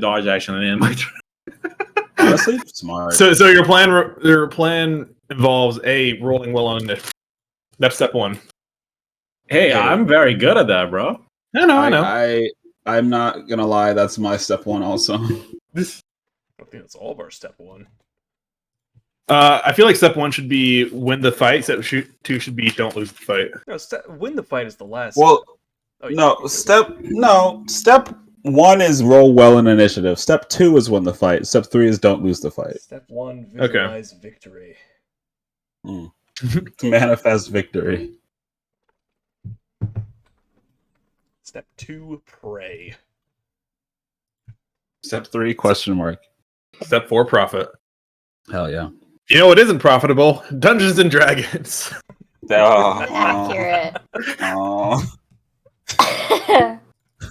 dodge action and end my turn. Honestly, smart. So your plan involves rolling well on initiative. That's step one. Hey, I'm very good at that, bro. I know. I'm not gonna lie. That's my step one also. I think that's all of our step one. I feel like step one should be win the fight. Step two should be don't lose the fight. No, win the fight is the last. Well, step one is roll well in initiative. Step two is win the fight. Step three is don't lose the fight. Step one, visualize victory. To manifest victory. Step two, pray. Step three, question mark. Step four, profit. Hell yeah. You know what isn't profitable? Dungeons and Dragons. Accurate.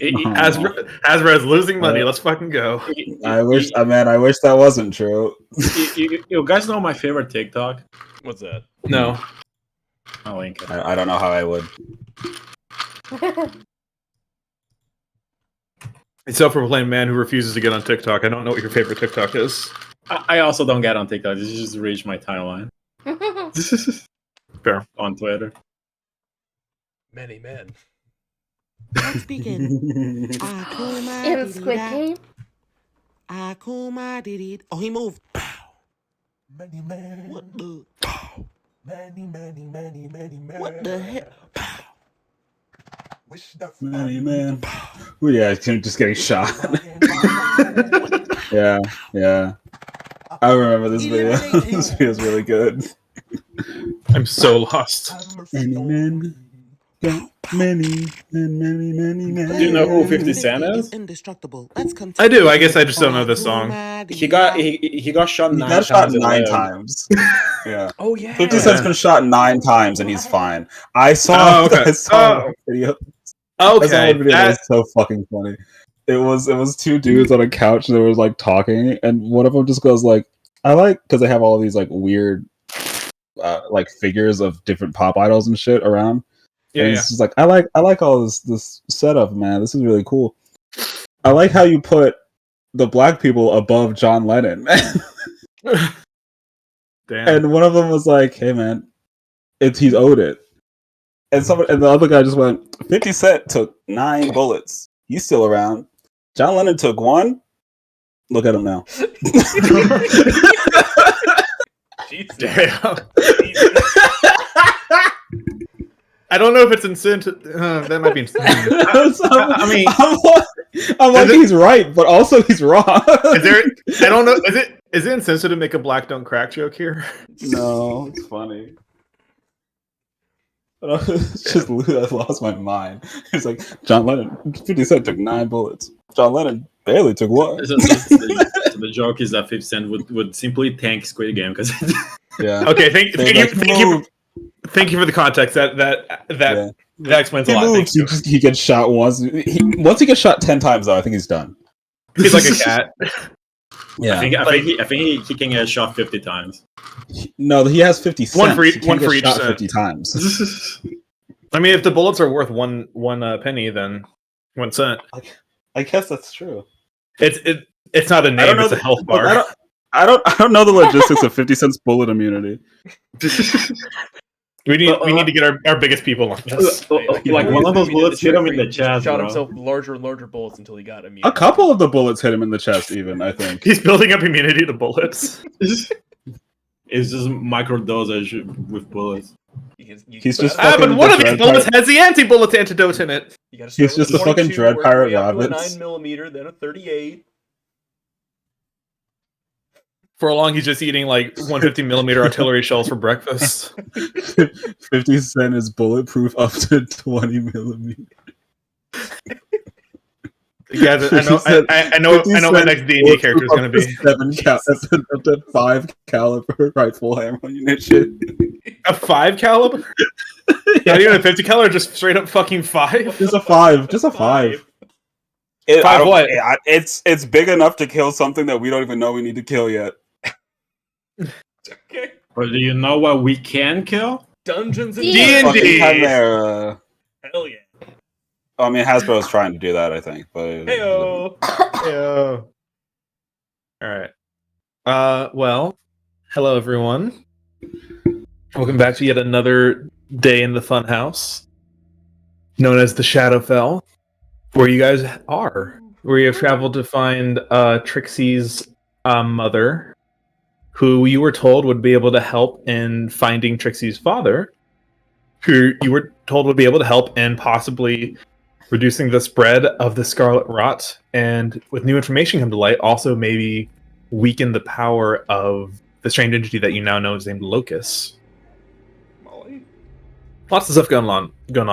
Hasbro's losing money. Let's fucking go. I wish that wasn't true. You guys know my favorite TikTok? What's that? No. I'll link it. I don't know how I would. A self-proclaimed man who refuses to get on TikTok. I don't know what your favorite TikTok is. I also don't get on TikTok. This just reached my timeline. Fair. On Twitter. Many men. Let's begin. In Squid Game? Oh, he moved. Many men. What the? Many. What the hell? Wish the Many man. Oh yeah, just getting shot. Yeah. I remember this video. This video is really good. I'm so lost. Many men. Many men. Do you know who 50 Cent is? Indestructible. Let's continue. I do. I guess I just don't know this song. He got shot He 9 got times. shot 9 times. Yeah. Oh yeah. 50 Cent's been shot 9 times and he's fine. I saw a video. Okay. That's so fucking funny. It was 2 dudes on a couch that was like talking, and one of them just goes like, "I like," because they have all these like weird, like figures of different pop idols and shit around. Yeah, and it's just like I like all this setup, man. This is really cool. I like how you put the black people above John Lennon. Damn. And one of them was like, "Hey, man, he's owed it." And the other guy just went, 50 Cent took 9 bullets. He's still around. John Lennon took 1. Look at him now. Damn. I don't know if it's incentive. That might be incentive. I'm like, he's right, but also he's wrong. I don't know. Is it insensitive to make a black don't crack joke here? No, it's funny. It's just I lost my mind. It's like John Lennon, 50 Cent took 9 bullets. John Lennon barely took 1. So the joke is that 50 Cent would simply tank Squid Game because. Yeah. Okay. Thank you for the context. That explains a lot. He gets shot once. Once he gets shot 10 times, though, I think he's done. He's like a cat. Yeah. I think he can get shot 50 times. No, he has 50 cents. One for each shot cent. 50 times. I mean, if the bullets are worth one penny, then 1 cent. I guess that's true. It's not a name; it's a health bar. I don't know the logistics of 50 Cent's bullet immunity. We need to get our biggest people on this. Like one of those bullets hit him in the chest. Shot bro. himself larger and larger bullets until he got immune. A couple of the bullets hit him in the chest, even, I think. He's building up immunity to bullets. It's just microdosage with bullets. He's just but one of these bullets has the anti-bullet antidote in it. He's just a fucking Dread Pirate Rabbit. 9mm, then a 38. For long, he's just eating like 150mm artillery shells for breakfast. 50 Cent is bulletproof up to 20mm. Yeah, I know what my next D&D character is going to be. Up to 5 caliber rifle ammunition. A 5 caliber? Not even a 50 caliber, just straight up fucking 5? Just a 5. Just a 5. What? It's big enough to kill something that we don't even know we need to kill yet. Okay. But do you know what we can kill? Dungeons and D&D. Hell yeah. I mean, Hasbro's trying to do that, I think. But Heyo. All right. Well, hello everyone. Welcome back to yet another day in the Funhouse, known as the Shadowfell, where you guys are. Where you have traveled to find Trixie's mother, who you were told would be able to help in finding Trixie's father, who you were told would be able to help in possibly reducing the spread of the Scarlet Rot, and with new information come to light, also maybe weaken the power of the strange entity that you now know is named Locus. Molly? Lots of stuff going on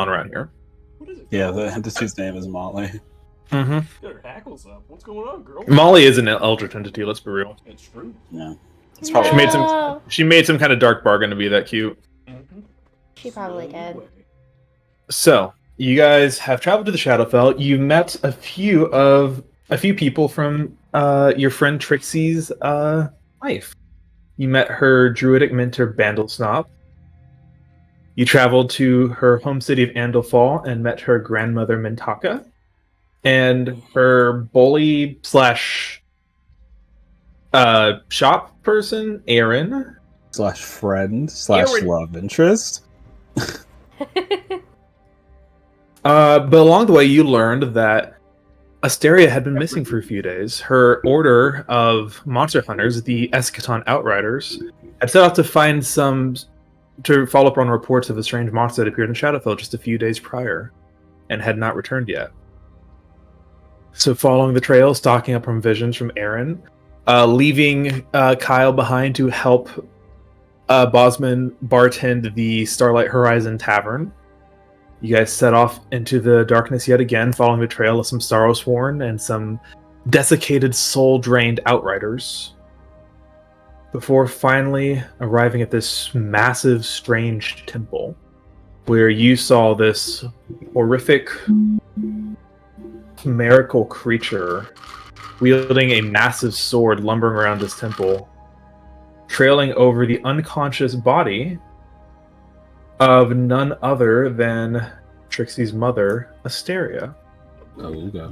around here. What is it? Yeah, the entity's name is Molly. Mm-hmm. Got her hackles up. What's going on, girl? Molly is an eldritch entity, let's be real. It's true. Yeah. It's probably She made some kind of dark bargain to be that cute. Mm-hmm. She probably did. So, you guys have traveled to the Shadowfell. You met a few people from your friend Trixie's life. You met her druidic mentor Bandlesnop. You traveled to her home city of Andalfall and met her grandmother Mintaka. And her bully slash shop person, Aaron. / friend / love interest. But along the way, you learned that Asteria had been missing for a few days. Her order of monster hunters, the Eschaton Outriders, had set out to follow up on reports of a strange monster that appeared in Shadowfell just a few days prior, and had not returned yet. So following the trail, stocking up on visions from Aaron, leaving Kyle behind to help Bosman bartend the Starlight Horizon Tavern. You guys set off into the darkness yet again, following the trail of some Sorrowsworn and some desiccated, soul-drained outriders, before finally arriving at this massive, strange temple, where you saw this horrific, chimerical creature wielding a massive sword lumbering around this temple, trailing over the unconscious body of none other than Trixie's mother, Asteria. Oh, okay.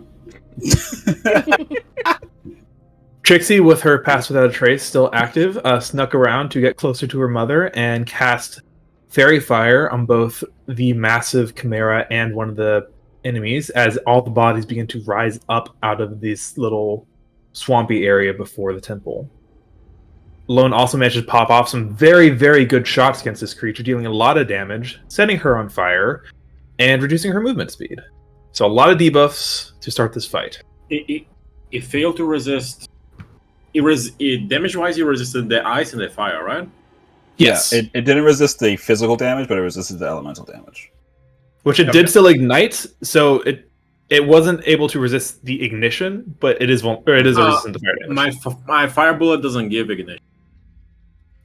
Trixie, with her Pass Without a Trace still active, snuck around to get closer to her mother and cast Fairy Fire on both the massive Chimera and one of the enemies, as all the bodies begin to rise up out of this little swampy area before the temple. Lone also managed to pop off some very, very good shots against this creature, dealing a lot of damage, setting her on fire, and reducing her movement speed. So a lot of debuffs to start this fight. It failed to resist. Damage-wise, it resisted the ice and the fire, right? Yes. Yeah, it didn't resist the physical damage, but it resisted the elemental damage. Which it did still ignite, so it wasn't able to resist the ignition, but it is resistant to fire damage. My fire bullet doesn't give ignition.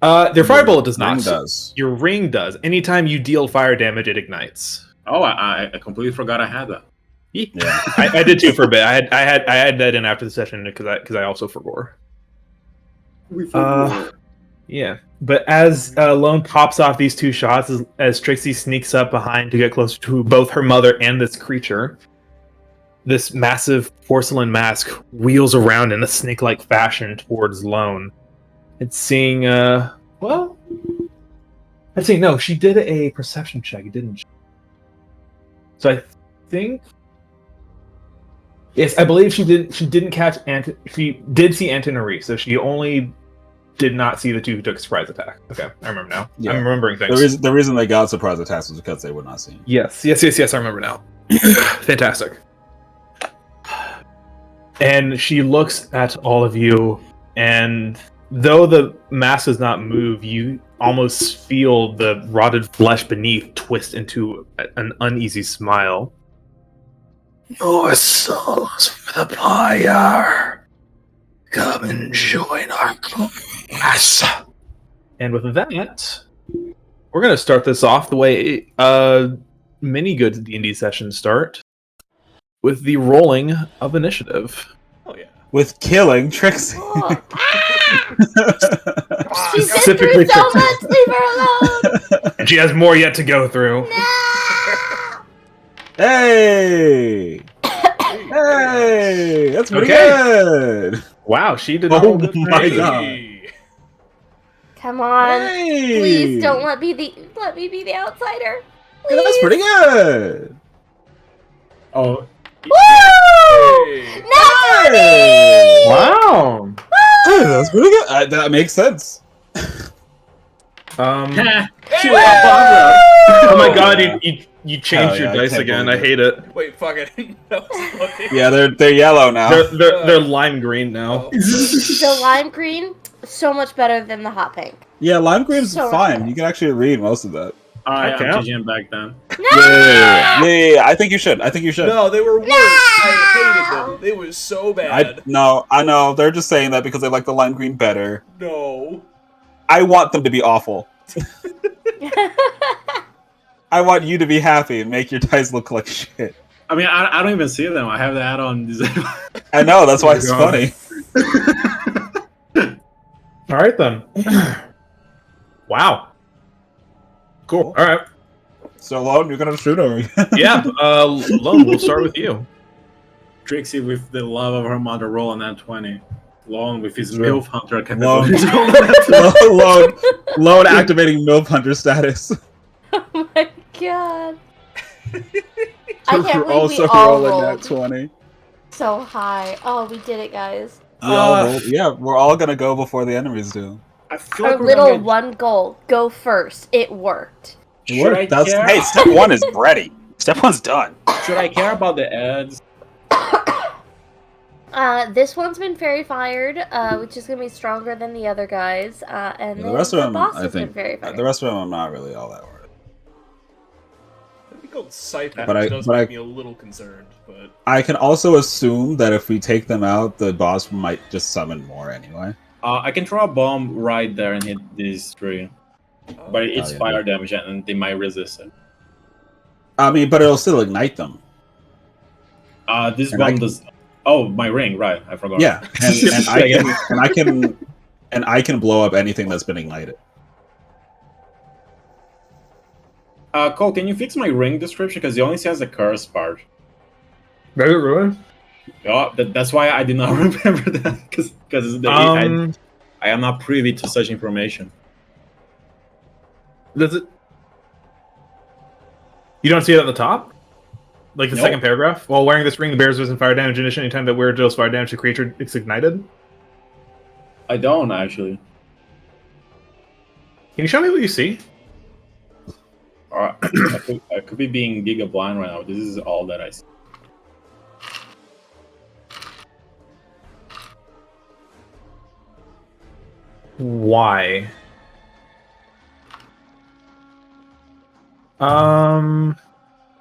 Their fire bullet does not. Ring does. Your ring does. Anytime you deal fire damage, it ignites. Oh, I completely forgot I had that. Yeah. I did too for a bit. I had that in after the session because I also forgot. Yeah, but as Lone pops off these two shots, as Trixie sneaks up behind to get closer to both her mother and this creature, this massive porcelain mask wheels around in a snake-like fashion towards Lone. It's seeing, well, I'd say no, she did a perception check, didn't she? So I think, yes, I believe she didn't catch she did see Antonori, so she only did not see the two who took a surprise attack. Okay, I remember now. Yeah. I'm remembering things. The reason they got surprise attacks was because they were not seen. Yes, I remember now. Fantastic. And she looks at all of you, and though the mass does not move, you almost feel the rotted flesh beneath twist into an uneasy smile. Your souls for the fire. Come and join our class. And with that, we're going to start this off the way many good D&D sessions start, with the rolling of initiative. Oh yeah. With killing Trixie. Oh. She's been through so much, leave her alone! And she has more yet to go through. No! Hey! Hey! That's pretty Okay. good! Wow, she did not Oh roll good for my anything. God. Come on. Hey! Please don't let me be the outsider. Yeah, that's Please. pretty good. Oh, Woo! Hey. Nat 20! Hey! Wow. Hey, that's pretty good. That makes sense. Um. she was above Oh my Oh, God! yeah. You changed Oh, your yeah, I dice can't again. I believe hate it. Wait, fuck it. That was fucking. Yeah, they're yellow now. They're lime green now. Oh. The lime green, so much better than the hot pink. Yeah, lime green's So fine. You can actually read most of that. Alright, Okay. I'm changing it back then. Yeah. I think you should. I think you should. No, they were worse. I hated them. They was so bad. I know. They're just saying that because they like the lime green better. No. I want them to be awful. I want you to be happy and make your dice look like shit. I mean, I don't even see them. I have the add-on. I know. That's why it's God. funny. All right then. Wow. Cool. All right. So, Lone, you're gonna shoot him. Yeah. Lone, we'll start with you. Trixie with the love of her mother roll on that 20. Lone with his True. MILF Hunter Lone. capabilities. Lone activating MILF Hunter status. Oh my god. I can't believe Also we all rolling that rolled 20. so high. Oh, we did it, guys. Yeah, we're all gonna go before the enemies do. I feel Our like we're little gonna get- one goal. Go first. It worked. Should I care? Hey, step one is ready. Step one's done. Should I care about the ads? This one's been fairy fired, which is gonna be stronger than the other guys. And The then rest of them, boss I has been think. fairy fired. The rest of them, I'm not really all that worried. I think called Siphon, But which I- does but make I- me a little concerned, but I can also assume that if we take them out, the boss might just summon more anyway. I can throw a bomb right there and hit these three. But it's yeah. fire damage and they might resist it. I mean, but it'll still ignite them. This And bomb does... Oh, my ring, right. I forgot. Yeah, and I can blow up anything that's been ignited. Cole, can you fix my ring description? Because it only says the curse part. Does it really? Yeah, that's why I did not remember that. Because I am not privy to such information. Does it? You don't see it at the top? Like the Nope. second paragraph? While wearing this ring, the bear's resistant fire damage. In addition, anytime that wearer deals fire damage to creature, it's ignited. I don't, actually. Can you show me what you see? I could be being giga blind right now. This is all that I see. Why?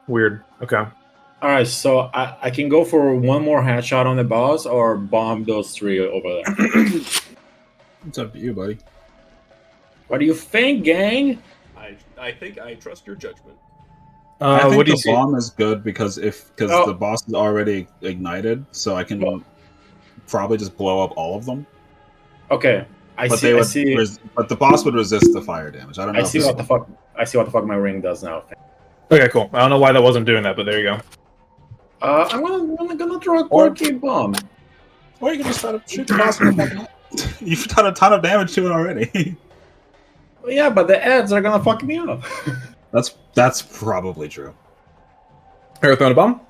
Weird. Okay. Alright, so I can go for one more headshot on the boss or bomb those three over there. It's up to you, buddy. What do you think, gang? I think I trust your judgment. I think what do you the see? bomb is good because Oh. the boss is already ignited, so I can probably just blow up all of them. Okay, But but the boss would resist the fire damage. I don't know. I see what the fuck. I see what the fuck my ring does now. Okay, cool. I don't know why that wasn't doing that, but there you go. I'm gonna throw a quirky bomb. Or you can just try to shoot the boss with the fucking. You've done a ton of damage to it already. Well, yeah, but the ads are gonna fuck me up. That's probably true. Here, throwing a bomb.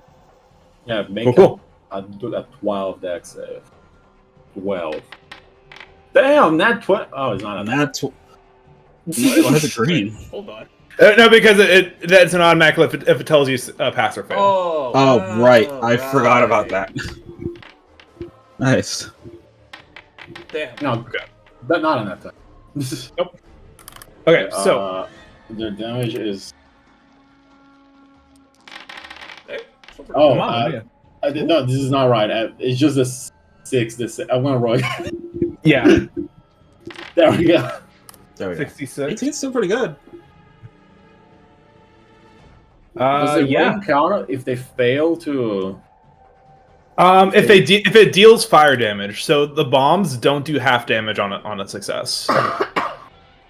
Yeah, make Cool. I'll do that 12 dex save. 12. Damn, that 20. Oh, it's not And a that's why is it green? Hold on. No, because that's an automatic if it tells you pass or fail. Oh, right. I forgot about that. Nice. Damn. No, okay. But not on that time. Nope. Okay, so their damage is. Hey, so Oh, come on, yeah. no, this is not right. It's just a 6. I'm gonna roll. Yeah, There we go. There we go. 66. 18's still pretty good. Does the Yeah. ring count if they fail to? If it deals fire damage, so the bombs don't do half damage on a success,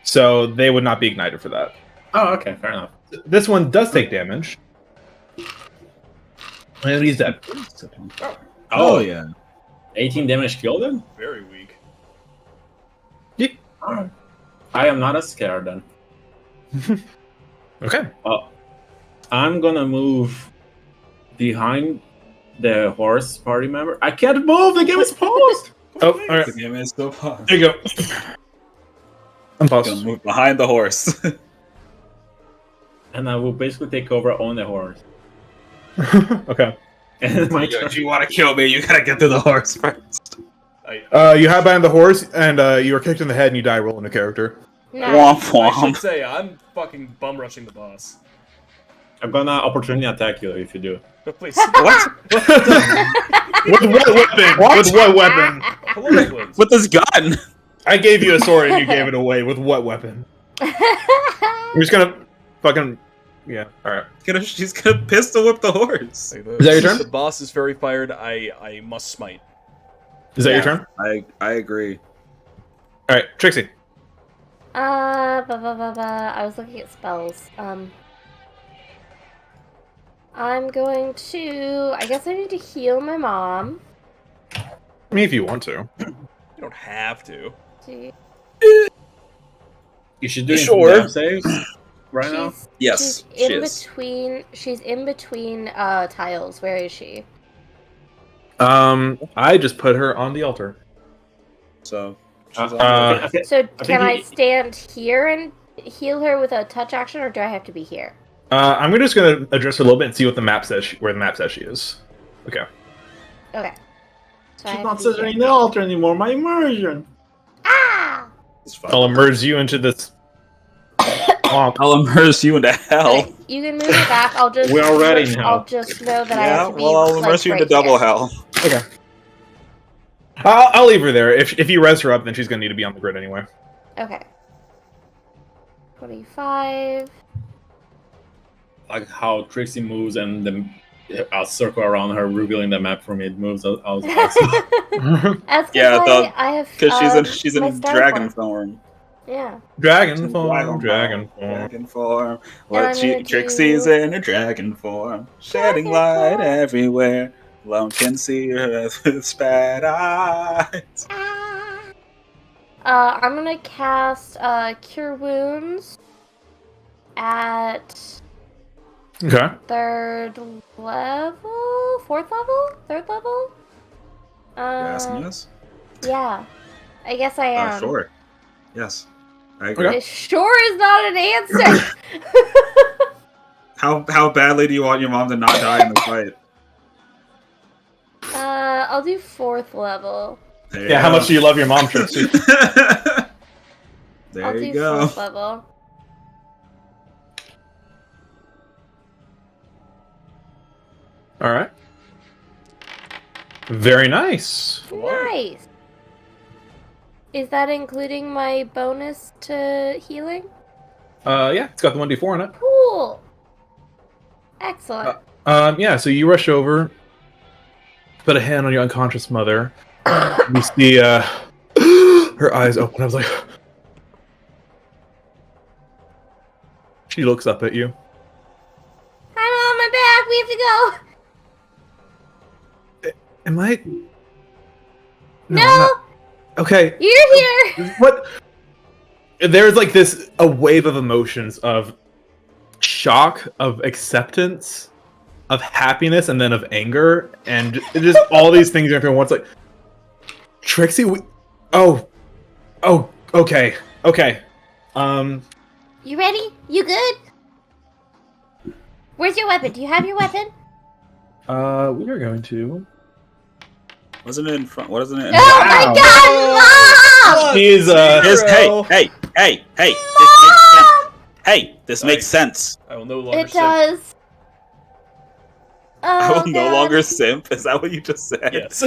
so they would not be ignited for that. Oh, okay, fair enough. This one does take damage, and he's dead. Oh yeah. 18 damage killed him? Very weak. Alright. I am not as scared then. Okay. I'm gonna move behind the horse party member. I can't move! The game is paused! Oh, all right. The game is still paused. There you go. I'm Gonna paused. move behind the horse. And I will basically take over on the horse. Okay. And my If turn. you want to kill me, you gotta get to the horse first. You hide behind the horse, and you are kicked in the head, and you die rolling a character. No. Womp I should womp. say, I'm fucking bum rushing the boss. I'm gonna opportunity attack you if you do. But please. What? With what weapon? What? With what weapon? Hello, Wildlands. With this gun? I gave you a sword, and you gave it away. With what weapon? We're just gonna fucking. Yeah. All right. She's gonna pistol whip the horse. Is that your turn? The boss is very fired. I must smite. Is that Yeah. your turn? I agree. All right, Trixie. I was looking at spells. I'm going to. I guess I need to heal my mom. I mean, if you want to. You don't have to. You should do Sure. death saves right now. Yes, She's she in is. between. She's in between tiles. Where is she? I just put her on the altar. So Okay. So think can I he- stand here and heal her with a touch action, or do I have to be here? I'm just gonna address her a little bit and see what the map says. Where the map says she is. Okay. Okay. So I She's have not to be sitting here. in the altar anymore. My immersion. Ah! it's fine. I'll immerse you into this. I'll immerse you into hell. Okay, you can move it back. I'll just. We're already in hell. I'll just know that I Yeah, have to be. well, I'll like, immerse you right into double here. hell. Okay. I'll leave her there. If you res her up, then she's gonna need to be on the grid anyway. Okay. 25. Like how Trixie moves and then I'll circle around her, revealing the map for me. It moves. I was awesome. That's Yeah, I have. Because she's my in star dragon form. form. Yeah. Dragon form. Dragon form. And What I'm gonna Trixie's do- in a dragon form, shedding Dragon light form. everywhere. Lone can see her with bad eyes. I'm gonna cast Cure Wounds at Okay. third level, fourth level, third level. You're asking us? Yeah, I guess I am. Sure. Yes. I agree. Okay. It sure is not an answer. How badly do you want your mom to not die in the fight? I'll do fourth level. There Yeah. How much do you love your mom, Trixie? There I'll you do go. fourth level. All right. Very nice. Nice. Is that including my bonus to healing? Yeah, it's got the 1d4 on it. Cool. Excellent. Yeah, so you rush over, put a hand on your unconscious mother. You see her eyes open. I was like, she looks up at you. I'm on my back. We have to go. Am I? No, I'm not- Okay. you're here. What? There's like a wave of emotions of shock, of acceptance, of happiness, and then of anger, and just all these things are once. Like, Trixie, oh, okay. You ready? You good? Where's your weapon? Do you have your weapon? We are going to. Wasn't it in front? What isn't it? In Oh my God, Mom! She's Hey! This makes sense. Hey, this makes sense. I will no longer It does. I Oh, will no God. longer simp. Is that what you just said? Yes.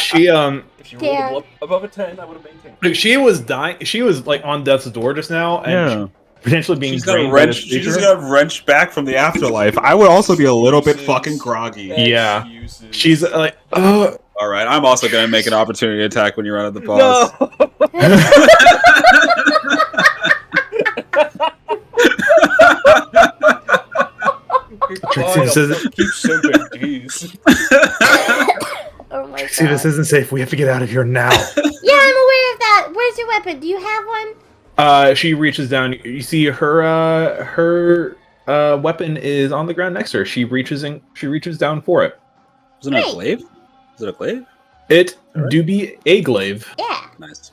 she If you Damn. rolled above a 10, I would have maintained. like, she was dying. She was like on death's door just now, and potentially being She's gonna drained by wrench. this She's just creature. gonna wrench back from the afterlife. I would also be a little bit fucking groggy. Yeah. Excuses. She's like, oh. All right, I'm also gonna make an opportunity attack when you run at the boss. Trixie says- Keep simping, jeez. Trixie, this isn't safe. We have to get out of here now. Yeah, I'm aware of that. Where's your weapon? Do you have one? She reaches down. You see her weapon is on the ground next to her. She reaches down for it. Isn't it a glaive? Is it a glaive? It do be a glaive. Yeah. Nice. Is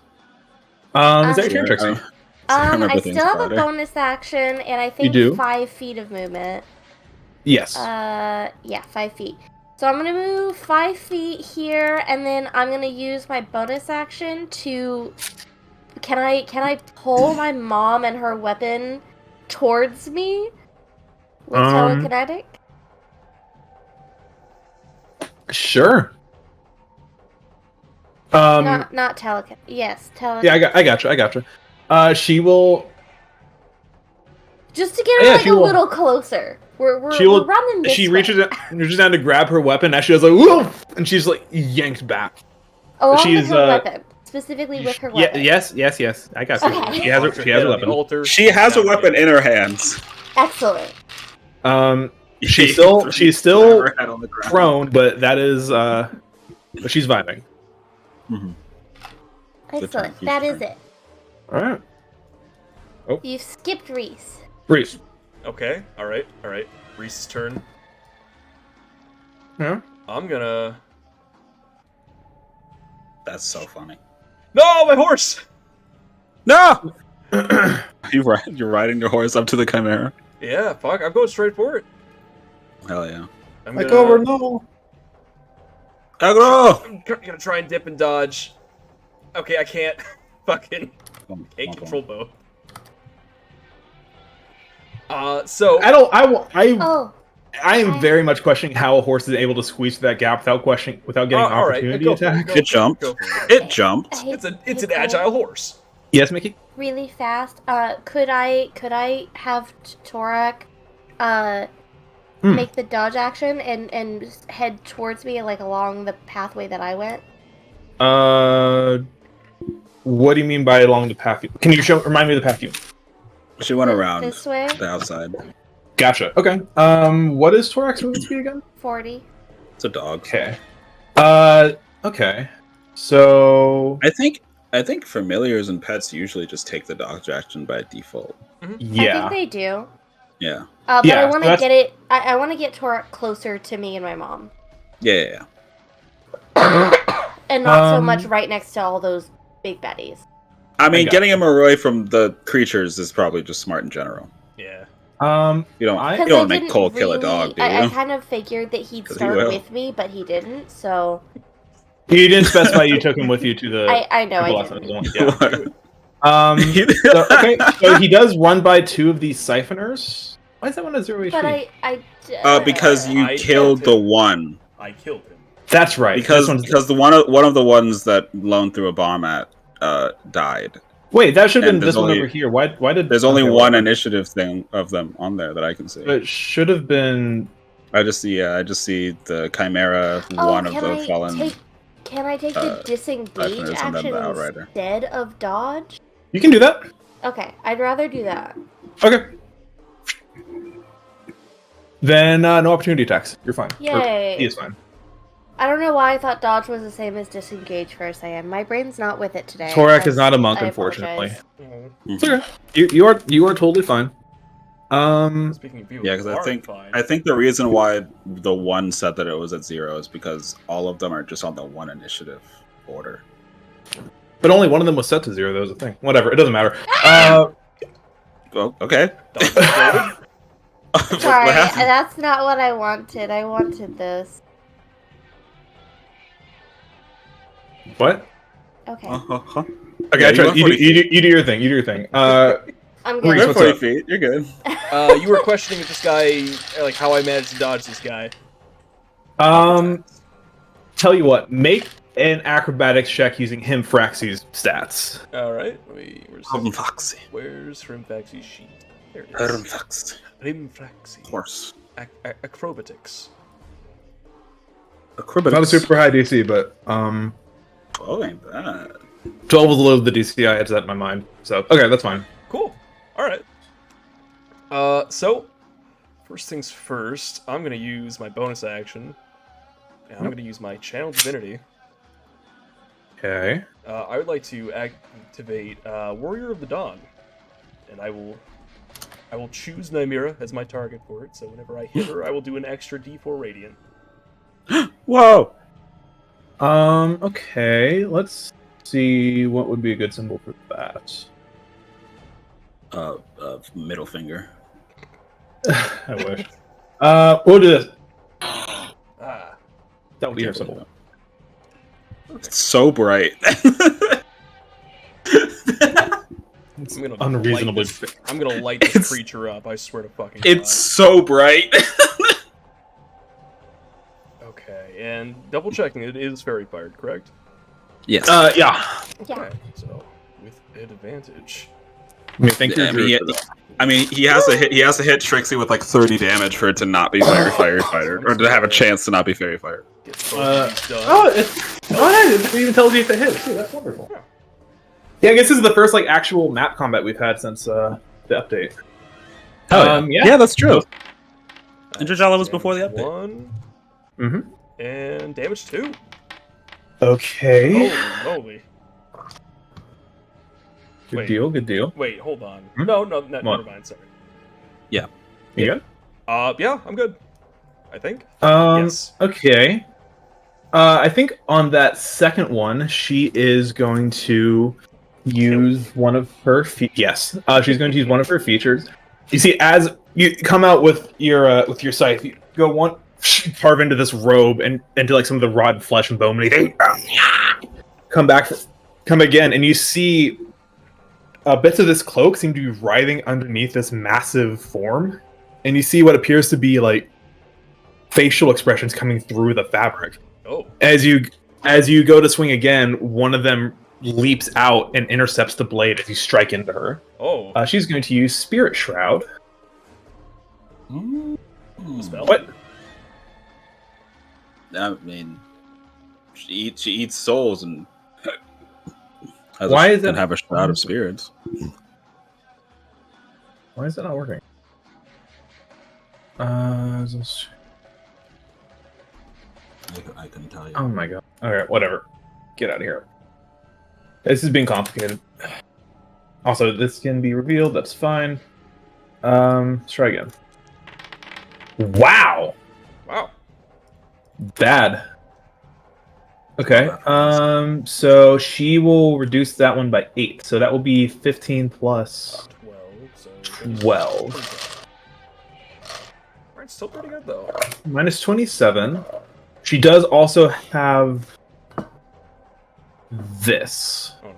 that your turn, Trixie? I still have a bonus action, and I think do? 5 feet of movement. Yes. Yeah, 5 feet. So I'm gonna move 5 feet here, and then I'm gonna use my bonus action to. Can I pull my mom and her weapon towards me with telekinetic? Sure. Not telekinetic. Yes, telekinetic. Yeah, I gotcha. She will. Just to get her a little closer. We're running this She way. reaches down to grab her weapon. As she was like, "Whoa!" and she's like yanked back. Along with her weapon. Specifically with her weapon. Yes. I got you. Okay. She has a weapon. She has a weapon in her hands. Excellent. She's still prone, but that is but she's vibing. Mm-hmm. Excellent. That is it. All right. Oh. You skipped Reese. Reese. Okay. All right. Reese's turn. Yeah. I'm gonna. That's so funny. No, my horse. No. You're riding your horse up to the Chimera. Yeah. Fuck. I'm going straight for it. Hell yeah. I'm Like gonna, over no. Aggro! I'm gonna try and dip and dodge. Okay, I can't. Fucking can't control both. So I am very much questioning how a horse is able to squeeze through that gap without getting an opportunity attack. It jumped. It jumped. It's an agile horse. Yes, Mickey. Really fast. Could I have Torak make the dodge action and head towards me like along the pathway that I went? What do you mean by along the path? Can you remind me of the path you? She went around this way. the outside. Gotcha. Okay. What is Torak's movement speed again? 40. It's a dog. Okay. Okay. So I think familiars and pets usually just take the dodge action by default. Yeah. I think they do. Yeah. But Yeah, I want to that's- get it. I want to get Torak closer to me and my mom, Yeah. and not so much right next to all those big baddies. I mean, got getting him away from the creatures is probably just smart in general. Yeah. You don't Because want to make Cole kill a dog, do you? I kind of figured that he'd 'Cause he start will. with me, but he didn't. So You didn't specify you took him with you to the. I know I the didn't. Yeah. So, okay, so he does run by 2 of these siphoners. Why is that one at 0 HP? But because you I killed killed the one. I killed him. That's right. Because this one's the one of the ones that Lone threw a bomb at died. Wait, that should have been and this there's one only- over here. Why did There's only okay, one well, initiative thing of them on there that I can see. It should have been. I just see the Chimera, one of the fallen. Can I take the disengage siphoners and then action the Outrider. instead of dodge? You can do that. Okay, I'd rather do that. Okay. Then no opportunity attacks. You're fine. Or Yay. he is fine. I don't know why I thought dodge was the same as disengage for a second. My brain's not with it today. Torak is not a monk, I unfortunately. apologize. It's okay. You are totally fine. Speaking of people, Yeah, because who I aren't think fine. the reason why the one said that it was at 0 is because all of them are just on the one initiative order. But only one of them was set to 0. That was a thing. Whatever. It doesn't matter. Oh, okay. Sorry, What happened? that's not what I wanted. I wanted this. What? Okay. Uh-huh. Okay, Yeah, I tried. you went 40 You do your thing. You do your thing. I'm Reese, good. what's 40 up? feet. You're good. You were questioning with this guy, like how I managed to dodge this guy. Tell you what. Make an acrobatics check using him Fraxy's stats. All right. Where's Foxy. Hrimfaxi's sheet? There it is. Hrimfaxy. Hrimfaxi. Horse. Acrobatics. Acrobatics. Not a super high DC, but Oh, ain't bad. 12 was below the DC I had set in my mind. So okay, that's fine. Cool. All right. So first things first, I'm gonna use my bonus action, and I'm gonna use my Channel Divinity Okay. I would like to activate Warrior of the Dawn, and I will choose Nymeria as my target for it. So whenever I hit her, I will do an extra D4 radiant. Whoa! Okay. Let's see what would be a good symbol for that. Middle finger. I wish. We'll do this. Ah, That would be her symbol. It's so bright. It's I'm gonna unreasonably. I'm gonna light this It's- creature up. I swear to fucking It's so bright. God. Okay, and double checking, it is fairy fired, correct? Yes. Yeah. Yeah. Okay, so with advantage. I mean, thank you. He has to hit. He has to hit Trixie with like 30 damage for it to not be fairy fired, or to have a chance to not be fairy fired. Get both of these done. It even tells you if it hits. Too. That's wonderful. Yeah, I guess this is the first like actual map combat we've had since the update. Yeah, that's true. Indrajala was before the update. 1. Mm-hmm. And damage 2. Okay. Holy moly. Good Wait. deal. Good deal. Wait, hold on. Hmm? No, never mind, sorry. You good? Yeah, I'm good. I think. Yes. Yes. Okay. I think on that second one, she is going to use one of her yes. She's going to use one of her features. You see, as you come out with your scythe, you go one carve into this robe and into like some of the rotten flesh and bone beneath. Come again, and you see bits of this cloak seem to be writhing underneath this massive form, and you see what appears to be like facial expressions coming through the fabric. Oh. As you go to swing again, one of them leaps out and intercepts the blade as you strike into her. Oh. She's going to use Spirit Shroud. Spell? What? I mean, she eats souls and Why is it have a shroud of spirits? Why is that not working? I couldn't tell you. Oh my god. Alright, whatever. Get out of here. This is being complicated. Also, this can be revealed, that's fine. Let's try again. Wow! Wow. Bad. Okay, so she will reduce that one by 8, so that will be 15 plus 12. So 12. Alright, still pretty good though. Minus 27. She does also have this. Oh no.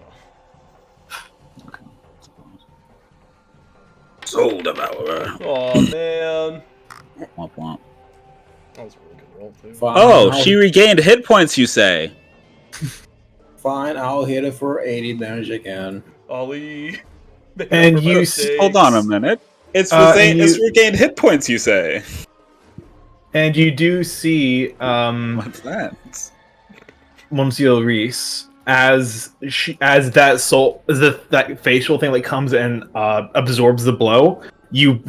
Soul Devourer. Oh man. Womp womp. That was a really good roll too. Fine, Oh, I'll- she regained hit points, you say? Fine, I'll hit it for 80 damage again. Ollie. And Make up for you mistakes. Hold on a minute. It's and regained hit points, you say? And you do see What's that? Monsieur Reese as that facial thing like comes and absorbs the blow. You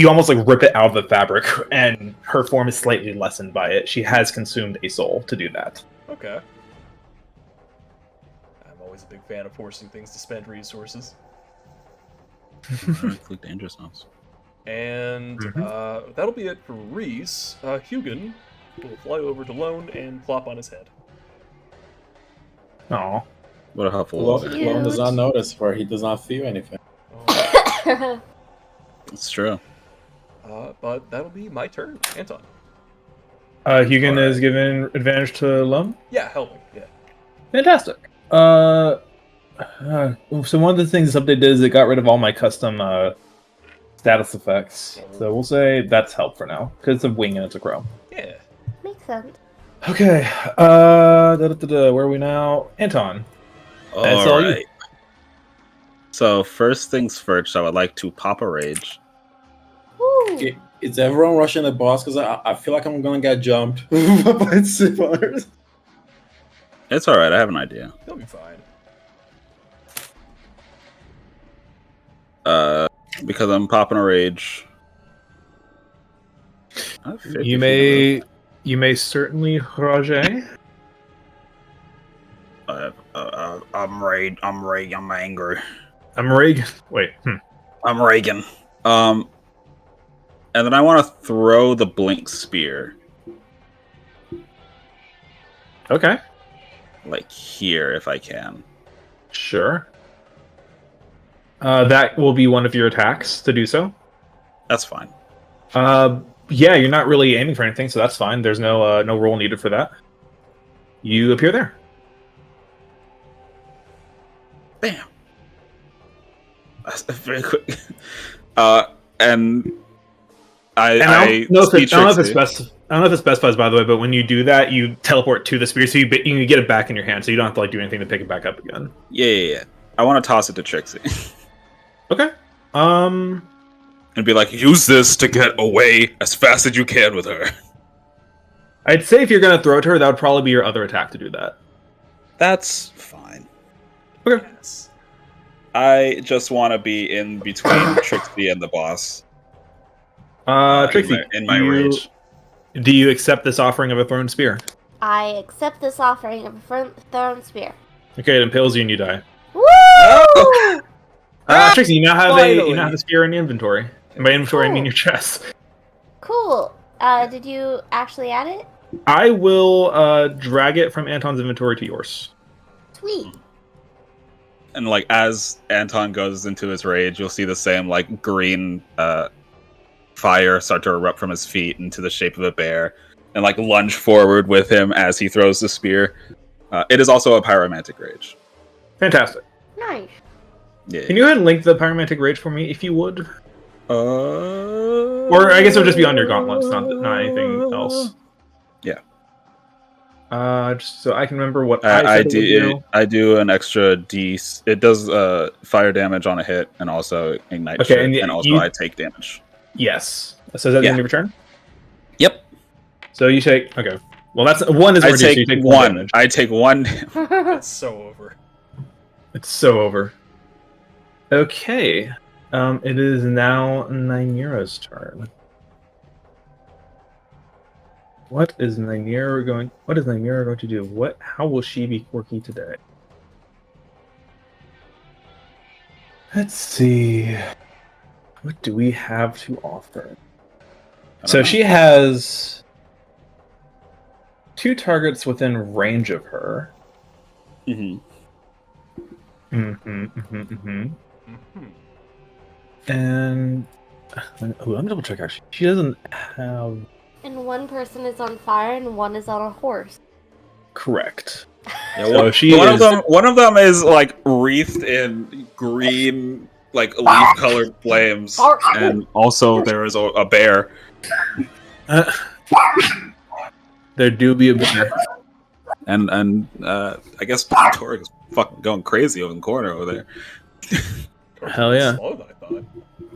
almost like rip it out of the fabric, and her form is slightly lessened by it. She has consumed a soul to do that. Okay. I'm always a big fan of forcing things to spend resources. Click dangerous mouse. And that'll be it for Reese. Hugin will fly over to Lone and plop on his head. Oh, What a helpful Lone loser. Cute. does not notice, for he does not feel anything. Oh, It's true. but that'll be my turn. Anton. Hugin is given advantage to Lum. Yeah, helping. Yeah. Fantastic. So one of the things this update did is it got rid of all my custom status effects. So we'll say that's help for now because it's a wing and it's a crow. Yeah. Makes sense. Okay. Where are we now? Anton. That's all you. Alright. So first things first, I would like to pop a rage. Woo. Okay, is everyone rushing the boss? Because I feel like I'm gonna get jumped by similar. It's alright, I have an idea. He'll be fine. Because I'm popping a rage. You may certainly, Roger. I'm angry. I'm Reagan. Wait. I'm Reagan. And then I want to throw the blink spear Okay. like here if I can. Sure. That will be one of your attacks to do so. That's fine. Yeah, you're not really aiming for anything, so that's fine. There's no roll needed for that. You appear there. Bam. That's very quick. And I don't know if see it Trixie. I don't know if it specifies, by the way, but when you do that, you teleport to the spear, so you can get it back in your hand, so you don't have to like do anything to pick it back up again. Yeah. I want to toss it to Trixie. Okay. And be like, use this to get away as fast as you can with her. I'd say if you're gonna throw it to her, that would probably be your other attack to do that. That's fine. Okay. Yes. I just want to be in between Trixie and the boss. Trixie, in my rage. Do you accept this offering of a thrown spear? I accept this offering of a thrown spear. Okay, it impales you and you die. Woo! Trixie, you now have Finally. a spear in your inventory. And by inventory, I mean Cool. your chest. Cool. Did you actually add it? I will drag it from Anton's inventory to yours. Sweet. And like as Anton goes into his rage, you'll see the same like green fire start to erupt from his feet into the shape of a bear, and like lunge forward with him as he throws the spear. It is also a pyromantic rage. Fantastic. Nice. Yeah. Can you go ahead and link the pyromantic rage for me, if you would? Or Or I guess it would just be on your gauntlets, not anything else. Yeah. Just so I can remember what I said it would do. I do an extra D. It does fire damage on a hit, and also ignite. Okay, shit, and also you- I take damage. Yes. So is that the end of your turn? Yep. So you take. Okay. Well, that's one is I reduced. So you take take one. damage. I take one. It's so over. It's so over. Okay. It is now Nymera's turn. What is Nymera going to do? How will she be quirky today? Let's see. What do we have to offer? So she has 2 targets within range of her. Mm-hmm. And let me double check actually. She doesn't have And one person is on fire and one is on a horse. correct. Yeah, So one, she one is of them is like wreathed in green, like leaf-colored flames, and also there is a bear. there do be a bear. And I guess Torg is fucking going crazy over in the corner over there. Hell yeah. Slow, I thought.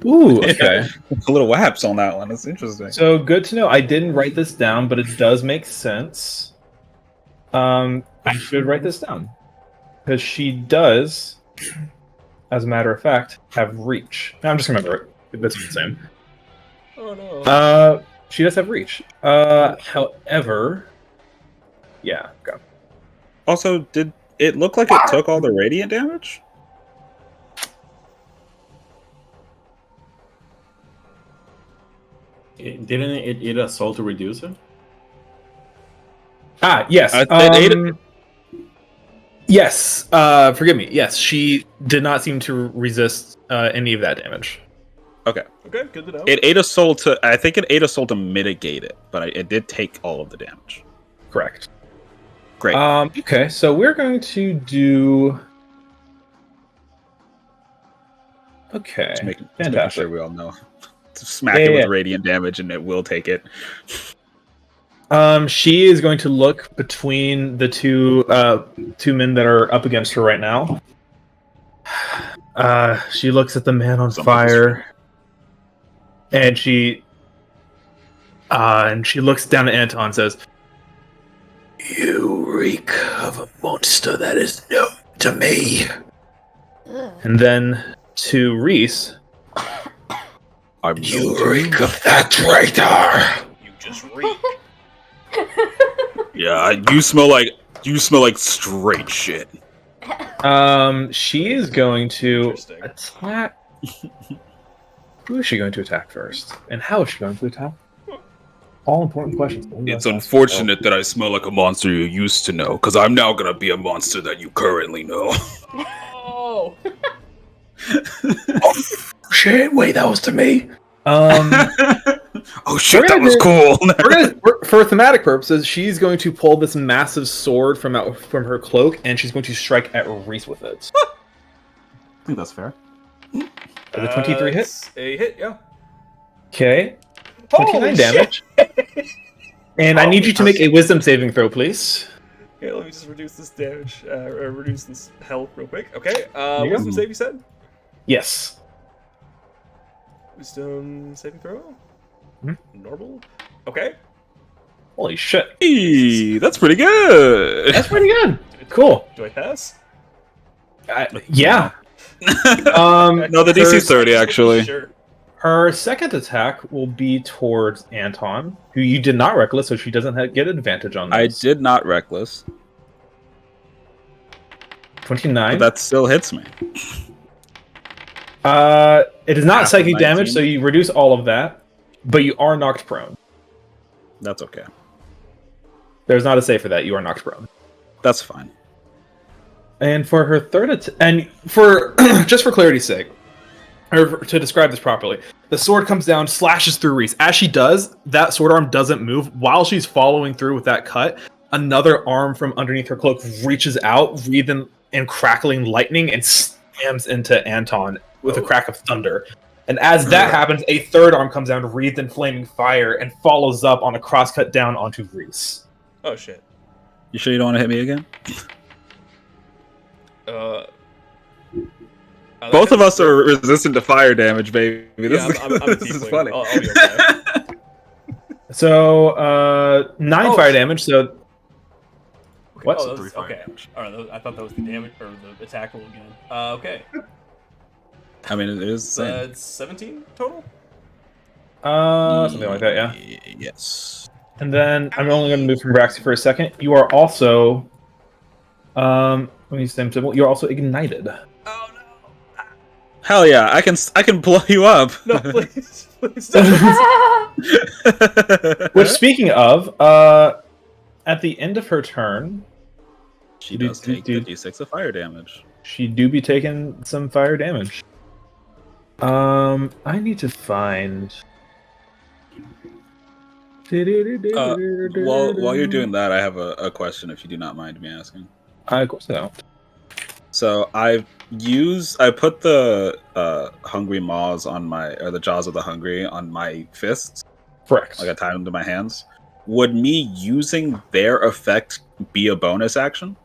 Ooh, okay. A little whaps on that one. It's interesting. So good to know. I didn't write this down, but it does make sense. I should write this down because she does, as a matter of fact, have reach. I'm just gonna remember it. That's the same. Oh no. She does have reach. However, yeah. Go. Also, did it look like it took all the radiant damage? Didn't it eat a soul to reduce it? Yes. It ate it. Yes. Forgive me. Yes, she did not seem to resist any of that damage. Okay. Okay, good to know. It ate a soul to. I think it ate a soul to mitigate it, but it did take all of the damage. Correct. Great. Okay, so we're going to do. Okay. Just making fantastic. sure we all know. Smack it with radiant damage, and it will take it. She is going to look between the two men that are up against her right now. She looks at the man on fire, and she looks down at Anton and says, "You reek of a monster that is known to me." Ugh. And then to Reese, You reek of that traitor. You just reek. Yeah, you smell like You smell like straight shit. She is going to Interesting. attack. Who is she going to attack first? And how is she going to attack? All important questions. It's unfortunate that I smell like a monster you used to know, because I'm now gonna be a monster that you currently know. Oh. Shit! Wait, that was to me. Oh shit, We're that gonna was do- cool. for thematic purposes, she's going to pull this massive sword from her cloak, and she's going to strike at Reese with it. I think that's fair. The 23 hit. It's a hit, yeah. Okay. Holy 29 shit! damage. And I need you to make a wisdom saving throw, please. Okay, let me just reduce this damage, or reduce this health real quick. Okay, you go. wisdom save, you said? Yes. Wisdom saving throw? Hmm? Normal? Okay. Holy shit. Hey, that's pretty good. That's pretty good. Cool. Do I pass? Yeah. No, the DC's 30 actually. Sure. Her second attack will be towards Anton, who you did not reckless, so she doesn't get advantage on I this. did not reckless, 29. but that still hits me. It is not Half of psychic damage, 19. so you reduce all of that, but you are knocked prone. That's okay. There's not a save for that. You are knocked prone. That's fine. And for her third attack, and for just for clarity's sake, or to describe this properly, the sword comes down, slashes through Reese. As she does, that sword arm doesn't move. While she's following through with that cut, another arm from underneath her cloak reaches out, breathing and crackling lightning, and slams into Anton with a crack of thunder. And as that happens, a third arm comes down, wreathed in flaming fire, and follows up on a crosscut down onto Reese. Oh, shit. You sure you don't want to hit me again? Both of us are resistant to fire damage, baby. Yeah, I'm a This is tiefling. funny. I'll be okay. So, 9 Oh, fire shit. damage, so... What? Oh, that was, 3 fire okay. damage. All right, I thought that was the damage or the attack roll again. Okay. I mean, it is the same. It's 17 total. Something like that, yeah. Yes. And then I'm only going to move from Braxy for a second. You are also, let me say symbol. You're also ignited. Oh no! Hell yeah, I can blow you up. No, please, please don't. Which, speaking of, at the end of her turn, She does take the d6 of fire damage. she do be taking some fire damage. I need to find. While you're doing that, I have a question, if you do not mind me asking. Of course I don't. So I put the hungry maws on or the jaws of the hungry on my fists. Correct. Like I tied them to my hands. Would me using their effect be a bonus action?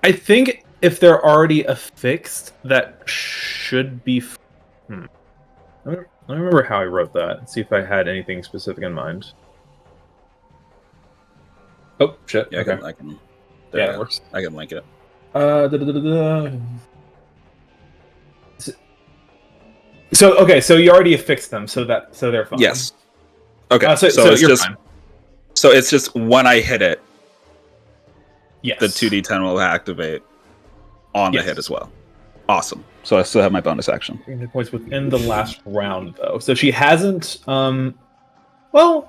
I think if they're already affixed, that should be. Let me remember how I wrote that and see if I had anything specific in mind. Oh shit! Yeah, Okay. I can. Yeah, it works. I can link it. So you already affixed them, so they're fine. Yes. Okay. So it's you're just fine. so it's just when I hit it, Yes. the 2d10 will activate on Yes. the hit as well. Awesome. So I still have my bonus action. Hit points within the last round, though. So she hasn't. Well,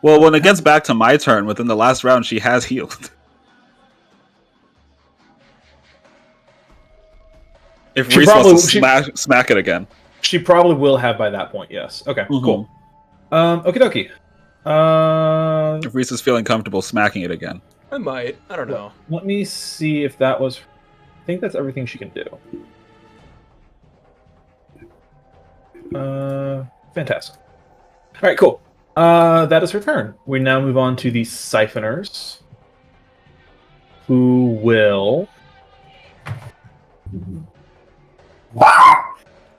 When it gets back to my turn, within the last round, she has healed. If She Reese probably- wants to smack it again. she probably will have by that point. Yes. Okay. Mhm. Cool. Okie dokie. If Reese is feeling comfortable smacking it again. I might. I don't know. Let me see if that was. I think that's everything she can do. Fantastic. All right, cool. That is her turn. We now move on to the Siphoners, who will.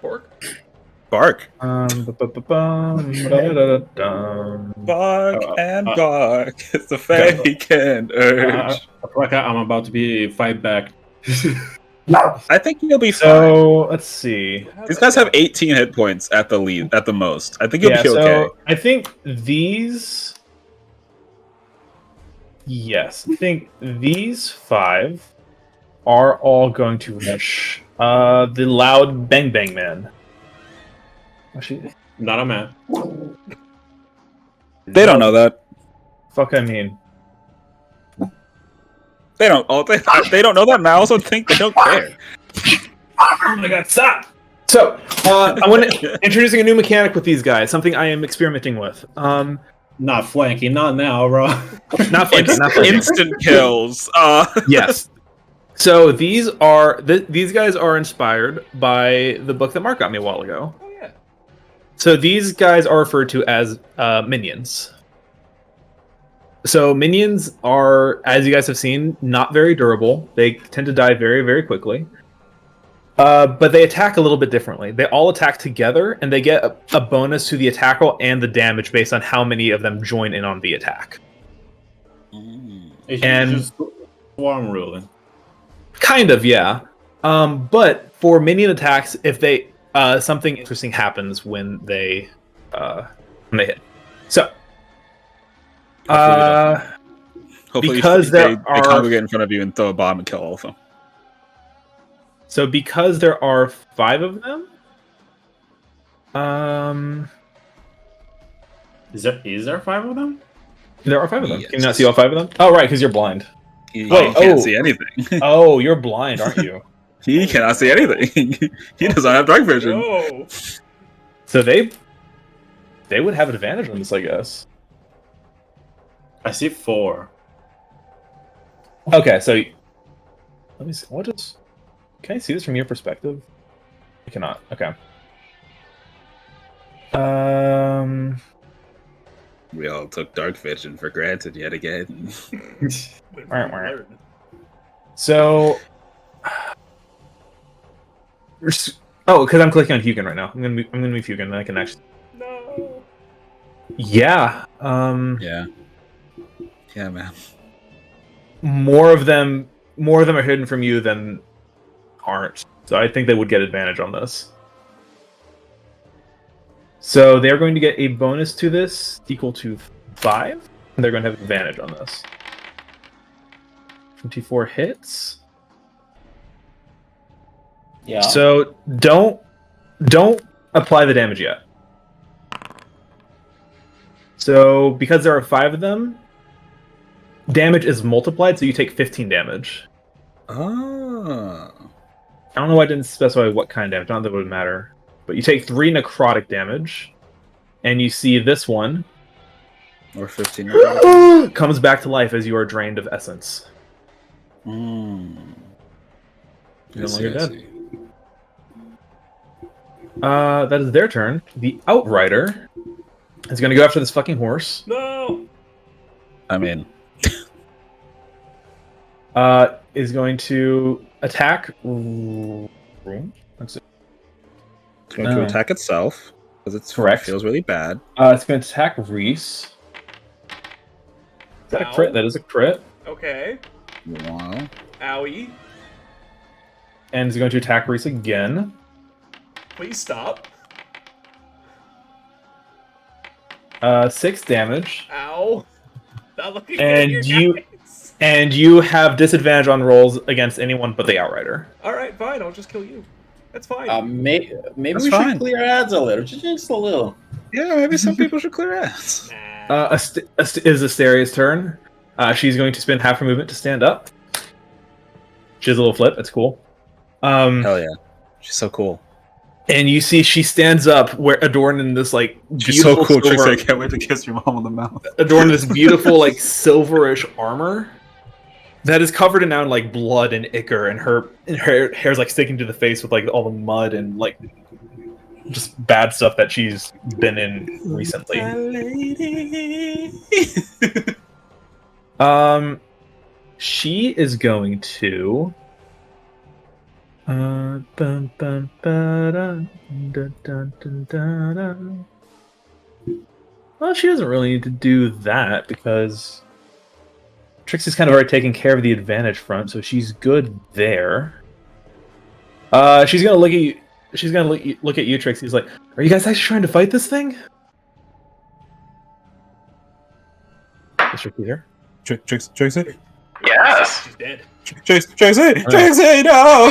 Pork. Bark. Bark and bark. It's a fake and urge. Like I'm about to be fight back. I think you'll be fine. So let's see. These guys have 18 hit points at the most. I think you'll be okay. So I think these. Yes, I think these 5 are all going to rush the loud Bang Bang Man. Actually, Not a man. They don't know that. fuck, I mean. They don't. Oh, they don't know that. And I also think they don't care. Oh my god, stop! So, I want to introducing a new mechanic with these guys. Something I am experimenting with. Not flanking, not now, bro. Not flanking, not flanking. Instant kills. Yes. So these are these guys are inspired by the book that Mark got me a while ago. Oh yeah. So these guys are referred to as minions. So minions are, as you guys have seen, not very durable. They tend to die very, very quickly. But they attack a little bit differently. They all attack together, and they get a bonus to the attack roll and the damage based on how many of them join in on the attack. It's And- just swarm ruling. Kind of, yeah. But for minion attacks, if they something interesting happens when they hit. So, Hopefully because they there are- congregate in front of you and throw a bomb and kill all of them. so because there are 5 of them, Is there 5 of them? there are 5 of them. Can you not Yes. see all 5 of them? Oh, right, because you're blind. He Wait, can't oh. see anything. Oh, you're blind, aren't you? He cannot see anything. He doesn't have dark vision. No. So they would have an advantage on this, I guess. I see 4. Okay, so let me see. What is? Can I see this from your perspective? I cannot. Okay. We all took dark vision for granted yet again. So, oh, because I'm clicking on Hugin right now. I'm gonna move Hugin, and I can actually. No. Yeah. Yeah. Yeah, man. More of them are hidden from you than aren't. So I think they would get advantage on this. So they're going to get a bonus to this equal to 5. And they're going to have advantage on this. 24 hits. Yeah. So don't apply the damage yet. So because there are 5 of them, damage is multiplied, so you take 15 damage. Oh. I don't know why I didn't specify what kind of damage. Not that it would matter. But you take 3 necrotic damage, and you see this one Or 15. comes back to life as you are drained of essence. Mm. You're no longer dead. That is their turn. The Outrider is going to go after this fucking horse. No. I mean, Is going to attack. Let's see. it's going to attack itself because it's Correct. It feels really bad. It's going to attack Reese. Is that a crit? Ow. That is a crit. Okay. Wow. Owie. And is going to attack Reese again. Please stop. 6 damage. Ow. Not looking And good, you- guys. And you have disadvantage on rolls against anyone but the Outrider. All right, fine. I'll just kill you. That's fine. Maybe That's we fine. should clear ads a little, just a little. Yeah, maybe some people should clear ass. Nah. Is Asteria's turn. She's going to spend half her movement to stand up. She has a little flip. That's cool. Hell yeah. She's so cool. And you see she stands up, where adorned in this like She's so beautiful cool, Trixie. silver- I can't wait to kiss your mom on the mouth. adorned in this beautiful like silverish armor that is covered in now like blood and ichor, and her hair's like sticking to the face with like all the mud and like just bad stuff that she's been in recently. She is going to. Well, she doesn't really need to do that because Trixie's kind of already taking care of the advantage front, so she's good there. She's gonna look at you. She's gonna look at you, Trixie. She's like, "Are you guys actually trying to fight this thing?" Mr. Peter. Tracy? Yes. She's dead. Tracy, no!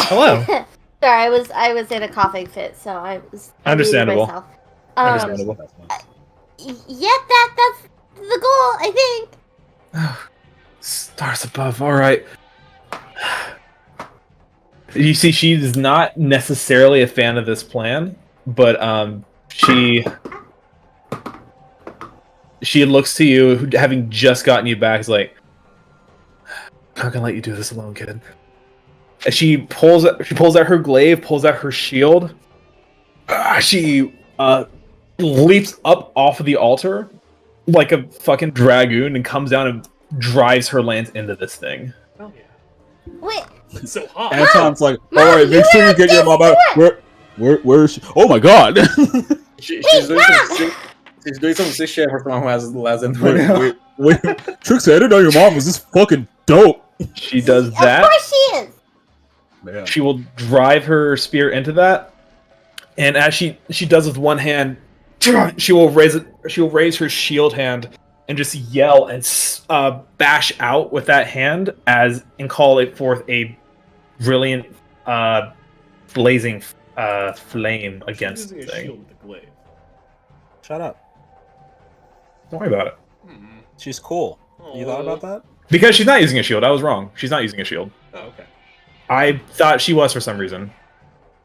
Hello. Sorry, I was in a coughing fit, so I was muting Understandable. myself. Understandable. Yeah, that's the goal, I think. Stars above. All right. You see, she's not necessarily a fan of this plan, but she looks to you, having just gotten you back, is like, "I'm not gonna let you do this alone, kid." And she pulls out her glaive, pulls out her shield. She leaps up off of the altar like a fucking dragoon and comes down and drives her lance into this thing. Oh yeah. Wait, It's so hot. Anton's like, Mom, alright, make sure you get your mom out. Where is she? Oh my god! She's doing some sick shit for someone who has less than wait. Trixie, I didn't know your mom was this fucking dope. She does of that. course she is. Man. She will drive her spear into that, and as she does with one hand, she will raise her shield hand and just yell and bash out with that hand and call it forth a brilliant blazing flame against She's the using a thing. shield with a glaive. Shut up. Don't worry about it. She's cool. You thought about that? Because she's not using a shield. I was wrong. She's not using a shield. Oh, okay. I thought she was for some reason.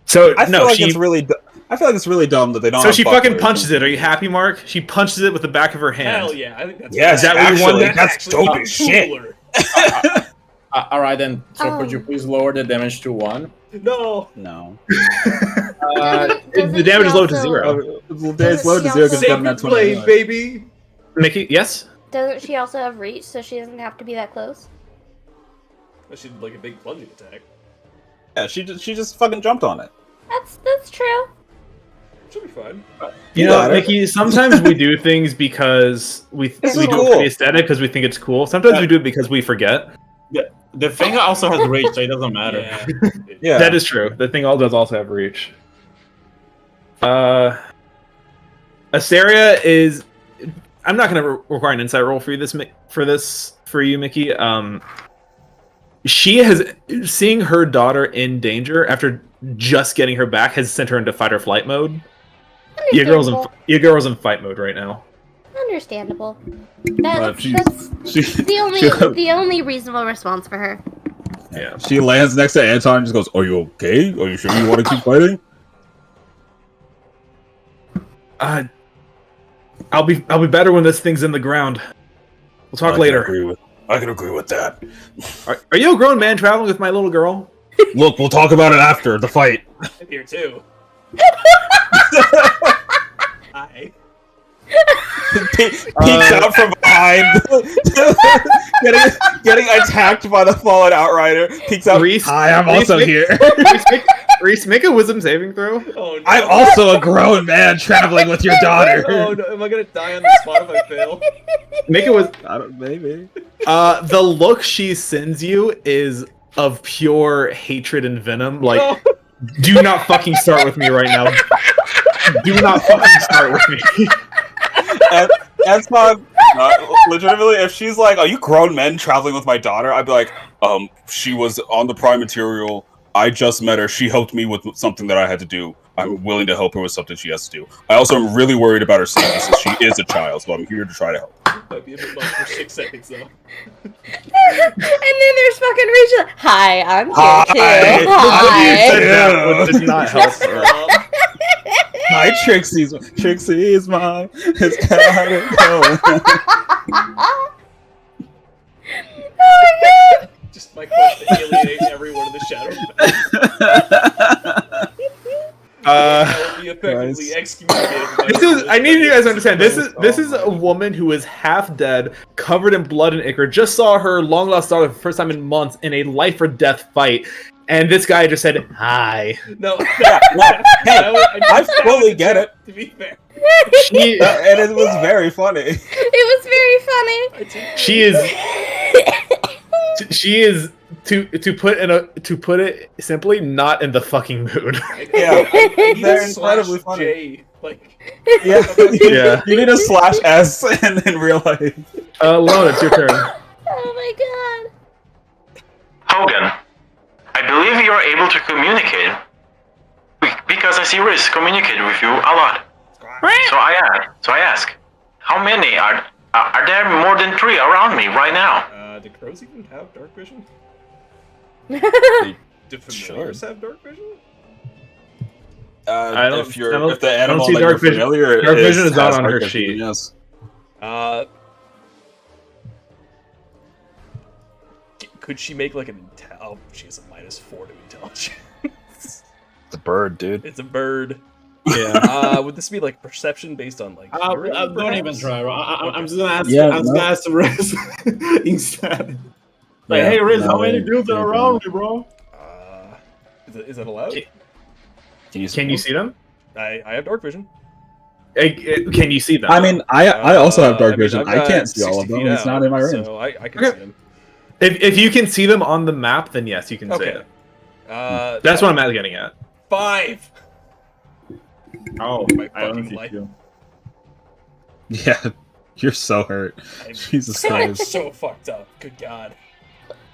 So I feel no, like she. it's really. I feel like it's really dumb that they don't. So have she fucking bucklers. punches it. Are you happy, Mark? She punches it with the back of her hand. Hell yeah, I think that's Yeah, Is that what you actually, wanted? that's actually dope as shit. cooler. All right then. So could you please lower the damage to 1? No. No. The damage is low to 0. It's low to 0 because it's got Sacred blade, baby. Mickey, yes? Doesn't she also have reach, so she doesn't have to be that close? She did like a big plunging attack. Yeah, she just fucking jumped on it. That's true. She'll be fine. You know, Mickey, sometimes we do things because we do is it cool. for the aesthetic because we think it's cool. Sometimes we do it because we forget. The thing also has reach, so it doesn't matter. Yeah. Yeah. That is true. The thing all does also have reach. Asteria is. I'm not going to require an insight roll for you, Mickey. She has seeing her daughter in danger after just getting her back has sent her into fight or flight mode. Your girl's in fight mode right now. Understandable. But That's the only reasonable response for her. Yeah. She lands next to Anton and just goes, "Are you okay? Are you sure you want to keep fighting?" I'll be better when this thing's in the ground. We'll talk later. I can agree with that. Are you a grown man traveling with my little girl? Look, we'll talk about it after the fight. I'm here too. Hi. Peeks out from behind, getting attacked by the fallen outrider. Peeks out. Reese, Hi, I'm also here. Reese, make a wisdom saving throw. Oh no. I'm also a grown man traveling with your daughter. Oh no, am I gonna die on the spot if I fail? Make it was. I don't, maybe. The look she sends you is of pure hatred and venom. Like, No. do not fucking start with me right now. Do not fucking start with me. Anton, legitimately, if she's like, "Are you grown men traveling with my daughter?" I'd be like, she was on the Prime Material. I just met her. She helped me with something that I had to do. I'm willing to help her with something she has to do. I also am really worried about her safety since she is a child, so I'm here to try to help. Might be a bit much for 6 seconds though. And then there's fucking Rachel. Hi, I'm here Hi. too. Hi. That did not help. Hi, Trixie's mom. It's gotta go. Just my quest to alienate everyone in the shadow. I will be effectively excommunicated. I need you guys to understand. This is a woman who is half dead, covered in blood and ichor. Just saw her long lost daughter for the first time in months in a life or death fight, and this guy just said hi. No. Yeah, well, hey, I fully get it. To be fair. And it was very funny. It was very funny. She is to put it simply, not in the fucking mood. Yeah, I need they're a incredibly slash funny. J. Like, Yeah, Yeah. You need a /S in real life. Lone, it's your turn. Oh my god. Hogan, I believe you are able to communicate. Because I see Riz communicate with you a lot. So I ask, how many are there more than 3 around me right now? do crows even have dark vision? They Do familiars should. have dark vision? I don't- If I don't- if the I don't animal see that dark you're vision. familiar Dark vision is not has on dark her vision, sheet. Yes. Could she make like an oh, she has a -4 to intelligence. It's a bird, dude. It's a bird. Yeah. Would this be like perception based on like? Don't hearing, even perhaps? try. I'm Okay. just gonna ask. Yeah, I'm just no. gonna ask Riz instead. Like, Yeah, hey Riz, no, how many they- dudes they are don't. around me, bro? Is that allowed? Can you see them? I have dark vision. Can you see them? I mean, I also have dark I mean, vision. I've I got can't see all 60 of them. feet It's not out, in my range. So I can Okay. see them. if you can see them on the map, then yes, you can see Okay. it. That's what I'm getting at. 5. Oh, My I don't fucking see life. you. Yeah, you're so hurt. I'm Jesus so, Christ. so fucked up. Good God.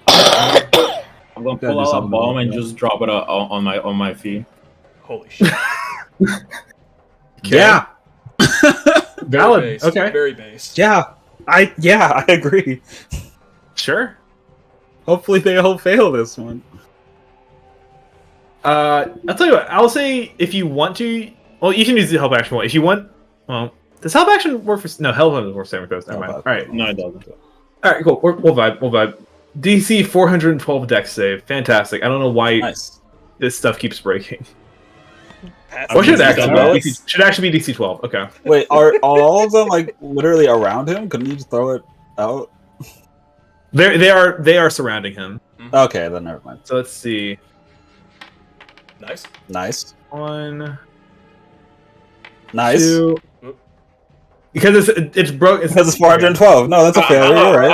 I'm gonna Gotta pull do out a something bomb about and that. just drop it on my feet. Holy shit. Yeah. Very Valid. based. Okay. Very based. Yeah. I agree. Sure. Hopefully they all fail this one. I'll tell you what. I'll say if you want to, well, you can use the help action one. If you want, well, does help action work for? No, help doesn't work for saving throws. Never mind. All right. No, it doesn't. All right. Cool. We'll vibe. We'll vibe. DC 412 dex save. Fantastic. I don't know why Nice. this stuff keeps breaking. Pass Or should it DC actually 12. be? Should actually be DC 12. Okay. Wait, are all of them like literally around him? Couldn't you just throw it out? They are surrounding him. Okay, then never mind. So let's see. Nice. Nice. 1, Nice. 2. Because it's broke. Because it's 412. No, that's a failure. You're right.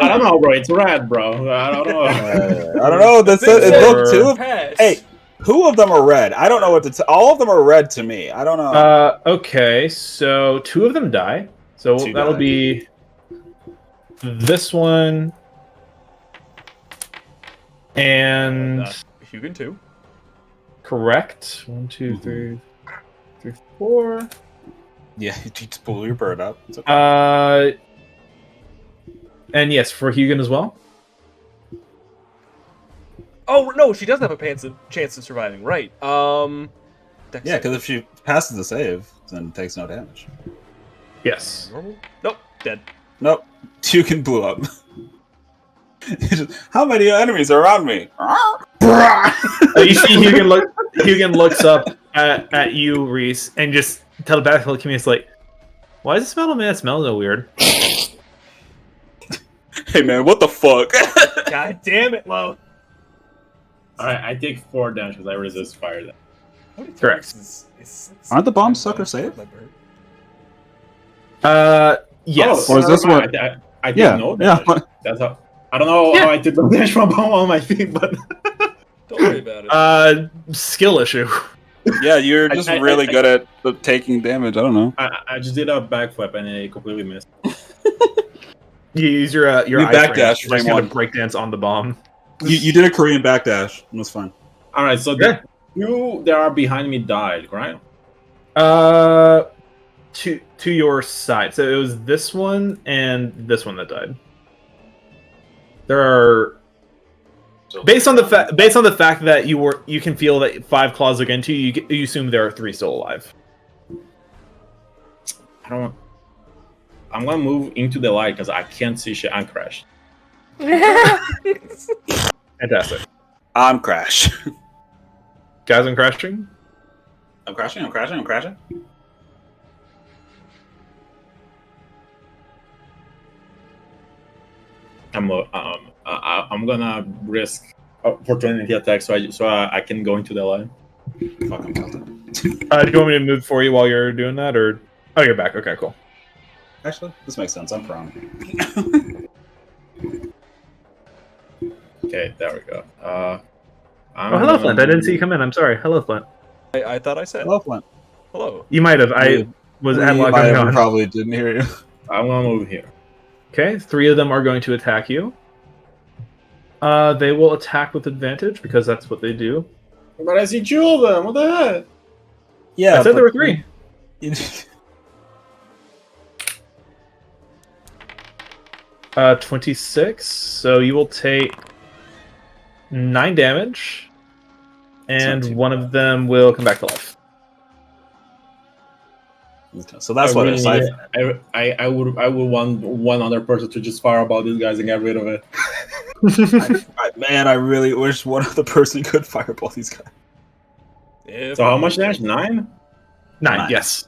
I don't know, bro. It's red, bro. I don't know. I don't know. That's it. Look, two of Pass. Hey, 2 of them are red. I don't know what to. All of them are red to me. I don't know. Okay, so 2 of them die. So 2 that'll die. be this one and Hugin 2. correct. 1, 2, 3, 4. Yeah, you just pull your bird up. It's okay. And yes, for Hugin as well. Oh no, she doesn't have a chance of surviving. Right. Dex Yeah, save. because if she passes the save, then it takes no damage. Yes. Normal. Nope. Dead. Nope. You can blew up. How many enemies are around me? You see Hugin looks up at you, Reese, and just telepathically communicates like, "Why does this metal man smell so weird?" Hey man, what the fuck? God damn it, Lo. Alright, I take 4 damage because I resist fire. Then. How many Correct. times is Aren't the bomb sucker safe? my bird? Yes. Or is this never one- mind. I Yeah, didn't know yeah. that. That's how. I don't know how I took the damage from bomb on my feet, but Don't worry about it. Skill issue. Yeah, you're just I- really good at taking damage. I don't know. I just did a backflip and it completely missed. You use your You eye backdash frame, frame just kind one. of breakdance on the bomb. You did a Korean backdash. It was fine. Alright, so Yeah. the 2 that are behind me died, right? To your side. So it was this one and this one that died. There are based on the fact that you can feel that 5 claws look into you. You assume there are 3 still alive. I'm gonna move into the light because I can't see shit. I'm crashed. Fantastic, I'm Crash. guys. I'm crashing. I'm crashing. I'm gonna risk opportunity attack so I can go into the light. Fucking killed it. Do you want me to move for you while you're doing that, or oh, you're back? Okay, cool. Actually, this makes sense. I'm prone. Okay, there we go. Oh, hello, Flint. I didn't see you come in. I'm sorry. Hello, Flint. I thought I said Hello, Flint. hello. You might have. I had a lot going on. Probably didn't hear you. I'm gonna move here. Okay, 3 of them are going to attack you. They will attack with advantage because that's what they do. But I see 2 of them. What the heck? Yeah, I said there were 3. 26. So you will take 9 damage, and one of them will come back to life. So that's what it is. I would want one other person to just fireball these guys and get rid of it. Man, I really wish one other person could fireball these guys. If So how much damage? 9? 9, yes.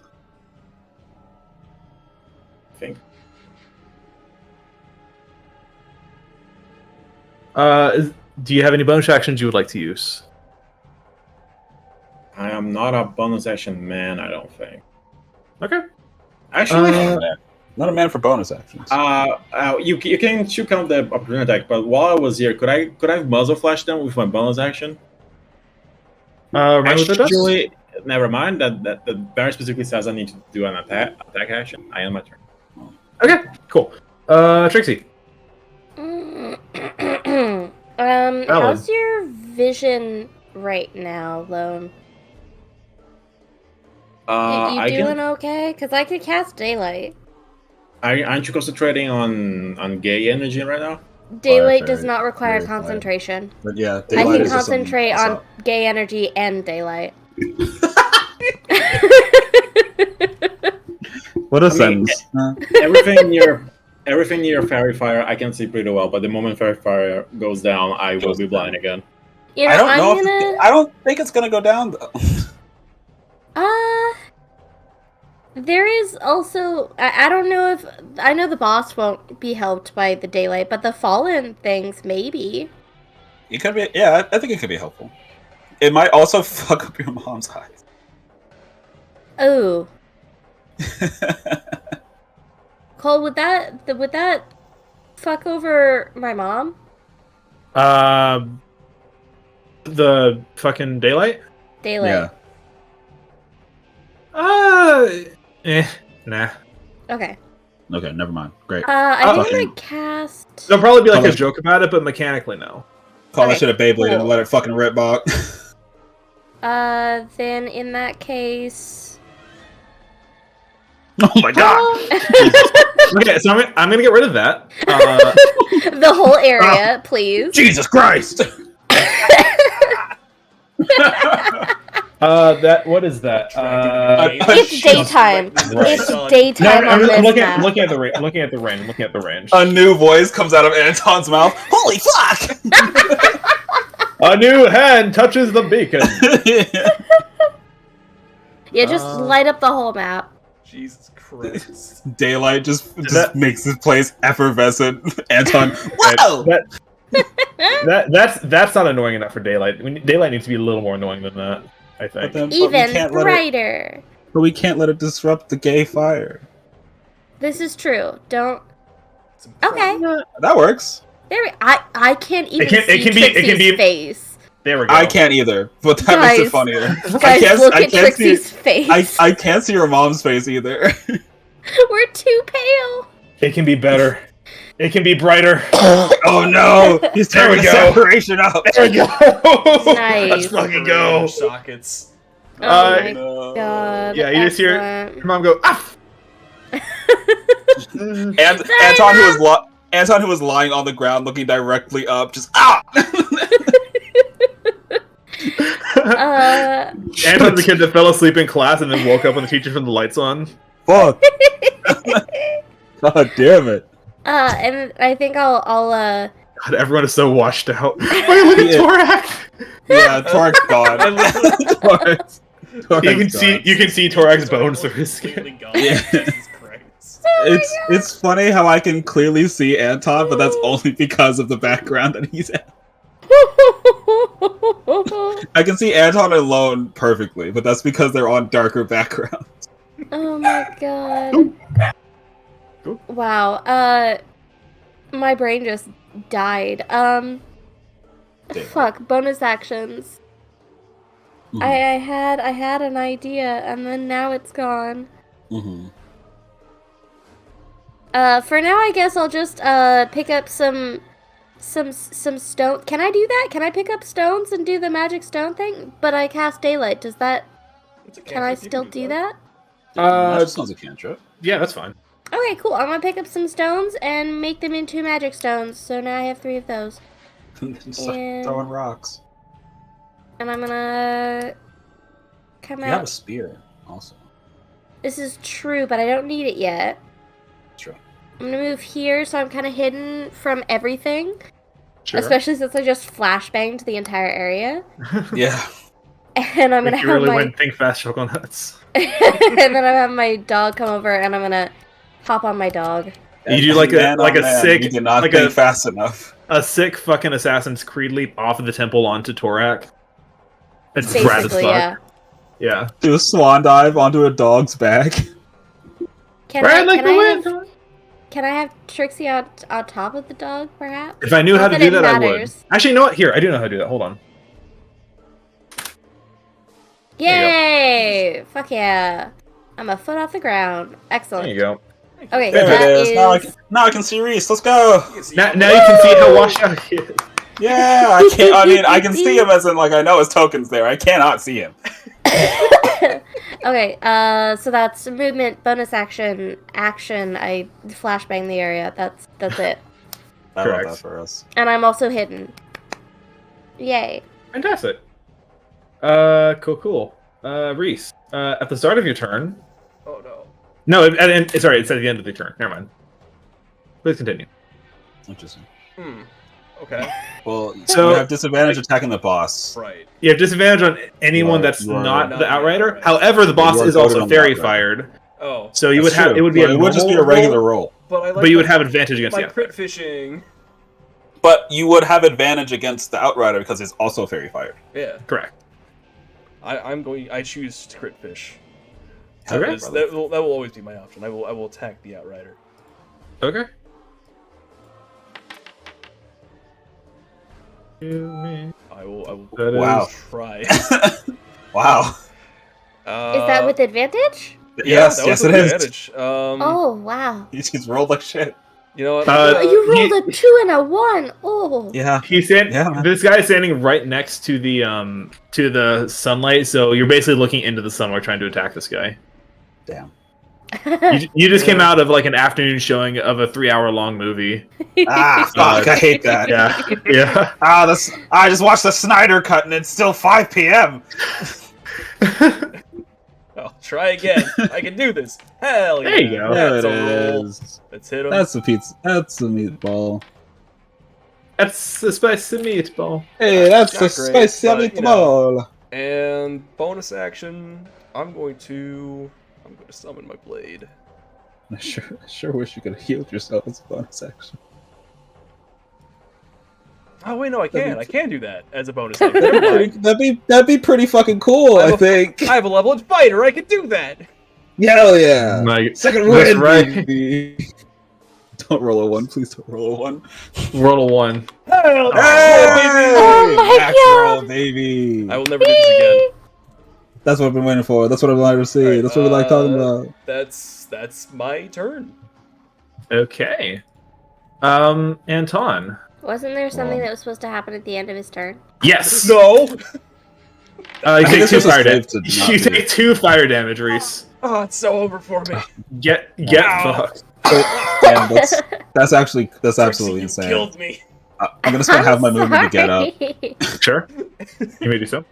I think. Do you have any bonus actions you would like to use? I am not a bonus action man, I don't think. Okay. Actually, Not a man for bonus actions. you can shoot count the opportunity attack, but while I was here, could I muzzle flash them with my bonus action? Remind me what that does? Actually, never mind. That the banner specifically says I need to do an attack action. I am my turn. Okay, cool. Trixie. How's your vision right now, Lone? You I doing can. okay? Because I could cast daylight. Aren't you concentrating on gay energy right now? Daylight Fire, does not require very fire. concentration. But yeah, I daylight can is just something concentrate else on up. gay energy and daylight. What a I mean, sentence. Everything near fairy fire I can see pretty well, but the moment fairy fire goes down, I will be blind again. You know, I don't I'm know. gonna. I don't think it's gonna go down though. There is also. I don't know if. I know the boss won't be helped by the daylight, but the fallen things, maybe. It could be. Yeah, I think it could be helpful. It might also fuck up your mom's eyes. Oh. Cole, would that fuck over my mom? The fucking daylight? Daylight. Nah. Okay. Okay, never mind. Great. I think I'm fucking- gonna cast. There'll probably be like a Color- joke about it, but mechanically, no. Call Okay, that shit a Beyblade and cool. let it fucking rip back. Then in that case. Oh my god! Okay, so I'm gonna get rid of that. The whole area, please. Jesus Christ! What is that? It's daytime. It's daytime No, on this I'm looking map. at the range. Looking at the range. A new voice comes out of Anton's mouth. Holy fuck! A new hand touches the beacon. Yeah, just light up the whole map. Jesus Christ. Daylight just That- makes this place effervescent. Anton, whoa! That's not annoying enough for daylight. Daylight needs to be a little more annoying than that, I think. Even brighter. But we can't let it disrupt the gay fire. This is true. Don't. Okay. That works. There. I can't even It see can be- it can Trixie's be- face. There we go. I can't either, but that makes it funnier. Guys, look at Trixie's face. I can't see your mom's face either. We're too pale. It can be better. It can be brighter. Oh no! He's There we tearing the go. separation up. There we go. Nice. Let's fucking go. Sockets. Oh my No. god. Yeah, you just hear excellent. your mom go, ah! And Anton, who was lying on the ground, looking directly up, just ah. Anton's the kid that fell asleep in class and then woke up when the teacher turned the lights on. Fuck! God damn it! And I think I'll God, everyone is so washed out. Wait, look at Yeah. Torak! Yeah, Torak's gone. Torak's You can see Torak's bones through his skin. Completely gone. Yeah. Jesus Christ. It's funny how I can clearly see Anton, but that's only because of the background that he's in. I can see Anton alone perfectly, but that's because they're on darker backgrounds. Oh my god. Cool. Wow. My brain just died. Daylight. Fuck, bonus actions. Mhm. I had an idea, and then now it's gone. Mhm. For now, I guess I'll just pick up some stone. Can I do that? Can I pick up stones and do the magic stone thing? But I cast daylight. Does that? It's a Can I cantrip, you still can do that? That sounds a cantrip. Yeah, that's fine. Okay, cool. I'm gonna pick up some stones and make them into magic stones. So now I have 3 of those. Start And- throwing rocks. And I'm gonna come You have a out. spear, also. This is true, but I don't need it yet. True. I'm gonna move here, so I'm kind of hidden from everything. Sure. Especially since I just flashbanged the entire area. Yeah. And I'm gonna you have really my went think fast, choke on nuts. and then I have my dog come over, and I'm gonna hop on my dog. You do like Man, a man, sick, you did not like think a fast enough. sick fucking Assassin's Creed leap off of the temple onto Torak. It's rad as Basically, fuck. yeah. Yeah. Do a swan dive onto a dog's back. Can Ride like the wind. Can I have Trixie on top of the dog, perhaps? If I knew Not how to that do it that, I would. matters. Actually, you know what? Here, I do know how to do that. Hold on. Yay! Fuck yeah! I'm a foot off the ground. Excellent. There you go. Okay, There that it is. Now I can see Reese. Let's go. Now you can see how washed out he is. Yeah, I can't. I mean, I can see him as in like I know his tokens there. I cannot see him. Okay, so that's movement, bonus action, I flashbang the area. That's it. I love Correct. that for us. And I'm also hidden. Yay. Fantastic. Cool. Reese, at the start of your turn. Oh no. No, sorry, it's at the end of the turn. Never mind. Please continue. Interesting. Okay. Well, So- you have disadvantage attacking the boss. Right. You have disadvantage on anyone You are- that's you are not not the the Outrider. Outrider. However, the boss You are is voted also on the fairy Outrider. fired. Oh. So you would That's have true. it would be But a it would just be a normal regular roll, roll. But I like but you would my- have advantage against my the crit Outrider. fishing. But you would have advantage against the Outrider because it's also fairy fired. Yeah. Correct. I choose to crit fish. Okay. Because that will always be my option. I will attack the Outrider. Okay. I will That is- Wow. try. Wow. Is that with advantage? Yes, that yes, was it with is. advantage. Oh, wow. He just rolled like shit. You know what? You rolled a 2 and a 1. Oh. Yeah. He's standing. Yeah, man. This guy is standing right next to the sunlight, so you're basically looking into the sun while trying to attack this guy. Damn. You just came out of like an afternoon showing of a 3-hour-long movie. Ah, fuck! I hate that. Yeah. I just watched the Snyder cut and it's still 5 p.m. I'll try again. I can do this. Hell yeah. There you go. There That's it a roll. is. Let's hit him. That's the pizza. That's the meatball. That's the spicy meatball. Hey, that's Not the great, spicy but, you know. meatball. And bonus action, I'm going to summon my blade. I sure wish you could have healed yourself as a bonus action. Oh wait, no, I That'd can. be- I can do that as a bonus action. Never mind. That'd be pretty fucking cool. I think. I have a leveled fighter. I can do that. Hell yeah! Like, Second that's win, right. baby. Don't roll a 1, please. Don't roll a 1. Roll a 1. Hell Hey, Oh my Max God. roll, baby. I will never do this again. That's what I've been waiting for. That's what I wanted to see. Alright, That's what we like talking about. That's my turn. Okay. Anton. Wasn't there something that was supposed to happen at the end of his turn? Yes. No. You I think take this 2 was a fire save damage. to not You do take 2 fire damage, Reese. Oh, it's so over for me. Get Wow. fucked. Damn, that's absolutely Trixie, you insane. killed me. I'm gonna spend half my movement to get up, Sure. You may do so.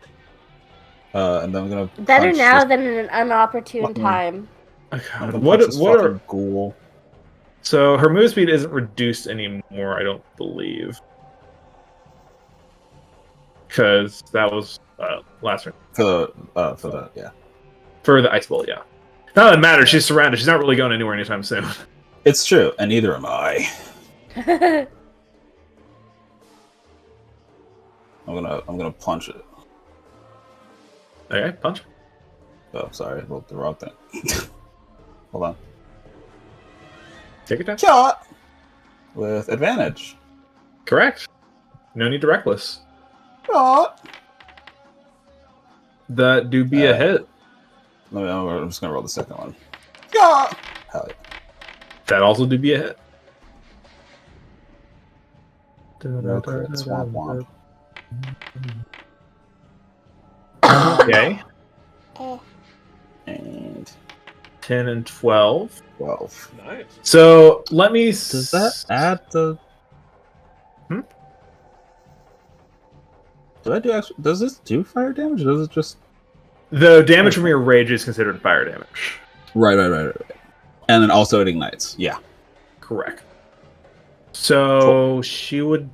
and then I'm gonna Better punch now this than in an inopportune fucking- time. I'm gonna What punch this are fucking ghoul? so her move speed isn't reduced anymore, I don't believe. Because that was last turn. For the yeah. For the ice bolt, yeah. Not that it matters, she's surrounded. She's not really going anywhere anytime soon. It's true, and neither am I. I'm gonna punch it. Okay, punch. Oh, sorry, I wrote the wrong thing. Hold on. Take your time. Shot with advantage. Correct. No need to reckless. That do be a hit. I'm just gonna roll the second one. Hell yeah. That also do be a hit. Real crit. Swamp womp. Okay. And 10 and 12. 12. Nice. So let me. Does that add the? Did I do actually? Does this do fire damage? Or does it just? The damage from your rage is considered fire damage. Right. And then also it ignites. Yeah. Correct. So she would.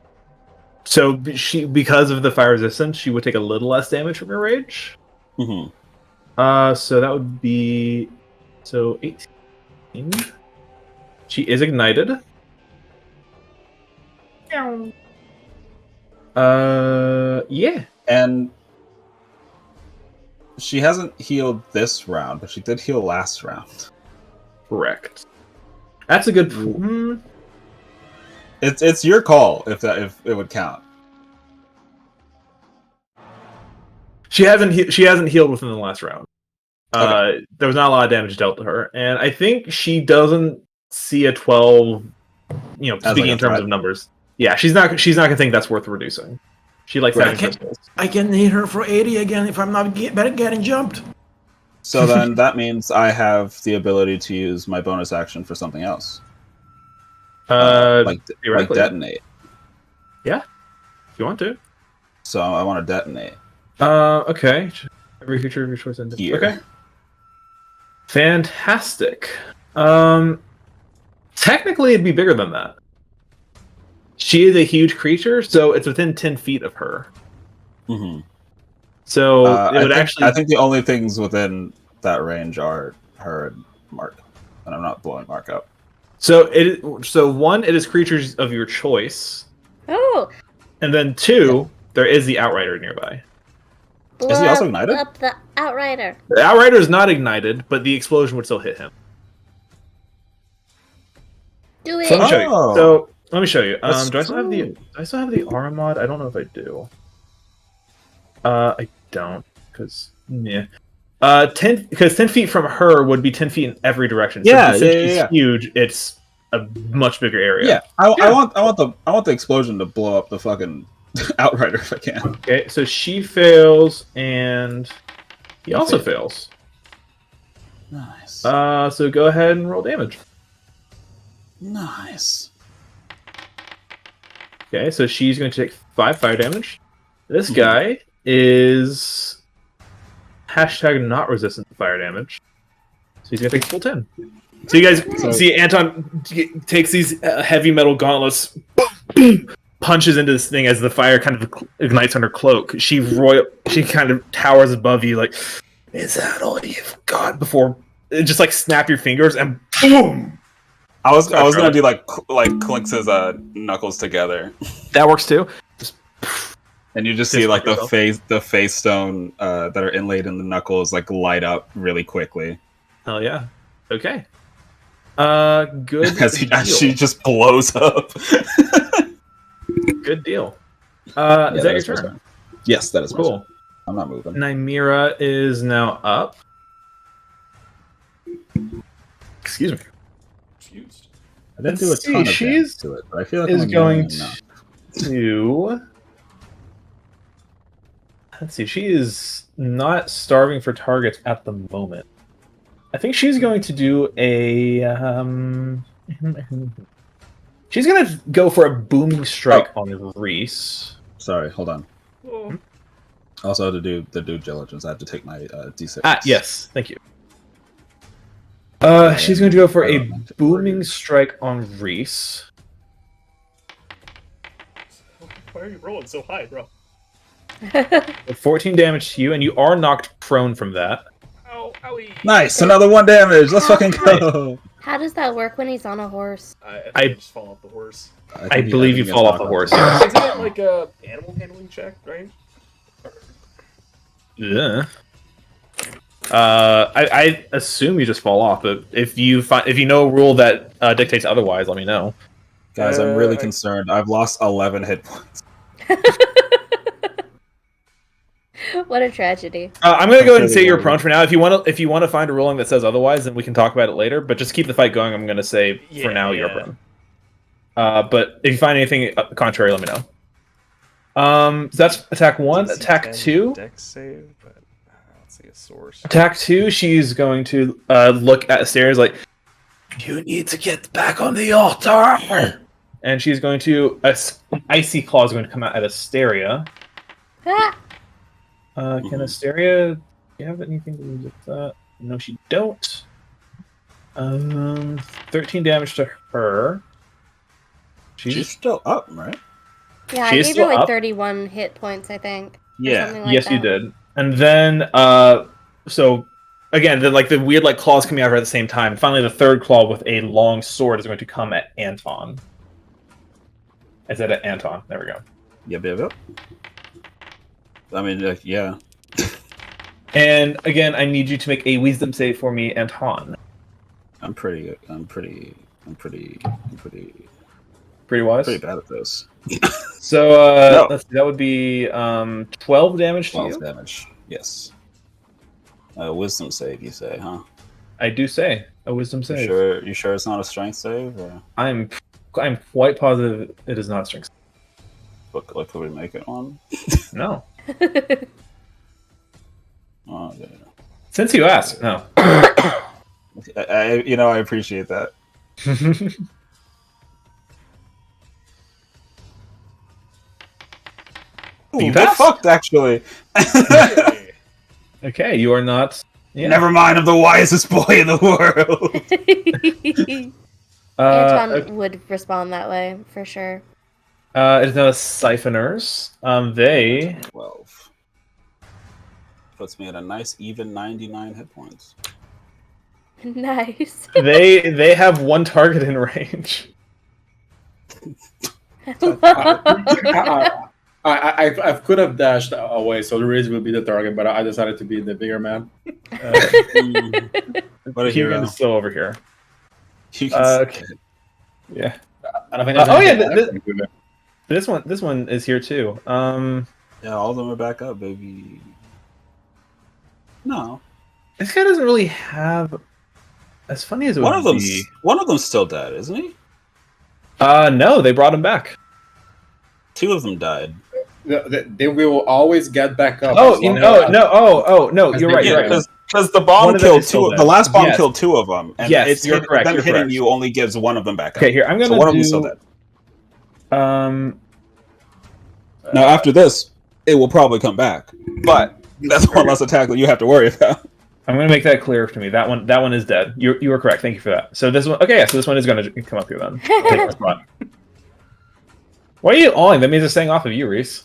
So because of the fire resistance, she would take a little less damage from your rage. Mm-hmm. So that would be 18. She is ignited. Yeah. And she hasn't healed this round, but she did heal last round. Correct. That's a good. It's your call if it would count. She hasn't healed within the last round. Okay. There was not a lot of damage dealt to her, and I think she doesn't see a 12. You know, speaking in terms of numbers. Yeah, she's not gonna think that's worth reducing. She likes having crystals. I can hit her for 80 again if I'm not getting jumped. So then that means I have the ability to use my bonus action for something else. Like detonate. Yeah, if you want to. So I want to detonate. Okay. Every feature of your choice ended. Here. Okay. Fantastic. Technically, it'd be bigger than that. She is a huge creature, so it's within 10 feet of her. Mm-hmm. So it would actually. I think the only things within that range are her and Mark, and I'm not blowing Mark up. So one, it is creatures of your choice. Oh. And then two, there is the Outrider nearby. Is he also ignited? Up the Outrider. The Outrider is not ignited, but the explosion would still hit him. Do it. So let me show you. Oh. So let me show you. That's Do I still have the aura mod? I don't know if I do. I don't, because 10 feet from her would be 10 feet in every direction. So Yeah, since yeah. she's huge, it's a much bigger area. Yeah, I want the explosion to blow up the fucking Outrider if I can. Okay, so she fails, and he also fails. Nice. So go ahead and roll damage. Nice. Okay, so she's going to take 5 fire damage. This guy is #not resistant to fire damage. So he's going to take full 10. So you guys see Anton takes these heavy metal gauntlets, punches into this thing as the fire kind of ignites on her cloak. She kind of towers above you like, is that all you've got? Before just like snap your fingers and boom. I was gonna do like clinks his knuckles together. That works too. And you just see like the face stone that are inlaid in the knuckles like light up really quickly. Hell yeah. Okay. Good. As she just blows up. Good deal. Is that your turn? Yes, that is cool. My turn. I'm not moving. Nymeria is now up. Excuse me. Confused. I didn't do a ton of damage to it, but I feel like is I'm going enough. to. Let's see. She is not starving for targets at the moment. I think she's going to do a. She's going to go for a booming strike on Reese. Sorry, hold on. Oh. Also, to do the due diligence, I have to take my D6. Yes, thank you. She's going to go for a booming strike on Reese. Why are you rolling so high, bro? 14 damage to you, and you are knocked prone from that. Ow, owie. Nice, another 1 damage. Let's fucking go. How does that work when he's on a horse? I just fall off the horse. I believe you fall off the horse. Isn't that like a animal handling check, right? Yeah. I assume you just fall off, but if you know a rule that dictates otherwise, let me know. Guys, I'm really concerned. I've lost 11 hit points. What a tragedy. I'm gonna go ahead and That's say you're really prone for now. If you want to find a ruling that says otherwise, then we can talk about it later. But just keep the fight going. I'm gonna say for now you're prone. But if you find anything contrary, let me know. So that's attack 1. DC Attack 10 2. Dex save, but let's see a source. Attack 2. She's going to look at Asteria's like, you need to get back on the altar. And she's going to icy claw is going to come out at Asteria. Ah! Can Asteria? Do you have anything to do with that? No, she don't. 13 damage to her. She's still up, right? Yeah, She I is gave her still like up? 31 hit points, I think. Yeah. Something like Yes, that. you did. And then, so again, the weird like claws coming out of her at the same time. Finally, the third claw with a long sword is going to come at Anton. I said at Anton. There we go. Yep. I mean, yeah. And again, I need you to make a wisdom save for me, Anton. I'm pretty Pretty wise. pretty bad at this. So No. let's see, that would be 12 damage to 12 you. damage. Yes. Wisdom save, you say, huh? I do say a wisdom save. You sure it's not a strength save? Or I'm quite positive it is not strength. what could we make it on? No. Oh, yeah. Since you asked, no. I appreciate that. Ooh, You get passed. fucked, actually. Okay, you are not. Yeah. Never mind, I'm the wisest boy in the world. Anton would respond that way, for sure. It is now the Siphoners. They 12. Puts me at a nice even 99 hit points. Nice. they have one target in range. I could have dashed away, so Riz will be the target, but I decided to be the bigger man. What a hero. Hugo is still over here. You can Okay. Yeah. I don't think Oh, there's yeah, anything I can do there. This one is here too. Yeah, all of them are back up, baby. No. This guy doesn't really have. As funny as it One would of them's be. still dead, isn't he? No, they brought him back. 2 of them died. They will always get back up. Oh, as long as- no! As You're they right. get You're right. up. Because the One bomb of them killed is still 2. dead. The last bomb Yes. killed 2 of them, and Yes, you're correct, them you're hitting correct. you only gives one of them back up. Okay, here I'm gonna So one of do. them's still dead. Uh, Now after this, it will probably come back, but that's one less attack that you have to worry about. I'm gonna make that clear to me. That one is dead. You were correct. Thank you for that. So this one, okay, yeah. So this one is gonna come up here then. Take my spot. Why are you awing? That means it's staying off of you, Reese.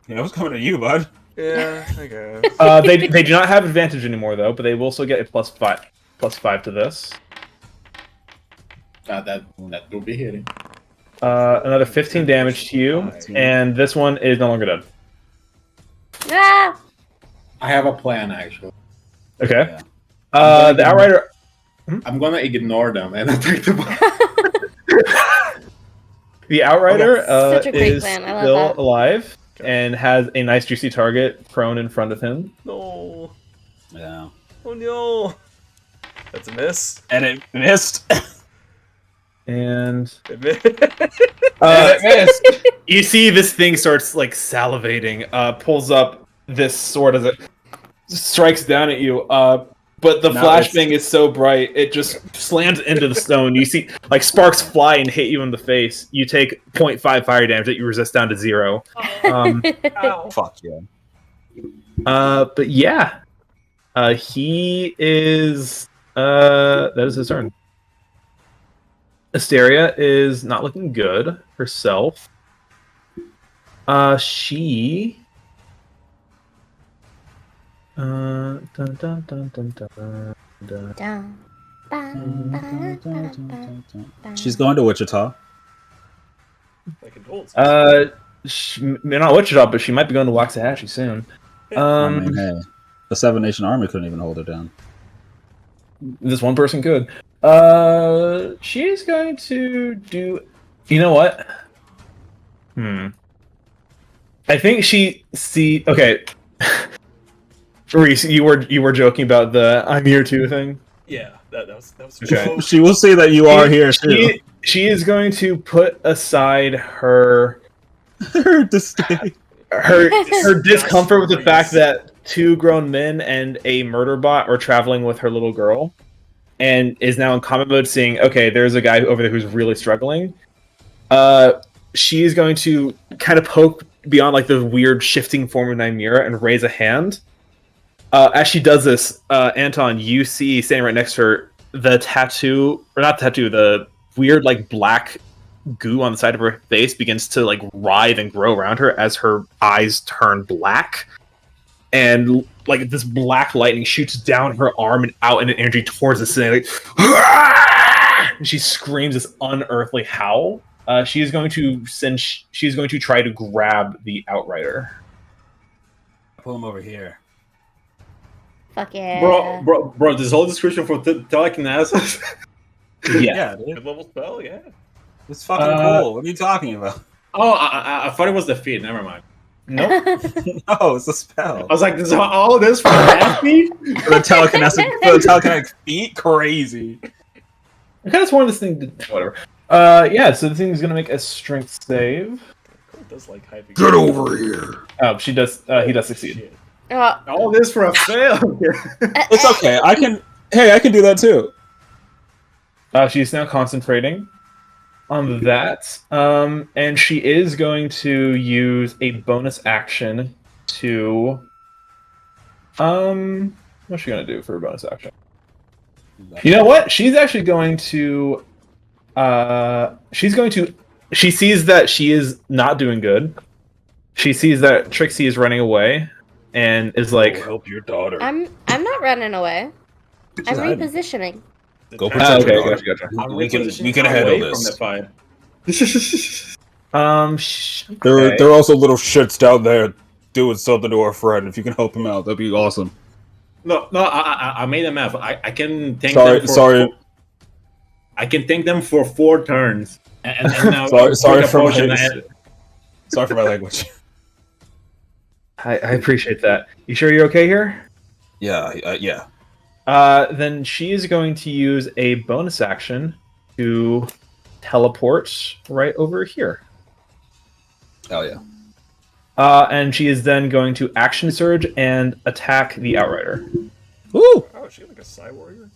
Yeah, I was coming to you, bud. Yeah, I guess. They do not have advantage anymore though, but they will still get a +5 to this. That will be hitting. Another 15 damage to you, and this one is no longer dead. Ah! I have a plan actually. Okay. Yeah. The Outrider. I'm gonna ignore them and attack the boss. The Outrider Such a great is plan. I love still that. alive and has a nice juicy target prone in front of him. No. Yeah. Oh no. That's a miss. And it missed. And It missed. you see this thing starts like salivating, pulls up this sword as it strikes down at you. But the No, flashbang is so bright, it just slams into the stone. You see like sparks fly and hit you in the face. You take 0.5 fire damage that you resist down to 0. Fuck yeah. But yeah. He is that is his turn. Asteria is not looking good herself. She dun, dun, dun, dun, dun, dun, dun. Down. She's going to Wichita. My condolences. Not Wichita, but she might be going to Waxahachie soon. I mean, hey, the 7 Nation Army couldn't even hold her down. This one person could. She's going to do. You know what? I think she see. Okay, Reese, you were joking about the "I'm here too" thing. Yeah, that was Okay. She will say that you are here too. She is going to put aside her Her disdain. her discomfort with the Reese. fact that 2 grown men and a murder bot are traveling with her little girl, and is now in combat mode, seeing, okay, there's a guy over there who's really struggling. She is going to kind of poke beyond like the weird shifting form of Nymeria and raise a hand. As she does this, Anton, you see standing right next to her the tattoo, or not tattoo, the weird like black goo on the side of her face begins to like writhe and grow around her as her eyes turn black, and like this black lightning shoots down her arm and out in an energy towards the ceiling. Like, and she screams this unearthly howl. She's going to try to grab the Outrider. Pull him over here. Fuck yeah. Bro, this whole description for telekinesis. Yeah, dude. Mid-level spell, yeah. It's fucking cool. What are you talking about? Oh, I thought it was the feed. Never mind. Nope. No, it's a spell. I was like, this all this for that feed? For the telekinetic feet? Crazy. I kind of wanted this thing to whatever. Yeah, so the thing's gonna make a strength save. It does like hyping. Get over here. Oh, she does. He does succeed. Shit. All this for a fail. It's okay. I can do that too. She's now concentrating on that, and she is going to use a bonus action to. What's she gonna do for a bonus action? You know what? She's actually going to. She sees that she is not doing good. She sees that Trixie is running away, and is like, help your daughter. I'm not running away. I'm hiding. repositioning. Go The protect okay, your daughter. gotcha. I'm We can repositioning handle away this. from the fight. Okay. There are also little shits down there doing something to our friend. If you can help him out, that'd be awesome. No, I made a map. I can tank Sorry, them for sorry. I can tank them for 4 turns. And now Sorry quick for approach my and sorry for my language. I appreciate that. You sure you're okay here? Yeah, yeah. Then she is going to use a bonus action to teleport right over here. Hell yeah. And she is then going to action surge and attack the Outrider. Woo! Oh, is she like a Psy Warrior?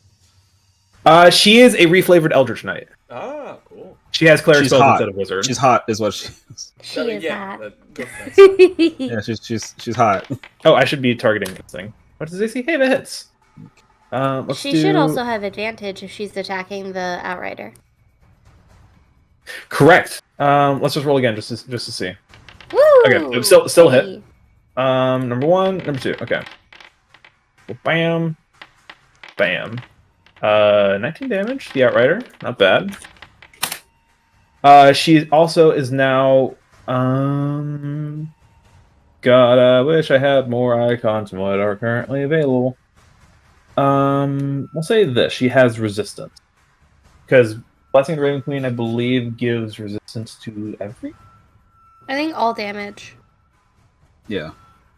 She is a reflavored Eldritch Knight. Ah, cool. She has cleric She's spells hot. instead of wizard. She's hot, is what she is. She is yeah, that. that's Yeah, she's hot. Oh, I should be targeting this thing. What does they see? Hey, that hits. Let's She do... should also have advantage if she's attacking the Outrider. Correct. Let's just roll again just to see. Woo! Okay, still hit. Hey. Number 1, number 2. Okay. Bam. Bam. 19 damage. The Outrider. Not bad. She also is now. God, I wish I had more icons than what are currently available. We'll say this: she has resistance because Blessing of the Raven Queen, I believe, gives resistance to every. I think all damage. Yeah.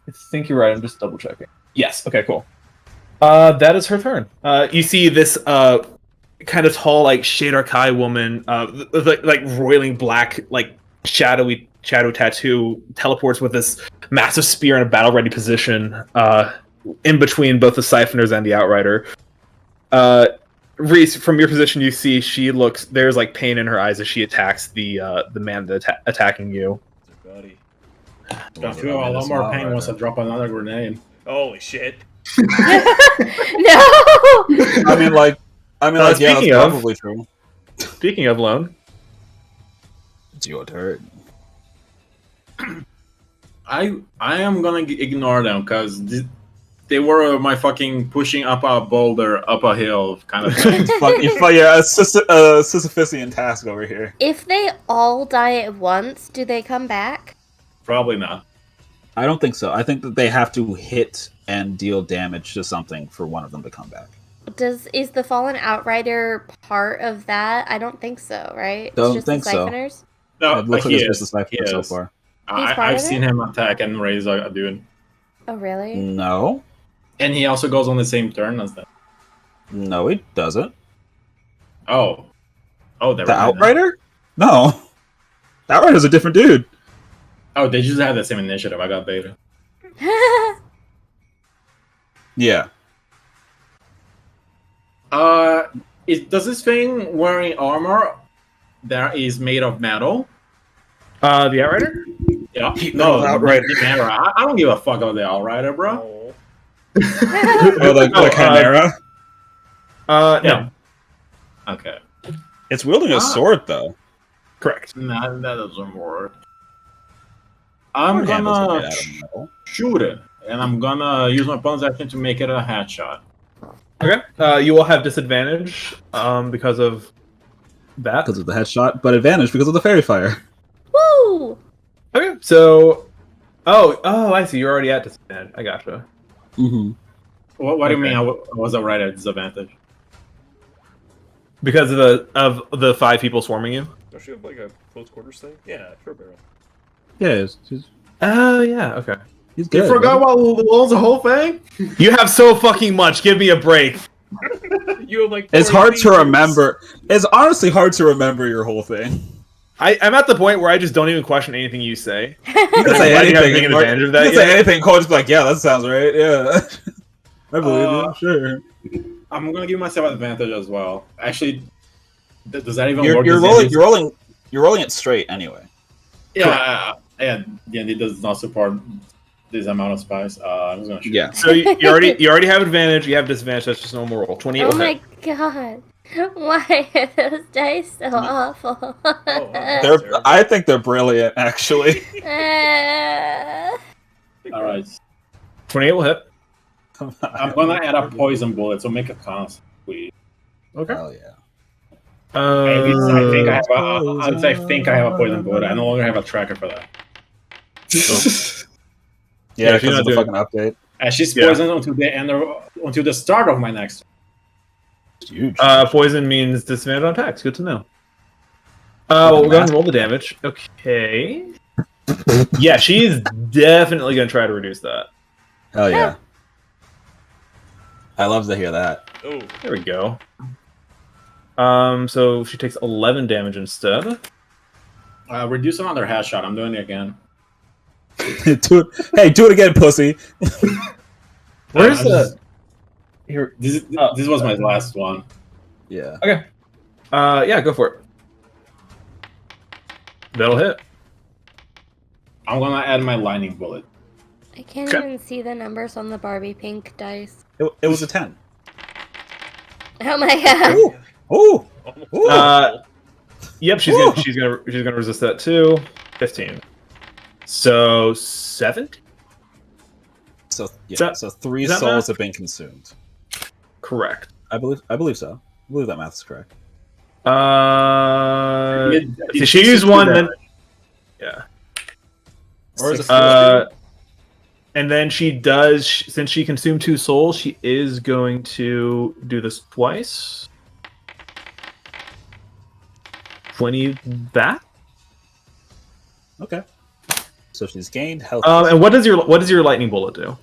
I think you're right. I'm just double checking. Yes. Okay. Cool. That is her turn. You see this kind of tall, like Shadow Kai woman, like roiling black, like shadow tattoo, teleports with this massive spear in a battle ready position, in between both the Siphoners and the Outrider. Reese, from your position, you see there's like pain in her eyes as she attacks the man that's attacking you. buddy. I feel a lot more pain once I drop another grenade. Holy shit. No! I mean, yeah, that's speaking of- probably true. Speaking of Lone, It's your turn. I am gonna ignore them because they were my fucking pushing up a boulder up a hill kind of thing. Yeah, a Sisyphusian task over here. If they all die at once, do they come back? Probably not. I don't think so. I think that they have to hit and deal damage to something for one of them to come back. Is the Fallen Outrider part of that? I don't think so, right? Don't it's just think the so. Siphoners? No, It looks like he it's just is. the Cypher He so is. far. part I've of seen it? him attack and raise a dude. Oh, really? No, And he also goes on the same turn as them. no, he doesn't. Oh. Oh, never The mind. Outrider? No, the Outrider's a different dude. Oh, they just have the same initiative. I got beta. Yeah. Does this thing wearing armor that is made of metal? The Outrider? Yeah. No, No, Outrider. the Chimera. I don't give a fuck about the Outrider, bro. Oh. Oh, the Chimera. No. Okay. It's wielding a sword though. Correct. Nah, that doesn't work. I'm Sword handles are made gonna out of metal. shoot it, and I'm gonna use my bonus action to make it a headshot. Okay. You will have disadvantage because of that. Because of the headshot, but advantage because of the fairy fire. Woo! Okay. So, oh, I see. You're already at disadvantage. I gotcha. Mm-hmm. What do you Okay. mean? I was alright at disadvantage. Because of the 5 people swarming you. Don't you have like a close quarters thing? Yeah, sure, barrel. Yeah, Oh yeah. Okay. he's good. You forgot what owns the whole thing? You have so fucking much. Give me a break. You have like. It's 40 hard to features. remember. It's honestly hard to remember your whole thing. I'm at the point where I just don't even question anything you say. You can I'm say glad you haven't anything. taken advantage of that You can say yet. anything. Cole just be like, yeah, that sounds right. Yeah, I believe you. Sure. I'm gonna give myself advantage as well. Actually, does that even You're work? rolling it straight anyway. Yeah, D&D does not support this amount of spice. I'm just gonna shoot. Yeah. So you already have advantage. You have disadvantage. That's just normal roll. 28. Oh will my hit. god. Why are those dice so awful? I think they're brilliant, actually. All right. 28 will hit. Come on. I'm gonna add a poison bullet, so make a con, please. Okay. Hell yeah. At least I think I have a poison bullet. I no longer have a tracker for that. Yeah, if you're because not of the doing- fucking update. And she's Yeah. poisoned until the start of my next. It's huge. Poison means disadvantage on attacks. Good to know. Well, we're going to roll the damage. Okay. Yeah, she's definitely going to try to reduce that. Hell yeah. I love to hear that. Oh, There we go. So she takes 11 damage instead. Reduce another headshot. I'm doing it again. do it again, pussy. Where's I'm just- Here. This was my last one. Yeah. Okay. Yeah, go for it. That'll hit. I'm gonna add my lightning bullet. I can't Okay. even see the numbers on the Barbie pink dice. It was a 10. Oh my god. Ooh. Ooh. Ooh. Yep, she's gonna resist that too. 15. So 17? So yeah, that- so 3 is that souls math? have been consumed. Correct. I believe so. I believe that math is correct. See, she used one, then yeah. Or is it And then she does, since she consumed 2 souls, she is going to do this twice. 20 back. Okay. So she's gained health. And what does your lightning bullet do?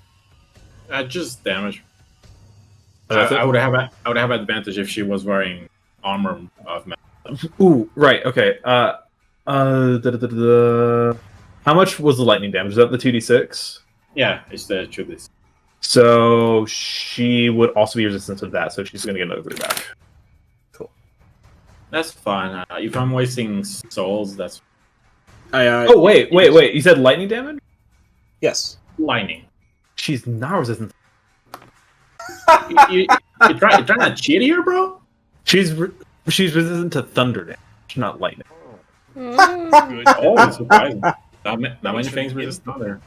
Just damage. Oh, that's it? I would have advantage if she was wearing armor of metal. Ooh, right. Okay. How much was the lightning damage? Is that the 2d6? Yeah, it's the truth. So she would also be resistant to that, so she's going to get another 3 back. That's fine. If I'm wasting souls, that's Oh, wait. You said lightning damage? Yes. lightning. She's not resistant. you trying to cheat here, bro? She's resistant to thunder damage, not lightning. Mm. good. Oh, it's surprising. Not many things resist thunder.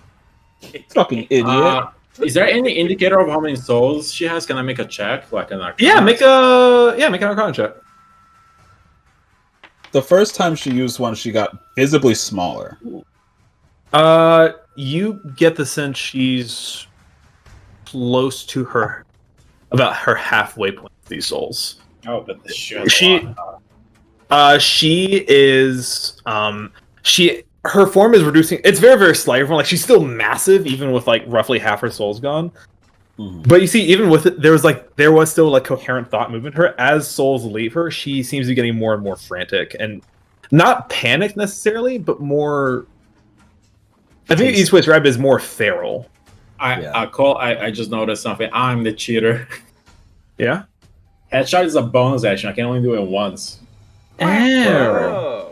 Fucking idiot. Is there any indicator of how many souls she has? Can I make a check? Like an arcana? Yeah, make an arcana check. The first time she used one, she got visibly smaller. You get the sense she's close to about her halfway point with these souls. Oh, but the shit. She is her form is reducing. It's very, very slight. Like she's still massive, even with like roughly half her soul's gone. But you see, even with it, there was still like coherent thought movement. Her as souls leave her, she seems to be getting more and more frantic, and not panicked necessarily, but more. I think the easiest way to describe it is more feral. I just noticed something. I'm the cheater. Yeah. Headshot is a bonus action. I can only do it once. Oh.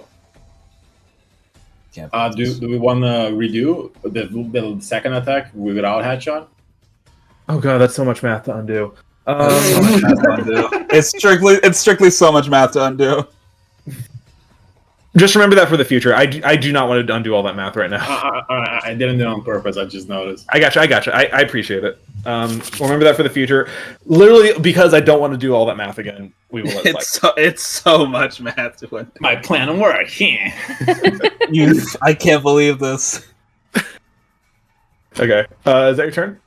Do we want to redo the second attack without headshot? Oh god, that's so much math to undo. It's strictly so much math to undo. Just remember that for the future. I do not want to undo all that math right now. I didn't do it on purpose. I just noticed. I gotcha. I appreciate it. Remember that for the future. Literally, because I don't want to do all that math again. We will. It's so much math to undo. My plan worked. I can't believe this. Okay. Is that your turn?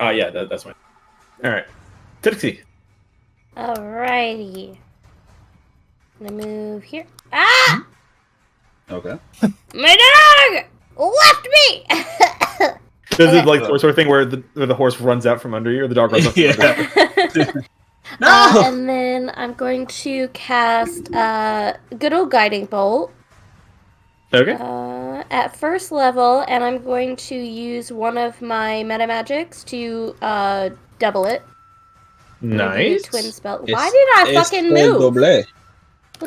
Yeah, that's my. All right. Trixie. Alrighty. I'm gonna move here. Ah! Okay. My dog left me. Does it like sort of thing where the horse runs out from under you, or the dog runs out from under you? No! And then I'm going to cast good old guiding bolt. Okay. At first level, and I'm going to use one of my meta magics to double it. Nice. Twin spell. Why did I fucking move? What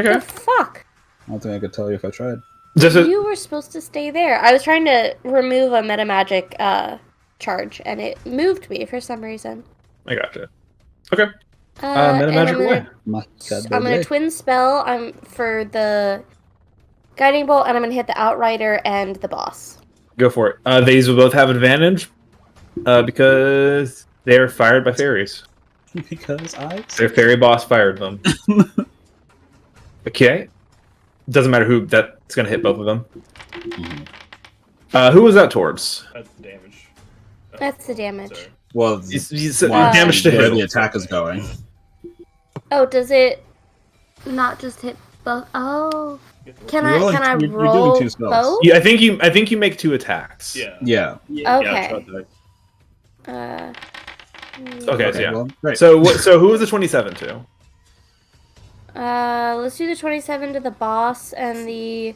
the fuck? I don't think I could tell you if I tried. You were supposed to stay there. I was trying to remove a meta magic charge, and it moved me for some reason. I gotcha. Okay. Meta magic away. I'm gonna twin spell. I'm for the guiding bolt, and I'm gonna hit the outrider and the boss. Go for it. These will both have advantage because they are fired by fairies. Because their fairy boss fired them. Okay. Doesn't matter who that's gonna hit both of them. Who was that towards? That's the damage. That's the damage. Sorry. Well, damage to where hit. the attack is going. Oh, does it not just hit both? Oh, can I you're doing roll two spells. both? Yeah, I think you make 2 attacks. Yeah. Okay. Okay. So yeah. Well, great. So who was the 27 to? Let's do the 27 to the boss and the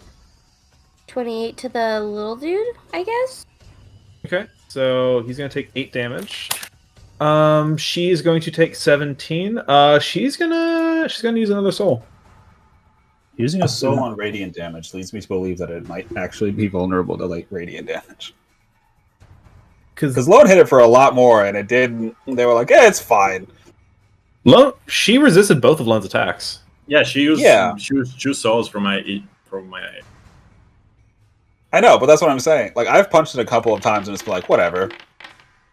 28 to the little dude, I guess. Okay. So he's gonna take 8 damage. She's going to take 17. She's gonna use another soul. Using a soul on radiant damage leads me to believe that it might actually be vulnerable to like radiant damage. Because Lone hit it for a lot more, and it didn't. They were like, it's fine. Lone, she resisted both of Lone's attacks. Yeah, she used 2 souls from my. I know, but that's what I'm saying. Like, I've punched it a couple of times, and it's like, whatever.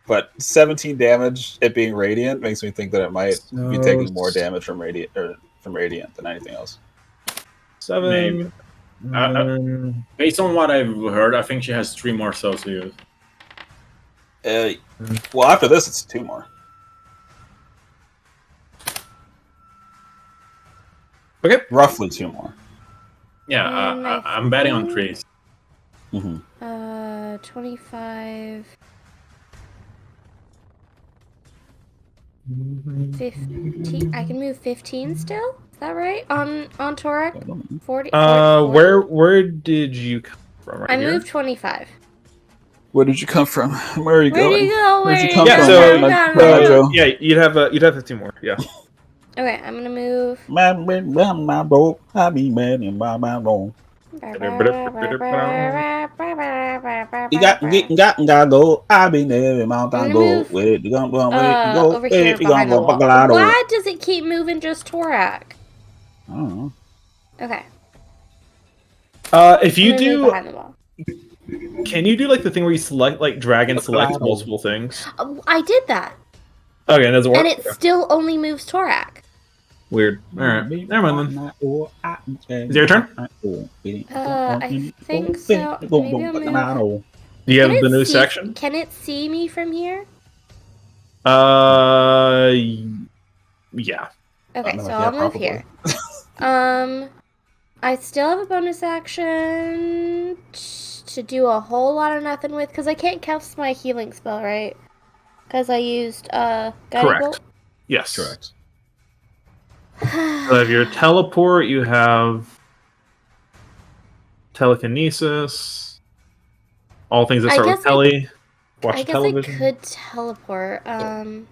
But 17 damage, it being radiant, makes me think that it might be taking more damage from radiant than anything else. 7. Based on what I've heard, I think she has 3 more souls to use. Well, after this, it's 2 more. Okay. Roughly 2 more. Yeah, I'm betting on 3. 25. 15. I can move 15 still? Is that right? On Torak? 40. Where did you come from? Right I here? moved 25. Where did you come from? Where are you Where going? do you go? Where'd you Where come do you from? go? Yeah, you'd have 15 more. Yeah. Okay, I'm gonna move. You got go. I be there, mountain go. Where you gonna go? Over here behind the wall. Why does it keep moving just Torak? I don't know. Okay. If you do, behind the wall. can you do like the thing where you select, like, drag and select multiple things? I did that. Okay, it doesn't work. And it still only moves Torak. Weird. All right, never mind then. Is it your turn? I think so. Maybe I'll move. Do you have Can the it new see- section? Can it see me from here? Yeah. Okay, No, so yeah, I'll move probably. here. I still have a bonus action. want to do a whole lot of nothing with, because I can't cast my healing spell, right? Because I used guiding Correct. bolt. Yes. Correct. You have your teleport. You have telekinesis. All things that I start guess with tele. Watch I guess television. I could teleport. I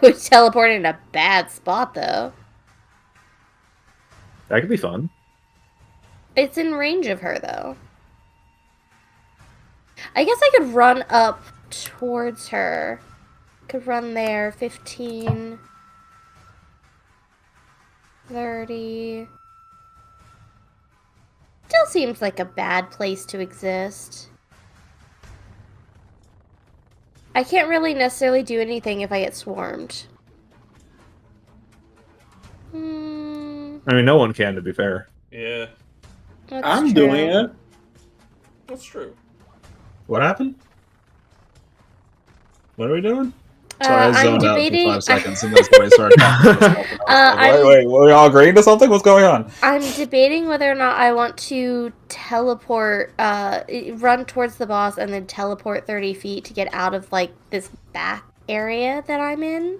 would teleport in a bad spot though. That could be fun. It's in range of her though. I guess I could run up towards her. Could run there. 15, 30. Still seems like a bad place to exist. I can't really necessarily do anything if I get swarmed. I mean, no one can, to be fair. Yeah, That's I'm true. doing it. that's true. What happened? What are we doing? Sorry, I I'm zoned out for debating. 5 seconds and that's when I started talking. Wait, were we all agreeing to something? What's going on? I'm debating whether or not I want to teleport, run towards the boss and then teleport 30 feet to get out of, like, this back area that I'm in.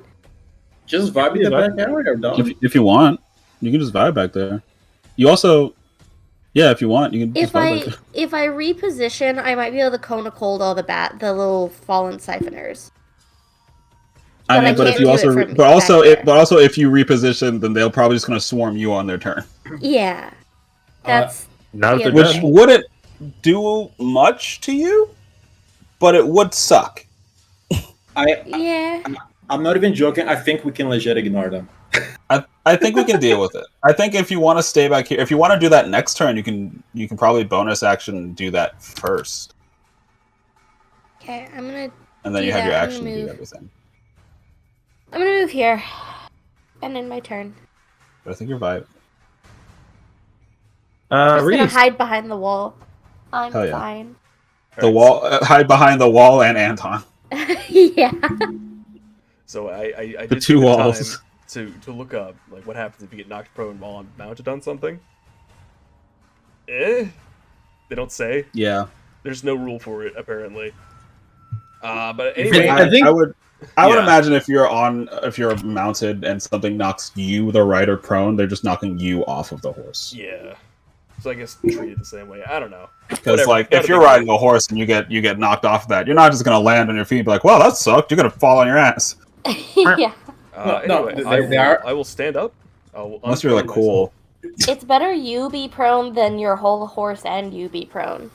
Just vibe in the back area, dog. If you want, you can just vibe back there. You also, yeah, if you want, you can just vibe back there. If I reposition, I might be able to cone a cold all the little fallen siphoners. I But mean, I but if can't you do also, it from but also, back there. but also, if you reposition, then they'll probably just gonna swarm you on their turn, Yeah. That's Not if Yeah, they're which dead. wouldn't do much to you, but it would suck. yeah. I'm not even joking. I think we can legit ignore them. I think we can deal with it. I think if you want to stay back here, if you want to do that next turn, you can probably bonus action do that first, Okay, I'm gonna and then Do you have your that, I'm action gonna to do move. everything. move here. And end my turn. But I think you're vibe. I'm just gonna Reese. hide behind the wall. I'm Hell yeah. fine. The wall, hide behind the wall, and Anton. Yeah. So I The did two take walls. time to look up like what happens if you get knocked prone while I'm mounted on something. They don't say. Yeah, There's no rule for it apparently. But anyway, I think- I would Yeah. imagine if you're mounted and something knocks you, the rider, prone, they're just knocking you off of the horse. yeah. So I guess treat it the same way. I don't know. Because Whatever, like not if a you're big riding deal. a horse and you get knocked off of that, you're not just gonna land on your feet and be like, "Well, that sucked." You're gonna fall on your ass. Yeah. No, Anyway, I will stand up. Unless you're like unprone cool. It's better you be prone than your whole horse and you be prone.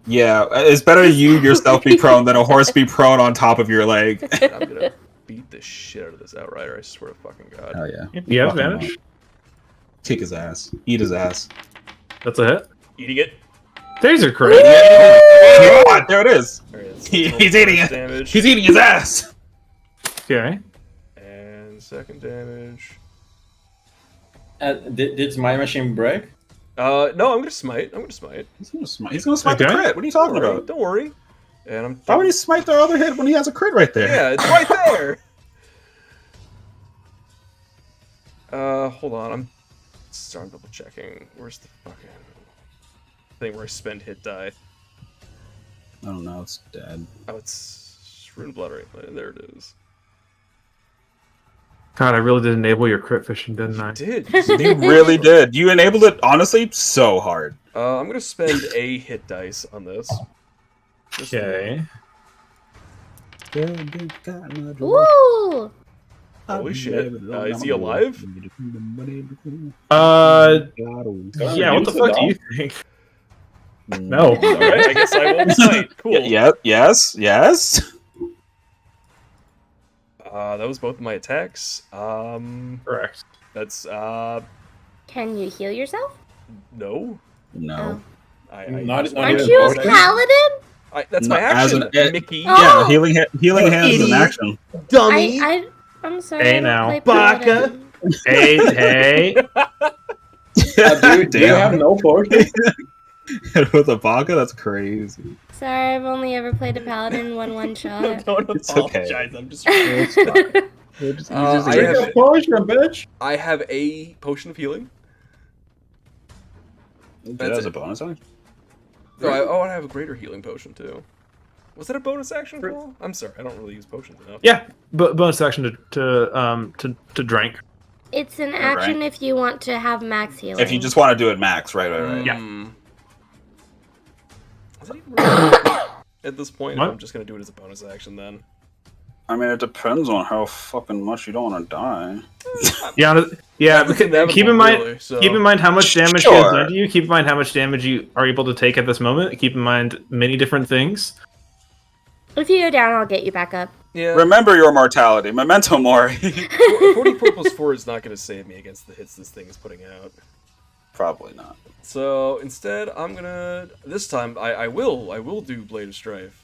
Yeah, it's better you yourself be prone than a horse be prone on top of your leg. myself. I'm gonna beat the shit out of this outrider. I swear to fucking god. Oh yeah. You have Fuck him advantage. up. Kick his ass. Eat his ass. That's a hit. Eating it. There's your crit. Yeah, there it is. All right, let's He's roll eating first it. Damage. He's eating his ass. Okay. And second damage. Did my machine break? No, I'm gonna smite. He's gonna smite. He's gonna smite the Okay. crit. What are you talking Don't worry. about? Don't worry. And I'm. Why would he smite the other hit when he has a crit right there? Yeah, it's right there. Hold on. I'm double checking. Where's the fucking thing where I spend hit die? I don't know. It's dead. Oh, it's Rune Blood right there. It is. God, I really did enable your crit fishing, didn't I? Did. You really did. You enabled it honestly so hard. I'm gonna spend a hit dice on this. Just Okay. Woo! Holy shit. Is he alive? Yeah, what the fuck do you think? No. Alright, I guess I won't smite. Cool. Yes. That was both of my attacks. Correct. That's Can you heal yourself? no. No. Not Aren't even you a working? paladin? That's No, my as action, an- Mickey. Oh. Yeah, healing hands is an Idiot. action. Dummy. I'm sorry. Hey, I don't now. play Baka. paladin. Hey. Do you have no potion? With a baka? That's crazy. Sorry, I've only ever played a paladin one shot. Don't It's okay. apologize. I'm just. I Drink have- a potion, bitch. I have a potion of healing. That's a bonus action. Oh, I have a greater healing potion too. Was that a bonus action for all? I'm sorry, I don't really use potions enough. Yeah, bonus action to drink. It's an action if you want to have max healing. If you just want to do it max, right. Yeah. Is it even really at this point? What? I'm just gonna do it as a bonus action then. I mean, it depends on how fucking much you don't want to die. Yeah. That's Because keep in mind, really, so- keep in mind how much damage Sure. he has done to you. Keep in mind how much damage you are able to take at this moment. Keep in mind many different things. If you go down, I'll get you back up. Yeah. Remember your mortality. Memento mori. 44 plus 4 is not gonna save me against the hits this thing is putting out. Probably not. So instead, I'm gonna this time I will do Blade of Strife.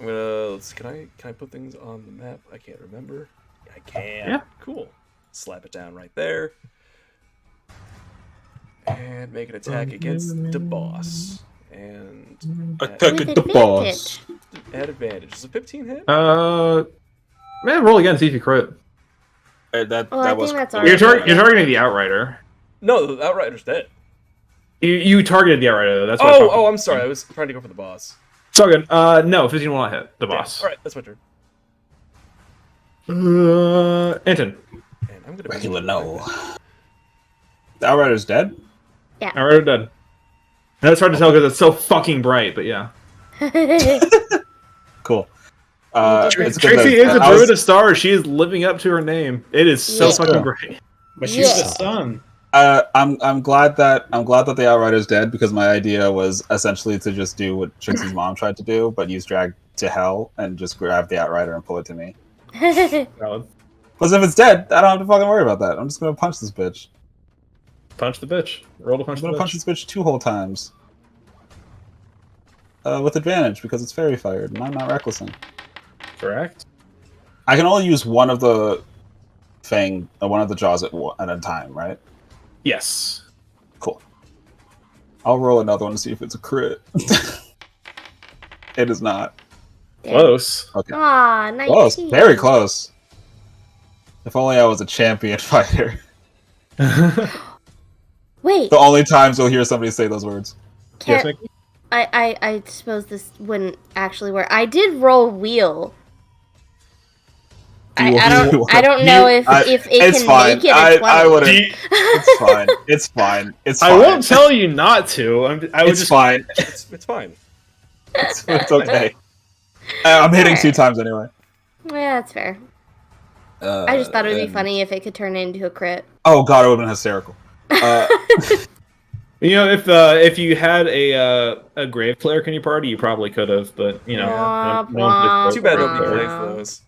I'm gonna can I put things on the map? I can't remember. I can. Yeah. Cool. Slap it down right there. And make an attack against the boss. And Attack With at the boss. advantage. add advantage. Is a 15 hit? Man, roll again. See if you crit. That Well, I was. think that's You're, already- you're targeting the Outrider. No, the Outrider's dead. You targeted the Outrider though. That's what Oh, I'm sorry. I was trying to go for the boss. It's all good. No, 15 will not hit the boss. All right, that's my turn. Anton. And I'm gonna Regular no. The Outrider's dead? Outrider dead. That's hard to tell because it's so fucking bright, but yeah. Cool. Tracy it's good Tracy that- is a I was- druid of stars. She is living up to her name. It is so Yeah. fucking bright. But she's Yeah. the sun. I'm glad that the Outrider's dead because my idea was essentially to just do what Trixie's mom tried to do, but use drag to hell and just grab the Outrider and pull it to me. Valid. Because if it's dead, I don't have to fucking worry about that. I'm just gonna punch this bitch. Punch the bitch. Roll to I'm punch the gonna bitch. punch this bitch 2 whole times. With advantage because it's fairy fired and I'm not recklessing. Correct. I can only use one of the one of the jaws at a time, right? Yes. Cool. I'll roll another one to see if it's a crit. It is not. Close. Okay. Aw, 19. Close. Very close. If only I was a champion fighter. Wait, The only times you'll hear somebody say those words. Yes, can, Nick? I suppose this wouldn't actually work. I did roll wheel. I don't know if it it's can fine. make it a 20. I wouldn't. It's fine. It's fine. It's fine. I won't tell you not to. I would It's just. fine. It's fine. It's okay. I'm hitting 2 times anyway. Yeah, that's fair. I just thought it would be funny if it could turn into a crit. Oh god, it would have been hysterical. You know, if you had a grave cleric in your party, you probably could have, but you know. Womp, no one Too bad nobody Wow. plays those.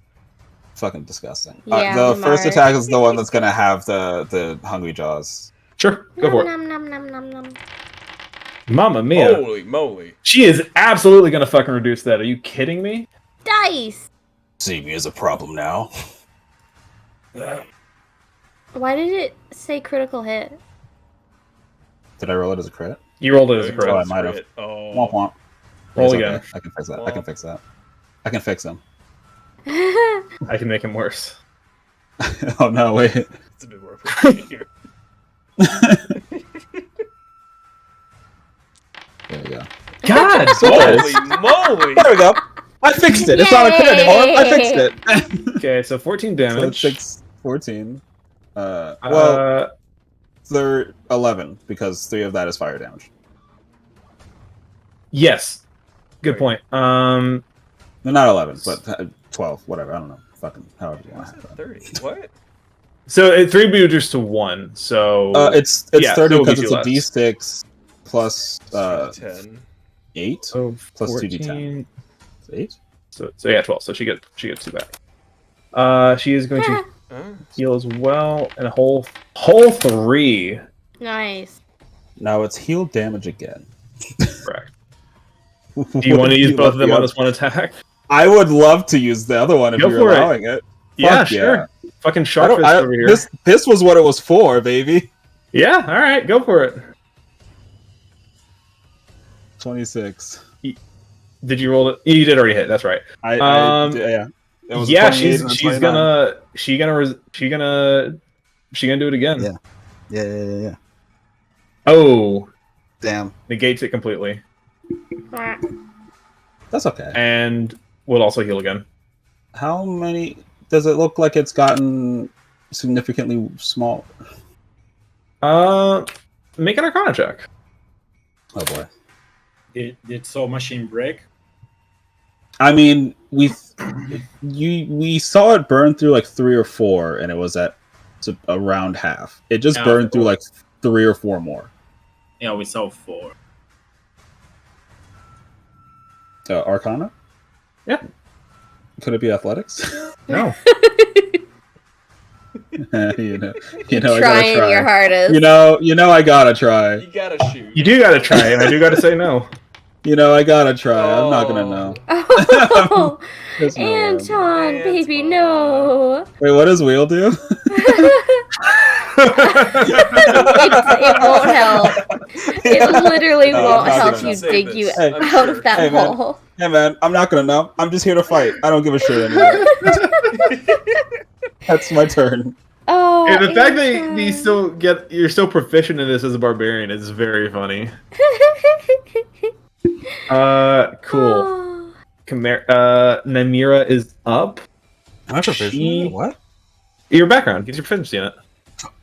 Fucking disgusting. Yeah, The we first might. attack is the one that's gonna have the hungry jaws. Sure, go for it. Nom, nom, nom, nom, nom. Mamma mia. Holy moly. She is absolutely gonna fucking reduce that. Are you kidding me? Dice! See me as a problem now. Why did it say critical hit? Did I roll it as a crit? You rolled it as a crit. Oh, I might have. Crit. Oh. Womp womp. Roll It's again. okay. I can fix that. I can fix that. I can fix him. I can make him worse. Oh no, wait. It's a bit more appropriate here. There we go. God, Holy moly! There we go. I fixed it. It's not a crit anymore. I fixed it. Okay, so 14 So damage. it's 14. Well, they're 11 because 3 of that is fire damage. Yes. Good point. No, not 11, but 12. Whatever. I don't know. Fucking however you want to have that. 30. What? So 3 reduced to 1. So It's yeah, 30 so it'll because give it's you a less. d6 plus 10. 8. So plus 14, 2d10. 8. So yeah, 12. So she gets 2 back. She is going to heal as well, and a whole 3. Nice. Now it's heal damage again. Correct. Do you want to use both of them on this one attack? I would love to use the other one if Go you're for it. allowing it. Yeah, Fuck sure. Fucking I shark don't- fist over here. This was what it was for, baby. Yeah, all right, go for it. 26. Did you roll it? You did already hit. That's right. Yeah. It was Yeah, 28 and a she's 29. gonna do it again. Yeah. Yeah. Oh, Damn. Negates it completely. That's okay. And will also heal again. How many... Does it look like it's gotten significantly small? Make an Arcana check. Oh boy. Did Soul Machine break? I mean, we saw it burn through like 3 or 4, and it was at around half. It just burned through like 3 or 4 more. Yeah, we saw 4. Arcana? Yeah. Could it be athletics? No. you know, You're I gotta trying try. your hardest. You know, I gotta try. You gotta shoot. You do gotta try, and I do gotta say no. You know, I gotta try. I'm not gonna know. Oh, There's no way I'm- Anton, baby, no. Wait, what does Wheel do? It won't help. It literally No, won't I'm not help gonna you say dig this. you Hey, out I'm of that Hey, man. hole. Hey man, I'm not gonna know. I'm just here to fight. I don't give a shit anymore. That's my turn. Oh, And the fact that Anton. you're so proficient in this as a barbarian is very funny. Cool. Oh. Nymeria is up. Am I proficient in it? What? Your background, get your proficiency in it.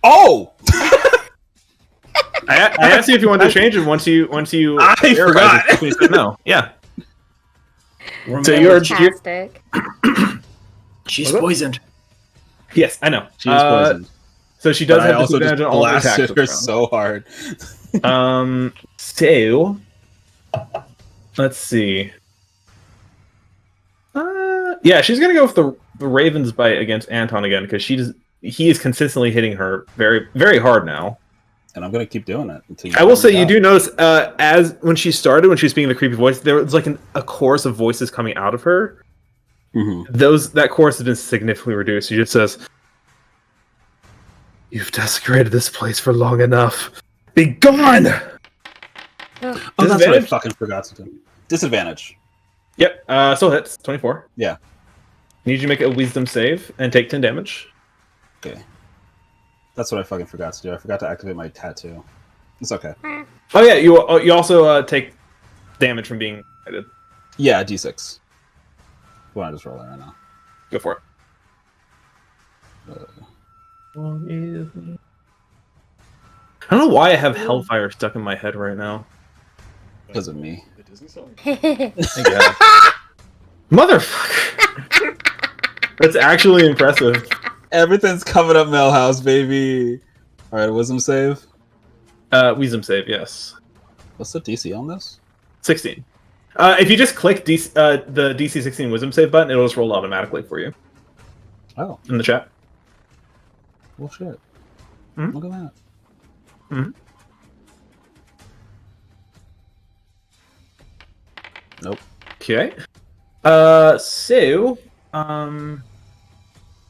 Oh! I asked you if you wanted to change it once you I clarified forgot. it, you said no. Yeah. Remember, you're- Fantastic. she's Was it? poisoned. Yes, I know. She was poisoned. So she does But I have also just disadvantage on all the attacks. blasted her this so hard. round. So let's see. Yeah, she's gonna go with the Raven's Bite against Anton again because he is consistently hitting her very, very hard now. And I'm gonna keep doing it until I will say you do notice as when she started, when she was speaking the creepy voice, there was like a chorus of voices coming out of her. Mm-hmm. That chorus has been significantly reduced. She just says, "You've desecrated this place for long enough. Be gone!" Oh, that's what I Disadvantage? fucking forgot to do. Disadvantage. Yep. Still hits 24. Yeah. Need you to make a Wisdom save and take 10 damage. Okay. That's what I fucking forgot to do. I forgot to activate my tattoo. It's okay. Oh yeah, you also take damage from being guided. Yeah, D6. Why not just roll it right now? Go for it. I don't know why I have Hellfire stuck in my head right now. Because of me. The Disney song. Motherfucker! That's actually impressive. Everything's coming up Millhouse, baby. Alright, wisdom save. Wisdom save, yes. What's the DC on this? 16. If you just click the DC 16 Wisdom save button, it'll just roll automatically for you Oh, in the chat. well shit. Hmm? Look at that. Mhm. Nope. Okay. The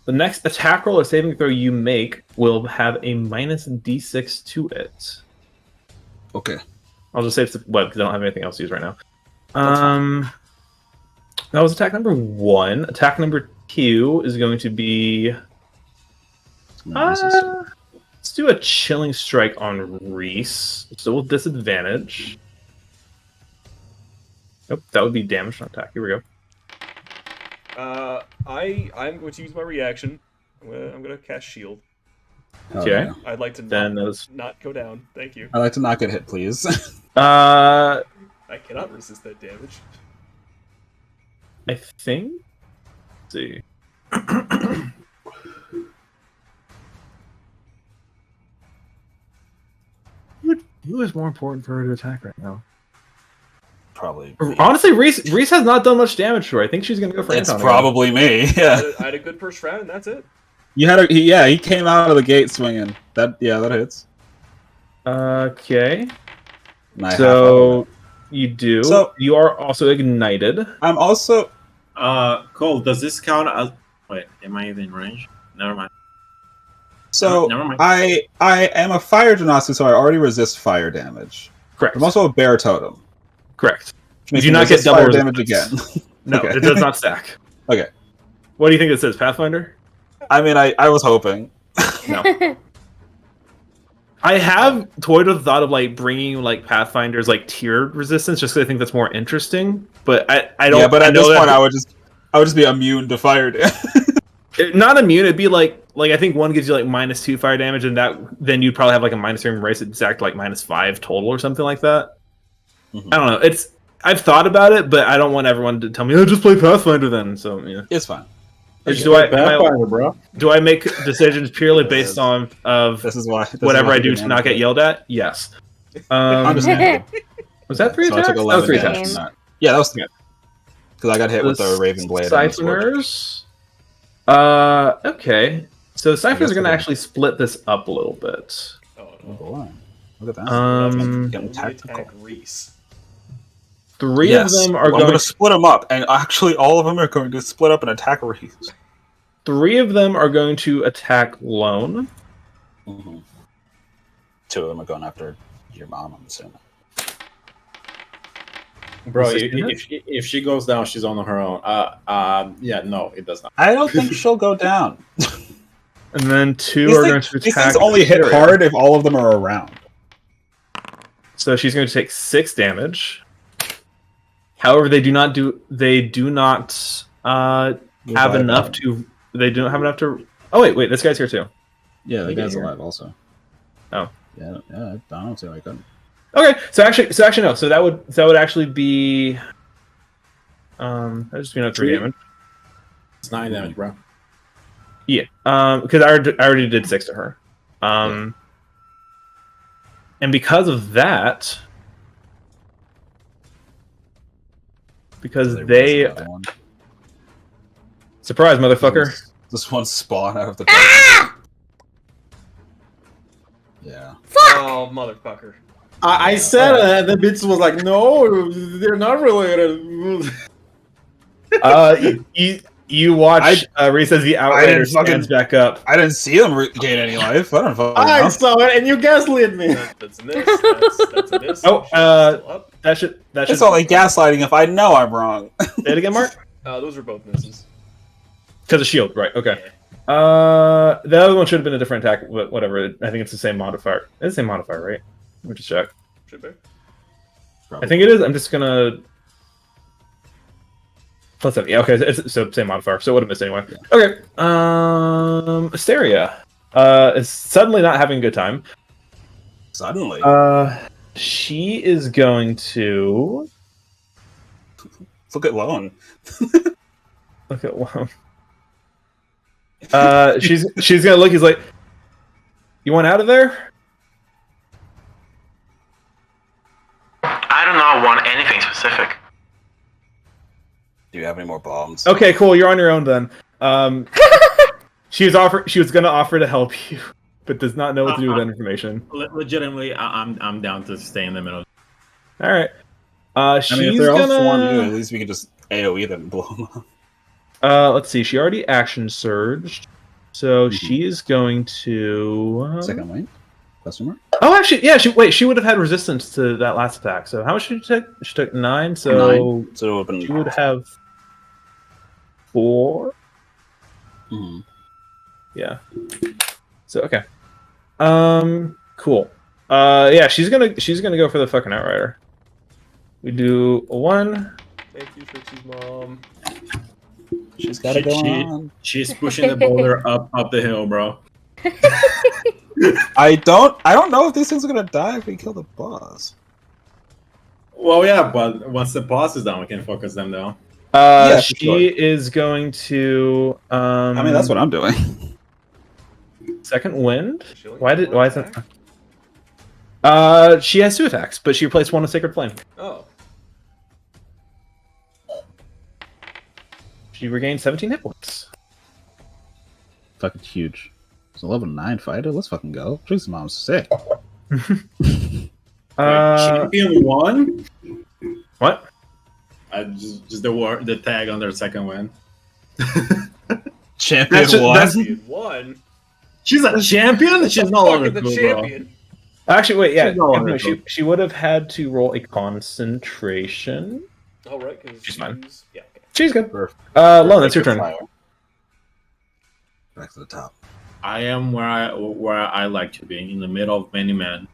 next attack roll or saving throw you make will have a minus D6 to it. Okay. I'll just say it's what because I don't have anything else to use right now. That's fine. That was attack number 1. Attack number 2 is going to be. Let's do a chilling strike on Reese. So with disadvantage. Nope, that would be damage on attack. Here we go. I'm going to use my reaction. I'm gonna cast shield. Oh, Okay. yeah. I'd like to Then those. not go down. Thank you. I'd like to not get hit, please. I cannot resist that damage. I think. Let's see. Who is more important for her to attack right now? Probably. Honestly, Reese has not done much damage to her. I think she's gonna go for It's Anton. probably me. Yeah. I had a good first round, and that's it. You had he came out of the gate swinging. That hits. Okay. And I So you do. So- you are also ignited. I'm also Cole, does this count as... Wait, am I even in range? Never mind. so Never mind. I am a fire genasi, so I already resist fire damage. Correct. I'm also a bear totem. Correct. Which makes do me not get resist double fire damage again. resistance. No, Okay. it does not stack. Okay. What do you think it says, Pathfinder? I mean, I was hoping. No. I have toyed with the thought of like bringing like Pathfinder's like tiered resistance, just because I think that's more interesting. But I don't. Yeah, but at know this that- point, I would just be immune to fire damage. not immune. It'd be like I think one gives you like -2 fire damage, and then you'd probably have like a -3 embrace exact like -5 total or something like that. I don't know. I've thought about it, but I don't want everyone to tell me, "Oh, just play Pathfinder then." So yeah, It's fine. Do I make decisions purely based on This is why. whatever I do to not get yelled at? Yes. Understandable. Was that 3 So I attacks? took That 11 was 3 damage attacks. from that. Yeah, that was because I got hit with the Raven Blade. and the Scorch. Siphoners. Okay. So Siphoners guess are going to we're- actually split this up a little bit. Oh, Oh no. boy, look at that. Um, Getting Only tactical. attack Reese. 3 Yes, of them are I'm going. going to split them up, and actually, all of them are going to split up and attack Reese. 3 of them are going to attack Lone. 2 of them are going after your mom. I'm assuming. Bro, Is this if she goes down, she's on her own. Yeah, no, it does not. I don't think she'll go down. And then 2 These are going things, to these attack. things only hit Nymeria. hard if all of them are around. So she's going to take 6 damage. However, they do not have enough to. They don't have enough to. Oh wait, this guy's here too. Yeah, the guy's alive also. Oh. Yeah, I don't see why I couldn't. Okay, so actually no. So that would actually be. That just 3 damage. It's 9 damage, bro. Yeah. Because I already did 6 to her. And because of that, because they surprise, motherfucker. This one spawn out of the. Yeah. Oh, motherfucker. I said the bitch was like, no, they're not related. You watch Reese as the Outrider stands back up. I didn't see them gain any life. I don't fucking I know. saw it, and you gaslit me. That's a miss. That's a miss. Oh, She's still up. that should. It's only gaslighting if I know I'm wrong. Say it again, Mark. Those are both misses. Because of shield, right? Okay. Yeah. The other one should have been a different attack, but whatever. I think it's the same modifier. It's the same modifier, right? Let me just check. Should be. I think it is. I'm just gonna. +7. Yeah, okay. It's so same modifier, so it would have missed anyway. Okay. Asteria is suddenly not having a good time. Suddenly. She is going to Look at Lone. look at one. She's gonna look. He's like, "You want out of there?" I do not want anything specific. Do you have any more bombs? Okay, cool. You're on your own then. She was gonna offer to help you, but does not know what to do with that information. Legitimately, I'm down to stay in the middle. All right. She's I mean, if they're all swarm you, at gonna. least we can just AoE them and blow them up. Let's see. She already action surged, so she is going to. Second wing? Question mark? Oh, actually, yeah. She would have had resistance to that last attack. So how much did she take? She took 9. So 9. So it would have been. she would have 4. Mhm. Yeah. So okay. Cool. Yeah, she's gonna go for the fucking Outrider. We do a 1. Thank you, Trixie's mom. She's got to go on. She's pushing the boulder up the hill, bro. I don't know if these things are gonna die if we kill the boss. Well, yeah, but once the boss is down, we can focus them down. for She sure. is going to. I mean, that's what I'm doing. Second wind. She only Why has one is attack? that? She has 2 attacks, but she replaced 1 with Sacred Flame. Oh. She regained 17 hit points. Fucking huge. It's a level 9 fighter. Let's fucking go. Trixie's mom's sick. Champion 1? What? Just the tag on their second win. Champion That's- one. that's- Champion 1. She's a champion. She's no longer the cool, bro. champion. Actually, wait. Yeah, She's no longer she would have had to roll a concentration. Oh, right, because She's fine. Yeah, okay. She's good. Perfect. Lone, that's your turn. Fire. Back to the top. I am where I like to be, in the middle of many men.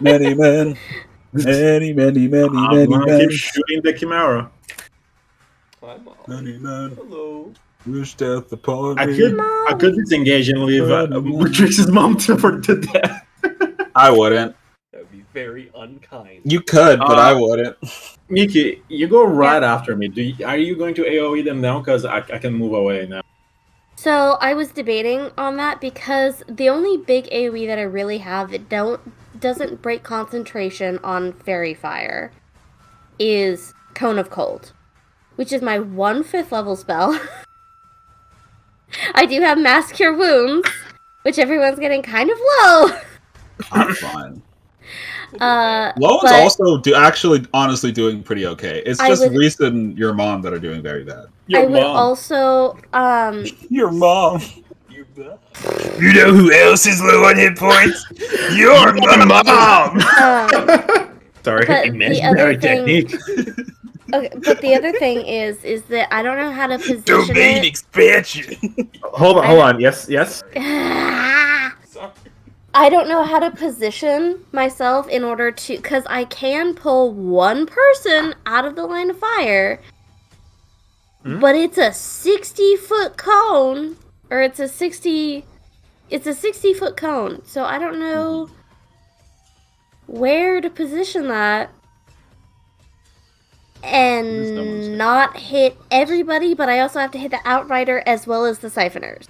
Many men. Many, many, many, I'm many gonna men. keep shooting the Chimera. I'm on. Many men. Hello. Wish death upon I me. could disengage and leave Trixie's mom to death. I wouldn't. That would be very unkind. You could, but I wouldn't. Miki, you go right after me. Are you going to AoE them now? Because I can move away now. So I was debating on that because the only big AoE that I really have that doesn't break concentration on Fairy Fire is Cone of Cold, which is my 1 5th level spell. I do have Mass Cure Wounds, which everyone's getting kind of low. I'm fine. Lowen's Lowen's also honestly doing pretty okay. It's just Reese and your mom that are doing very bad. I would also Your mom. You know who else is low on hit points? Your mom! Sorry, imaginary technique. Okay, but the other thing is that I don't know how to position Domain expansion. Hold on. Yes. I don't know how to position myself in order to, because I can pull one person out of the line of fire, but it's a 60-foot cone, or it's a 60-foot cone, so I don't know where to position that and not hit everybody, but I also have to hit the Outrider as well as the Siphoners.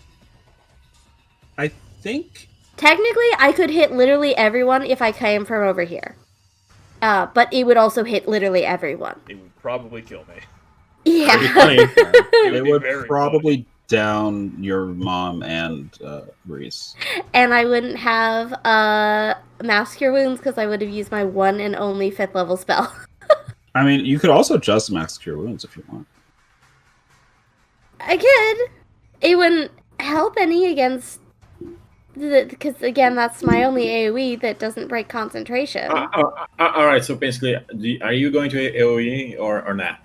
I think... Technically, I could hit literally everyone if I came from over here. But it would also hit literally everyone. It would probably kill me. Yeah. It would probably down your mom and Reese. And I wouldn't have Mass Cure Wounds because I would have used my one and only 5th level spell. I mean, you could also just Mass Cure Wounds if you want. I could. It wouldn't help any against... Because, again, that's my only AoE that doesn't break concentration. Alright, so basically, are you going to AoE or not?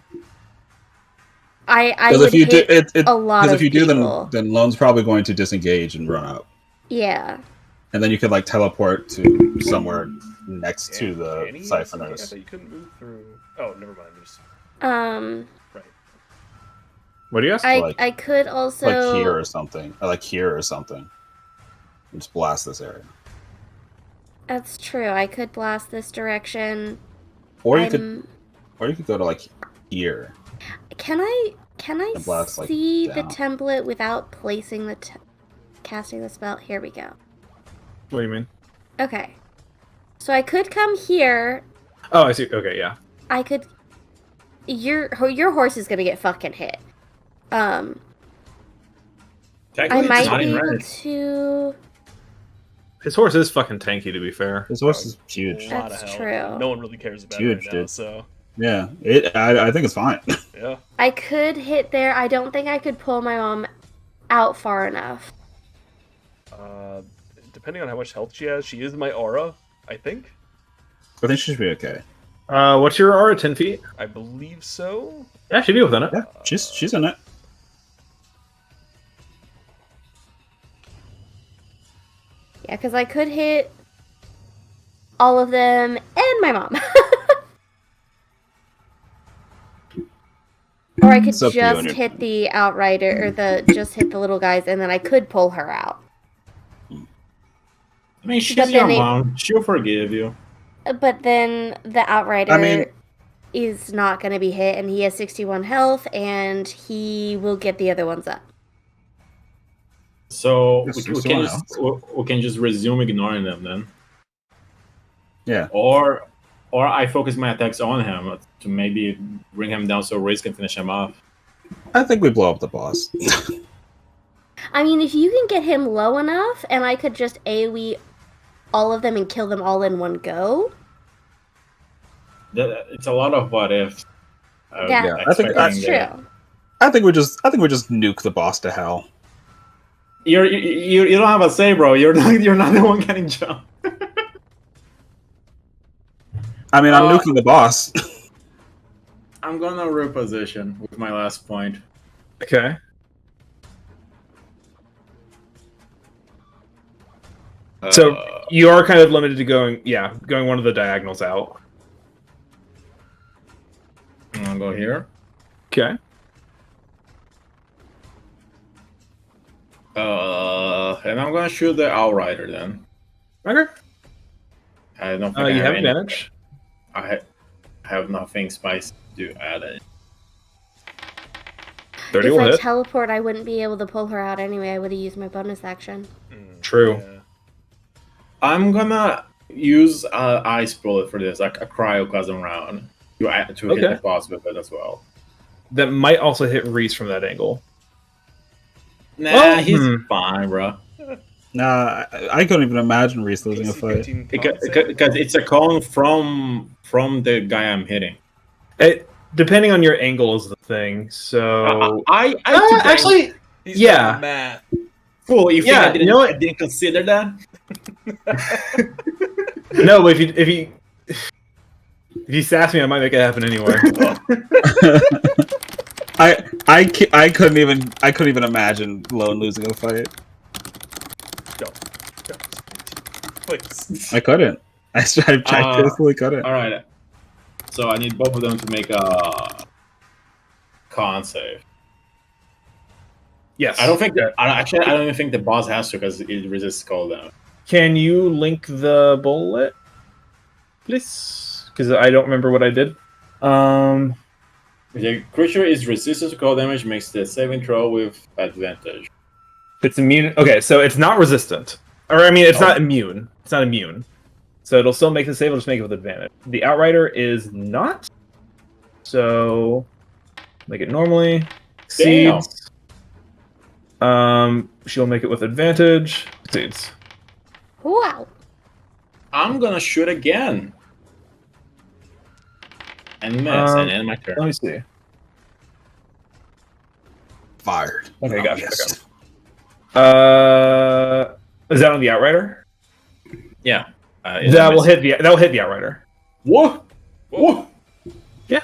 I would hit a lot of if you do, people. then Lone's probably going to disengage and run out. Yeah. And then you could, like, teleport to somewhere next to the Siphoners. I thought you couldn't move through... Oh, never mind. There's... Right. What do you ask? I could also... Like here or something. Or like here or something. Just blast this area. That's true. I could blast this direction. Or you could go to like here. Can I blast, see like, the down. template without placing casting the spell? Here we go. What do you mean? Okay. So I could come here. Oh, I see. Okay, yeah. I could. Your horse is gonna get fucking hit. I might be able to. His horse is fucking tanky, to be fair. His horse is huge. That's true. No one really cares about Huge, it right now, dude. so... Yeah, I think it's fine. Yeah. I could hit there. I don't think I could pull my mom out far enough. Depending on how much health she has, she is my aura, I think. I think she should be okay. What's your aura? 10 feet? I believe so. Yeah, she'd be within it. Yeah, she's in it. Yeah, because I could hit all of them and my mom. Or I could It's up to you just and your- hit the Outrider, or just hit the little guys, and then I could pull her out. I mean, she's But your then mom. She'll forgive you. But then the Outrider I mean- is not going to be hit, and he has 61 health, and he will get the other ones up. So Yes, we can just resume ignoring them then. Yeah. Or I focus my attacks on him to maybe bring him down so Raze can finish him off. I think we blow up the boss. I mean, if you can get him low enough, and I could just AoE all of them and kill them all in one go. It's a lot of what ifs. Yeah, I think that's true. I think we just nuke the boss to hell. You don't have a say, bro. You're not the one getting jumped. I mean, I'm nuking the boss. I'm gonna reposition with my last point. Okay. So you are kind of limited to going one of the diagonals out. I'm gonna go here. Okay. And I'm gonna shoot the Outrider then. Okay. I don't think I You have any- advantage. I have nothing spicy to add it. 30 If will I hit. teleport, I wouldn't be able to pull her out anyway. I would have used my bonus action. True. Yeah. I'm gonna use Ice Bullet for this, like a Cryoclasm round, to hit Okay. the boss with it as well. That might also hit Reese from that angle. Nah, Oh, he's fine, bro. Nah, I couldn't even imagine Reese losing a AC fight. 15 Because it's a cone from the guy I'm hitting. Depending on your angle is the thing. So I took that actually, He's yeah. done math. fool. You think Yeah, I didn't, you know what? I didn't consider that? No, but if you sass me, I might make it happen anyway. I couldn't even imagine Lone losing a fight. Don't. Please. I couldn't. I truthfully couldn't. All right. So I need both of them to make a con save. Yes. I don't even think the boss has to because it resists cold damage. Can you link the bullet, please? Because I don't remember what I did. If the creature is resistant to cold damage, makes the saving throw with advantage. It's immune. Okay, so it's not resistant, or I mean, it's not immune. It's not immune. So it'll still make the save. It'll just make it with advantage. The Outrider is not. So make it normally. Damn. Succeeds. She'll make it with advantage. Succeeds. Wow. I'm gonna shoot again. And miss, and end my turn. Let me see. Fired. Okay, Oh, gotcha. yes. Is that on the Outrider? Yeah. That will hit the Outrider. What? What? Yeah.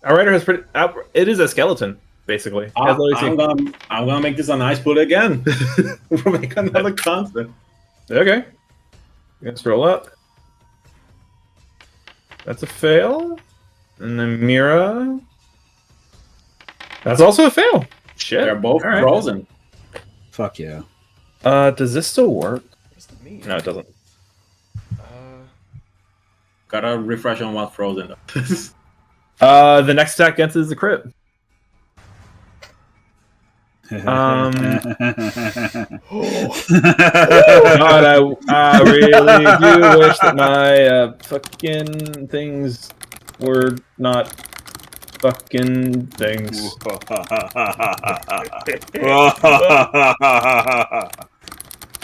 Outrider has pretty. It is a skeleton, basically. As always, I'm gonna make this a nice bullet again. We'll make another constant. Okay. Let's roll up. That's a fail. And then Mira. That's also a fail. Shit. They're both All right. frozen. Fuck yeah. Does this still work? What does that mean? No, it doesn't. Gotta refresh on what's frozen. The next attack against it is a crit. God, I really do wish that my fucking things were not fucking things.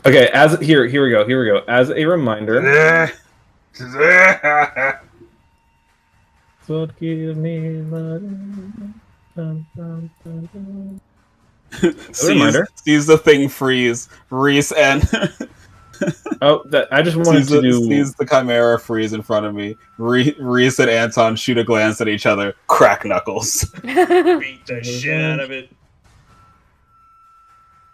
Okay, here we go. As a reminder, so give me sees the thing freeze. Reese and I just wanted to do. sees the Chimera freeze in front of me. Reese and Anton shoot a glance at each other. Crack knuckles. Beat the shit out of it.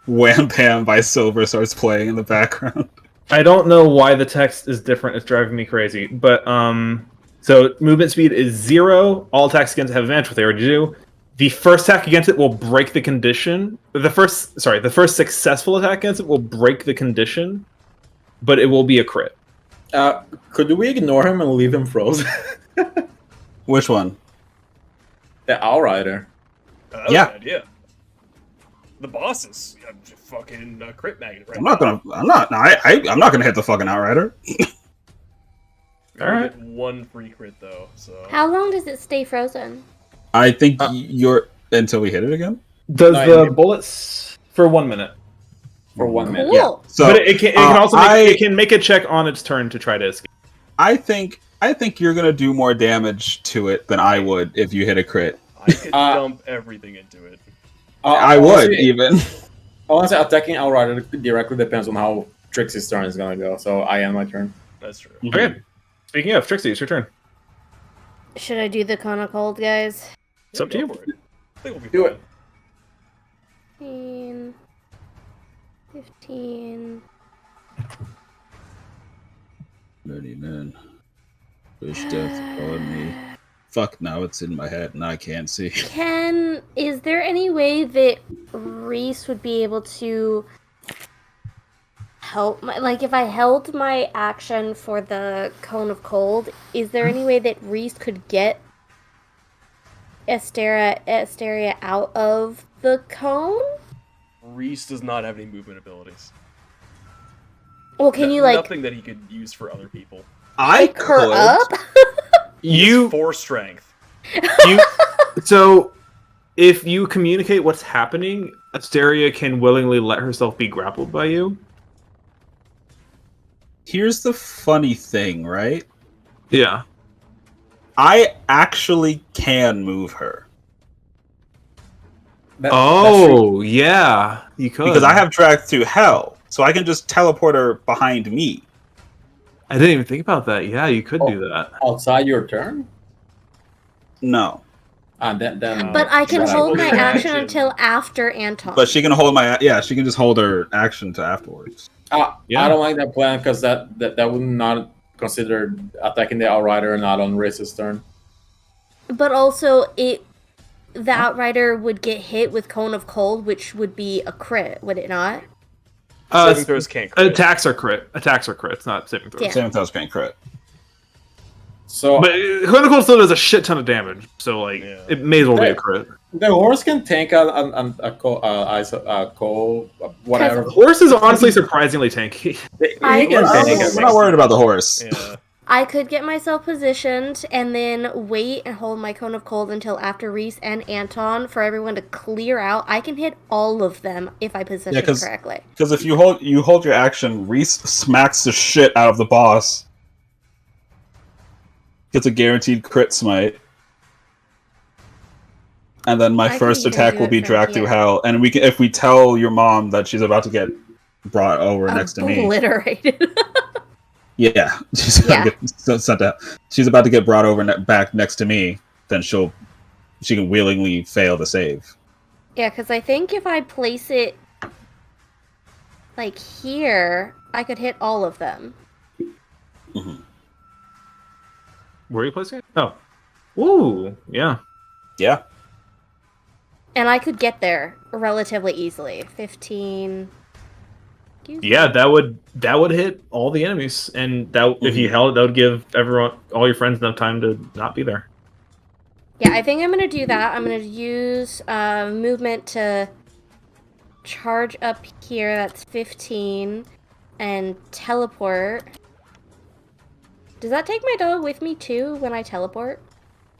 Wham Pam by Silver starts playing in the background. I don't know why the text is different. It's driving me crazy. But so movement speed is 0. All attacks against it have advantage, what they already do. The first attack against it will break the condition. The first successful attack against it will break the condition, but it will be a crit. Could we ignore him and leave him frozen? Which one? The Outrider. That was Yeah. an idea. The boss is a fucking crit magnet right I'm not gonna hit the fucking Outrider. All Alright. Get one free crit though. So How long does it stay frozen? I think you're until we hit it again. Does No, the bullets for 1 minute? For 1 minute. Cool. So, But it can also make a check on its turn to try to escape. I think you're gonna do more damage to it than I would if you hit a crit. I could dump everything into it. I would even. Honestly, attacking Outrider directly depends on how Trixie's turn is gonna go. So I end my turn. That's true. Okay. Speaking of Trixie, it's your turn. Should I do the cone of cold, guys? It's up to you. Go for it. I think we'll be Do fine. it. 15, 15. Many men wish death upon me. Fuck, now it's in my head and I can't see. Is there any way that Reese would be able to help like if I held my action for the Cone of Cold, is there any way that Reese could get Asteria out of the cone? Reese does not have any movement abilities. Well, can you like nothing that he could use for other people? I pick her up? He has 4 strength. So, if you communicate what's happening, Asteria can willingly let herself be grappled by you. Here's the funny thing, right? Yeah. I actually can move her. Yeah, you could. Because I have track through hell, so I can just teleport her behind me. I didn't even think about that. Yeah, you could do that. Outside your turn? No. But I can hold my action until after Anton. But she can hold my she can just hold her action to afterwards. I don't like that plan because that would not consider attacking the Outrider not on Reese's turn. But also the Outrider would get hit with Cone of Cold, which would be a crit, would it not? Saving throws can't crit. Attacks are crit. Attacks are crits, not saving throws. Yeah. Saving throws can't crit. So, but Cone of Cold still does a shit ton of damage, so like it may as well be a crit. The horse can tank a coal, whatever. The horse is honestly surprisingly tanky. We're not worried about the horse. Yeah. I could get myself positioned and then wait and hold my Cone of Cold until after Reese and Anton for everyone to clear out. I can hit all of them if I position correctly. Because if you hold your action, Reese smacks the shit out of the boss. Gets a guaranteed crit smite. And then my first attack will be drag through hell. And if we tell your mom that she's about to get brought over next to me. Obliterated. Yeah, she's about to get sent out. She's about to get brought over back next to me. Then she can willingly fail the save. Yeah, because I think if I place it like here, I could hit all of them. Mm-hmm. Where are you placing it? Oh, ooh, yeah. And I could get there relatively easily. 15. Yeah, that would hit all the enemies, and if you held it, that would give all your friends enough time to not be there. Yeah, I think I'm gonna do that. I'm gonna use movement to charge up here. That's 15, and teleport. Does that take my dog with me too when I teleport?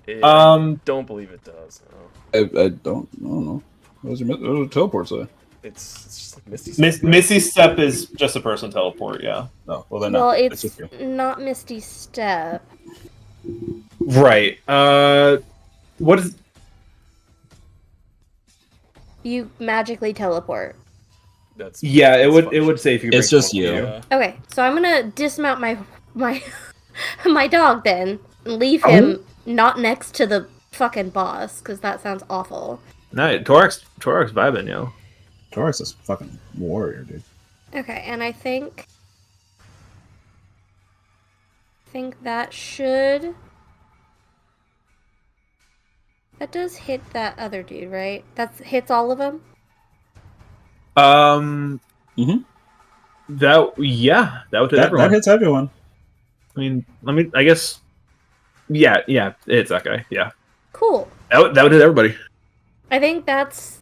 Don't believe it does. No. I don't know. What does your teleport say? It's just like Misty Step. Misty Step is just a person teleport, yeah. Oh, well then Well, no. it's not Misty Step. Right. What is... You magically teleport. It would say if you. It's just you. Yeah. Okay, so I'm gonna dismount my my dog then, and leave him not next to the fucking boss, because that sounds awful. No, Torax vibing, yo. Torax is fucking warrior, dude. Okay, and I think that should... That does hit that other dude, right? That hits all of them? Mm-hmm. That would hit everyone. That hits everyone. I mean, I guess... Yeah, it hits that guy, yeah. Cool. That would hit everybody. I think that's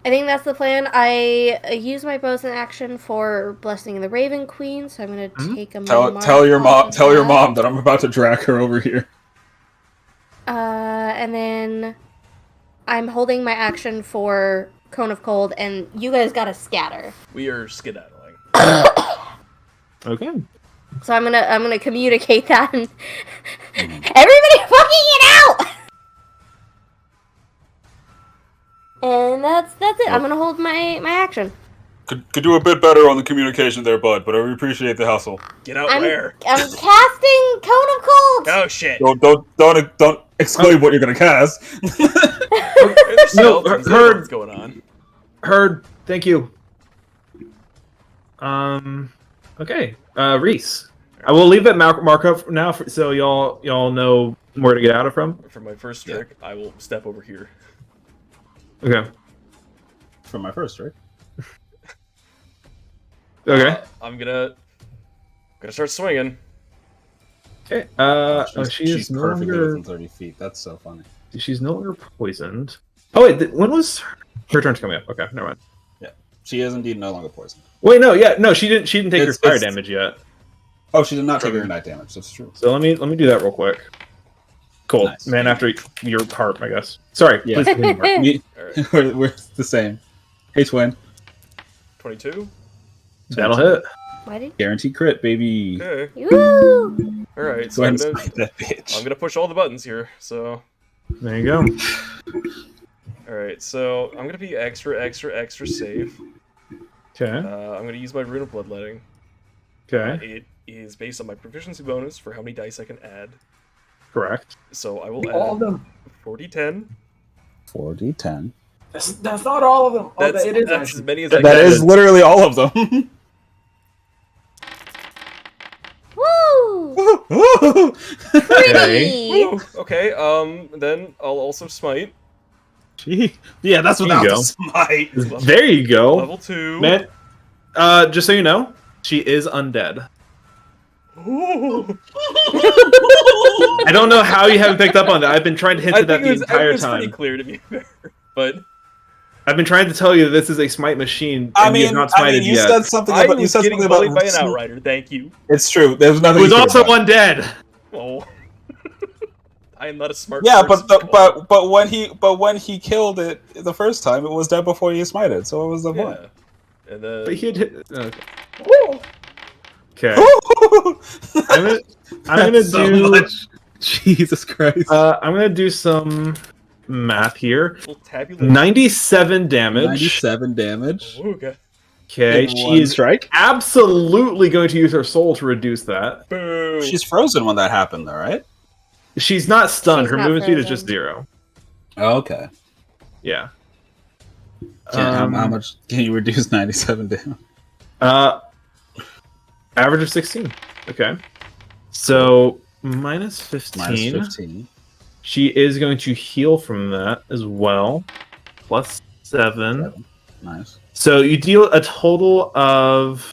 the plan. I use my bonus action for blessing the Raven Queen, so I'm gonna take a tell your mom that I'm about to drag her over here. And then I'm holding my action for Cone of Cold, and you guys gotta scatter. We are skedaddling. Okay. So I'm gonna communicate that, and everybody fucking it out. And that's it. I'm gonna hold my action. Could do a bit better on the communication there, bud, but I appreciate the hustle. Get out where? I'm casting Cone of Cold! Oh shit. Don't exclaim what you're gonna cast. No, what's going on? Heard, thank you. Okay, Reese. I will leave that mark up now, so y'all know where to get out of from. For my first trick, I will step over here. Okay. For my first trick. Okay. I'm gonna start swinging. Okay. She's no perfectly longer within 30 feet. That's so funny. she's no longer poisoned. Oh wait, when was her turn's coming up? Okay, never mind. Yeah, she is indeed no longer poisoned. Wait, no, she didn't take her It's- fire it's- damage yet. Oh, she did not take her ignite damage. That's true. So let me do that real quick. Cool, Nice. man. After your harp, I guess. Sorry. Yeah. Please continue, Mark. Alright. We're the same. Hey, twin. 22. That'll hit. Why did Guaranteed crit, baby. Okay. Woo! Alright, Go so ahead I'm and gonna, smite that bitch. I'm gonna push all the buttons here. So, There you go. alright, so I'm gonna be extra safe. Okay. I'm gonna use my Rune of Bloodletting. Okay. It is based on my proficiency bonus for how many dice I can add. Correct. So I will All of add them. 4d10. 4d10. That's not all of them. Oh, That's, it is that's actually. as many as I That can. is literally all of them. Woo! Pretty! Woo! Okay, then I'll also smite. Gee. Yeah, that's There without you the go. smite. There you go. Level 2. Man, just so you know, she is undead. Ooh. I don't know how you haven't picked up on that. I've been trying to hint I at that think the entire it's pretty time. clear to be fair, but I've been trying to tell you that this is a smite machine, I and you have mean, not smited you yet. said something I about was getting bullied by an outrider. Thank you. It's true. There's It nothing. was you could also have done. undead. Oh. I am not a smart Yeah, person. but when he killed it the first time, it was dead before you smited. So what was the point? Yeah. And then But he had hit. Okay. I'm gonna That's so do. much. Jesus Christ. I'm gonna do some math here. we'll tabulate. 97 damage. 97 damage. Ooh, okay. Okay, In she one is strike. absolutely going to use her soul to reduce that. Boo. She's frozen when that happened, though, right? She's not stunned. She's Her not movement speed is frozen. just 0. Oh, okay. Yeah. How much can you reduce 97 down? Average of 16. Okay. So minus 15. Minus 15. She is going to heal from that as well. Plus 7. Nice. So you deal a total of.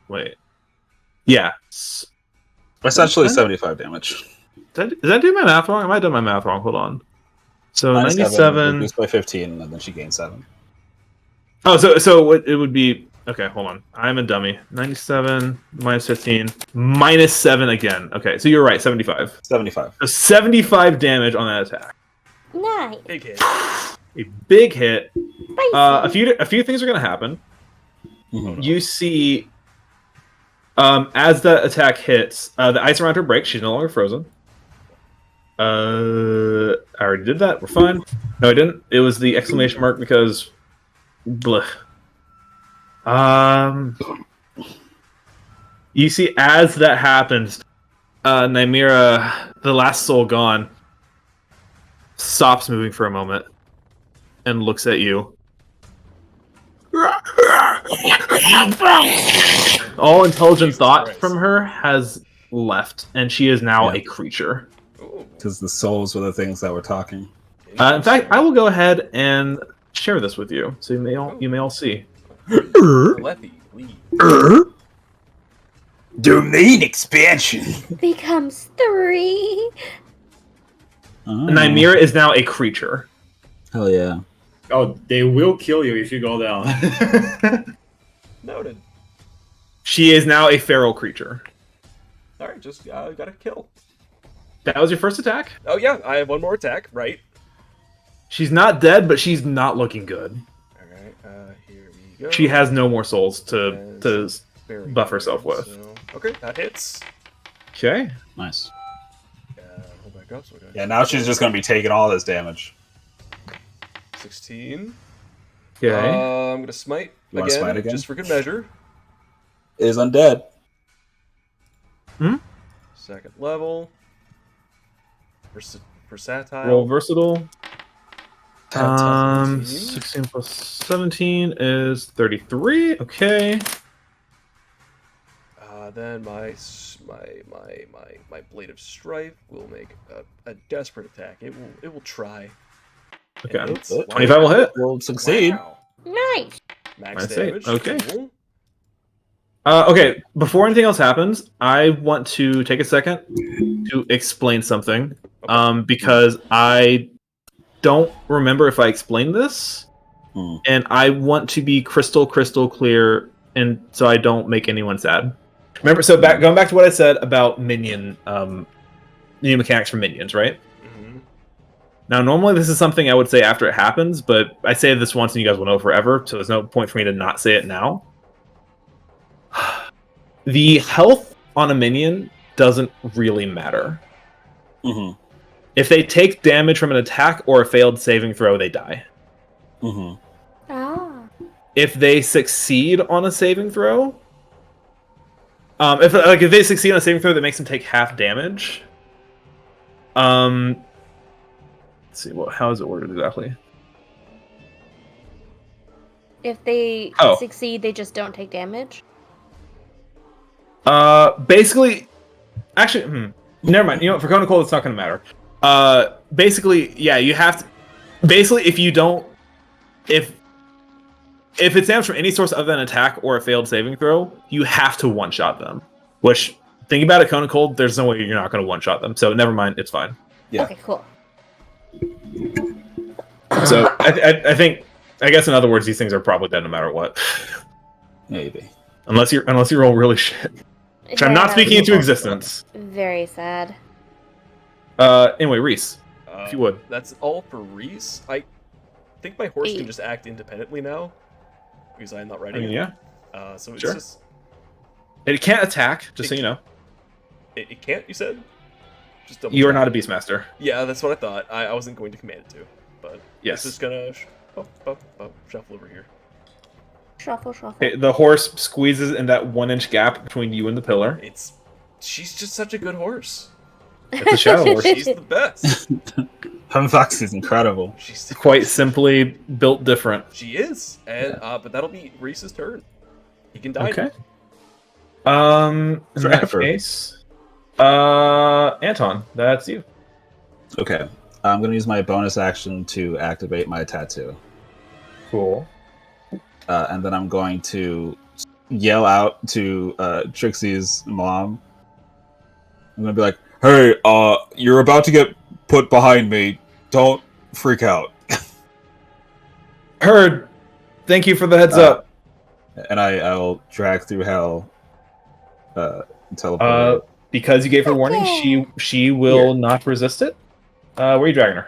Wait. Yeah. Essentially 75 damage. Did I do my math wrong? I might have done my math wrong. Hold on. So Minus 97. reduced by 15, and then she gained 7. Oh, so it would be. Okay, hold on. I'm a dummy. 97 minus 15 minus 7 again. Okay, so you're right. 75. 75. So 75 damage on that attack. Nice. Big hit. A big hit. Spicy. A few things are going to happen. Mhm. You see, as that attack hits, the ice around her breaks. She's no longer frozen. I already did that. We're fine. No, I didn't. It was the exclamation mark because, blech. You see, as that happens, Nymeria, the last soul gone, stops moving for a moment and looks at you. All intelligent Jesus thought Christ. from her has left, and she is now Yeah. a creature. Ooh. Because the souls were the things that were talking. In fact, I will go ahead and share this with you, so you may all see. Leffy, leave. Domain expansion. Becomes 3. Oh. Nymeria is now a creature. Hell yeah. Oh, they will kill you if you go down. Noted. She is now a feral creature. Alright, just gotta kill. That was your first attack? Oh yeah, I have one more attack, right? She's not dead, but she's not looking good. Alright, here we go. She has no more souls to Very buff good, herself with. so- okay, that hits. Okay. Nice. Hold back up. So we got Yeah, now she's just going to be taking all this damage. 16. Okay. I'm gonna smite You wanna again, smite again? just for good measure. It is undead. Second level. For satire. Roll versatile. 17. 16 plus 17 is 33. Okay. Then my blade of strife will make a desperate attack. It will try. Okay. And it's 25 will hit. Will succeed. Wow. Nice. Max Nice save. damage. Okay. Cool. Okay, before anything else happens, I want to take a second to explain something. Because I don't remember if I explained this, and I want to be crystal clear, and so I don't make anyone sad. Remember, so going back to what I said about minion, new mechanics for minions, right? Mm-hmm. Now, normally this is something I would say after it happens, but I say this once and you guys will know forever, so there's no point for me to not say it now. The health on a minion doesn't really matter. Mm-hmm. If they take damage from an attack or a failed saving throw, they die. Mm-hmm. Ah. If they succeed on a saving throw, if they succeed on a saving throw that makes them take half damage, let's see how is it worded exactly? If they succeed, they just don't take damage. Basically, actually, never mind. You know, for Cone of Cold, it's not going to matter. Basically, yeah, you have to. Basically, if you don't, if it's damage from any source other than attack or a failed saving throw, you have to one-shot them. Which, think about it, Cone of Cold, there's no way you're not going to one-shot them. So never mind, it's fine. Yeah. Okay, cool. So I think, I guess in other words, these things are probably dead no matter what. Maybe. Unless you roll really shit. Which I'm not speaking into existence. Very sad. Anyway, Reese, if you would. That's all for Reese. I think my horse can just act independently now because I'm not riding it. Yeah. So it's Sure. just. It can't attack, just so you know. It can't. You said. Just double. You are not a Beastmaster. Yeah, that's what I thought. I wasn't going to command it to, but yes, it's just gonna shuffle over here. Shuffle. Okay, the horse squeezes in that 1-inch gap between you and the pillar. She's just such a good horse. It's a shadow horse. She's the best. Humfox is incredible. She's quite simply built different. She is, and but that'll be Reese's turn. He can die. Okay. In that case, Anton, that's you. Okay, I'm gonna use my bonus action to activate my tattoo. Cool. And then I'm going to yell out to Trixie's mom. I'm gonna be like, "Hey, you're about to get put behind me. Don't freak out." Heard. Thank you for the heads up. And I'll drag through hell. Teleport. Because you gave her warning, she will not resist it. Where are you dragging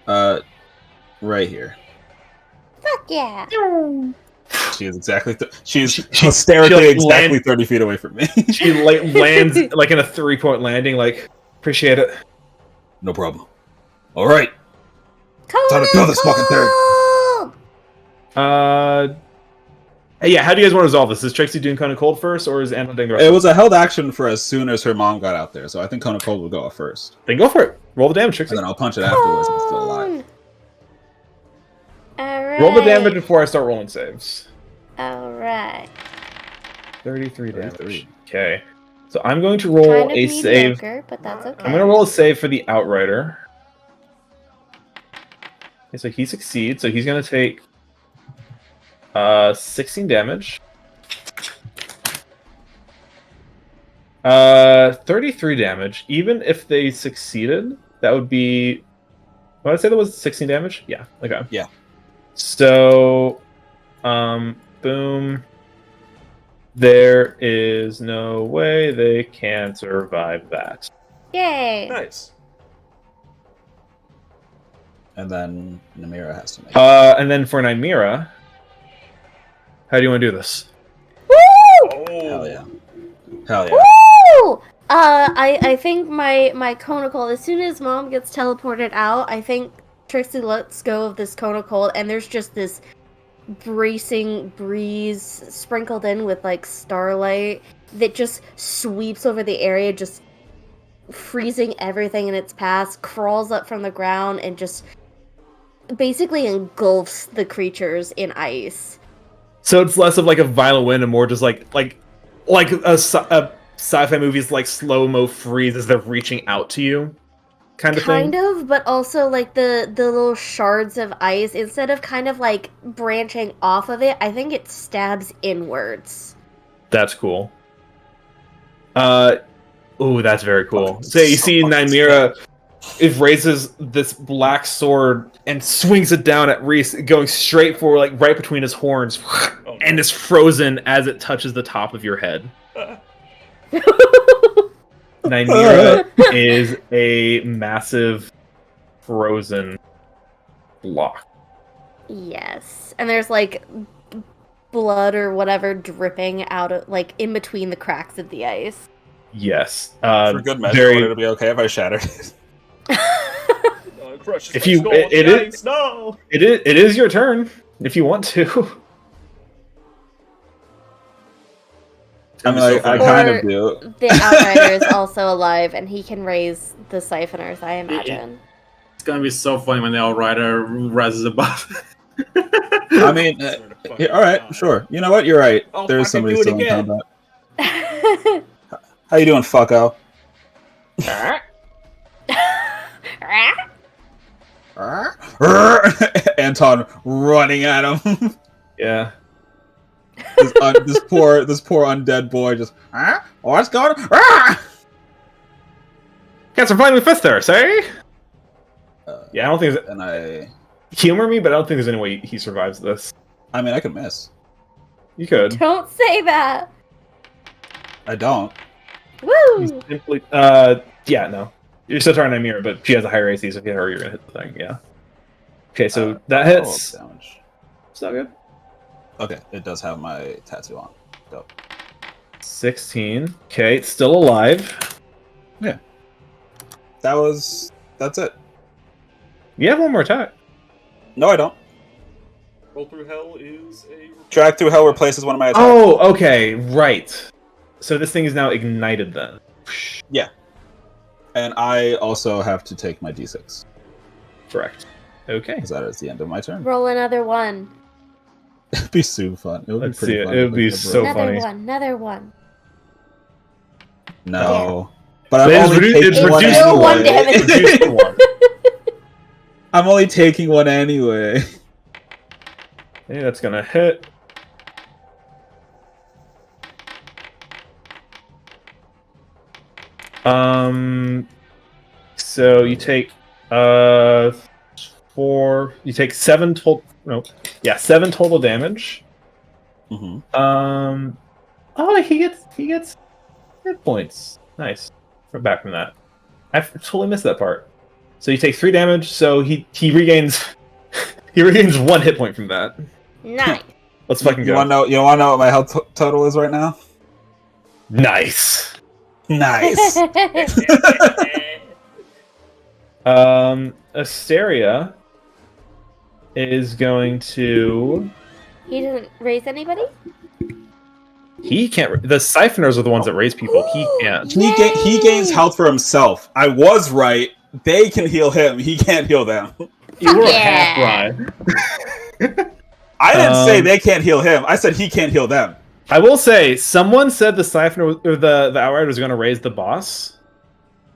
her? Right here. Fuck yeah. She is exactly. She's hysterically exactly 30 feet away from me. She lands like in a 3-point landing. Like, appreciate it. No problem. All right. Time to kill this fucking thing. Yeah, how do you guys want to resolve this? Is Trixie doing Cone of Cold first, or is Anton doing the rest? It was a held action for as soon as her mom got out there, so I think Cone of Cold will go off first. Then go for it. Roll the damage, Trixie. And then I'll punch it afterwards if it's still alive. Alright. Roll the damage before I start rolling saves. Alright. 33 damage. Okay. So I'm going to roll Kind of a save. But that's okay. I'm going to roll a save for the Outrider. Okay, so he succeeds. So he's going to take 16 damage. 33 damage. Even if they succeeded, that would be... What did I say that was 16 damage? Yeah. Okay. Yeah. So, boom. There is no way they can survive that. Yay! Nice. And then Nymeria has to make. And then for Nymeria, how do you want to do this? Woo! Hell yeah! Hell yeah! Woo! I think my conical, as soon as mom gets teleported out, I think Trixie lets go of this conical, and there's just this bracing breeze sprinkled in with like starlight that just sweeps over the area, just freezing everything in its path, crawls up from the ground, and just basically engulfs the creatures in ice. So it's less of like a violent wind and more just like a sci-fi movie's like slow-mo freeze as they're reaching out to you, kind of thing. Kind of, but also like the little shards of ice, instead of kind of like branching off of it, I think it stabs inwards. That's cool. Oh, that's very cool. So you see Nymeria, it raises this black sword and swings it down at Reese, going straight for like right between his horns, and is frozen as it touches the top of your head. Nymeria is a massive frozen block. Yes, and there's like blood or whatever dripping out of like in between the cracks of the ice. Yes. For good measure, would it be okay if I shattered it? If you, it is your turn if you want to. I mean, I kind of do. The Outrider is also alive, and he can raise the Siphoners, I imagine. It's gonna be so funny when the Outrider rises above. I mean, all right, sure. You know what? You're right. There's somebody still in combat. How you doing, fucko? Anton running at him. Yeah. This poor undead boy just. What's going on? Got some flying with fist there, say? Yeah, I don't think. And I humor me, but I don't think there's any way he survives this. I mean, I could miss. You could. Don't say that. I don't. Woo! Simply, yeah, no. You're still targeting Nymeria, but she has a higher AC, so if you hit her, you're gonna hit the thing, yeah. Okay, so that hits. Damage. Is that good? Okay, it does have my tattoo on. Dope. 16. Okay, it's still alive. Yeah. That's it. You have one more attack. No, I don't. Roll Through Hell is a... Drag Through Hell replaces one of my attacks. Oh, okay, right. So this thing is now ignited then. Yeah. And I also have to take my d6. Correct. Okay. Because that is the end of my turn. Roll another one. It'd be so fun. It would Let's be pretty see it. fun. It would be so Another funny. one, another one. No. But I'm It's only taking one reduced to one. anyway. It's reduced to one. I'm only taking one anyway. Hey, that's gonna hit. So you take 4. You take 7 total. No, yeah, 7 total damage. Mm-hmm. Oh, he gets hit points. Nice. We're back from that. I totally missed that part. So you take 3 damage. So he regains 1 hit point from that. Nice. Let's fucking go. You wanna know what my health total is right now? Nice. Nice. Asteria is going to. He didn't raise anybody? He can't. The Siphoners are the ones that raise people. He can't. He gains health for himself. I was right. They can heal him. He can't heal them. You were Yeah. half right. I didn't say they can't heal him. I said he can't heal them. I will say, someone said the Siphoner or the Outrider was going to raise the boss.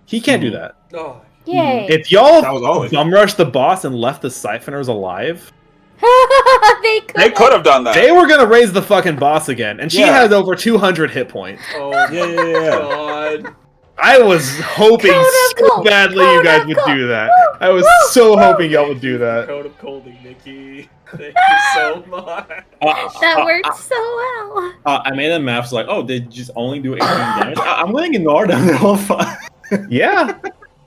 He can't do that. Oh, Yay. If y'all That was always- bum rushed the boss and left the Siphoners alive, They They could have done that. they were going to raise the fucking boss again, and she Yeah. has over 200 hit points. oh Yeah. God. I was hoping Code of so Cold. badly you Code guys of would Cold. do that. Woo, I was woo, so woo. hoping y'all would do that. Code of Colding, Nikki. Thank you so much. That worked so well. I made a map, so like, oh, they just only do 18 damage. I'm going to ignore them the whole time. Yeah.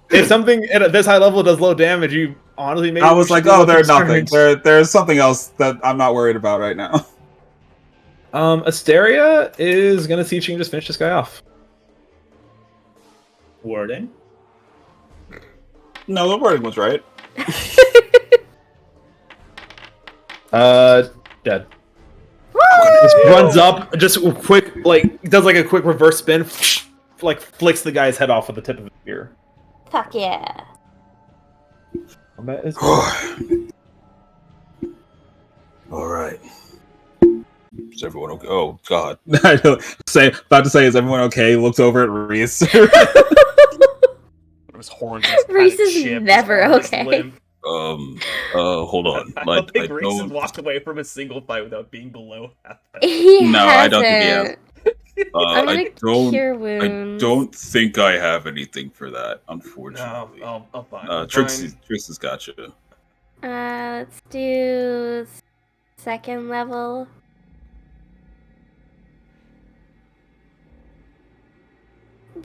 If something at this high level does low damage, you honestly maybe I was should like, be oh, looking there's nothing. strange. There's something else that I'm not worried about right now. Asteria is gonna see if she can just finish this guy off. Wording. No, the wording was right. Dead. Just runs up, just quick, like does like a quick reverse spin, like flicks the guy's head off with the tip of his spear. Fuck yeah. Combat is All right. Is everyone okay? Oh God. About to say, is everyone okay? Looks over at Reese. His horns just Reese kinda is chipped, his never arm is okay. limp. Hold on. I Like, don't think I Reese has don't. walked away from a single fight without being below half health. He No, I don't think he has. hasn't. I'm gonna cure I wounds. don't think I have anything for that, No, unfortunately. I'll find. Trixie's got you. Let's do second level.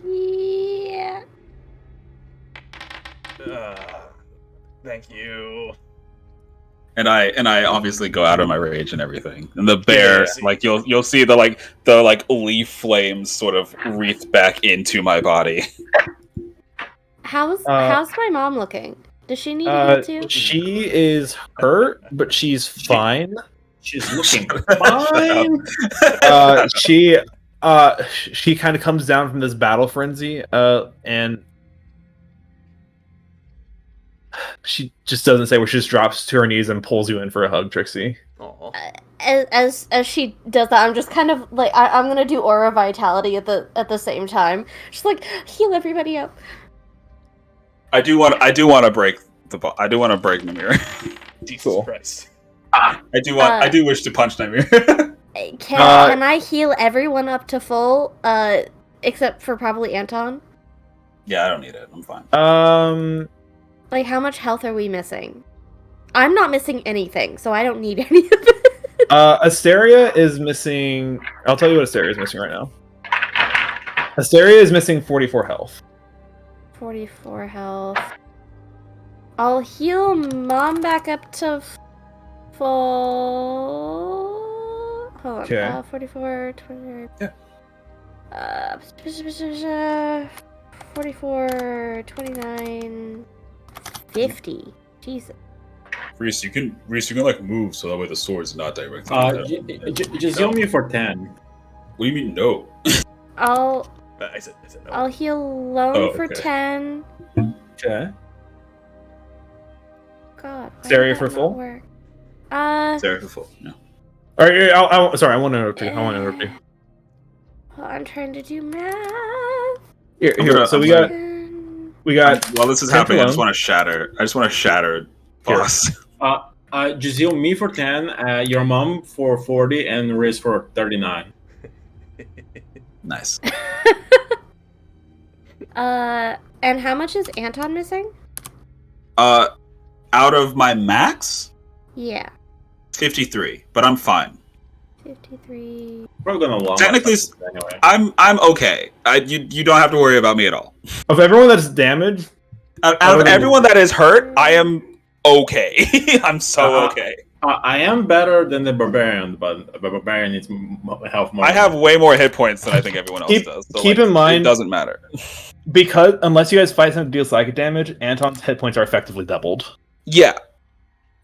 Yeah. Thank you. And I obviously go out of my rage and everything. And the bear, Yeah. like you'll see the leaf flames sort of wreath back into my body. How's my mom looking? Does she need to heal too? She is hurt, but she's fine. She's looking fine. She kind of comes down from this battle frenzy, and she just doesn't say where. She just drops to her knees and pulls you in for a hug, Trixie. As she does that, I'm just kind of like I'm gonna do aura vitality at the same time. Just like heal everybody up. I do want to break Nymeria. Jesus Christ. I do wish to punch Nymeria. Can I heal everyone up to full? Except for probably Anton. Yeah, I don't need it. I'm fine. Like, how much health are we missing? I'm not missing anything, so I don't need any of it. Asteria is missing. I'll tell you what Asteria is missing right now. Asteria is missing 44 health. 44 health. I'll heal Mom back up to full. Hold on. Okay. 44, 29. Yeah. 44, 29, 50. Jesus. Reese, you can like move so that way the sword's not directly. Just heal me for 10. What do you mean no? I said no. I'll heal Lone for 10. Okay. God. Asteria for full? Work? Asteria for full. No. All right. Sorry, I want to interrupt you. Well, I'm trying to do math. Here. So we got. While this is happening, I just want to shatter boss. Just heal me for 10, your mom for 40, and Riz for 39. Nice. And how much is Anton missing? Out of my max, Yeah. 53, but I'm fine. 53. We're gonna lose. Technically, anyway. I'm okay. You don't have to worry about me at all. Of everyone that's damaged, out of everyone that is hurt, I am okay. I'm so okay. I am better than the barbarian, but the barbarian needs health more. I have way more hit points than I think everyone else does. So keep in mind, it doesn't matter. Because unless you guys fight something to deal psychic damage, Anton's hit points are effectively doubled. Yeah.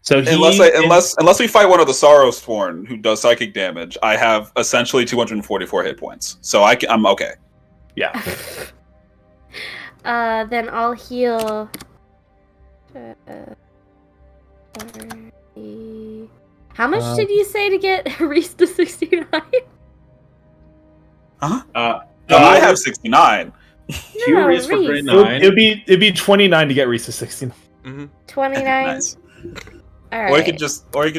So unless we fight one of the Sorrowsworn who does psychic damage, I have essentially 244 hit points. So I'm okay. Yeah. Then I'll heal. 30. How much did you say to get Reese to 69? Huh? No, I have 69. Q Reese for 39. It'd be 29 to get Reese to 69. Mm-hmm. 29. Nice. All right. Or you could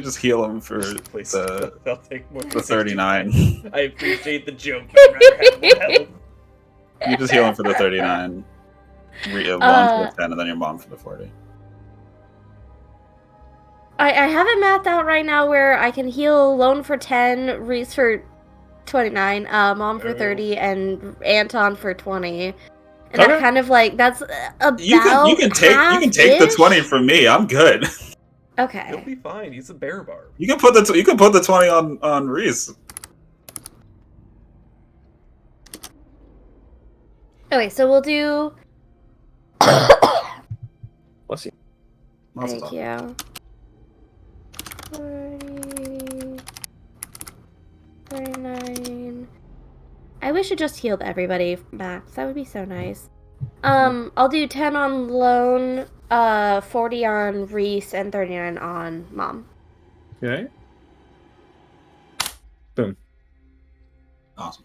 just heal him for I'll take more the 39. I appreciate the joke, but I'd rather have more health. You just heal him for the 39. Lon for the 10, and then your mom for the 40. I have it mapped out right now where I can heal Lone for 10, Reese for 29, Mom for 30, and Anton for 20. And that kind of like that's about you can take the 20 from me. I'm good. Okay. He'll be fine. He's a bear barb. You can put the 20 on Reese. Okay, so we'll do. Bless you. Thank you. 40, 39. I wish it just healed everybody back. That would be so nice. I'll do 10 on Lone, 40 on Reese, and 39 on Mom. Okay. Boom. Awesome.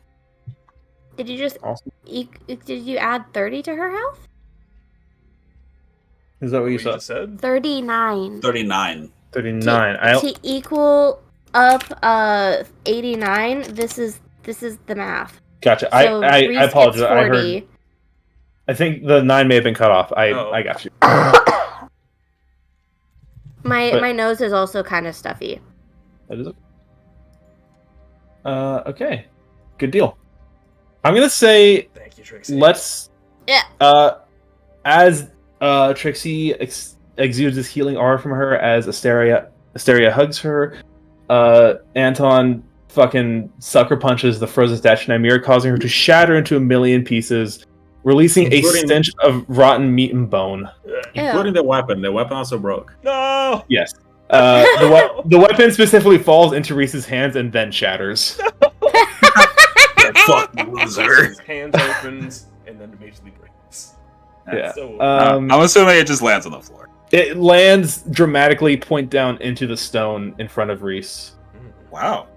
Did you just Awesome. did you add 30 to her health? Is that what you What you said? just said? 39. 39. 39. To equal up 89, this is the math. Gotcha. So I Reese gets apologize. I 40. heard. I think the 9 may have been cut off. I got you. My nose is also kind of stuffy. That is it. Okay. Good deal. I'm gonna say Thank you, Trixie. let's. Yeah. As Trixie exudes this healing aura from her, as Asteria hugs her, Anton fucking sucker punches the frozen statue Nymeria, causing her to shatter into a million pieces, releasing a stench of rotten meat and bone. Including the weapon. The weapon also broke. No! Yes. The weapon specifically falls into Reese's hands and then shatters. Fuck loser. His hands opens and then immediately breaks. Yeah. So, I'm assuming it just lands on the floor. It lands dramatically point down into the stone in front of Reese. Wow.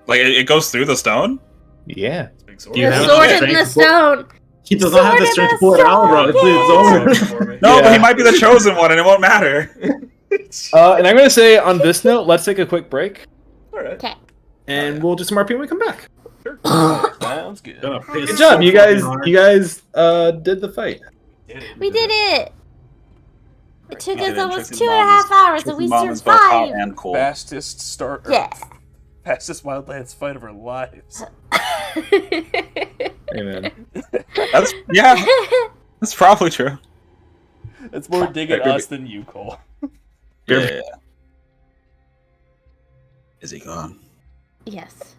Like it goes through the stone? Yeah. it's a big sword. Do you The have sword enough in the strength stone. He does not have the Sword strength in to pull it the out, bro. It's stone. over. No, Yeah. but he might be the chosen one and it won't matter. And I'm going to say on this note, let's take a quick break, Alright. Okay. and we'll just mark when we come back. Sure. Sounds good. Gonna piss Good job, so you guys. fucking hard. You guys did the fight. We did it. It took us did it. almost Trixie's 2.5 hours, and we Mom is survived. both hot and cold. Fastest start. Yeah. Fastest Wildlands fight of our lives. Amen. That's probably true. It's more dig at us than you, Cole. Yeah. Is he gone? Yes.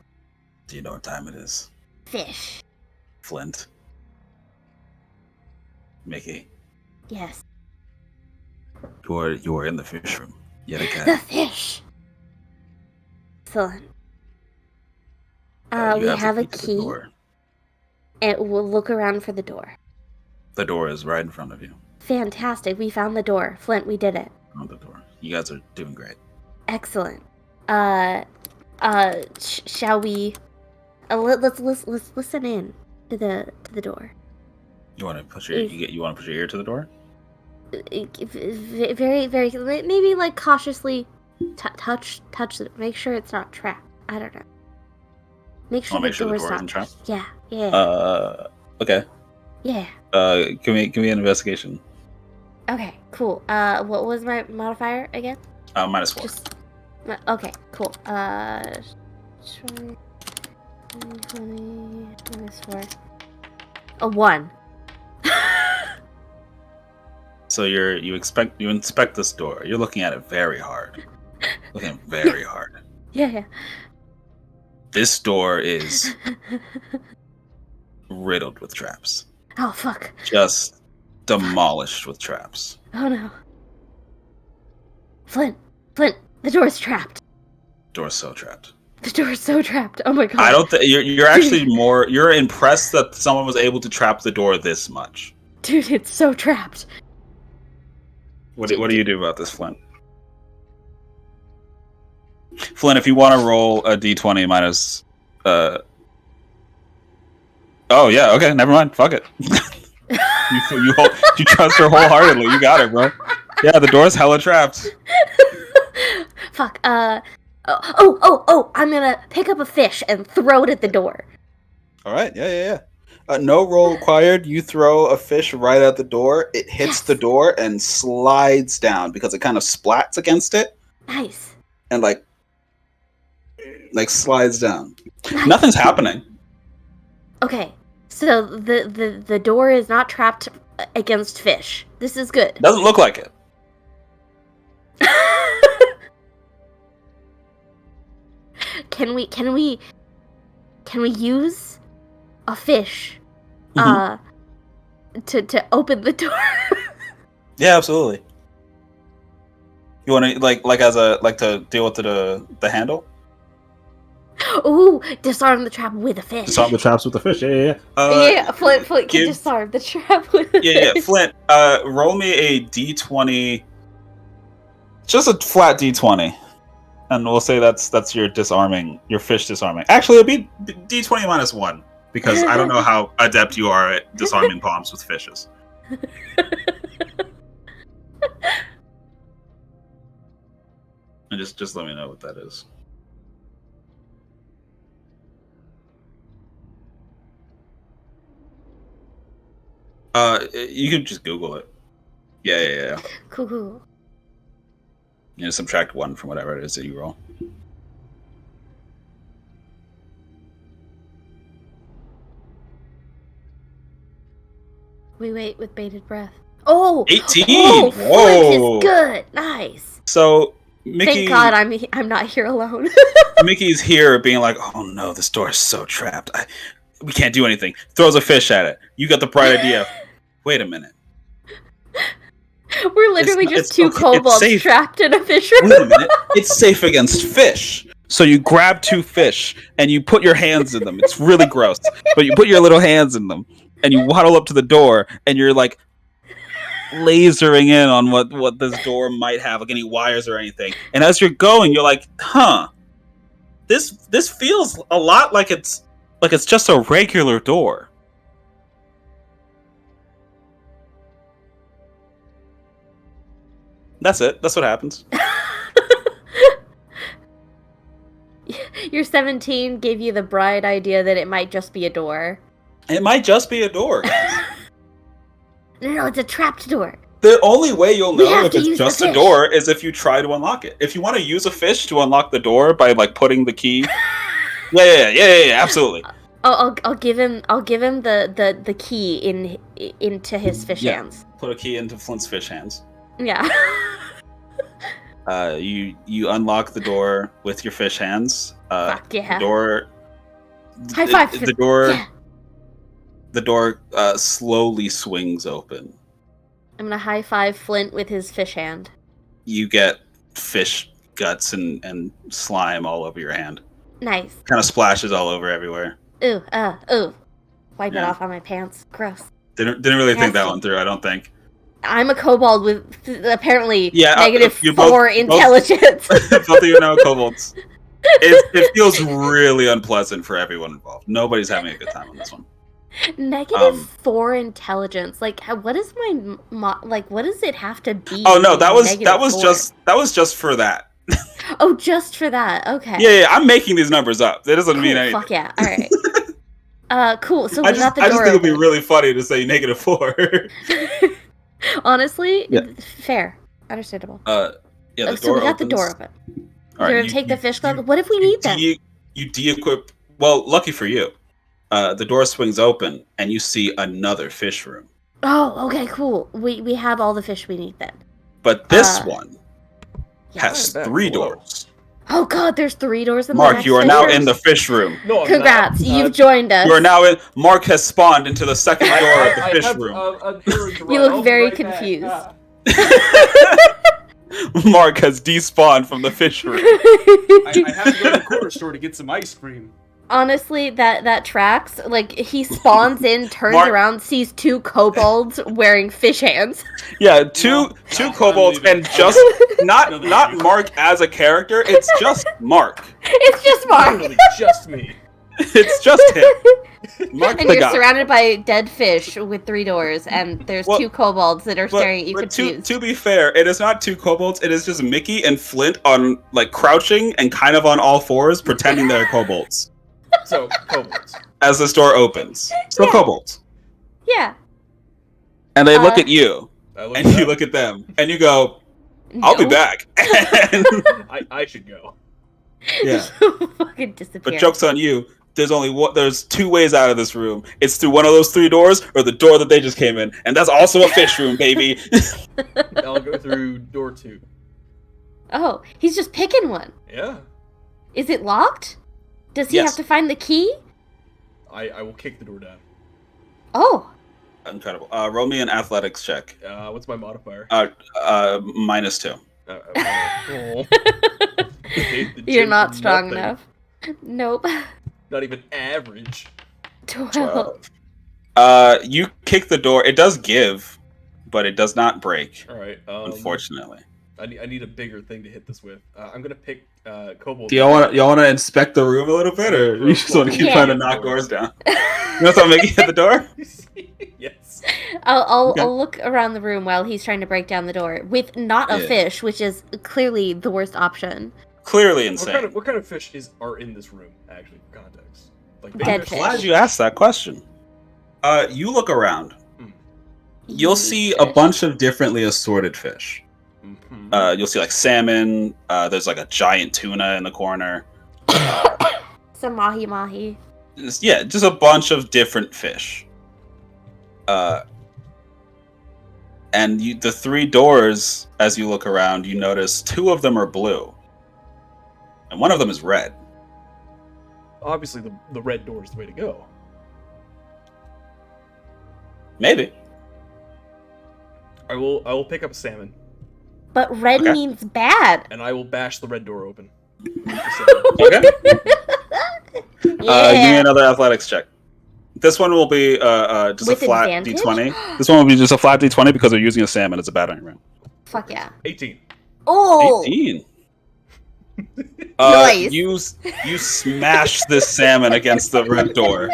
Do you know what time it is? Fish. Flint. Mickey. Yes. You are in the fish room. Yet The again. fish. Excellent. You We have a the to the key, door. and we'll look around for the door. The door is right in front of you. Fantastic. We found the door. Flint, we did it. On the door. You guys are doing great. Excellent. Shall we? Let's listen in to the door. You want to push your you want to push your ear to the door? Very, very. Maybe like cautiously touch it. Make sure it's not trapped. I don't know. Make sure, Make sure the door's door not isn't trapped. Yeah. Okay. Yeah. Give me an investigation. Okay. Cool. What was my modifier again? -4. Okay. Cool. 20 -4. A 1. So you inspect this door. You're looking at it very hard. Looking very hard. Yeah. This door is riddled with traps. Oh fuck. Just demolished with traps. Oh no. Flint, the door's trapped. Door's so trapped. The door's so trapped. Oh my god. I don't think you're actually you're impressed that someone was able to trap the door this much. Dude, it's so trapped. What do you do about this, Flint? Flint, if you want to roll a d20 minus, Oh yeah, okay, never mind. Fuck it. you trust her wholeheartedly. You got it, bro. Yeah, the door's hella trapped. Fuck. Oh! I'm gonna pick up a fish and throw it at the door. All right, yeah. No roll required. You throw a fish right at the door. It hits the door and slides down because it kind of splats against it. Nice. And like slides down. Nice. Nothing's happening. Okay, so the door is not trapped against fish. This is good. Doesn't look like it. Can we use a fish to open the door? Yeah, absolutely. You want to to deal with the handle? Ooh, disarm the trap with a fish. Disarm the traps with the fish. Yeah. Yeah, Flint can disarm the trap with a Yeah, fish. Flint, roll me a d20. Just a flat d20. And we'll say that's your disarming, your fish disarming. Actually, it'll be D20 minus 1 because I don't know how adept you are at disarming bombs with fishes. And just let me know what that is. You can just Google it. Yeah. Cool. You know, subtract 1 from whatever it is that you roll. We wait with bated breath. Oh! 18! Oh, Whoa! Flint is good! Nice! So, Mickey... Thank God I'm not here alone. Mickey's here being like, oh no, this door is so trapped. We can't do anything. Throws a fish at it. You got the bright idea. Wait a minute. We're literally just two kobolds trapped in a fish room. Wait a minute. It's safe against fish. So you grab 2 fish and you put your hands in them. It's really gross. But you put your little hands in them and you waddle up to the door and you're like lasering in on what this door might have, like any wires or anything. And as you're going, you're like, huh. This feels a lot like it's just a regular door. That's it. That's what happens. Your 17 gave you the bright idea that it might just be a door. It might just be a door, guys. No, it's a trapped door. The only way you'll know if it's just a door is if you try to unlock it. If you want to use a fish to unlock the door by like putting the key. Yeah, absolutely. I'll give him the key into his fish hands. Put a key into Flint's fish hands. Yeah. You unlock the door with your fish hands. Fuck yeah. The door. High five. The door. Yeah. The door slowly swings open. I'm gonna high five Flint with his fish hand. You get fish guts and slime all over your hand. Nice. Kind of splashes all over everywhere. Ooh. Wipe it off on my pants. Gross. Didn't really think that one through, I don't think. I'm a kobold with apparently -4 both, intelligence. Both of you know kobolds. It feels really unpleasant for everyone involved. Nobody's having a good time on this one. -4 intelligence. Like, what is what does it have to be? Oh no, that was just for that. Oh, just for that. Okay. Yeah. I'm making these numbers up. That doesn't mean anything. Fuck yeah. All right. Cool. So we got the door. I just think it'd be really funny to say -4. Honestly, fair, understandable. The door so we got the door open. All right, You're gonna take the fish glove. What if we need them? You de-equip. Well, lucky for you, the door swings open and you see another fish room. Oh, okay, cool. We have all the fish we need then. But this one has 3 doors. Oh god, there's 3 doors in the Mark, next you are now in the fish room. No, congrats, you've joined us. You are now in. Mark has spawned into the second door of the fish room. You look very confused. Mark has despawned from the fish room. I have to go to the corner store to get some ice cream. Honestly, that tracks. Like, he spawns in, turns around, sees 2 kobolds wearing fish hands. Yeah, two kobolds, and just not Mark as a character. It's just Mark. It's just Mark. Literally just me. It's just him. Mark and you're surrounded by dead fish with 3 doors, and there's 2 kobolds that are staring at you confused. To be fair, it is not 2 kobolds. It is just Mickey and Flint on crouching and kind of on all 4s, pretending they're kobolds. So, kobolds. As the store opens. So, kobolds. Yeah. And they look at you. And you look at them. And you go, I'll be back. I should go. Yeah. Fucking disappear. But joke's on you. There's 2 ways out of this room. It's through one of those 3 doors or the door that they just came in. And that's also a fish room, baby. I'll go through door 2. Oh, he's just picking one. Yeah. Is it locked? Does he have to find the key? I will kick the door down. Oh. Incredible. Roll me an athletics check. What's my modifier? -2. You're not strong enough. Nope. Not even average. 12. You kick the door. It does give, but it does not break. All right. Unfortunately. I need a bigger thing to hit this with. I'm gonna pick Kobold. Do y'all want to inspect the room a little bit, or you just want to keep trying to knock doors down? You want to make you hit the door? Yes. I'll look around the room while he's trying to break down the door with not a fish, which is clearly the worst option. Clearly insane. What kind of fish are in this room? Actually, for context, like Dead fish. fish. Glad you asked that question. You look around. You'll see a bunch of differently assorted fish. You'll see like salmon. There's like a giant tuna in the corner. Some mahi. Just a bunch of different fish. And the 3 doors, as you look around, you notice 2 of them are blue, and 1 of them is red. Obviously, the red door is the way to go. Maybe. I will pick up a salmon. But red means bad. And I will bash the red door open. Okay. Give me another athletics check. This one will be just with a flat advantage? D20. This one will be just a flat D20 because they're using a salmon as a battering ram. Fuck yeah. 18. Oh! 18. Nice. You smash this salmon against the red door.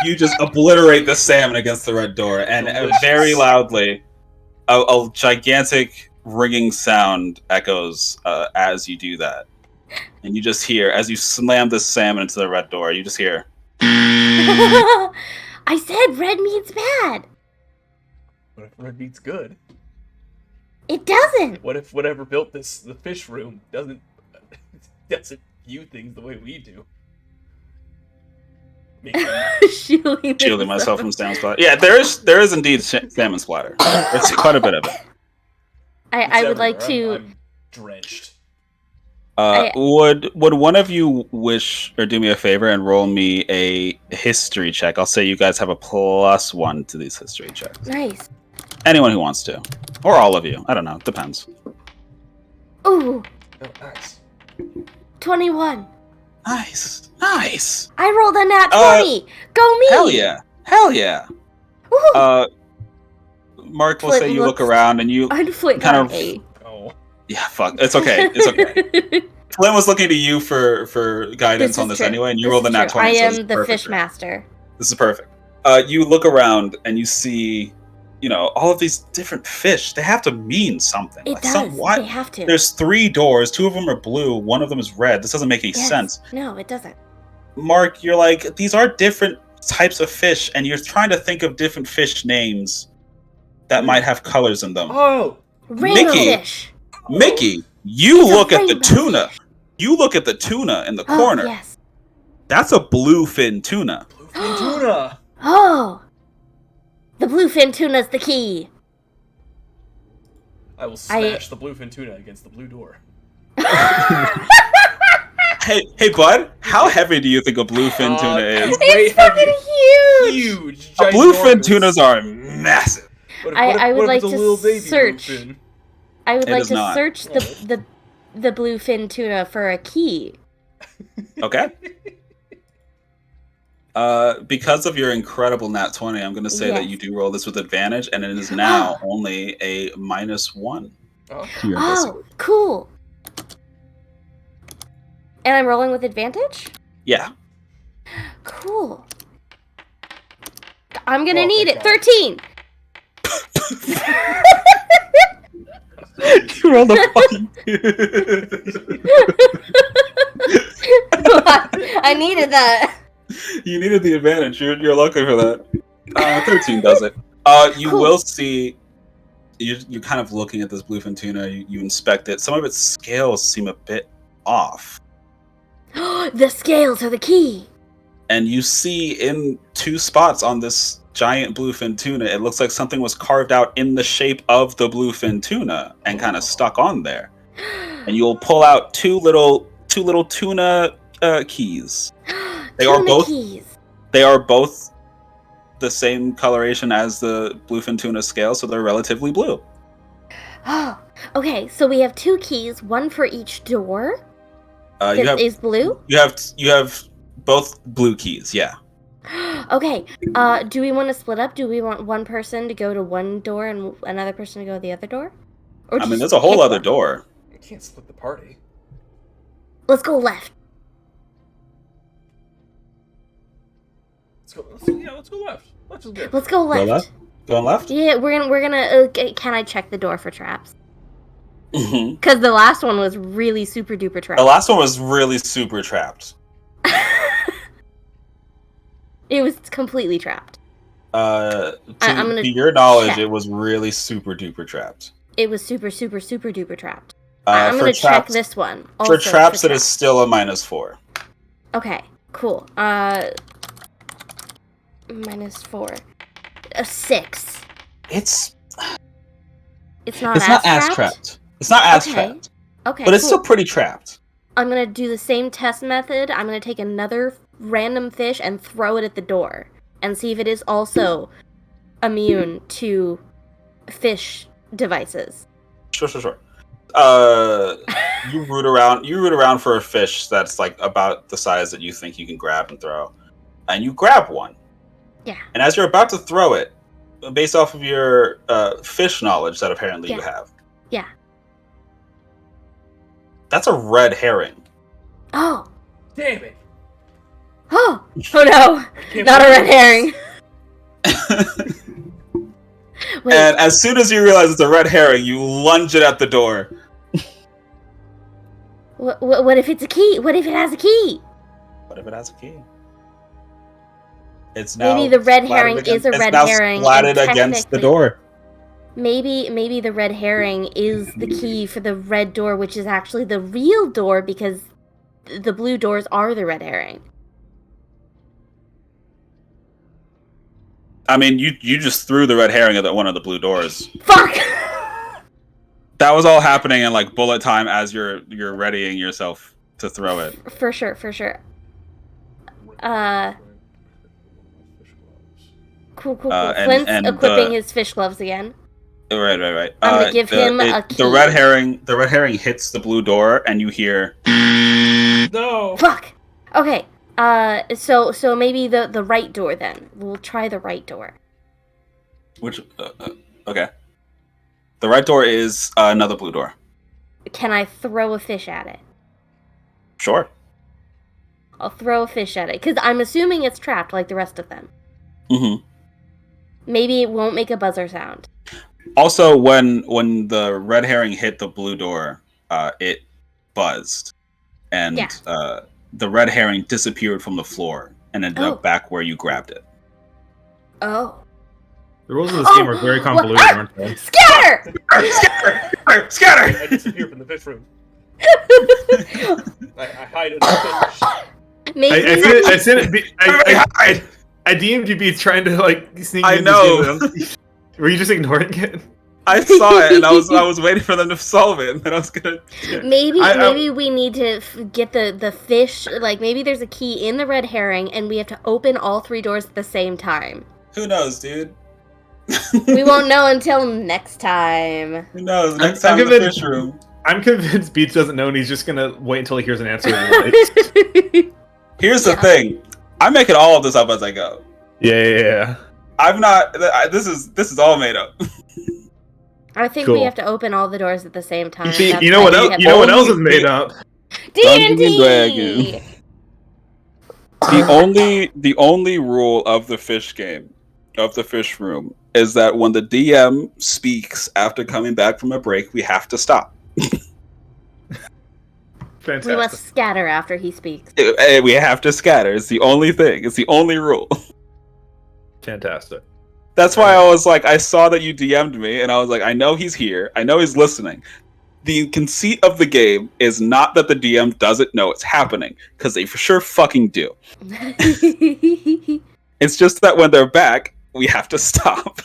You just obliterate the salmon against the red door, and very loudly, a gigantic ringing sound echoes as you do that. And you just hear, as you slam this salmon into the red door, you just hear... I said red means bad. What if red means good? It doesn't. What if whatever built the fish room doesn't view things the way we do? Shielding myself from salmon splatter. Yeah, there is indeed salmon splatter. There's quite a bit of it. I would like to. I'm drenched. Would one of you wish or do me a favor and roll me a history check? I'll say you guys have a +1 to these history checks. Nice. Anyone who wants to, or all of you. I don't know. It depends. Ooh. Oh, nice. 21. Nice. I rolled a nat 20. Go me. Hell yeah. Woohoo. Mark will say you look around and you I'd flip kind of. Oh. Yeah, fuck. It's okay. Flynn was looking to you for guidance on this true. anyway, and you rolled a nat 20. I so am the fish master. This is perfect. You look around and you see, all of these different fish. They have to mean something. It does. They have to. There's 3 doors. 2 of them are blue. 1 of them is red. This doesn't make any sense. No, it doesn't. Mark, you're like, these are different types of fish, and you're trying to think of different fish names that might have colors in them. Oh, rainbow fish. Mickey, you look at the tuna. You look at the tuna in the corner. Yes. That's a bluefin tuna. Bluefin tuna. Oh. The bluefin tuna's the key. I will smash the bluefin tuna against the blue door. Hey, bud. How heavy do you think a bluefin tuna is? It's fucking huge. Huge. Bluefin tunas are massive. I would like to search. Bluefin? I would like to not. search the bluefin tuna for a key. Okay. Because of your incredible nat 20, I'm going to say that you do roll this with advantage, and it is now only a -1. Oh, cool. And I'm rolling with advantage? Yeah. Cool. I'm going to need it. 13. You rolled a fucking... I needed that. You needed the advantage. You're lucky for that. 13 does it. You will see... You're kind of looking at this bluefin tuna. You inspect it. Some of its scales seem a bit off. The scales are the key. And you see in 2 spots on this giant bluefin tuna, it looks like something was carved out in the shape of the bluefin tuna and kind of stuck on there. And you'll pull out two little tuna keys. They are both keys. They are both the same coloration as the bluefin tuna scale, so they're relatively blue. Oh, okay. So we have 2 keys, one for each door. Is blue? You have both blue keys, yeah. Okay. Do we want to split up? Do we want one person to go to one door and another person to go to the other door? Or I mean, just there's a whole pick other one? door. You can't split the party. Let's go left. Let's go left. Left is good. Let's go Go left. left? Going left? Yeah, we're gonna. Can I check the door for traps? Mhm. Because the last one was really super duper trapped. The last one was really super trapped. It was completely trapped. To I'm gonna your knowledge, check. it was really super duper trapped. It was super duper trapped. I'm gonna check traps- this one. For Also traps, it is still a -4. Okay, cool. -4. A 6. It's It's not not as trapped? trapped. It's not as Okay. trapped, Okay, but it's cool. still pretty trapped. I'm gonna do the same test method. I'm gonna take another random fish and throw it at the door and see if it is also immune to fish devices. Sure. You root around for a fish that's like about the size that you think you can grab and throw, and you grab one. Yeah. And as you're about to throw it, based off of your fish knowledge that apparently you have, Yeah. that's a red herring. Oh. Damn it. Oh. Oh no. Can't Not a believe red this. herring. Wait. And as soon as you realize it's a red herring, you lunge it at the door. What if it's a key? What if it has a key? What if it has a key? It's now Maybe the red splatted herring against- is a it's red now herring. splatted and against the technically- door. Maybe the red herring is the key for the red door, which is actually the real door because the blue doors are the red herring. I mean, you just threw the red herring at one of the blue doors. Fuck! That was all happening in like bullet time as you're readying yourself to throw it. For sure. Cool. And- Flint's and equipping his fish gloves again. Right. I'm gonna give him a key. The red herring hits the blue door, and you hear. No. Fuck! Okay, so maybe the right door then. We'll try the right door. Which? Okay. The right door is another blue door. Can I throw a fish at it? Sure. I'll throw a fish at it, because I'm assuming it's trapped like the rest of them. Mm-hmm. Maybe it won't make a buzzer sound. Also, when the red herring hit the blue door, it buzzed, and the red herring disappeared from the floor and ended up back where you grabbed it. Oh. The rules of this game are very convoluted, aren't they? Scatter! Scatter! I disappear from the fish room. I hide in the fish. Maybe I said it. I deemed you be trying to like sneak. I in know. Were you just ignoring it? I saw it, and I was waiting for them to solve it, and then I was gonna. Maybe we need to get the fish. Like maybe there's a key in the red herring, and we have to open all 3 doors at the same time. Who knows, dude? We won't know until next time. Who knows? Next time in the fish room. I'm convinced Beach doesn't know, and he's just gonna wait until he hears an answer. Here's the thing: I'm making all of this up as I go. Yeah. I'm not. This is all made up. I think Cool. we have to open all the doors at the same time. See, That's you know why what we else? have You know what to- else is made up? Dungeons and D&D! Dragons. The only rule of the fish game, of the fish room, is that when the DM speaks after coming back from a break, we have to stop. Fantastic. We must scatter after he speaks. We have to scatter. It's the only thing. It's the only rule. Fantastic. That's why I was like, I saw that you DM'd me, and I was like, I know he's here. I know he's listening. The conceit of the game is not that the DM doesn't know it's happening, because they for sure fucking do. It's just that when they're back, we have to stop.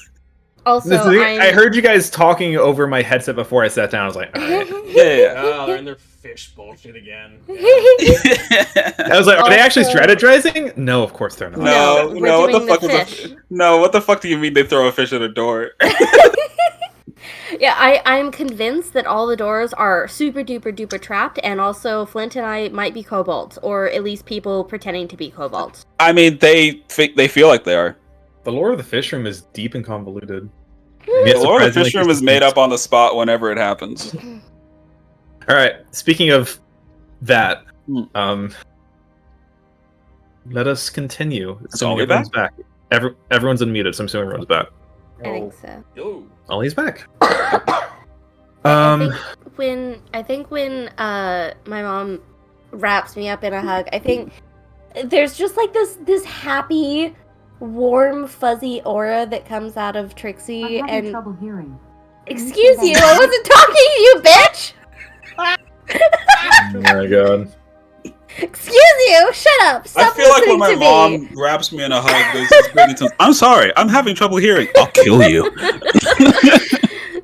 Also, I heard you guys talking over my headset before I sat down. I was like, all right. Yeah. Oh, they're in their fish bullshit again. I was like, are they actually Also- strategizing? No, of course they're not. No, we're what the doing fuck the was fish. No, what the fuck do you mean they throw a fish at a door? Yeah, I'm convinced that all the doors are super duper trapped, and also Flint and I might be kobolds, or at least people pretending to be kobolds. I mean, they feel like they are. The lore of the fish room is deep and convoluted. And yet The lore of the surprisingly, fish room is made up on the spot whenever it happens. All right. Speaking of that, let us continue. Ollie Everyone's back. Everyone's unmuted, so I'm assuming everyone's back. I think so. Yo. Ollie's back. I think when my mom wraps me up in a hug, I think there's just like this happy, warm, fuzzy aura that comes out of Trixie. I'm having And trouble hearing. excuse you, I wasn't talking to you, bitch. Oh my god. Excuse you, shut up. Stop I feel like when listening my to me. mom wraps me in a hug, there's this big intense, I'm sorry, I'm having trouble hearing. I'll kill you.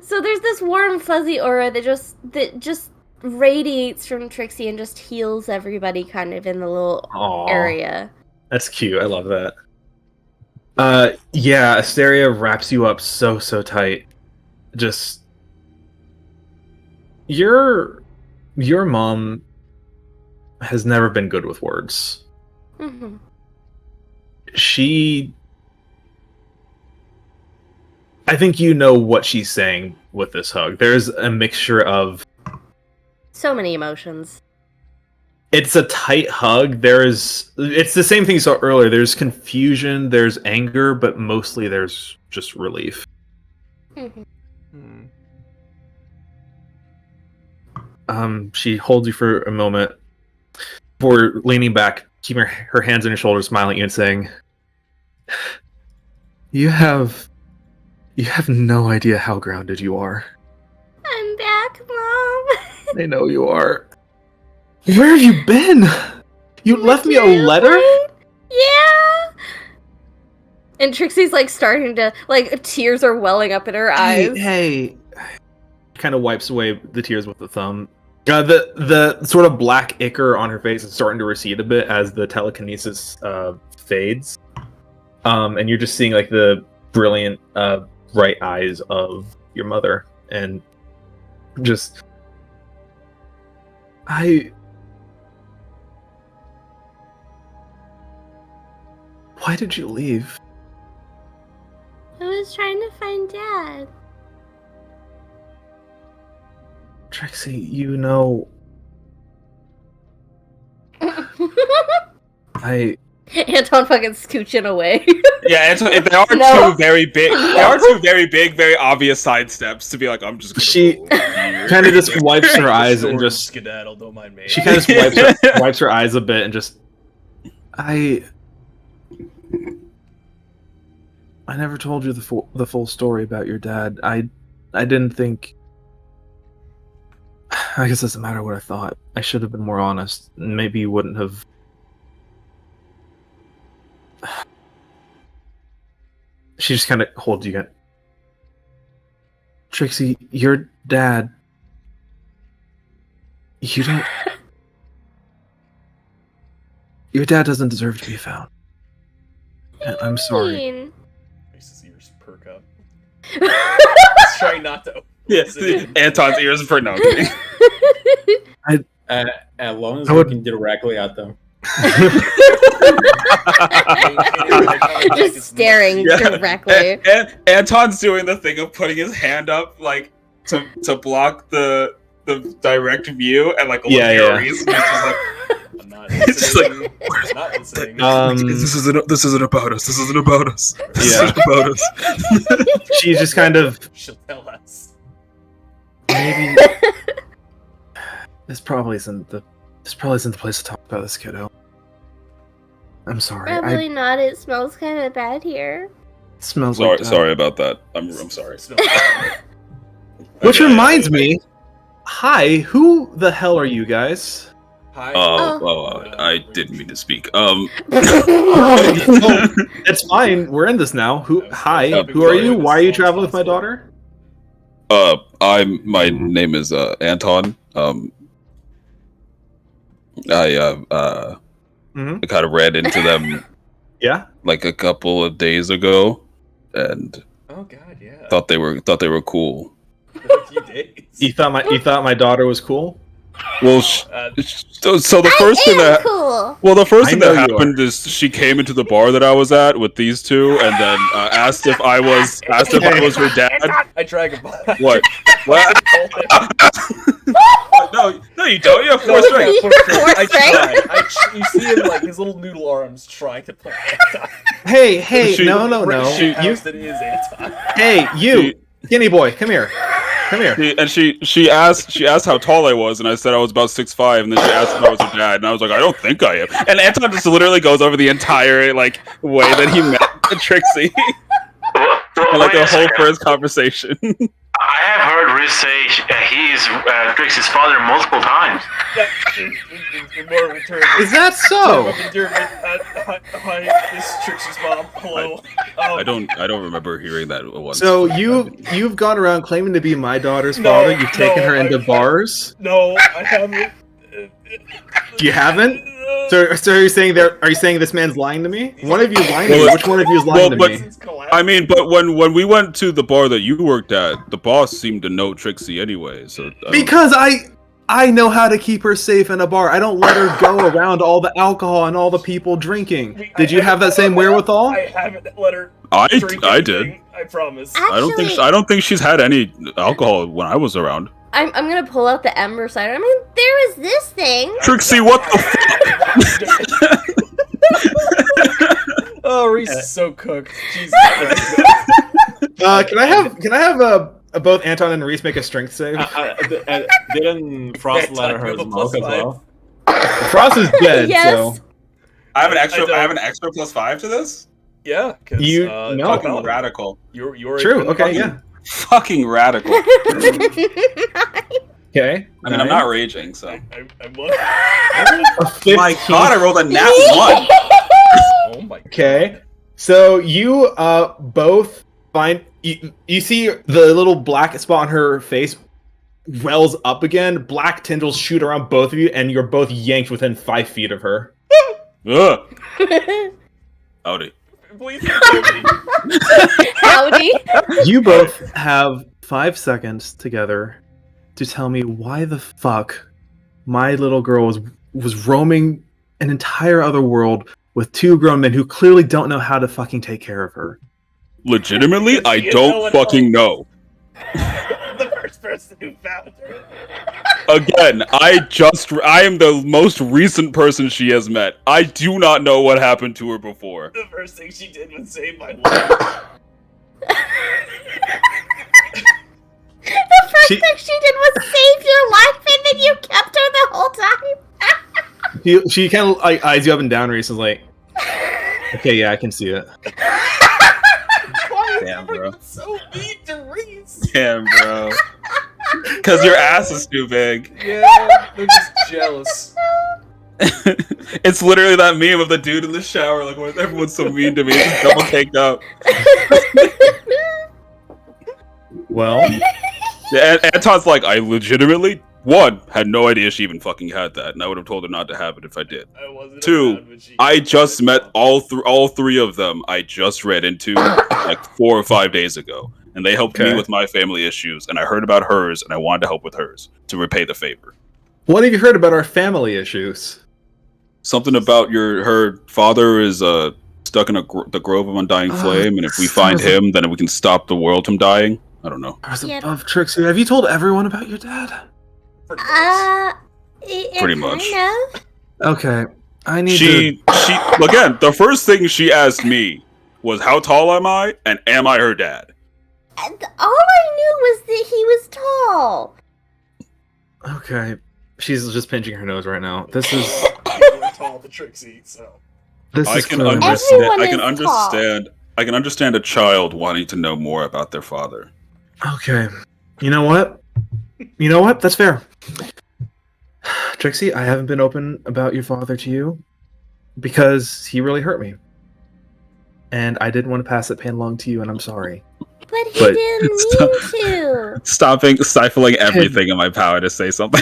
So there's this warm, fuzzy aura that just radiates from Trixie and just heals everybody kind of in the little Aw. area. That's cute. I love that. Yeah, Asteria wraps you up so tight. Just your mom has never been good with words. Mm-hmm. I think you know what she's saying with this hug. There's a mixture of So many emotions. it's a tight hug. It's the same thing you saw earlier. There's confusion, there's anger, but mostly there's just relief. Mm-hmm. She holds you for a moment before leaning back, keeping her hands on your shoulders, smiling at you and saying, You have no idea how grounded you are. I'm back, Mom. I know you are. Where have you been? You left me a letter? Yeah. And Trixie's like starting to tears are welling up in her eyes. Hey. Kind of wipes away the tears with the thumb. The sort of black ichor on her face is starting to recede a bit as the telekinesis fades. And you're just seeing like the brilliant bright eyes of your mother, and just why did you leave? I was trying to find Dad. Trixie, you know, Anton fucking scooching away. Yeah, there are two very big. There are two very big, very obvious side steps to be like, I'm just. She kind of just wipes her eyes and just skedaddle. Don't mind me. She kind of just wipes her eyes a bit and just. I never told you the full story about your dad. I didn't think. I guess it doesn't matter what I thought. I should have been more honest. Maybe you wouldn't have. She just kind of holds you. Trixie, your dad. You don't. Your dad doesn't deserve to be found. I'm sorry. His ears perk up. He's trying not to. Yes, Anton's ears for no. As long as we can directly at them. Just staring directly. And Anton's doing the thing of putting his hand up, like to block the direct view, and like He's just like, I'm not listening. I'm not listening. This isn't about us. This isn't about us. This Yeah. isn't about us. She just kind of. She'll tell us. Maybe this probably isn't the place to talk about this, kiddo. I'm sorry. Probably not. It smells kind of bad here. It smells sorry, like that. sorry about that. I'm sorry. Which reminds me, hi, who the hell are you guys? Hi. I didn't mean to speak. It's fine. We're in this now. Hi, who are you? Why are you traveling with my daughter? My name is Anton. I kind of ran into them. Yeah. Like a couple of days ago, and oh god, yeah. thought they were cool. A few days. You thought my daughter was cool? Well, so the first thing that cool. well, the first I thing know that you happened is she came into the bar that I was at with these two, and then asked if I was her dad. I drag him by. What? What? No, you don't. You have four strength. I try. You see him like his little noodle arms trying to play. Hey, She- no. You that is Anton. Hey, you, skinny boy, come here. She asked how tall I was, and I said I was about 6'5", and then she asked if I was her dad, and I was like, I don't think I am. And Anton just literally goes over the entire way that he met Trixie, and Wait the a whole second. first conversation. I have heard Riz say he is Trixie's father multiple times. Is that so? Hi, this is Trixie's mom. Hello. I don't remember hearing that once. So you've gone around claiming to be my daughter's father. You've taken her into bars. No, I haven't. You haven't? So are you saying this man's lying to me? One of you is lying to me. Well, Which one of you is lying to me? I mean, but when we went to the bar that you worked at, the boss seemed to know Trixie anyway. So Because I know how to keep her safe in a bar. I don't let her go around all the alcohol and all the people drinking. Did you have that same wherewithal? I haven't let her I drink did. anything, I promise. Actually, I don't think she's had any alcohol when I was around. I'm gonna pull out the Ember cider. I mean, there is this thing. Trixie, what the fuck? Oh, Reese is so cooked. Jesus Christ. Can I have both Anton and Reese make a strength save? Didn't Frost let her smoke as well? Frost is dead, Yes. so I have an extra +5 to this. Yeah, because You no. Fucking radical. You're True. a Okay. Yeah. Fucking radical. Okay. I mean, I'm not raging, so. I'm A 15. My God, I rolled a nat 1. Oh my God. Okay. So you both find you see the little black spot on her face wells up again. Black tendrils shoot around both of you, and you're both yanked within 5 feet of her. Ugh. Howdy. Please kill me. Howdy. You both have 5 seconds together to tell me why the fuck my little girl was roaming an entire other world with 2 grown men who clearly don't know how to fucking take care of her. Legitimately, I You don't know it fucking know. The first person who found her. Again, I am the most recent person she has met. I do not know what happened to her before. The first thing she did was save my life. The first thing she did was save your life, and then you kept her the whole time. She kind of like eyes you up and down, Reese is like, okay, yeah, I can see it. Why is Damn, bro. everyone so mean to Reese? Damn, bro. Because your ass is too big. Yeah, they're just jealous. It's literally that meme of the dude in the shower, like, why is everyone so mean to me? It's double caked up. Well, Yeah, Anton's like, I legitimately, 1, had no idea she even fucking had that, and I would have told her not to have it if I did. I wasn't 2, around when she I did just it. met all 3 of them. I just read into like 4 or 5 days ago, and they helped me Okay. with my family issues. And I heard about hers, and I wanted to help with hers to repay the favor. what have you heard about our family issues? Something about her father is stuck in the grove of undying flame, and if we find him, then we can stop the world from dying. I don't know. Stars Yeah. above, Trixie. Have you told everyone about your dad? Pretty much. Kind of. Okay, I need She again. The first thing she asked me was, "How tall am I? And am I her dad?" And all I knew was that he was tall. to. Okay, she's just pinching her nose right now. This is We're tall to Trixie, so. this I is can clearly- understand. Everyone I can is understand. I can understand a child wanting to know more about their father. Okay, you know what? You know what? That's fair. Trixie, I haven't been open about your father to you because he really hurt me. And I didn't want to pass that pain along to you, and I'm sorry. But he But- didn't mean to. Stifling everything in my power to say something.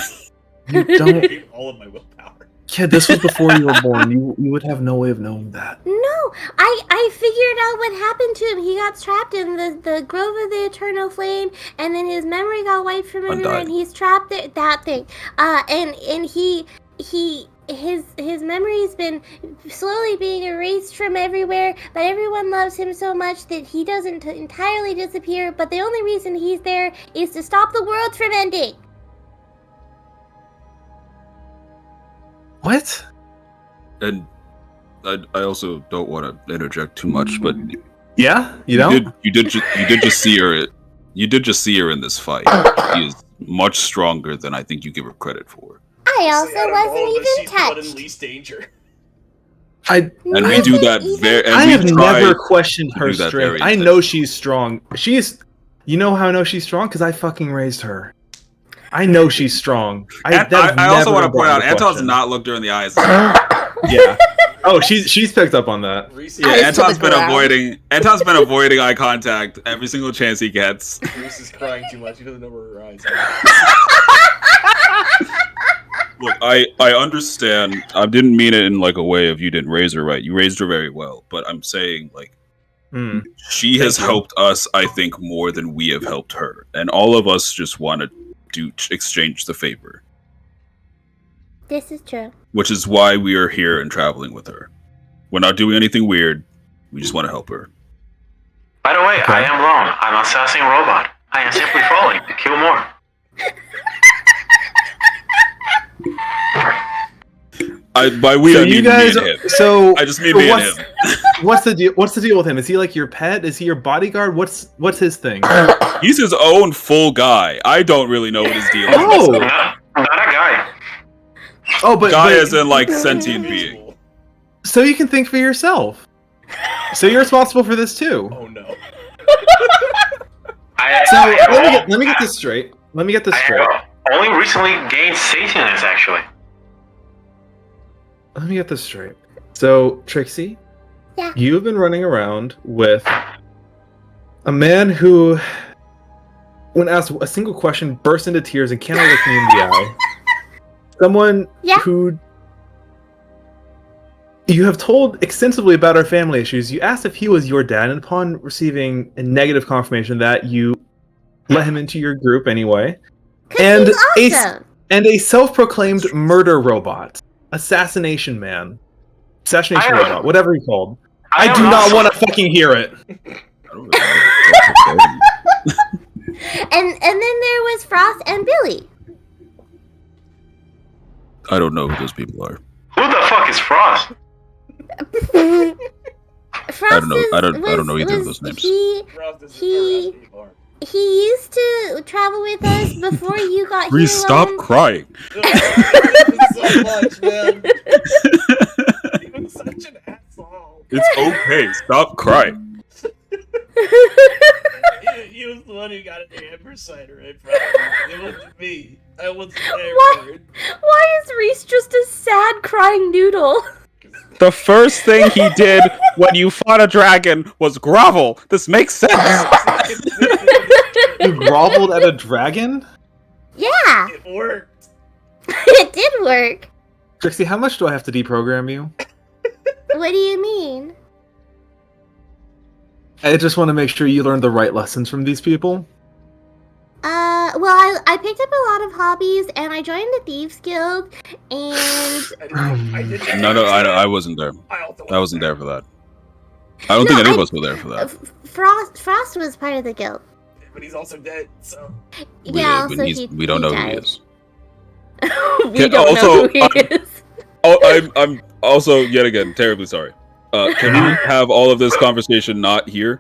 You don't. All of my willpower. Yeah, this was before you were born. You would have no way of knowing that. No, I figured out what happened to him. He got trapped in the Grove of the Eternal Flame, and then his memory got wiped from everywhere, and he's trapped there. That thing. And his memory's been slowly being erased from everywhere, but everyone loves him so much that he doesn't entirely disappear, but the only reason he's there is to stop the world from ending. What? And I also don't want to interject too much, but yeah, you don't. You did just see her. You did just see her in this fight. She is much stronger than I think you give her credit for. I also wasn't even touched. She's in least danger. And we do that very. I have never questioned her strength. I know she's strong. You know how I know she's strong? Because I fucking raised her. I know she's strong. I also want to point out, Anton's not looked her in the eyes. Yeah. Oh, she's picked up on that. Yeah, Anton's been avoiding eye contact every single chance he gets. Reese is crying too much. He doesn't know where her eyes are. Look, I understand. I didn't mean it in like a way of you didn't raise her right. You raised her very well, but I'm saying like she has helped us, I think, more than we have helped her, and all of us just want to exchange the favor. This is true. Which is why we are here and traveling with her. We're not doing anything weird. We just want to help her. By the way, I am wrong. I'm an assassin robot. I am simply falling to kill more. By we, so I mean you guys, me and him. So I just mean me and him. What's the deal? What's the deal with him? Is he like your pet? Is he your bodyguard? What's his thing? He's his own full guy. I don't really know what his deal is. Oh, not a guy. Oh, but guy as in like sentient being. So you can think for yourself. So you're responsible for this too. Oh no. Let me get this straight. I only recently gained satience, actually. Let me get this straight. So, Trixie, you have been running around with a man who, when asked a single question, bursts into tears and cannot look me in the eye. Someone who you have told extensively about our family issues. You asked if he was your dad, and upon receiving a negative confirmation that you let him into your group anyway. And awesome. a self-proclaimed murder robot. Assassination man. Assassination robot. Whatever he's called. I do not want to fucking hear it. And then there was Frost and Billy. I don't know who those people are. Who the fuck is Frost? Frost I don't know either of those names. He used to travel with us before you got here. Please stop crying. So much, man. He was such an asshole. It's okay. Stop crying. He was the one who got an amber cider right from me. It wasn't me. I wasn't there for it. Why is Reese just a sad crying noodle? The first thing he did when you fought a dragon was grovel. This makes sense. You groveled at a dragon? Yeah. It worked. It did work. Trixie, how much do I have to deprogram you? What do you mean? I just want to make sure you learn the right lessons from these people. Well, I picked up a lot of hobbies, and I joined the Thieves Guild, and... No, I wasn't there. I wasn't there for that. I don't think any of us were there for that. Frost was part of the guild. But he's also dead, so... Yeah, we don't know who he is. We don't know who he is. I'm also, yet again, terribly sorry. Can we have all of this conversation not here?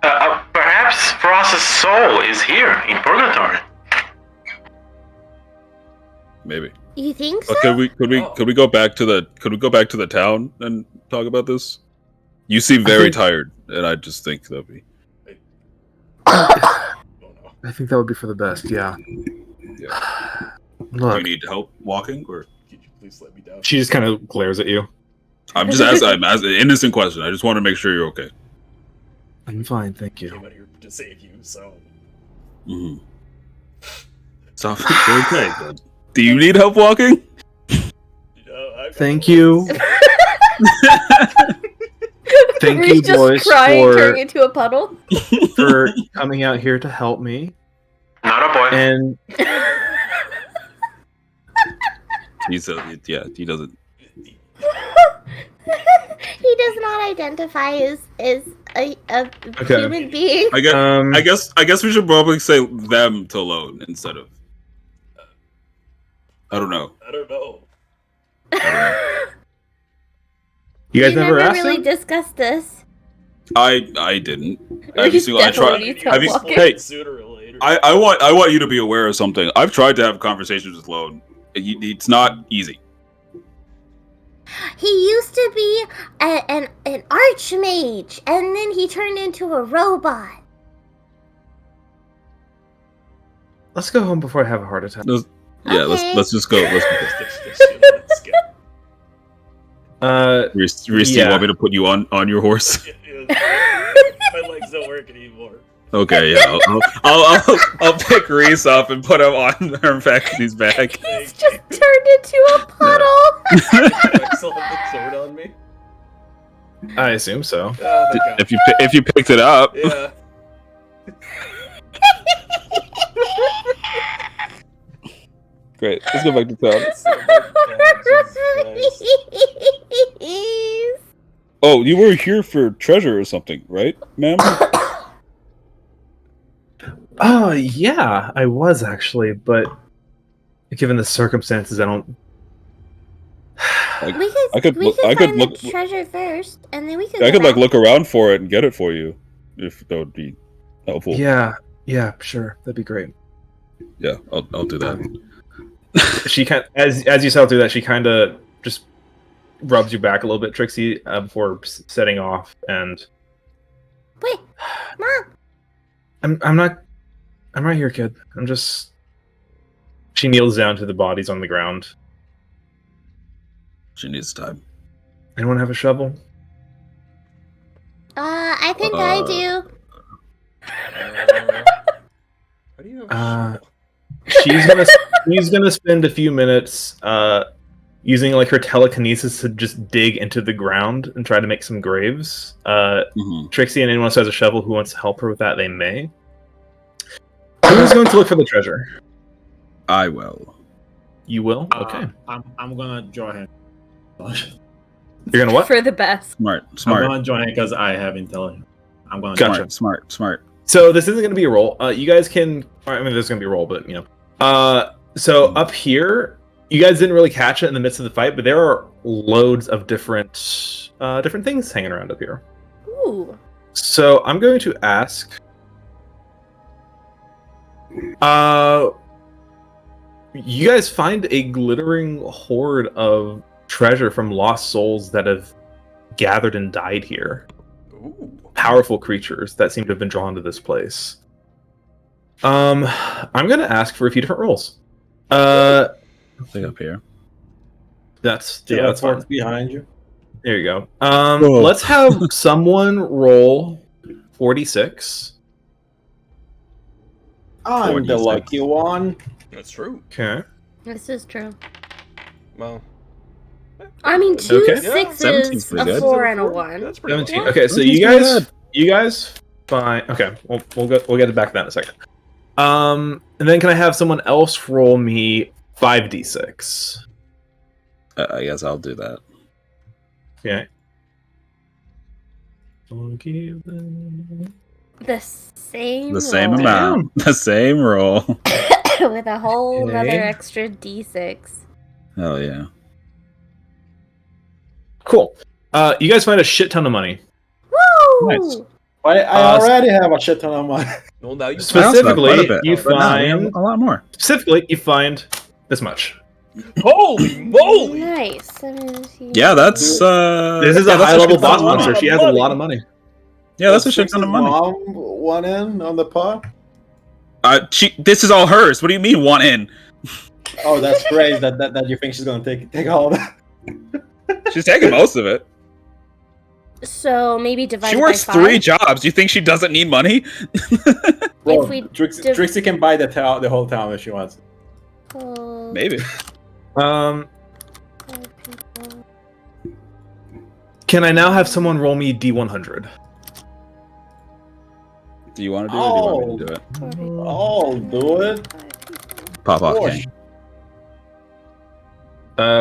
Perhaps Frost's soul is here in Purgatory. Maybe. You think so? Could we go back to the town and talk about this? You seem very tired, and I just think that'd be. I think that would be for the best. Yeah. Look. Do you need help walking, or? Could you please let me down? She just kind of glares at you. I'm just asking. I'm asking an innocent question. I just want to make sure you're okay. I'm fine, thank you. I came out here to save you, so. Mm-hmm. So okay. Then. Do you need help walking? You know, Thank you. Thank you, Reese just boys, crying, turning into a puddle. for coming out here to help me. Not a boy. And He doesn't. He does not identify as a human being. I guess we should probably say them to loan instead of. I don't know. I don't know. you guys We never asked really him? discussed this. I didn't. Reese definitely needs help walking. Hey, Sooner or later. I want you to be aware of something. I've tried to have conversations with Lone. It's not easy. He used to be an archmage, and then he turned into a robot. Let's go home before I have a heart attack. Yeah, Okay. let's just go. Let's go. Reese, do you want me to put you on your horse? My legs don't work anymore. Okay, yeah. I'll pick Reese up and put him on Hermfaxi's back. He's just turned into a puddle. I still have the sword on me. I assume so. Oh, God. If you picked it up. Yeah. Great. Let's go back to town. Oh, you were here for treasure or something, right, ma'am? Oh, yeah, I was actually, but given the circumstances, I don't. We could find the treasure first, and then we could. I could look around for it and get it for you, if that would be helpful. Yeah, sure, that'd be great. Yeah, I'll do that. She as you saw through that, she kind of just rubs you back a little bit, Trixie, before setting off. And wait, Mom. I'm right here, kid. I'm just. She kneels down to the bodies on the ground. She needs time. Anyone have a shovel? I think I do. How do you have She's gonna spend a few minutes using like her telekinesis to just dig into the ground and try to make some graves. Trixie and anyone else who has a shovel who wants to help her with that, they may. Who's going to look for the treasure? I will. You will? Okay. I'm gonna join him. You're gonna what? For the best. Smart. I'm gonna join him because I have intelligence. I'm gonna Gotcha. Smart. So this isn't gonna be a roll. You guys can. I mean, there's gonna be a roll, but you know. So up here, you guys didn't really catch it in the midst of the fight, but there are loads of different things hanging around up here. Ooh. So I'm going to ask. You guys find a glittering hoard of treasure from lost souls that have gathered and died here. Ooh. Powerful creatures that seem to have been drawn to this place. I'm gonna ask for a few different rolls. Thing up here. That's Teleport's fine. behind you. There you go. Let's have someone roll 46. I'm 46. the lucky one. That's true. Okay. This is true. Well. I mean, two Okay. sixes, 17's pretty a good. 4, and a 1. That's pretty 17. good. Okay, so you guys fine. Okay, we'll get back to that in a second. And then can I have someone else roll me 5d6? I guess I'll do that. Okay. The same. The same roll. amount. The same roll. With a whole Okay. another extra d6. Hell yeah. Cool. You guys find a shit ton of money. Woo! Nice. I already have a shit ton of money. Well, now you Specifically, quite a bit, you but now we have find a lot more. Specifically, you find this much. Holy moly! Nice. 17. Yeah, that's This is yeah, a that's high level shit ton boss of money. monster. She has a lot of money. Yeah, that's a shit ton of money. Mom, one in on the pot. This is all hers. What do you mean one in? Oh, that's great. that you think she's gonna take all of that. She's taking most of it. So maybe divide She by works 5. 3 jobs. Do you think she doesn't need money? Well, we Trixie can buy the whole town if she wants. Maybe. 5 people Can I now have someone roll me D100? Do you want to do it or do you want me to do it? I'll do it. Pop off, Gosh. King.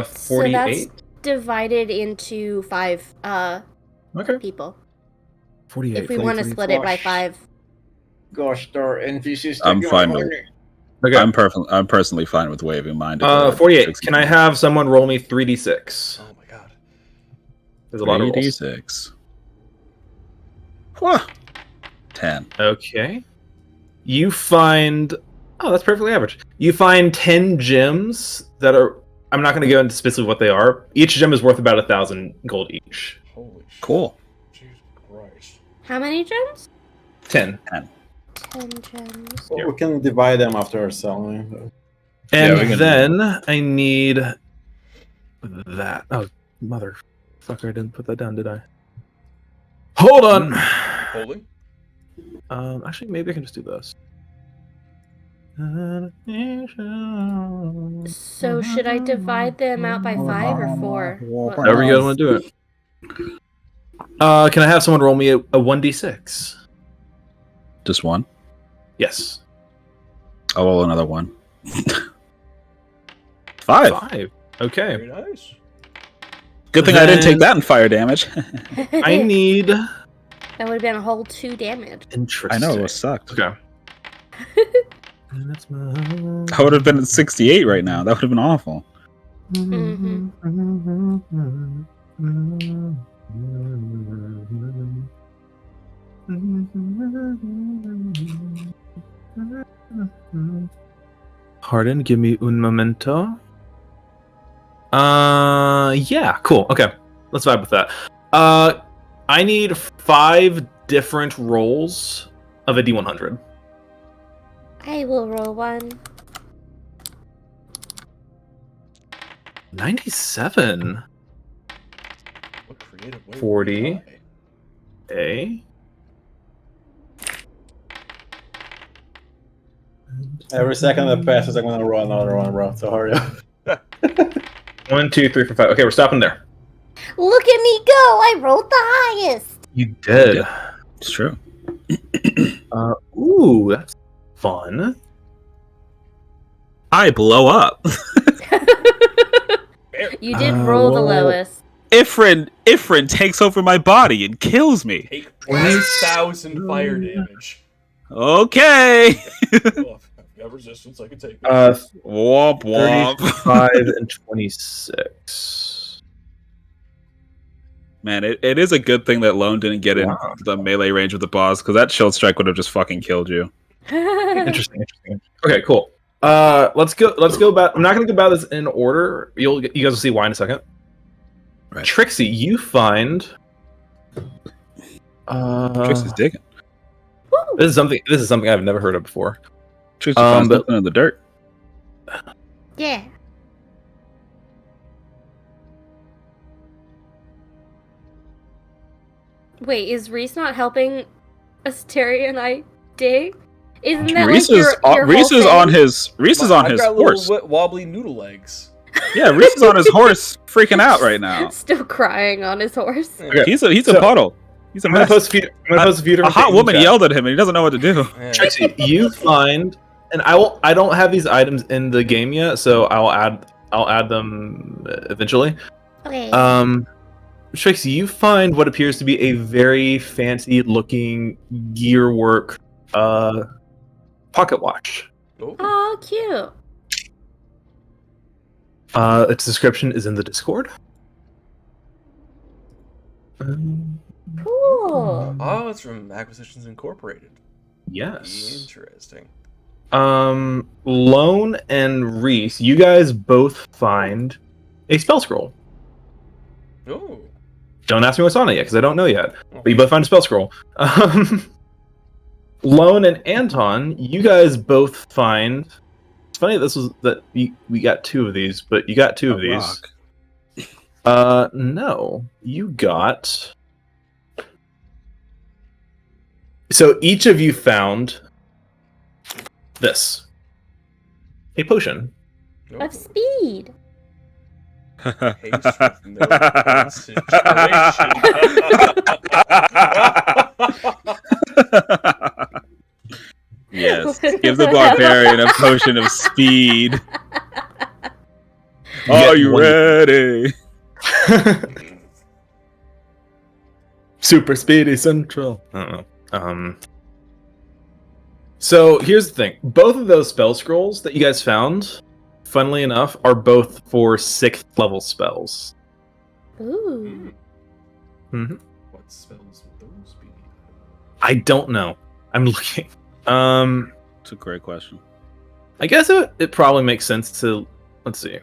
48. So that's divided into 5 people. 48. If we want to split it by 5. Gosh, our NPCs. I'm fine with Okay. I'm personally fine with waiving mine. 48. Can I have someone roll me 3d6? Oh my god. There's a lot of rolls. 3d6. Huh. 10. Okay. You find... Oh, that's perfectly average. You find 10 gems that are... I'm not going to go into specifically what they are. Each gem is worth about 1,000 gold each. Holy shit. Cool. Jesus Christ. How many gems? 10. 10 gems. Well, we can divide them after selling. And we can then I need that. Oh, motherfucker, I didn't put that down, did I? Hold on. Holding? Actually, maybe I can just do this. So should I divide the amount by 5 or 4? However you guys want to do it. Can I have someone roll me a 1d6? Just one? Yes. I'll roll another one. 5. 5. Okay. Very nice. Good thing I didn't take that in fire damage. I need... That would have been a whole 2 damage. Interesting. I know, it sucked. Okay. I would have been at 68 right now. That would have been awful. Harden, give me un momento. Yeah, cool. Okay, let's vibe with that. I need 5 different rolls of a D100. I will roll one. 97. What creative way 40. A. Every second that passes, I'm gonna roll another one, bro. So hurry up. 1, 2, 3, 4, 5. Okay, we're stopping there. Look at me go! I rolled the highest! You did. Yeah, it's true. Ooh, that's fun. I blow up. You did roll the lowest. Ifrin takes over my body and kills me. Take 20,000 fire damage. Okay. Well, I've got resistance, I can take it. Womp womp. 35 and 26. Man, it is a good thing that Lone didn't get in the melee range with the boss, because that shield strike would have just fucking killed you. Interesting. Okay, cool. Let's go back. I'm not going to go about this in order. You guys will see why in a second. Right. Trixie, you find. Trixie's digging. This is something I've never heard of before. Trixie finds something in the dirt. Yeah. Wait, is Reese not helping Asteria and I dig? Isn't that Reese like your Reese whole is thing? on his I've got horse. little wobbly noodle legs. Yeah, Reese is on his horse, freaking out right now. Still crying on his horse. Okay. He's a puddle. He's a I'm gonna mess. post a few different A hot things in woman chat. yelled at him, and he doesn't know what to do. Trixie, you find, and I don't have these items in the game yet, so I'll add them eventually. Okay. Trixie, you find what appears to be a very fancy-looking gearwork pocket watch. Oh, cute. Its description is in the Discord. Cool. Oh, it's from Acquisitions Incorporated. Yes. Interesting. Lone and Reese, you guys both find a spell scroll. Oh. Don't ask me what's on it yet, because I don't know yet. But you both find a spell scroll. Lone and Anton, you guys both find. It's funny that we got 2 of these, but you got 2 of these. Rock. No, you got. So each of you found this, a potion. Of speed. Haste with no concentration. Yes, give the barbarian a potion of speed. Are you ready? Super speedy central. I don't know. So here's the thing. Both of those spell scrolls that you guys found, funnily enough, are both for 6th level spells. Ooh. Mm-hmm. What spells would those be? I don't know. I'm looking. It's a great question. I guess it probably makes sense to. Let's see.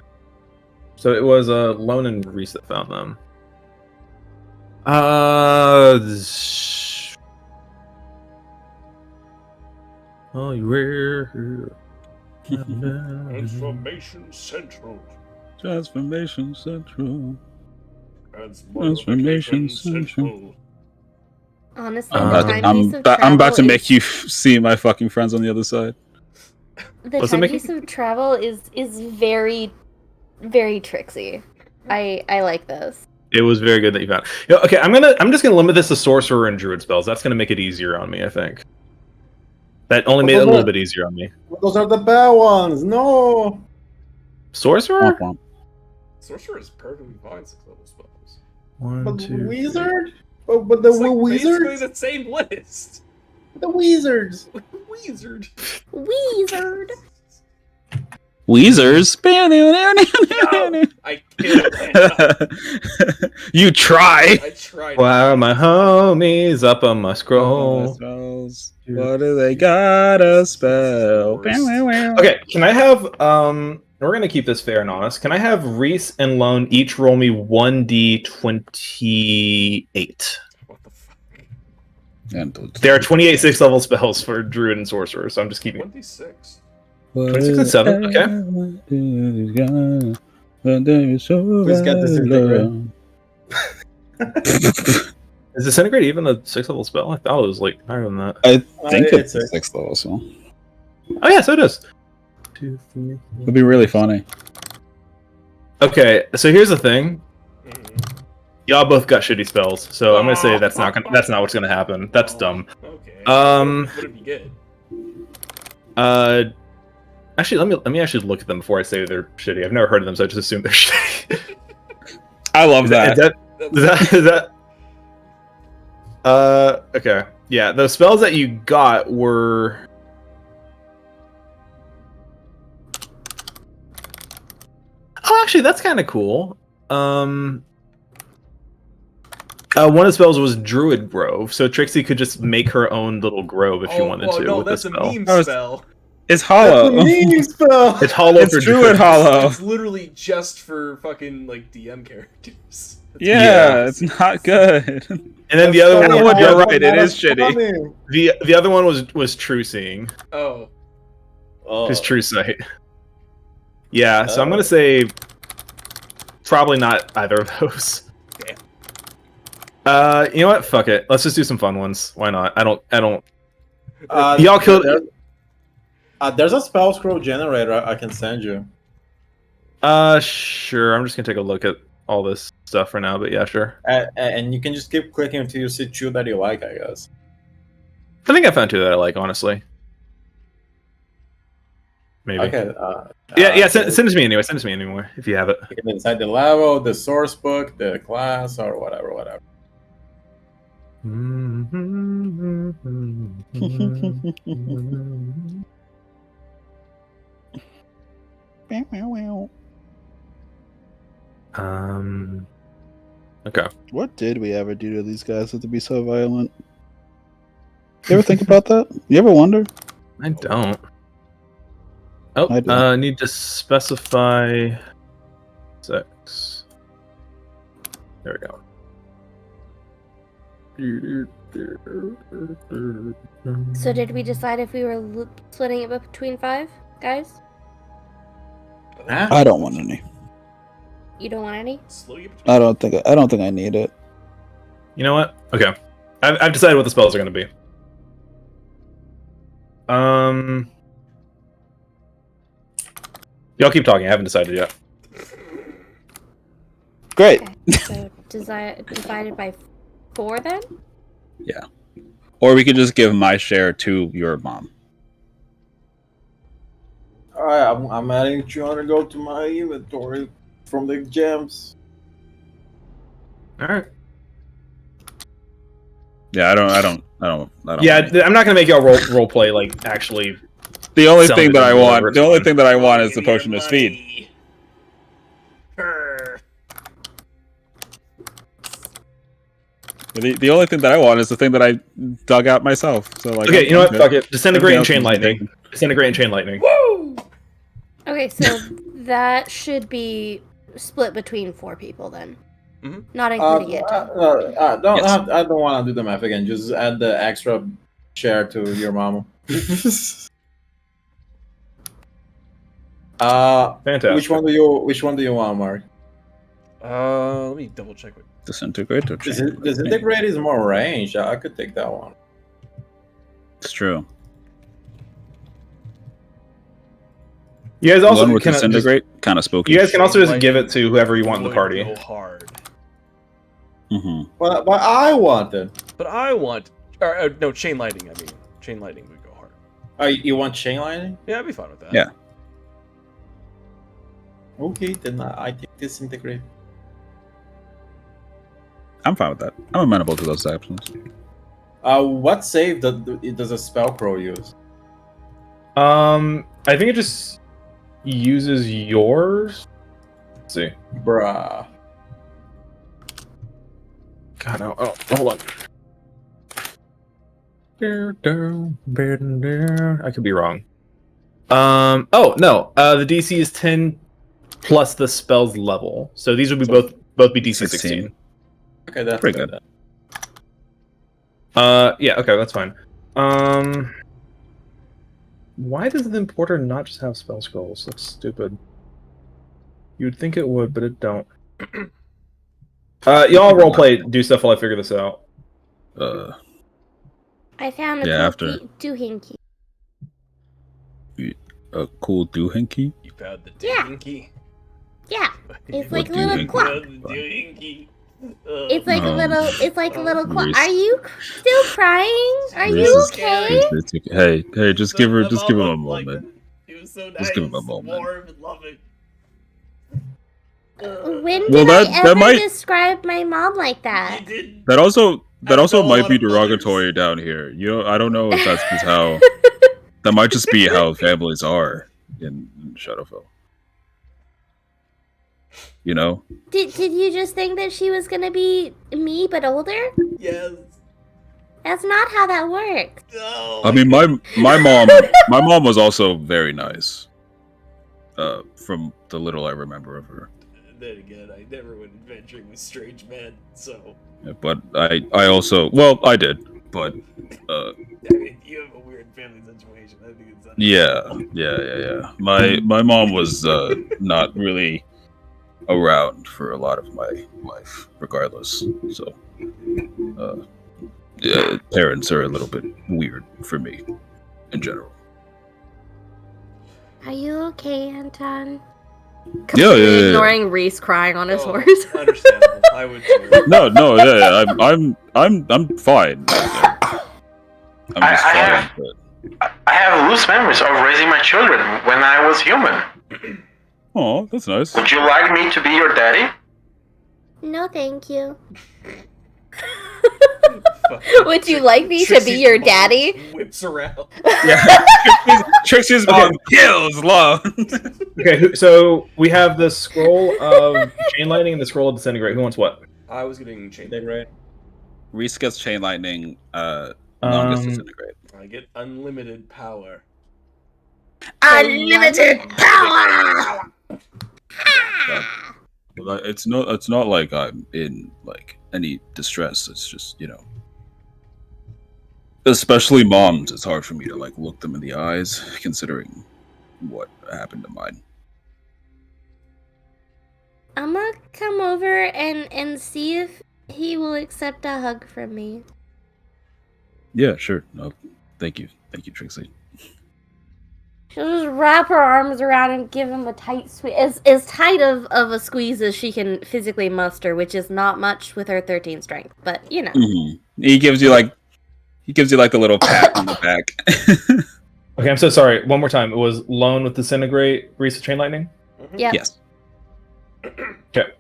So it was Lone and Reese that found them. Oh, you were. Transformation Central. Transformation Central. Transformation Central. Honestly, I'm about to make you see my fucking friends on the other side. The timepiece of travel is very, very tricksy. I like this. It was very good that you found. Okay, I'm just gonna limit this to sorcerer and druid spells. That's gonna make it easier on me, I think. That only made it a little bit easier on me. Those are the bad ones. No. Sorcerer? Sorcerer is perfectly fine 6th level spells. One, two, Wizard? But the wizards? Basically the same list. The wizards. Wizard. Wizard. Weezers. I can't. You try. I tried. Wow, my homies up on my scroll. What do they got a spell? Okay, can I have we're gonna keep this fair and honest. Can I have Reese and Lone each roll me 1d28? What the fuck? There are 28 6th level spells for druid and sorcerer, so I'm just keeping 26. 26 and 7, okay. Please get disintegrate. Is disintegrate even a 6th level spell? I thought it was like higher than that. I think it's a 6th level spell. Oh yeah, so it is. It'd be really funny. Okay, so here's the thing. Y'all both got shitty spells, so I'm gonna say that's not what's gonna happen. That's dumb. Okay. What did you get? Actually, let me actually look at them before I say they're shitty. I've never heard of them, so I just assume they're shitty. I love that. Is that okay. Yeah, the spells that you got were Oh, actually, that's kind of cool. One of the spells was Druid Grove, so Trixie could just make her own little grove if she wanted to. No, with that's the a spell. meme spell. It's hollow. That's a meme spell. It's hollow. It's for Druid hollow. It's literally just for fucking like DM characters. Yeah, it's not good. And then the other one, you're right, it is shitty. The other one was True Seeing. Oh. Just True Sight. Yeah, so I'm gonna say probably not either of those. You know what? Fuck it. Let's just do some fun ones. Why not? I don't. Y'all killed. There's a spell scroll generator I can send you. Sure. I'm just gonna take a look at all this stuff for now, but yeah, sure. And you can just keep clicking until you see two that you like, I guess. I think I found two that I like, honestly. Maybe. Okay. Yeah. Send it to me anyway. Send it to me anymore if you have it. You can decide the level, the source book, the class, or whatever. Okay. What did we ever do to these guys to be so violent? You ever think about that? You ever wonder? I don't. Oh, I do. Need to specify sex. There we go. So did we decide if we were splitting it between 5 guys? I don't want any. You don't want any? I don't think I need it. You know what? Okay. I've decided what the spells are going to be. Y'all keep talking. I haven't decided yet. Great. Okay, so divided by 4 then? Yeah. Or we could just give my share to your mom. Alright, I'm adding 200 gold to my inventory from the gems. All right. Yeah, I don't. Yeah, I'm not gonna make y'all role play like actually. The only selling thing it that in I the want, universe the only one. thing that I want is the potion of speed. The only thing that I want is the thing that I dug out myself. So like, Okay, you know what? good. Fuck it. Disintegrate and Everything chain else can be lightning. Disintegrate and chain lightning. Woo! Okay, so that should be split between 4 people then. Mhm. Not including Anton. I Yes. don't want to do the math again. Just add the extra share to your mama. Fantastic. Which one do you want, Mark? Let me double check. Disintegrate or chain? Disintegrate is more range. I could take that one. It's true. You guys also One with can disintegrate, kind of spooky. You guys can also just Chain give it to whoever you want in the would party. Go hard. Mm-hmm. But I want it. But I want, no, chain lightning. I mean, chain lightning would go hard. Oh, you want chain lightning? Yeah, I'd be fine with that. Yeah. Okay, then I take disintegrate. I'm fine with that. I'm amenable to those actions. What save does a spell crow use? I think it just uses yours. Let's see. Bruh. God, oh, hold on. I could be wrong. Oh no. The DC is 10 plus the spell's level. So these would be both be DC 16. Okay, that's pretty good. Yeah. Okay, that's fine. Why does the importer not just have spell scrolls? That's stupid. You'd think it would, but it don't. Y'all roleplay, do stuff while I figure this out. I found a Yeah, cool after- doohickey. A cool doohickey? You found the Yeah. doohickey? Yeah, it's What like a little doohickey? clock. It's like a little. It's like a little clock. Reese. Are you still crying? Are Reese you is- okay? Hey, just give him a moment. It was so nice, Just give him a moment. warm and loving. When did Well, that- I that ever might- describe my mom like that? That also know a might lot be of mothers. derogatory down here. You know, I don't know if that's just how. That might just be how families are in Shadowfell. You know? Did you just think that she was gonna be me but older? Yes. That's not how that works. No. I mean, my mom was also very nice. From the little I remember of her. Then again, I never went adventuring with strange men, so. Yeah, but I also, well, I did, but I mean, you have a weird family situation. I think it's yeah. My mom was not really around for a lot of my life, regardless. So, yeah, parents are a little bit weird for me, in general. Are you okay, Anton? Yeah. Ignoring Reese crying on his horse. Understandable. I would too. No, yeah, I'm fine. I'm just fine. But... I have loose memories of raising my children when I was human. Oh, that's nice. Would you like me to be your daddy? No, thank you. Would you like me to be your daddy? Whips around. Yeah. Trixie's mom kills love. Okay, so we have the scroll of chain lightning and the scroll of disintegrate. Who wants what? I was getting chain Disintegrate. Reese gets chain lightning. Mom gets disintegrate. I get unlimited power. Unlimited power! Well, it's not like I'm in like any distress. It's just, you know, especially moms. It's hard for me to like look them in the eyes, considering what happened to mine. I'm gonna come over and see if he will accept a hug from me. Yeah, sure. No, thank you, Trixie. She'll just wrap her arms around and give him a tight squeeze. As tight of a squeeze as she can physically muster, which is not much with her 13 strength, but you know. He gives you like a little pat on the back. Okay, I'm so sorry. One more time. It was Lone with Disintegrate, Reese with Chain Lightning? Yep. Yes. Okay.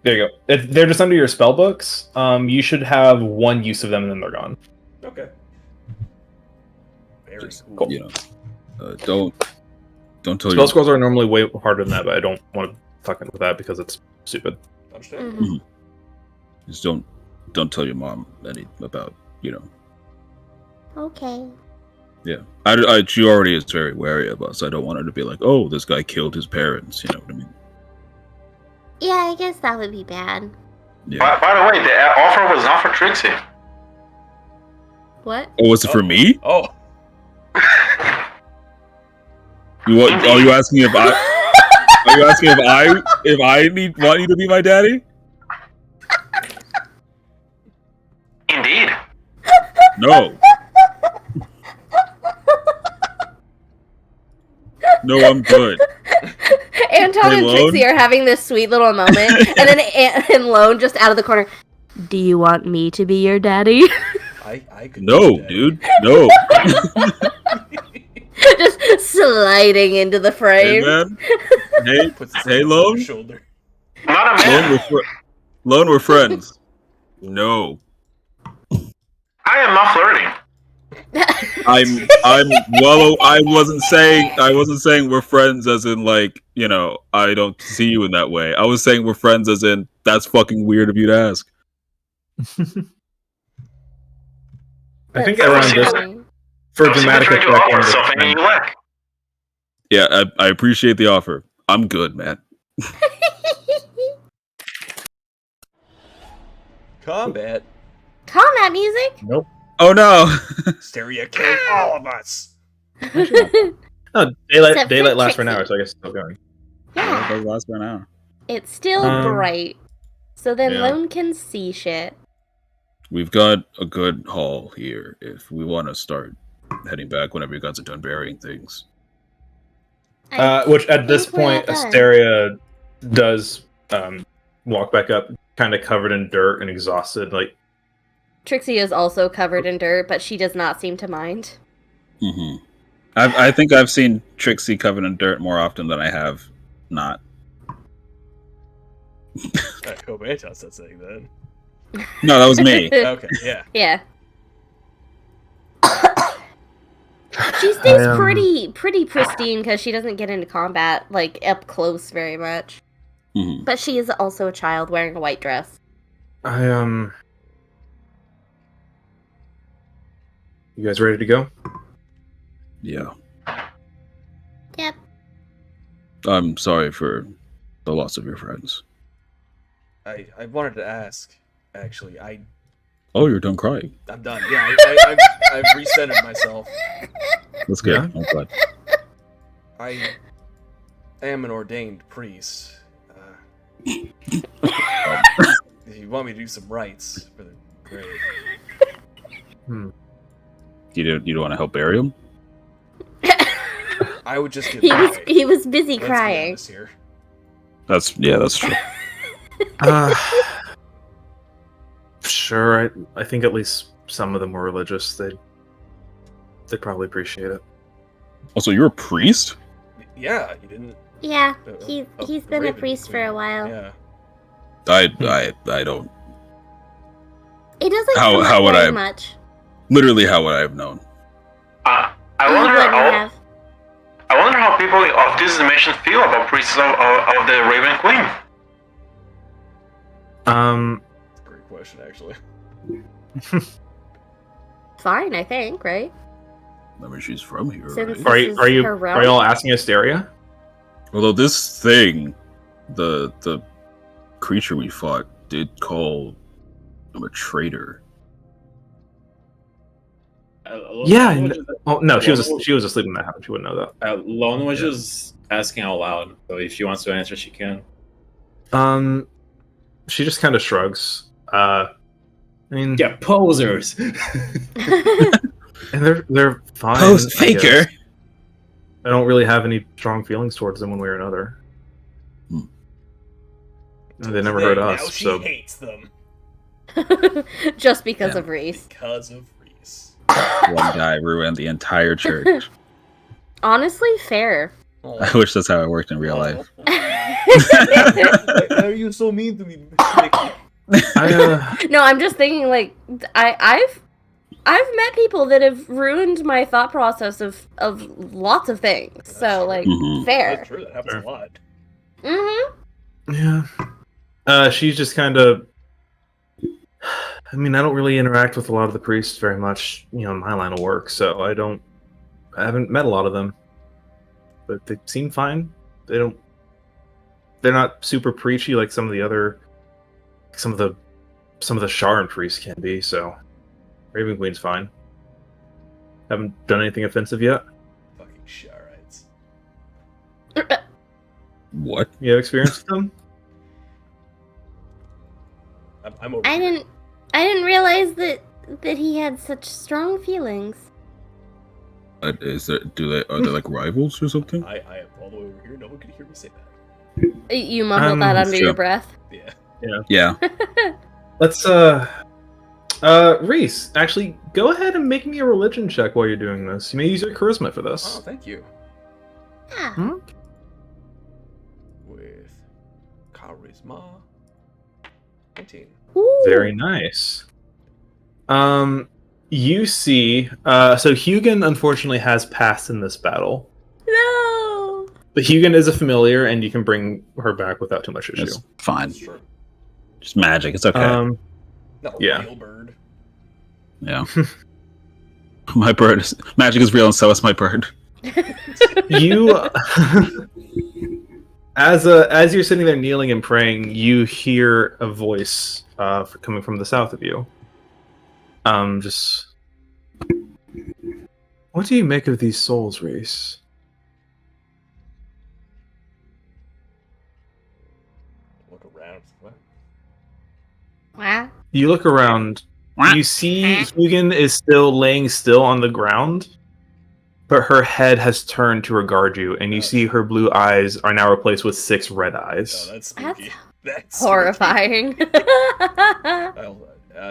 There you go. If they're just under your spell books, you should have one use of them and then they're gone. Okay. Very cool. Cool. You know, don't tell Spell scrolls are normally way harder than that, but I don't want to fucking with that because it's stupid. Understand? Mhm. Just don't tell your mom any about, you know. Okay. Yeah, she already is very wary of us. I don't want her to be like, oh, this guy killed his parents. You know what I mean? Yeah, I guess that would be bad. Yeah. By the way, the offer was not for Trixie. What? Oh, was it for me? Oh. Are you asking if I? Are you asking if I want you to be my daddy? Indeed. No. No, I'm good. Anton Hey, and Lone? Trixie are having this sweet little moment, and then and Lone just out of the corner. Do you want me to be your daddy? I could No, dude. No. Just sliding into the Hey, frame. man. Hey, Puts his hey, hands on Lone. her shoulder. Not a man. Lone, we're friends. No. I am not flirting. I wasn't saying we're friends as in like, you know, I don't see you in that way. I was saying we're friends as in that's fucking weird of you to ask. I think That's around this, funny. for I was dramatic simply trying effect, to offer something and you lack. Yeah, I appreciate the offer. I'm good, man. Combat. Combat music? Nope. Oh no. Hysteria killed all of us. No, Except daylight for lasts for an Trixie. hour, so I guess it's still going. Yeah, It does last for an hour. it's still bright. So then yeah. Lone can see shit. We've got a good haul here if we want to start heading back whenever you guys are done burying things. Which at this think we're all point, done. Asteria does walk back up, kind of covered in dirt and exhausted. Like, Trixie is also covered in dirt, but she does not seem to mind. Mm-hmm. I think I've seen Trixie covered in dirt more often than I have not. I hope Anton's not saying that. No, that was me. Okay, yeah. Yeah. She stays I, pretty pristine because she doesn't get into combat like up close very much. Mhm. But she is also a child wearing a white dress. You guys ready to go? Yeah. Yep. I'm sorry for the loss of your friends. I wanted to ask, actually. Oh, you're done crying. I'm done. Yeah, I've recentered myself. That's good. Yeah. I'm glad. I am an ordained priest. If you want me to do some rites for the grave. You don't want to help bury him? I would just give He was busy Let's be crying. honest here. That's true. Sure. I think at least some of them were religious. They'd probably appreciate it. Also, you're a priest? Yeah, he didn't. Yeah, of he's the been a Raven priest for Queen. a while. Yeah. I don't. It doesn't How- come up how would very I- much. Literally, how would I have known? I You wonder wouldn't how. have. I wonder how people of this dimension feel about priests of the Raven Queen. That's a great question, actually. Fine, I think, right? I mean, she's from here, Since- right? This Are is you her realm? are you all asking Asteria? Although this thing, the creature we fought, did call him a traitor. Yeah. Oh no, she was asleep in that house. She wouldn't know that. Lone was just asking out loud, so if she wants to answer, she can. She just kind of shrugs. I mean, Yeah, posers. and they're fine. Post I faker. guess. I don't really have any strong feelings towards them one way or another. They never hurt us. Now she So hates them. Just because of Reese. Because of Reese. One guy ruined the entire church. Honestly, fair. I wish that's how it worked in real life. Why are you so mean to me, Nikki? No, I'm just thinking like I've met people that have ruined my thought process of lots of things. So like fair. That's true. That happens a lot. Yeah. She's just kind of. I mean, I don't really interact with a lot of the priests very much, in my line of work. So I haven't met a lot of them, but they seem fine. They're not super preachy like some of the Sharan priests can be. So Raven Queen's fine. Haven't done anything offensive yet. Fucking Sharites. What? You have experience with them? I'm over I didn't realize that he had such strong feelings. Are they like rivals or something? I am all the way over here. No one can hear me say that. You mumbled that under your breath. Yeah. Let's Reese, actually go ahead and make me a religion check while you're doing this. You may use your charisma for this. Oh, thank you. Yeah. With charisma 19. Very nice. You see, so Hugin unfortunately has passed in this battle. No. But Hugin is a familiar, and you can bring her back without too much issue. It's fine. Just magic. It's okay. Not a Yeah. real bird. Yeah. My bird. Magic is real, and so is my bird. You, as you're sitting there kneeling and praying, you hear a voice coming from the south of you. Just, what do you make of these souls, Reese? Look around. What? Wow. You look around. You see Hugin is still laying still on the ground, but her head has turned to regard you, and you see her blue eyes are now replaced with 6 red eyes. Oh, that's spooky. That's horrifying.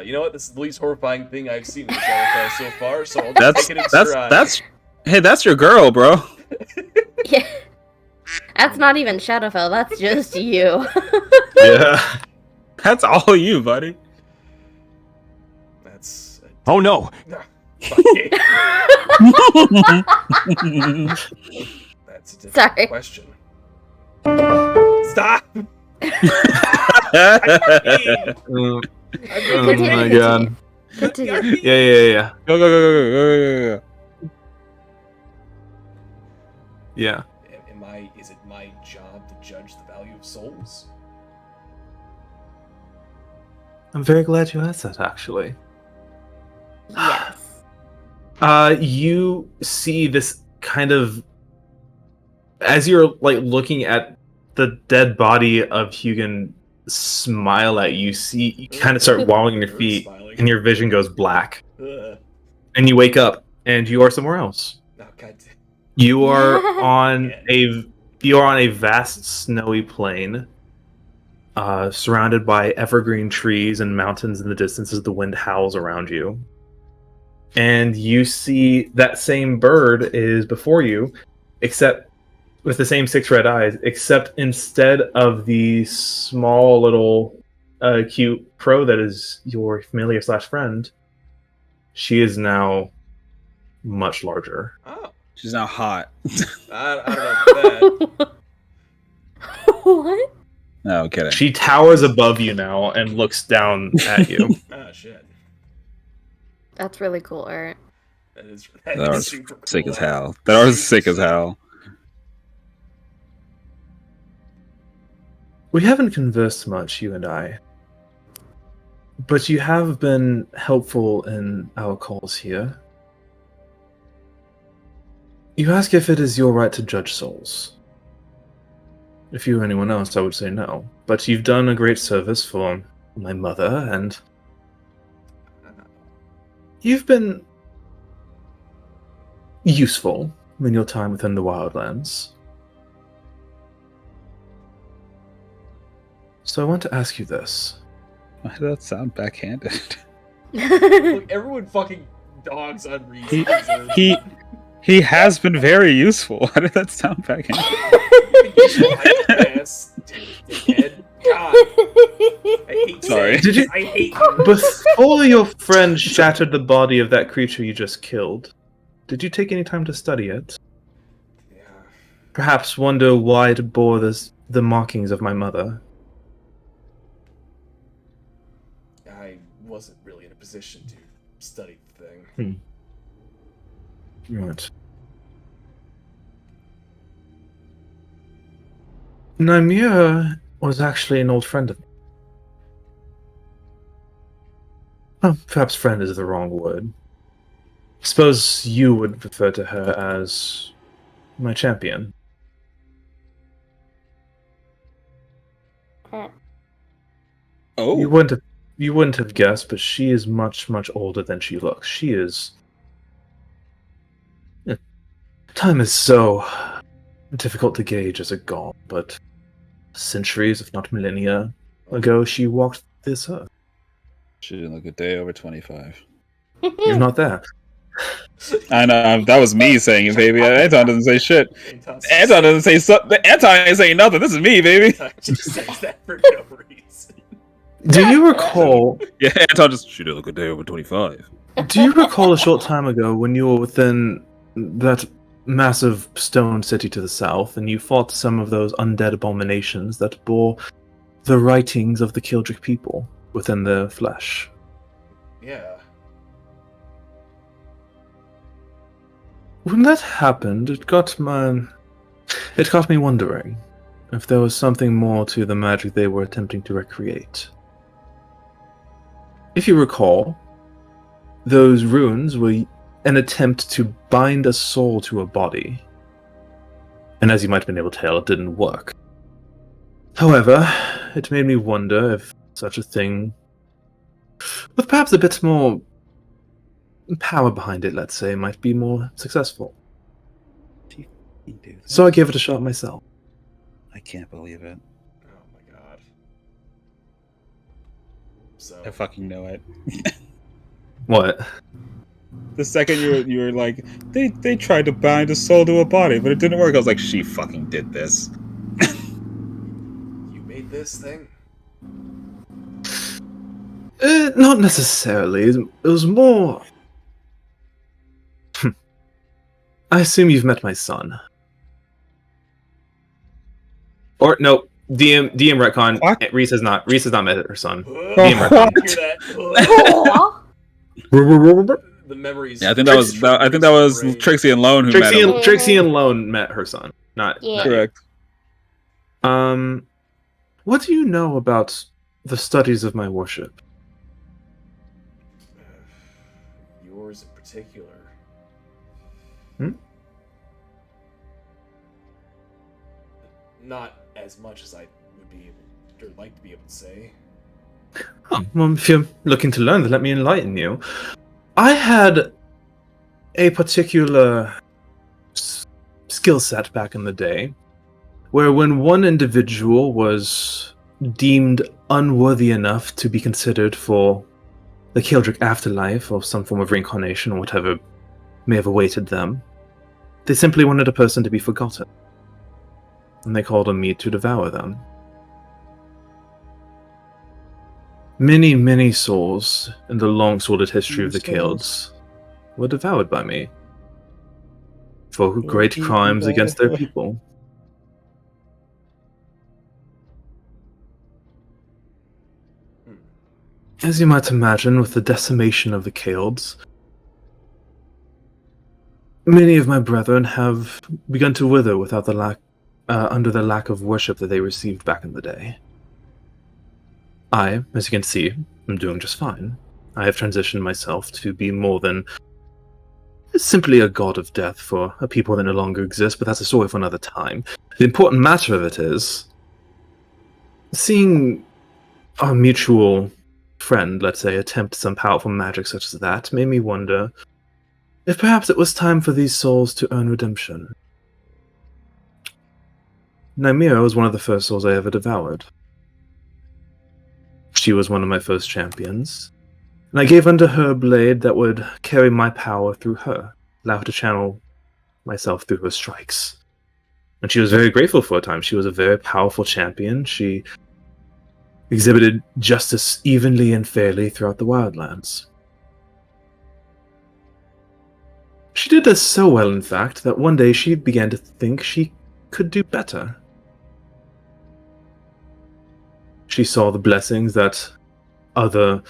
You know what? This is the least horrifying thing I've seen in Shadowfell so far, so I'll just take it in stride. Hey, that's your girl, bro. Yeah. That's not even Shadowfell, that's just you. Yeah. That's all you, buddy. That's... Oh no! That's a different Sorry. question. Stop! Oh my god. Continue. Yeah. Go. Yeah. Is it my job to judge the value of souls? I'm very glad you asked that, actually. Yes. You see this kind of... As you're, looking at the dead body of Hugin smile at you, you kind of start wobbling your feet, and your vision goes black. And you wake up, and you are somewhere else. Oh, God. You are on a vast snowy plain, surrounded by evergreen trees and mountains in the distance as the wind howls around you. And you see that same bird is before you, except with the same 6 red eyes, except instead of the small little cute crow that is your familiar / friend, she is now much larger. Oh. She's now hot. I don't know about that. What? No, I'm kidding. She towers above you now and looks down at you. Ah, shit. That's really cool, Art. That is super sick as hell. That was sick as hell. We haven't conversed much, you and I. But you have been helpful in our calls here. You ask if it is your right to judge souls. If you were anyone else, I would say no. But you've done a great service for my mother, and you've been useful, in your time within the Wildlands. So I want to ask you this. Why does that sound backhanded? Look, everyone fucking dogs on Reese. He has been very useful. Why did that sound backhanded? God. I hate Sorry. Did you? I hate you. Before your friend shattered the body of that creature you just killed, did you take any time to study it? Yeah. Perhaps wonder why it bore the markings of my mother? I wasn't really in a position to study the thing. Right. Nymeria was actually an old friend of mine. Well, perhaps friend is the wrong word. Suppose you would refer to her as my champion. Oh. You wouldn't have guessed, but she is much, much older than she looks. She is... Time is so difficult to gauge as a god, but centuries, if not millennia, ago she walked this earth. She didn't look a day over 25. You're not there. I know, that was me saying it, baby. Anton doesn't say shit. Anton doesn't say something. Anton ain't saying nothing. This is me, baby. Just says that for no reason. Do you recall... Yeah, Anton just, she didn't look a day over 25. Do you recall a short time ago when you were within that massive stone city to the south, and you fought some of those undead abominations that bore the writings of the Kildrick people within their flesh? Yeah. When that happened, it got me wondering if there was something more to the magic they were attempting to recreate. If you recall, those runes were an attempt to bind a soul to a body. And as you might have been able to tell, it didn't work. However, it made me wonder if such a thing, with perhaps a bit more power behind it, let's say, might be more successful. So I gave it a shot myself. I can't believe it. Oh my god. So I fucking know it. What? The second you were like, they tried to bind a soul to a body, but it didn't work. I was like, she fucking did this. you made this thing? Not necessarily. It was more... I assume you've met my son. Or, no, DM retcon. What? Reese has not met her son. DM DM retcon. The memories. Yeah, I think that was Trixie and Lone who met him. Trixie and Lone met her son. Not correct. What do you know about the studies of my worship? Yours in particular. Not as much as I would be able, or like to be able to say. Oh, well, if you're looking to learn, then let me enlighten you. I had a particular skill set back in the day, where when one individual was deemed unworthy enough to be considered for the Kildrick afterlife or some form of reincarnation or whatever may have awaited them, they simply wanted a person to be forgotten. And they called on me to devour them. Many, many souls in the long sordid history of the Kilds were devoured by me for great crimes against their people. As you might imagine, with the decimation of the Kilds, many of my brethren have begun to wither without the under the lack of worship that they received back in the day. I, as you can see, am doing just fine. I have transitioned myself to be more than simply a god of death for a people that no longer exist, but that's a story for another time. The important matter of it is, seeing our mutual friend, let's say, attempt some powerful magic such as that, made me wonder if perhaps it was time for these souls to earn redemption. Nymeria was one of the first souls I ever devoured. She was one of my first champions, and I gave unto her a blade that would carry my power through her, allow her to channel myself through her strikes. And she was very grateful for a time. She was a very powerful champion. She exhibited justice evenly and fairly throughout the Wildlands. She did this so well, in fact, that one day she began to think she could do better. She saw the blessings that other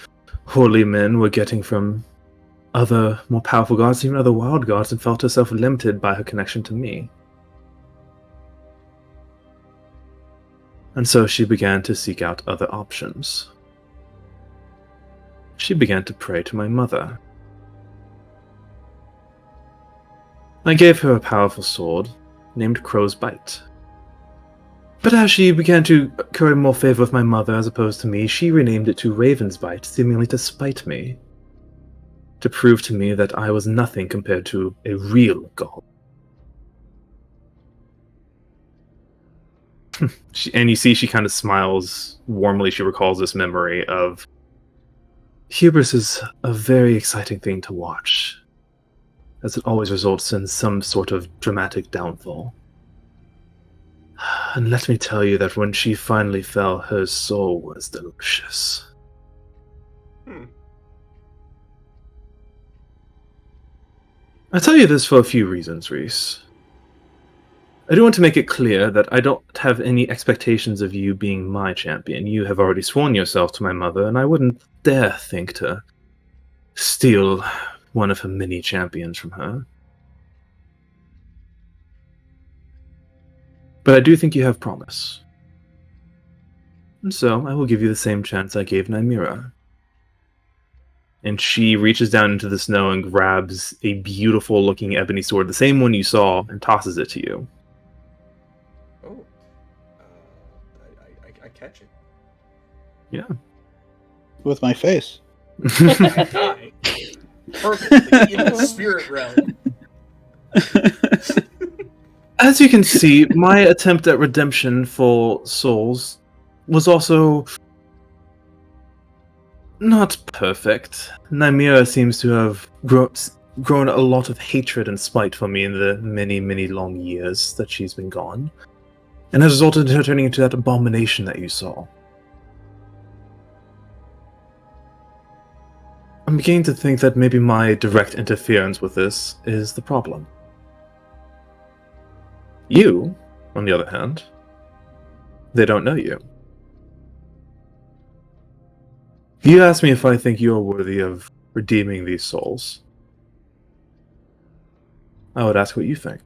holy men were getting from other more powerful gods, even other wild gods, and felt herself limited by her connection to me. And so she began to seek out other options. She began to pray to my mother. I gave her a powerful sword named Crow's Bite. But as she began to curry more favor with my mother as opposed to me, she renamed it to Raven's Bite, seemingly to spite me. To prove to me that I was nothing compared to a real god. And you see she kind of smiles warmly. She recalls this memory of hubris is a very exciting thing to watch, as it always results in some sort of dramatic downfall. And let me tell you that when she finally fell, her soul was delicious. I tell you this for a few reasons, Reese. I do want to make it clear that I don't have any expectations of you being my champion. You have already sworn yourself to my mother, and I wouldn't dare think to steal one of her many champions from her. But I do think you have promise. And so I will give you the same chance I gave Nymeria. And she reaches down into the snow and grabs a beautiful looking ebony sword, the same one you saw, and tosses it to you. Oh. I catch it. Yeah. With my face. Die. Perfect. In the spirit realm. As you can see, my attempt at redemption for souls was also not perfect. Nymeria seems to have grown a lot of hatred and spite for me in the many, many long years that she's been gone, and has resulted in her turning into that abomination that you saw. I'm beginning to think that maybe my direct interference with this is the problem. You, on the other hand, they don't know you. You asked me if I think you are worthy of redeeming these souls. I would ask what you think.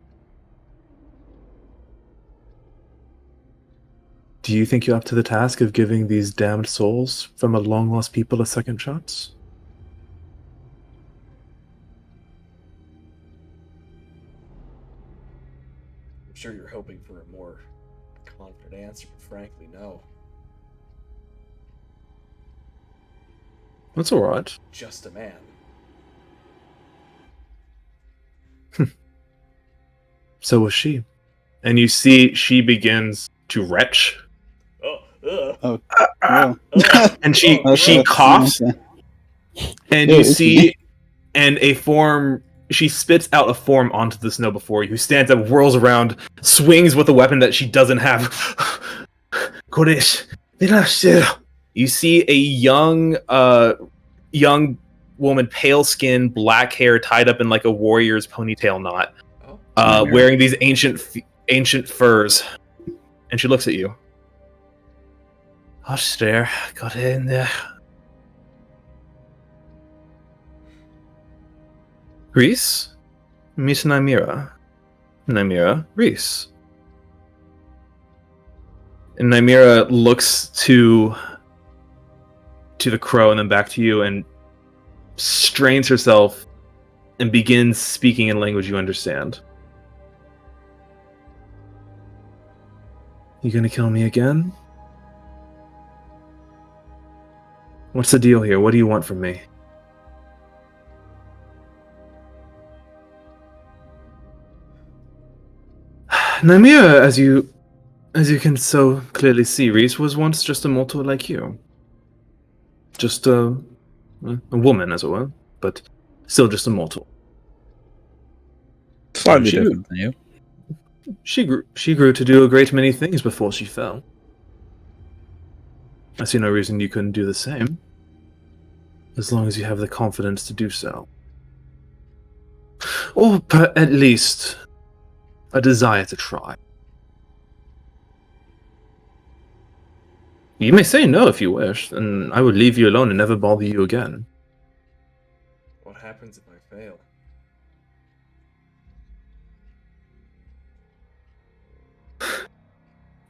Do you think you're up to the task of giving these damned souls from a long-lost people a second chance? I'm sure you're hoping for a more confident answer, but frankly, no. That's alright. Just a man. So was she. And you see she begins to retch. And she coughs. And you see, and a form, she spits out a form onto the snow before you, who stands up, whirls around, swings with a weapon that she doesn't have. You see a young woman, pale skin, black hair, tied up in like a warrior's ponytail knot, wearing these ancient furs, and she looks at you. Hush there, got in there. Reese, meet Nymeria. Nymeria, Reese. And Nymeria looks to the crow and then back to you and strains herself and begins speaking in language you understand. You gonna kill me again? What's the deal here? What do you want from me? Nymeria, as you can so clearly see, Reese was once just a mortal like you. Just a woman, as it were, but still just a mortal. Slightly She different than you. She grew to do a great many things before she fell. I see no reason you couldn't do the same, as long as you have the confidence to do so. Or at least a desire to try. You may say no if you wish, and I would leave you alone and never bother you again. What happens if I fail?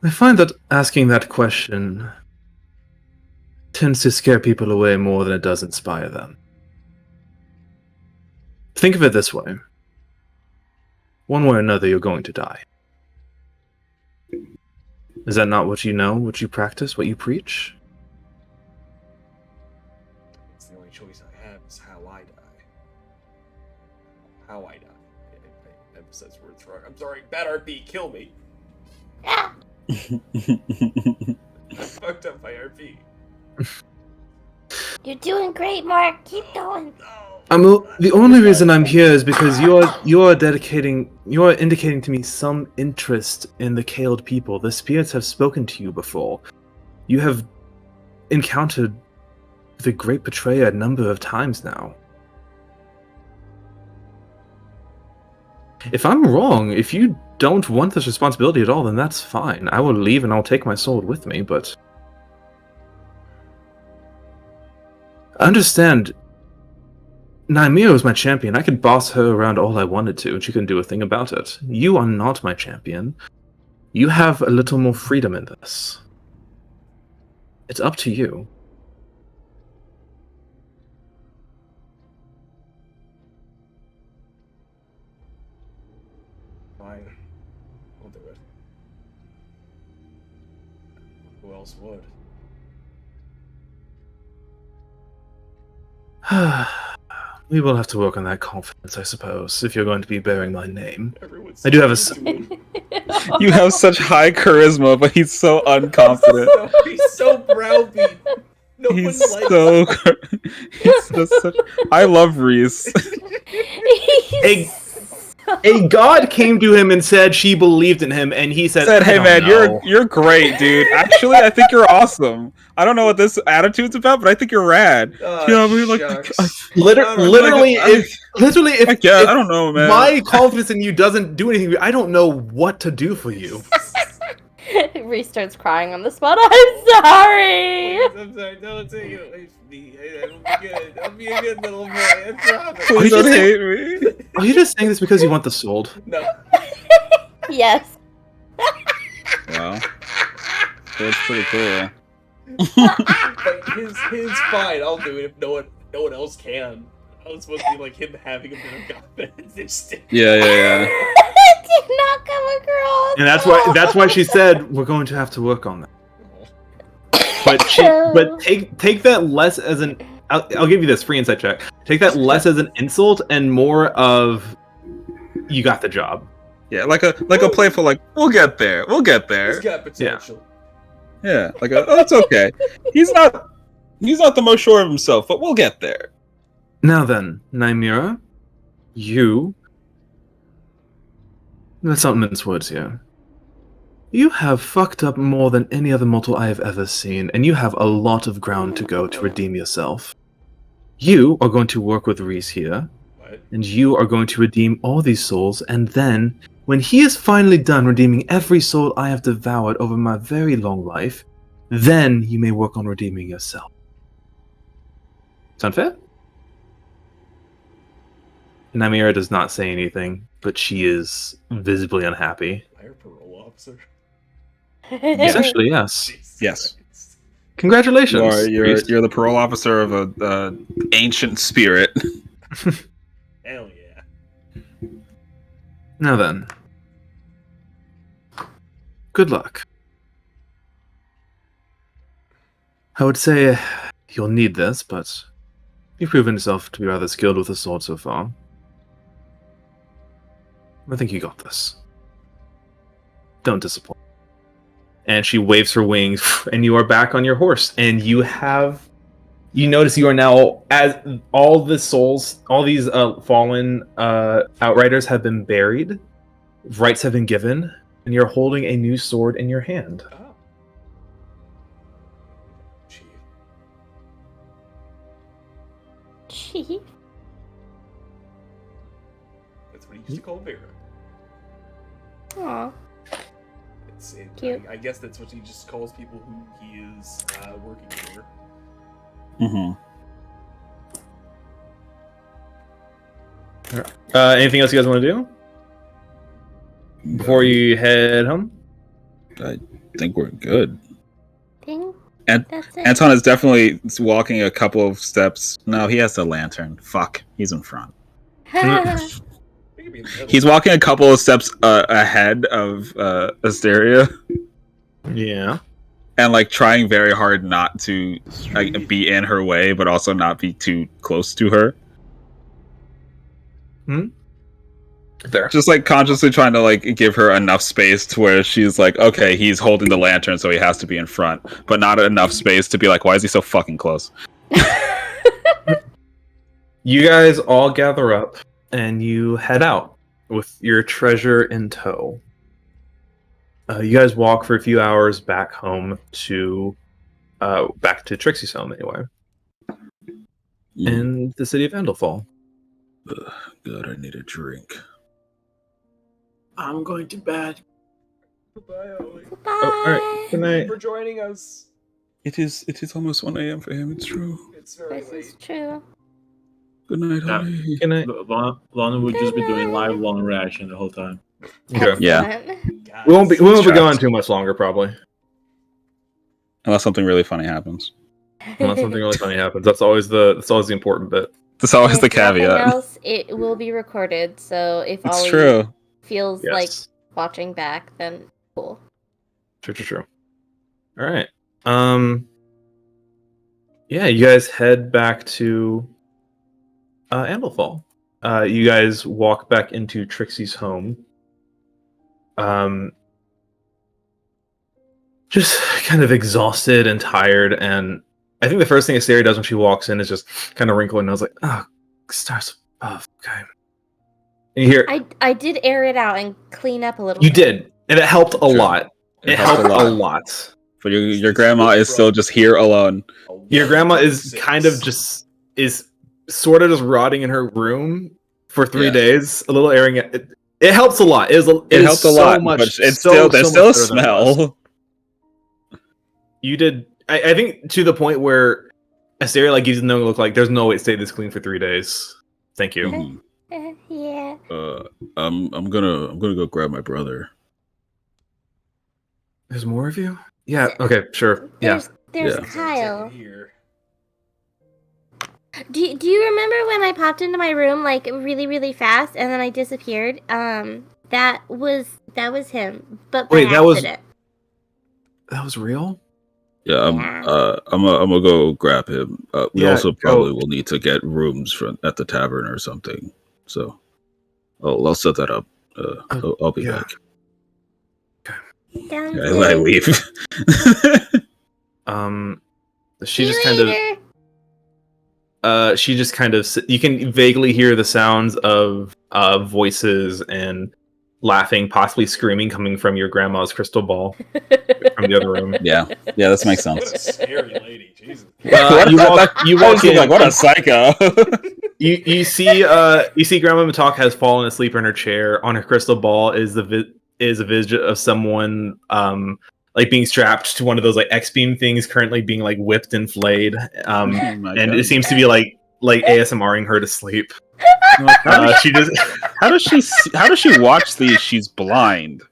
I find that asking that question tends to scare people away more than it does inspire them. Think of it this way. One way or another, you're going to die. Is that not what you know, what you practice, what you preach? It's the only choice I have is how I die. How I die. I emphasize words wrong. I'm sorry, bad RP, kill me. I fucked up my RP. You're doing great, Mark. Keep going. The only reason I'm here is because you're indicating to me some interest in the Kaled people. The spirits have spoken to you before. You have encountered the Great Betrayer a number of times now. If I'm wrong, if you don't want this responsibility at all, then that's fine. I will leave and I'll take my sword with me, but understand, Nymeria was my champion. I could boss her around all I wanted to, and she couldn't do a thing about it. You are not my champion. You have a little more freedom in this. It's up to you. Fine. We'll do it. Who else would? We will have to work on that confidence, I suppose, if you're going to be bearing my name. Everyone's I do have a... You have such high charisma, but he's so unconfident. He's so browbeat. No one He's likes so... him. He's just such... I love Reese. A god came to him and said she believed in him, and he said, "Hey man, you're great, dude. Actually, I think you're awesome. I don't know what this attitude's about, but I think you're rad." You know what I mean? Literally, if I don't know, man. My confidence in you doesn't do anything, I don't know what to do for you. Reese starts crying on the spot. I'm sorry. I'm sorry. Don't take it away from me. I'll be good. I'll be a good little boy. I promise. Please don't hate me. Are you just saying this because you want the sword? No. Yes. Wow. That's pretty cool. But his fine. I'll do it if no one else can. I was supposed to be like him having a bit of confidence. Yeah. It did not come across. And that's why she said we're going to have to work on that. But take that less as an. I'll give you this free insight check. Take that less as an insult and more of you got the job. Yeah, like a playful we'll get there. He's got potential. Yeah, it's okay. He's not the most sure of himself, but we'll get there. Now then, Nymeria, let's not mince words here. You have fucked up more than any other mortal I have ever seen, and you have a lot of ground to go to redeem yourself. You are going to work with Reese here, and you are going to redeem all these souls, and then, when he is finally done redeeming every soul I have devoured over my very long life, then you may work on redeeming yourself. Sound fair? Nymeria does not say anything, but she is visibly unhappy. Fire parole officer. Essentially, yes. Yes. Congratulations. You're the parole officer of a ancient spirit. Hell yeah. Now then. Good luck. I would say you'll need this, but you've proven yourself to be rather skilled with the sword so far. I think you got this. don't disappoint. And she waves her wings, and you are back on your horse. And you notice you are now, as all the souls, all these fallen outriders have been buried, rites have been given, and you're holding a new sword in your hand. Oh. Chief. That's what he used to call Vera. Aw. Cute. I guess that's what he just calls people who he is working for. Mm-hmm. Anything else you guys want to do before you head home? I think we're good. That's it. Anton is definitely walking a couple of steps. No, he has the lantern. Fuck, he's in front. He's walking a couple of steps ahead of Asteria. Yeah. And like trying very hard not to be in her way, but also not be too close to her. There. Just like consciously trying to like give her enough space to where she's like, okay, he's holding the lantern, so he has to be in front, but not enough space to be like, why is he so fucking close? You guys all gather up and you head out with your treasure in tow. You guys walk for a few hours back home to Trixie's home anyway, in the city of Andalfall. God, I need a drink. I'm going to bed. Goodbye, Ollie. Bye. Oh, all right. Good Thank you night. for joining us. It is almost 1 a.m. for him. It's true. It's very This late. is true. Good night, Yeah. Ollie. Good night. Lana would just be doing live long reaction the whole time. Okay. Yeah. Excellent. God, We won't be Stressed. going too much longer, probably. Unless something really funny happens. Unless something really funny happens. That's always the important bit. That's always the If nothing caveat. else, it will be recorded, so if It's Ollie true. feels Yes. like watching back, then cool. True. All right. Yeah, you guys head back to Andalfall. You guys walk back into Trixie's home. Just kind of exhausted and tired, and I think the first thing Asteria does when she walks in is just kind of wrinkle her nose, like, "Oh, stars above." Okay. And you hear, I did air it out and clean up a little. you bit. did, and it helped a lot. It helped a lot. But your grandma is still just here alone. Your grandma is kind of just sort of just rotting in her room for 3 days. A little airing it. It helps a lot. It helped a lot, but it's there's still a smell. You did. I think to the point where Asteria like gives no look like there's no way it stayed this clean for 3 days. Thank you. Yeah. I'm gonna go grab my brother. There's more of you? Yeah. Okay. Sure. There's Yeah. Kyle. Do you remember when I popped into my room like really really fast and then I disappeared? That was him. But by Wait, that was- accident. That was real. Yeah, I'm gonna go grab him. We Yeah, also go. probably will need to get rooms at the tavern or something. So, I'll set that up. I'll be back. Sounds I good. leave. She See just you kind of. later. She just kind of. You can vaguely hear the sounds of voices and laughing, possibly screaming, coming from your grandma's crystal ball from the other room. Yeah, this makes What a sense. scary lady. Jesus. You walk in. Like, what a psycho. You see Grandma Matalk has fallen asleep in her chair. On her crystal ball is a vision of someone like being strapped to one of those like X-beam things, currently being like whipped and flayed. And it seems to be like ASMRing her to sleep. She just How does she watch these? She's blind.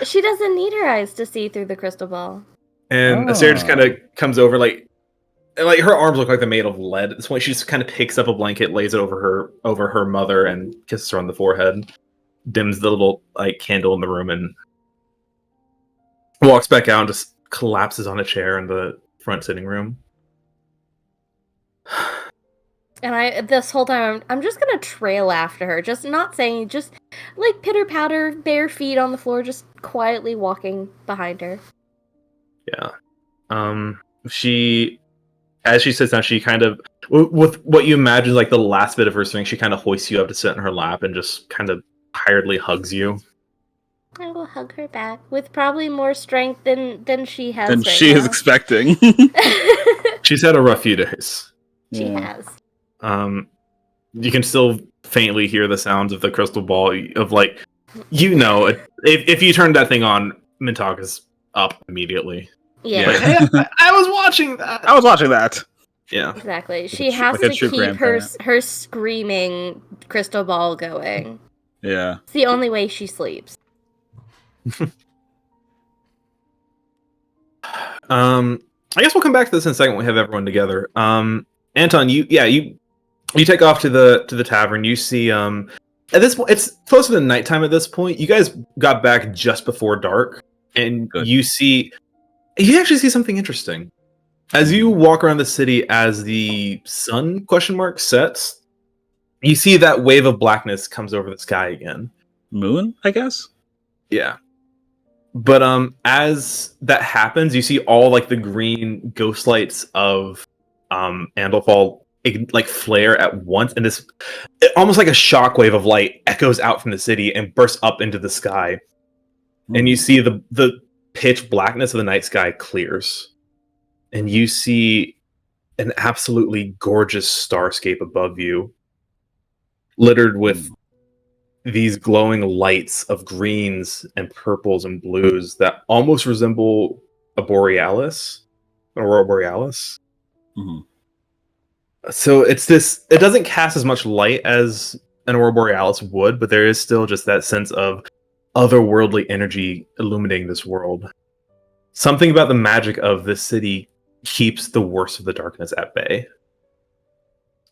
She doesn't need her eyes to see through the crystal ball. and Sarah just kind of comes over like her arms look like they're made of lead. At this point, she just kind of picks up a blanket, lays it over her mother, and kisses her on the forehead. Dims the little like candle in the room and walks back out and just collapses on a chair in the front sitting room. And this whole time, I'm just gonna trail after her, just not saying, just like pitter patter, bare feet on the floor, just quietly walking behind her. Yeah. She, as she sits down, she kind of, with what you imagine like the last bit of her swing, she kind of hoists you up to sit in her lap and just kind of tiredly hugs you. I will hug her back with probably more strength than she has. Than right she is now. expecting. She's had a rough few days. She has. You can still faintly hear the sounds of the crystal ball of like, if you turn that thing on, Mintok is up immediately. Yeah. Like, hey, I was watching that. I was watching that. Yeah. Exactly. Like She has like a to true keep her grandparent. screaming crystal ball going. Yeah. It's the only way she sleeps. I guess we'll come back to this in a second when we have everyone together. Anton, you take off to the tavern. You see at this point it's closer to nighttime at this point. You guys got back just before dark, and you actually see something interesting. As you walk around the city as the sun sets, you see that wave of blackness comes over the sky again. Moon, I guess? Yeah. But as that happens, you see all like the green ghost lights of Andalfall like flare at once, and this almost like a shockwave of light echoes out from the city and bursts up into the sky. And you see the pitch blackness of the night sky clears. And you see an absolutely gorgeous starscape above you, littered with these glowing lights of greens and purples and blues that almost resemble a aurora borealis. Mm-hmm. So it doesn't cast as much light as an aurora borealis would, but there is still just that sense of otherworldly energy illuminating this world. Something about the magic of this city keeps the worst of the darkness at bay.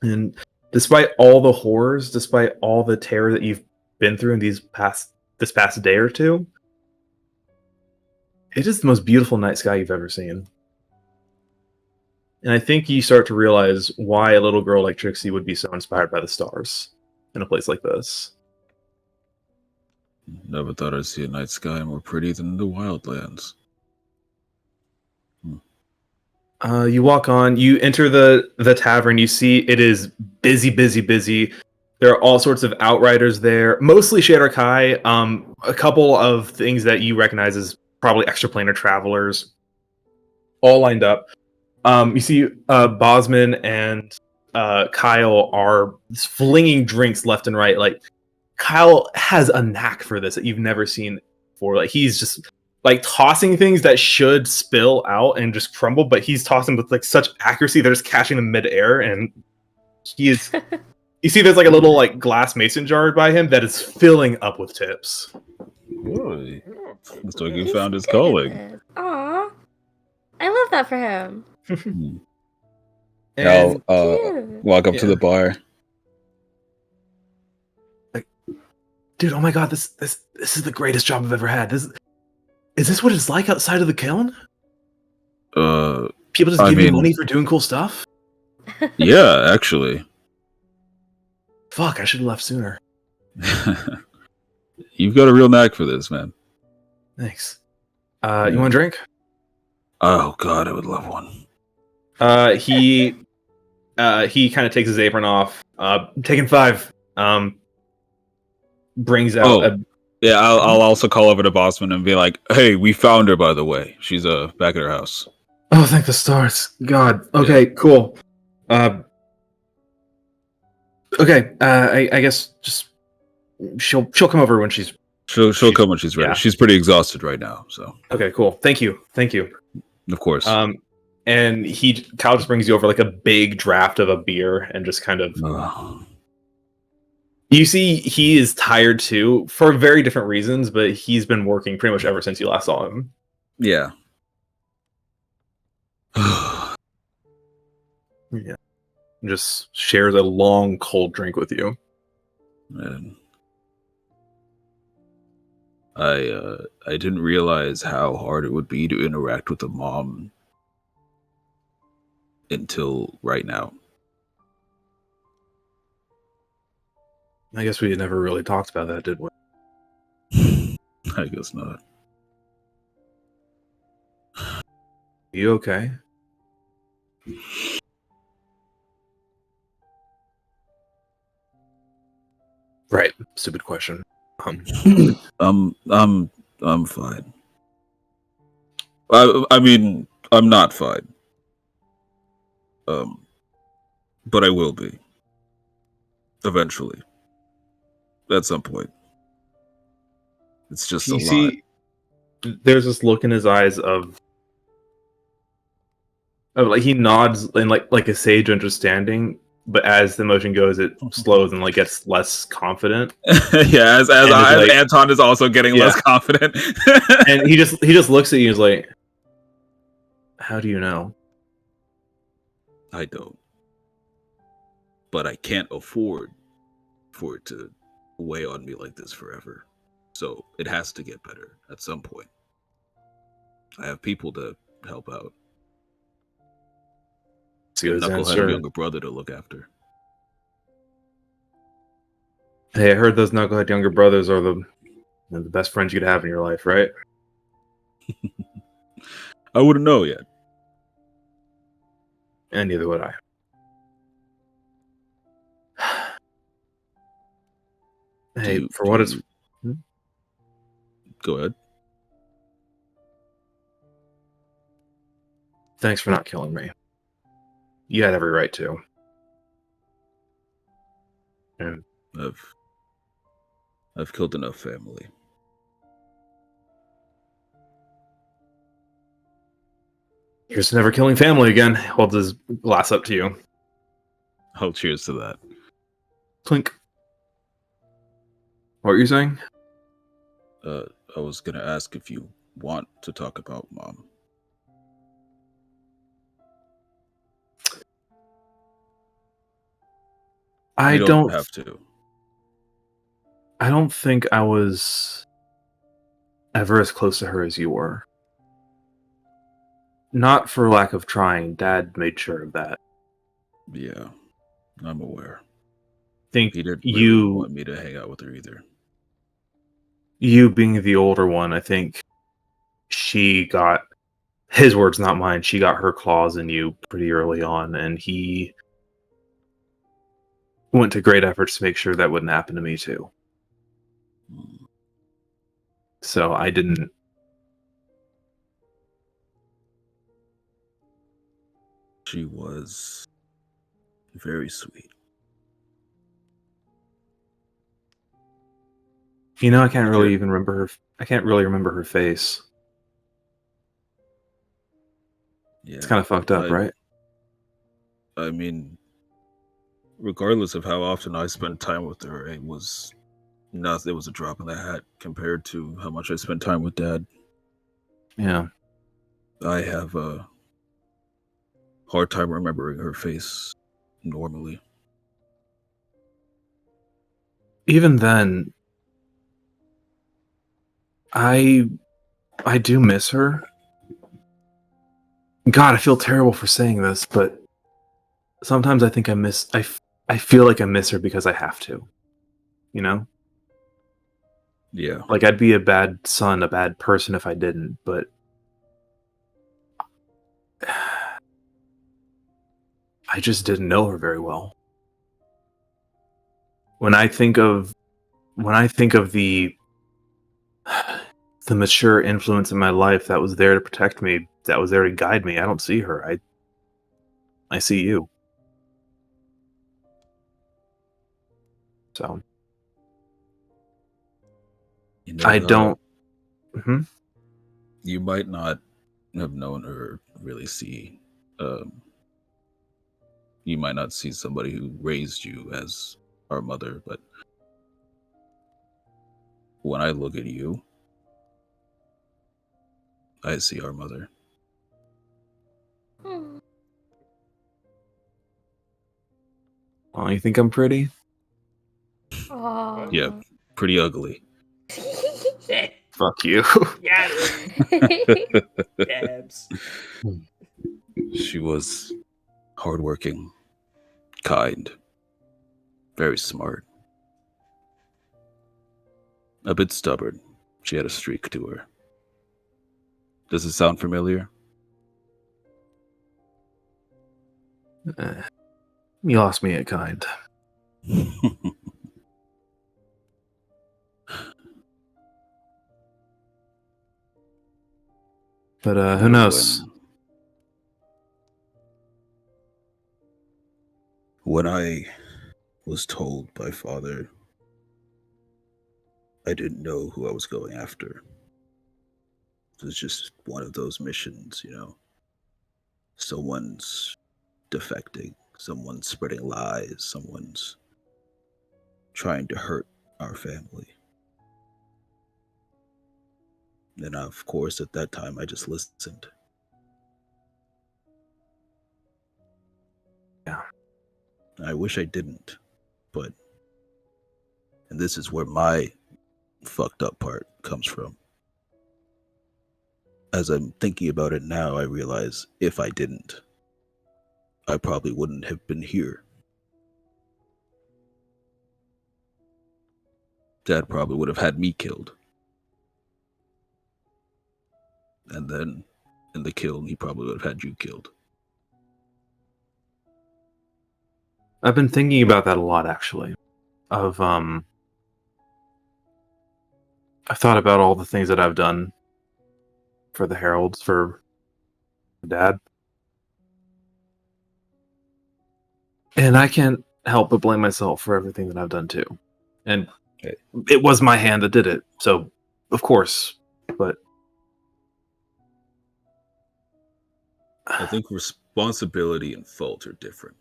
And despite all the horrors, despite all the terror that you've been through in this past day or two, it is the most beautiful night sky you've ever seen. And I think you start to realize why a little girl like Trixie would be so inspired by the stars in a place like this. Never thought I'd see a night sky more pretty than the Wildlands. You walk on, you enter the tavern, you see it is busy. There are all sorts of outriders there, mostly Shader Kai, a couple of things that you recognize as probably extraplanar travelers, all lined up. You see Bosman and Kyle are flinging drinks left and right. Like, Kyle has a knack for this that you've never seen before. Like, he's just like tossing things that should spill out and just crumble, but he's tossing with like such accuracy they're just catching them midair, and he is you see there's like a little like glass mason jar by him that is filling up with tips. Boy, looks like he found his calling. Aw, I love that for him. Now, welcome to Yeah. the bar. Dude, oh my god, this is the greatest job I've ever had. Is this what it's like outside of the kiln? People just give you money for doing cool stuff? Yeah, actually. Fuck, I should have left sooner. You've got a real knack for this, man. Thanks. You want a drink? Oh god, I would love one. He kind of takes his apron off. Taking 5. Brings out yeah, I'll also call over to Bossman and be like, "Hey, we found her, by the way. She's back at her house." Oh, thank the stars. God. Okay, cool. Okay, I guess just she'll come over when she's She'll come when she's ready. Yeah. She's pretty exhausted right now, so okay. Cool. Thank you. of course. And Kyle just brings you over like a big draft of a beer and just kind of. You see, he is tired too for very different reasons, but he's been working pretty much ever since you last saw him. Yeah. Yeah. Just shares a long cold drink with you. Man. I didn't realize how hard it would be to interact with a mom until right now. I guess we never really talked about that, did we? I guess not. You okay? Right. Stupid question. I'm fine. I mean, I'm not fine. But I will be. Eventually. At some point. It's just You a lot. see, there's this look in his eyes of like he nods in like a sage understanding, but as the motion goes, it slows and like gets less confident. Yeah, as like, Anton is also getting less confident. And he just looks at you and is like, how do you know? I don't. But I can't afford for it to weigh on me like this forever. So it has to get better at some point. I have people to help out. See his Knucklehead answer. younger brother to look after. Hey, I heard those knucklehead younger brothers are the best friends you could have in your life, right? I wouldn't know yet. And neither would I. Hey, for what it's... Go ahead. Thanks for not killing me. You had every right to. And I've killed enough family. Here's to never killing family again. Holds his glass up to you. Oh, cheers to that. Clink. What were you saying? I was gonna ask if you want to talk about Mom. I don't have to. I don't think I was ever as close to her as you were. Not for lack of trying. Dad made sure of that. Yeah, I'm aware. Think he didn't you really want me to hang out with her either. You being the older one, I think she got his words, not mine. She got her claws in you pretty early on, and he went to great efforts to make sure that wouldn't happen to me too. So I didn't. She was very sweet. You know, I can't really even remember her. I can't really remember her face. Yeah, it's kind of fucked up, right? I mean, regardless of how often I spent time with her, it was nothing. It was a drop in the hat compared to how much I spent time with Dad. Yeah, I have a hard time remembering her face normally. Even then, I do miss her. God, I feel terrible for saying this, but sometimes I think I feel like I miss her because I have to. You know? Yeah. Like, I'd be a bad son, a bad person if I didn't, but I just didn't know her very well. When I think of the mature influence in my life that was there to protect me, that was there to guide me, I don't see her. I see you. So You know, I don't. You might not have known her really see. You might not see somebody who raised you as our mother, but when I look at you, I see our mother. Oh, you think I'm pretty? Oh. Yeah, pretty ugly. Fuck you. Dabs. She was hardworking, kind, very smart. A bit stubborn. She had a streak to her. Does it sound familiar? You lost me at kind. But who knows? When I was told by Father, I didn't know who I was going after. It was just one of those missions, you know. Someone's defecting, someone's spreading lies, someone's trying to hurt our family. And of course, at that time, I just listened. Yeah. I wish I didn't, but... And this is where my fucked up part comes from. As I'm thinking about it now, I realize if I didn't, I probably wouldn't have been here. Dad probably would have had me killed. And then, in the kill, he probably would have had you killed. I've been thinking about that a lot, actually. I've thought about all the things that I've done for the Heralds, for Dad. And I can't help but blame myself for everything that I've done too. And it was my hand that did it, so of course. But I think responsibility and fault are different.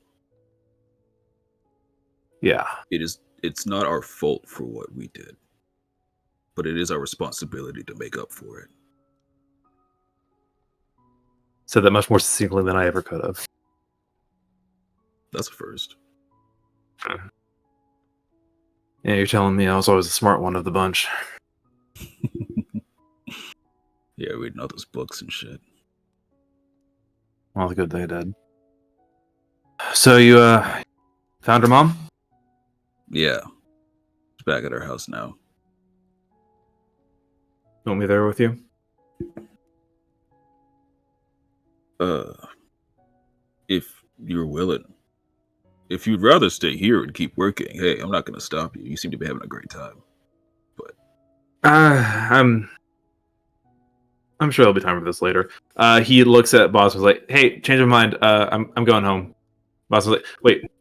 Yeah. It's not our fault for what we did, but it is our responsibility to make up for it. Said that much more succinctly than I ever could have. That's a first. Yeah, you're telling me I was always the smart one of the bunch. Yeah, reading all those books and shit. Well, the good they did. So you found her mom? Yeah. She's back at her house now. You want me there with you? If you're willing. If you'd rather stay here and keep working, hey, I'm not gonna stop you. You seem to be having a great time. But I'm sure there'll be time for this later. He looks at Boss and was like, "Hey, change of mind. I'm going home." Boss was like,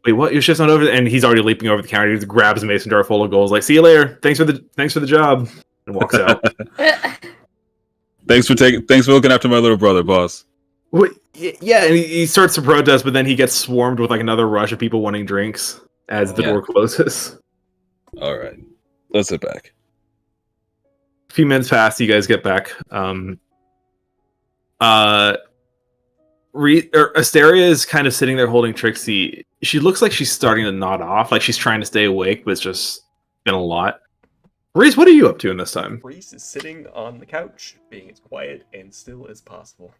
"Wait, what? Your shift's not over?" And he's already leaping over the counter. He just grabs a mason jar full of gold. Like, "See you later. Thanks for the job," and walks out. Thanks for looking after my little brother, boss. Wait, yeah, and he starts to protest, but then he gets swarmed with like another rush of people wanting drinks as the door closes. All right, let's sit back. A few minutes pass. You guys get back. Asteria is kind of sitting there holding Trixie. She looks like she's starting to nod off, like she's trying to stay awake, but it's just been a lot. Reese, what are you up to in this time? Reese is sitting on the couch, being as quiet and still as possible.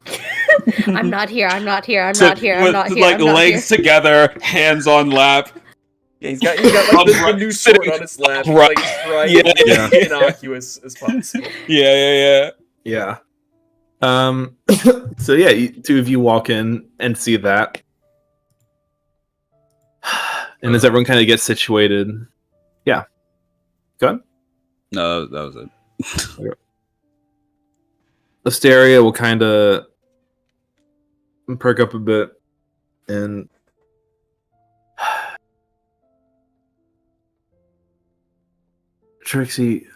I'm not here. I'm not here. I'm not here. I'm not here. Like I'm not legs here. together, hands on lap. Yeah, he's got like the new sword on his lap, like trying to be as innocuous as possible. Yeah. So yeah, two of you walk in and see that. And as everyone kind of gets situated, yeah. Go ahead. No, that was it. Asteria will kind of perk up a bit and Trixie.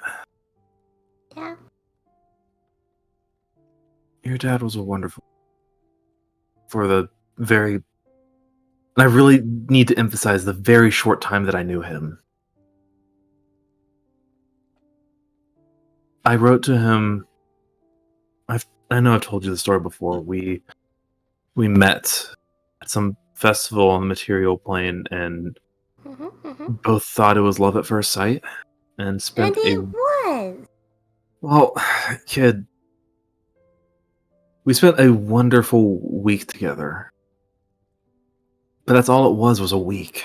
Yeah. Your dad was a wonderful for the very, and I really need to emphasize the very short time that I knew him. I wrote to him. I know I've told you the story before. We met at some festival on the material plane and both thought it was love at first sight and spent And it was. Well, kid, we spent a wonderful week together. But that's all it was a week.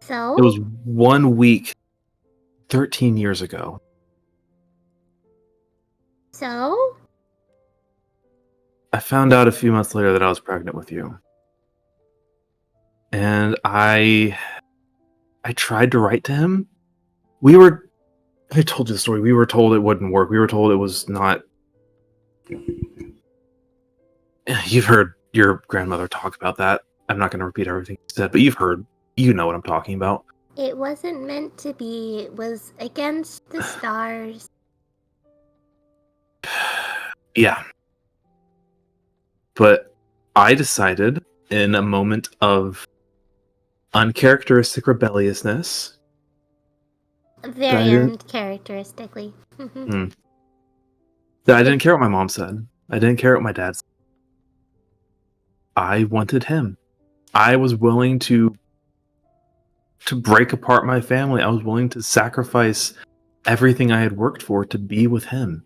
So? It was 1 week 13 years ago. So? I found out a few months later that I was pregnant with you. And I tried to write to him. I told you the story. We were told it wouldn't work. We were told it was not. You've heard your grandmother talk about that. I'm not going to repeat everything you said, but you know what I'm talking about. It wasn't meant to be. It was against the stars. Yeah. But I decided, in a moment of uncharacteristic rebelliousness, Very uncharacteristically. that I didn't care what my mom said. I didn't care what my dad said. I wanted him. I was willing to break apart my family. I was willing to sacrifice everything I had worked for to be with him.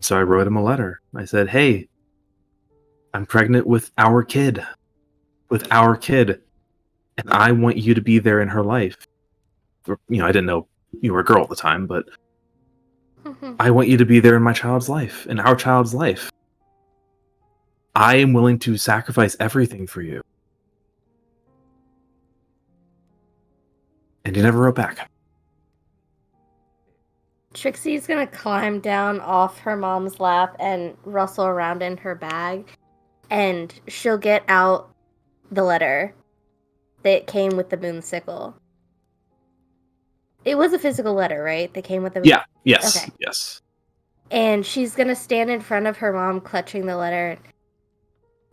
So I wrote him a letter. I said, hey, I'm pregnant with our kid. And I want you to be there in her life. I didn't know you were a girl at the time, but I want you to be there in my child's life, in our child's life. I am willing to sacrifice everything for you. And he never wrote back. Trixie's gonna climb down off her mom's lap and rustle around in her bag, and she'll get out the letter that came with the moonsicle. It was a physical letter, right? That came with the Yes. Okay. Yes. And she's gonna stand in front of her mom, clutching the letter.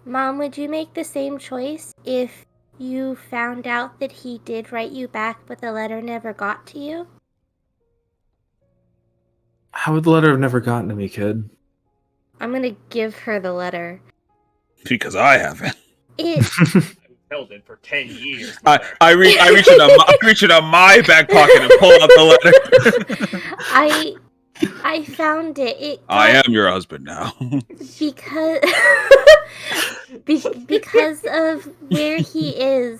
Mom, would you make the same choice if you found out that he did write you back, but the letter never got to you? How would the letter have never gotten to me, kid? I'm gonna give her the letter. Because I haven't. It. Held it for 10 years. I reach into my back pocket and pull out the letter. I found it. I am your husband now. Because of where he is,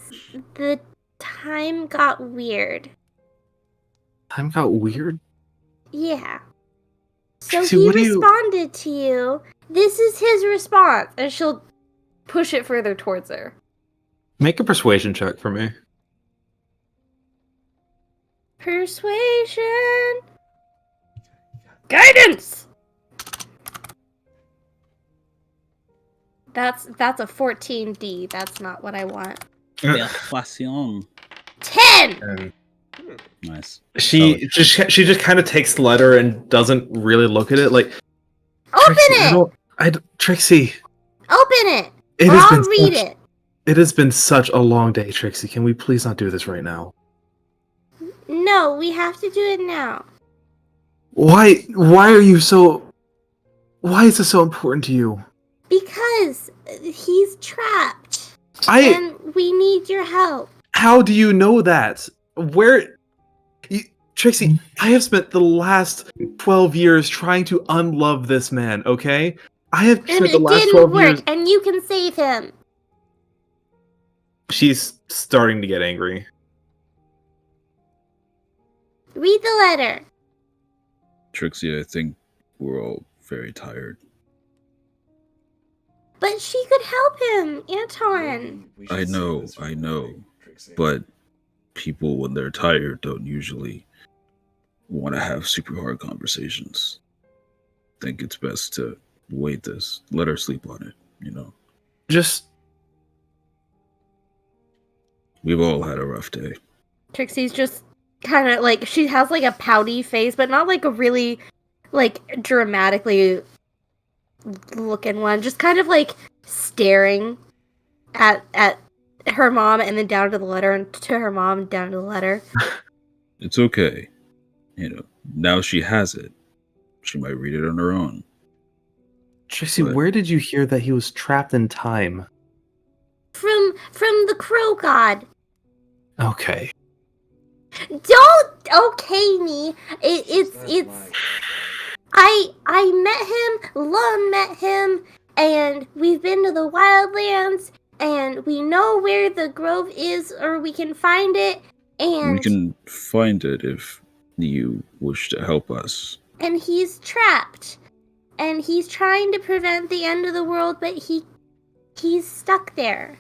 the time got weird. Time got weird? Yeah. So See, he what do you- responded to you. This is his response. And she'll push it further towards her. Make a persuasion check for me. Persuasion. Guidance. That's a 14D. That's not what I want. Persuasion. 10. Nice. She just kind of takes the letter and doesn't really look at it. Like, Open it. Trixie. Open it. It Or has I'll been read such- it. It has been such a long day, Trixie. Can we please not do this right now? No, we have to do it now. Why are you so... Why is this so important to you? Because he's trapped. I- And we need your help. How do you know that? Trixie, I have spent the last 12 years trying to unlove this man, okay? I have And spent it the last didn't 12 work, years... and you can save him. She's starting to get angry. Read the letter. Trixie, I think we're all very tired. But she could help him, Anton. I know. But people, when they're tired, don't usually want to have super hard conversations. Think it's best to wait this. Let her sleep on it, We've all had a rough day. Trixie's just kind of like, she has like a pouty face, but not like a really like dramatically looking one. Just kind of like staring at her mom and then down to the letter and to her mom and down to the letter. It's okay. Now she has it. She might read it on her own. Trixie, where did you hear that he was trapped in time? From the crow god. Okay. Don't okay me. I met him, Lum met him, and we've been to the Wildlands, and we know where the grove is, or we can find it, We And can find it if you wish to help us. and he's trapped. And he's trying to prevent the end of the world, but he's stuck there.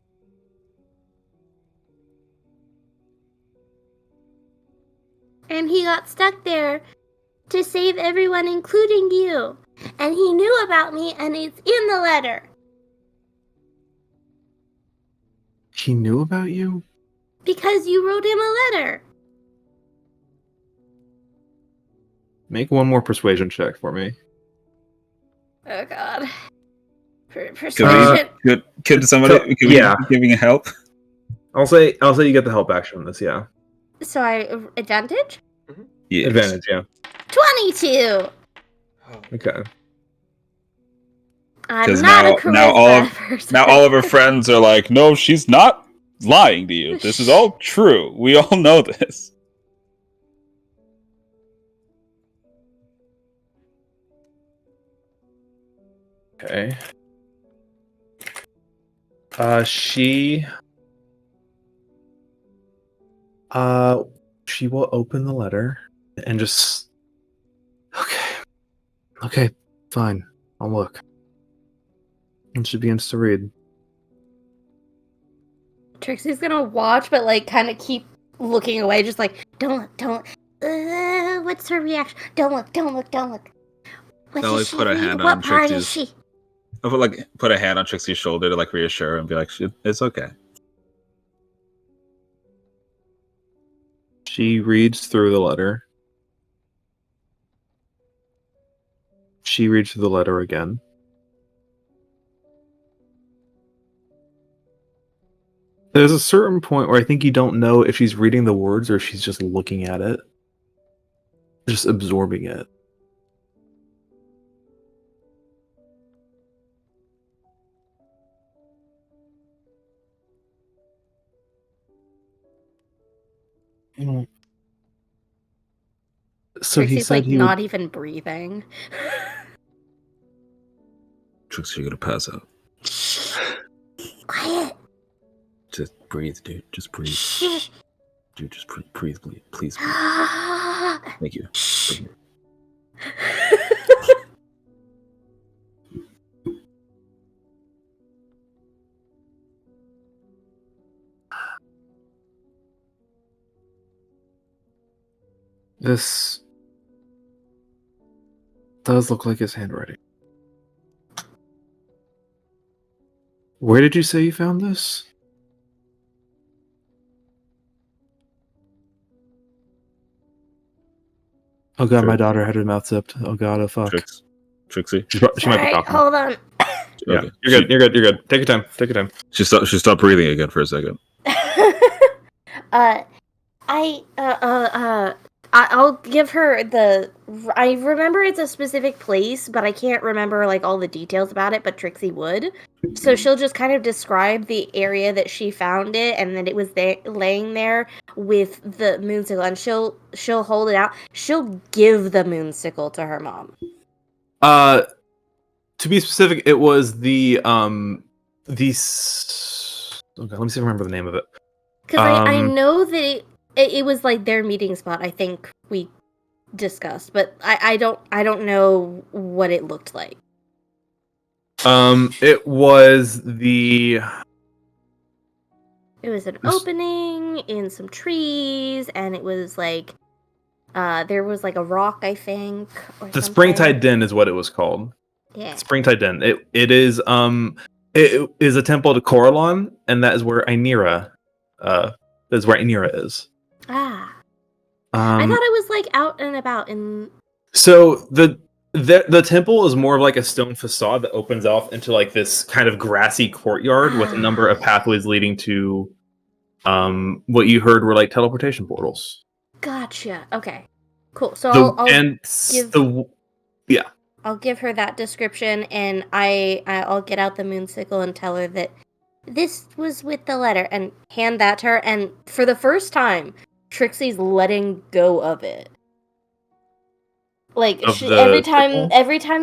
And he got stuck there to save everyone, including you. And he knew about me, and it's in the letter. He knew about you? Because you wrote him a letter. Make one more persuasion check for me. Oh, God. Could Persuasion. somebody giving help? I'll say you get the help action on this, yeah. So advantage? Yes. Advantage, yeah. 22! Okay. I'm Because not a now charisma person. all of her friends are like, no, she's not lying to you. This is all true. We all know this. Okay. She will open the letter and just okay, fine. I'll look. And she begins to read. Trixie's gonna watch, but like kind of keep looking away, just like, don't look. What's her reaction? Don't look. What I'll does she put a read? hand What on part Trixie's. is she? I'll put a hand on Trixie's shoulder to reassure her and be like, it's okay. She reads through the letter. She reads through the letter again. There's a certain point where I think you don't know if she's reading the words or if she's just looking at it. Just absorbing it. So Trixie's he said like he not would... even breathing. Trixie, you're gonna pass out. Quiet. Just breathe, dude. Just breathe. Dude, just breathe, please. Thank you. This does look like his handwriting. Where did you say you found this? Oh god, my daughter had her mouth zipped. Oh god, oh fuck. Trixie? She might be talking. Hold on. Yeah, Okay. you're good. Take your time. She stopped breathing again for a second. I'll give her the. I remember it's a specific place, but I can't remember like all the details about it. But Trixie would, so she'll just kind of describe the area that she found it, and that it was laying there with the moonsicle, and she'll hold it out. She'll give the moonsicle to her mom. To be specific, it was the okay, let me see if I remember the name of it. Because I know that it was like their meeting spot. I think we discussed, but I don't know what it looked like. It was the. It was an opening in some trees, and it was like there was like a rock, I think. Or The something. Springtide Den is what it was called. Yeah. Springtide Den. It is a temple to Coralon, and that is where Nymeria is. Ah. I thought it was like out and about in. So the temple is more of like a stone facade that opens off into like this kind of grassy courtyard with a number of pathways leading to what you heard were like teleportation portals. Gotcha. Okay. Cool. So I'll give her that description, and I'll get out the moonsicle and tell her that this was with the letter, and hand that to her. And for the first time, Trixie's letting go of it. Like every time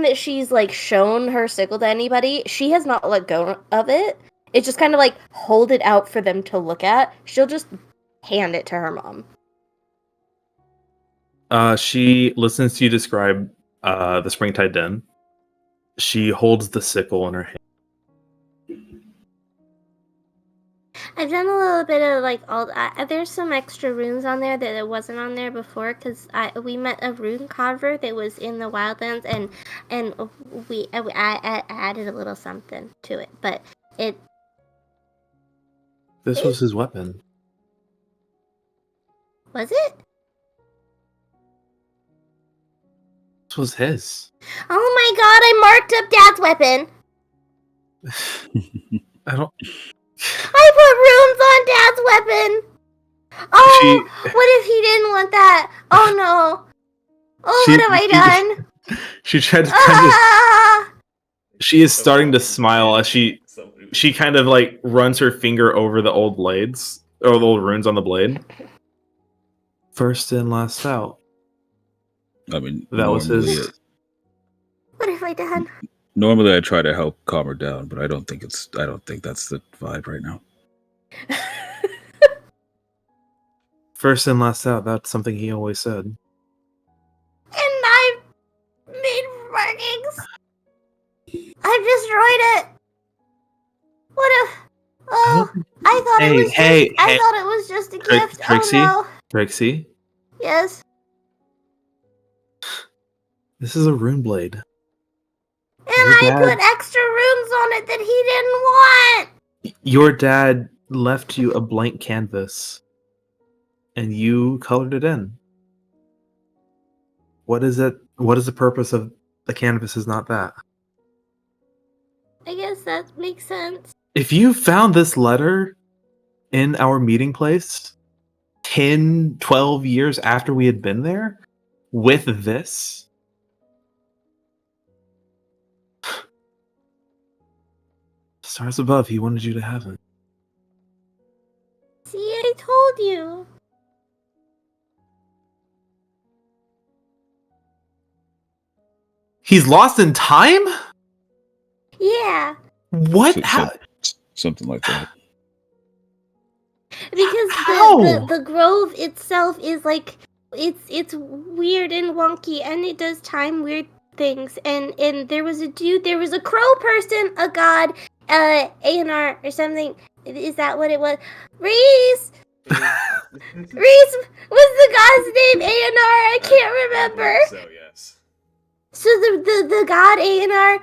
that she's like shown her sickle to anybody, she has not let go of it. It's just kind of like hold it out for them to look at. She'll just hand it to her mom. She listens to you describe the Springtide Den. She holds the sickle in her hand. I've done a little bit of like there's some extra runes on there that it wasn't on there before because we met a rune carver that was in the Wildlands and I added a little something to it, but This was his weapon. Was it? This was his. Oh my god! I marked up Dad's weapon. I don't. I put runes on Dad's weapon! Oh, what if he didn't want that? Oh no. Oh, what have I done? She tried to kind of. She is starting to smile as she kind of like runs her finger over the old blades, or the old runes on the blade. First in, last out. I mean, that was his. What have I done? Normally, I try to help calm her down, but I don't think that's the vibe right now. First in, last out. That's something he always said. And I made markings. I destroyed it. What if? Oh, I thought it was. I thought it was just a gift. Trixie, oh no. Trixie, Yes. this is a rune blade. And I put extra runes on it that he didn't want. Your dad left you a blank canvas, and you colored it in. What is it? What is the purpose of the canvas? Is not that. I guess that makes sense. If you found this letter in our meeting place 10, 12 years after we had been there with this, stars above, he wanted you to have it. See, I told you. He's lost in time? Yeah. What? Something like that. Because the grove itself is like it's weird and wonky and it does time weird things and there was a crow person, a god, A&R or something. Is that what it was? Reese was the god's name A&R? I can't remember. So yes. So the god A&R,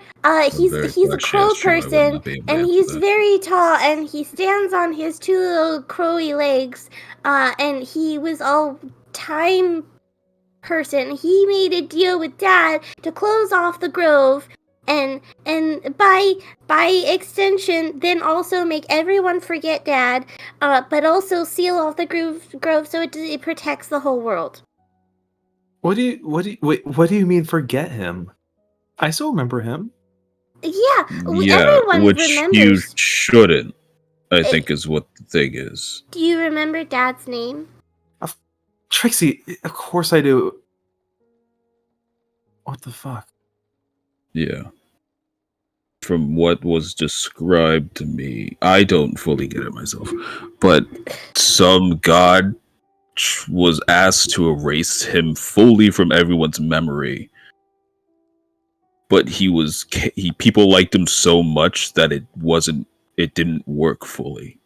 he's a crow person, and he's very tall, and he stands on his two little crowy legs, and he was all time person. He made a deal with Dad to close off the grove, and by extension, then also make everyone forget Dad, but also seal off the grove so it protects the whole world. What do you mean forget him? I still remember him. Yeah, Yeah, everyone which remembers. you shouldn't, I think is what the thing is. Do you remember Dad's name? Trixie, of course I do. What the fuck? Yeah. From what was described to me, I don't fully get it myself, but some god was asked to erase him fully from everyone's memory. But people liked him so much that it didn't work fully.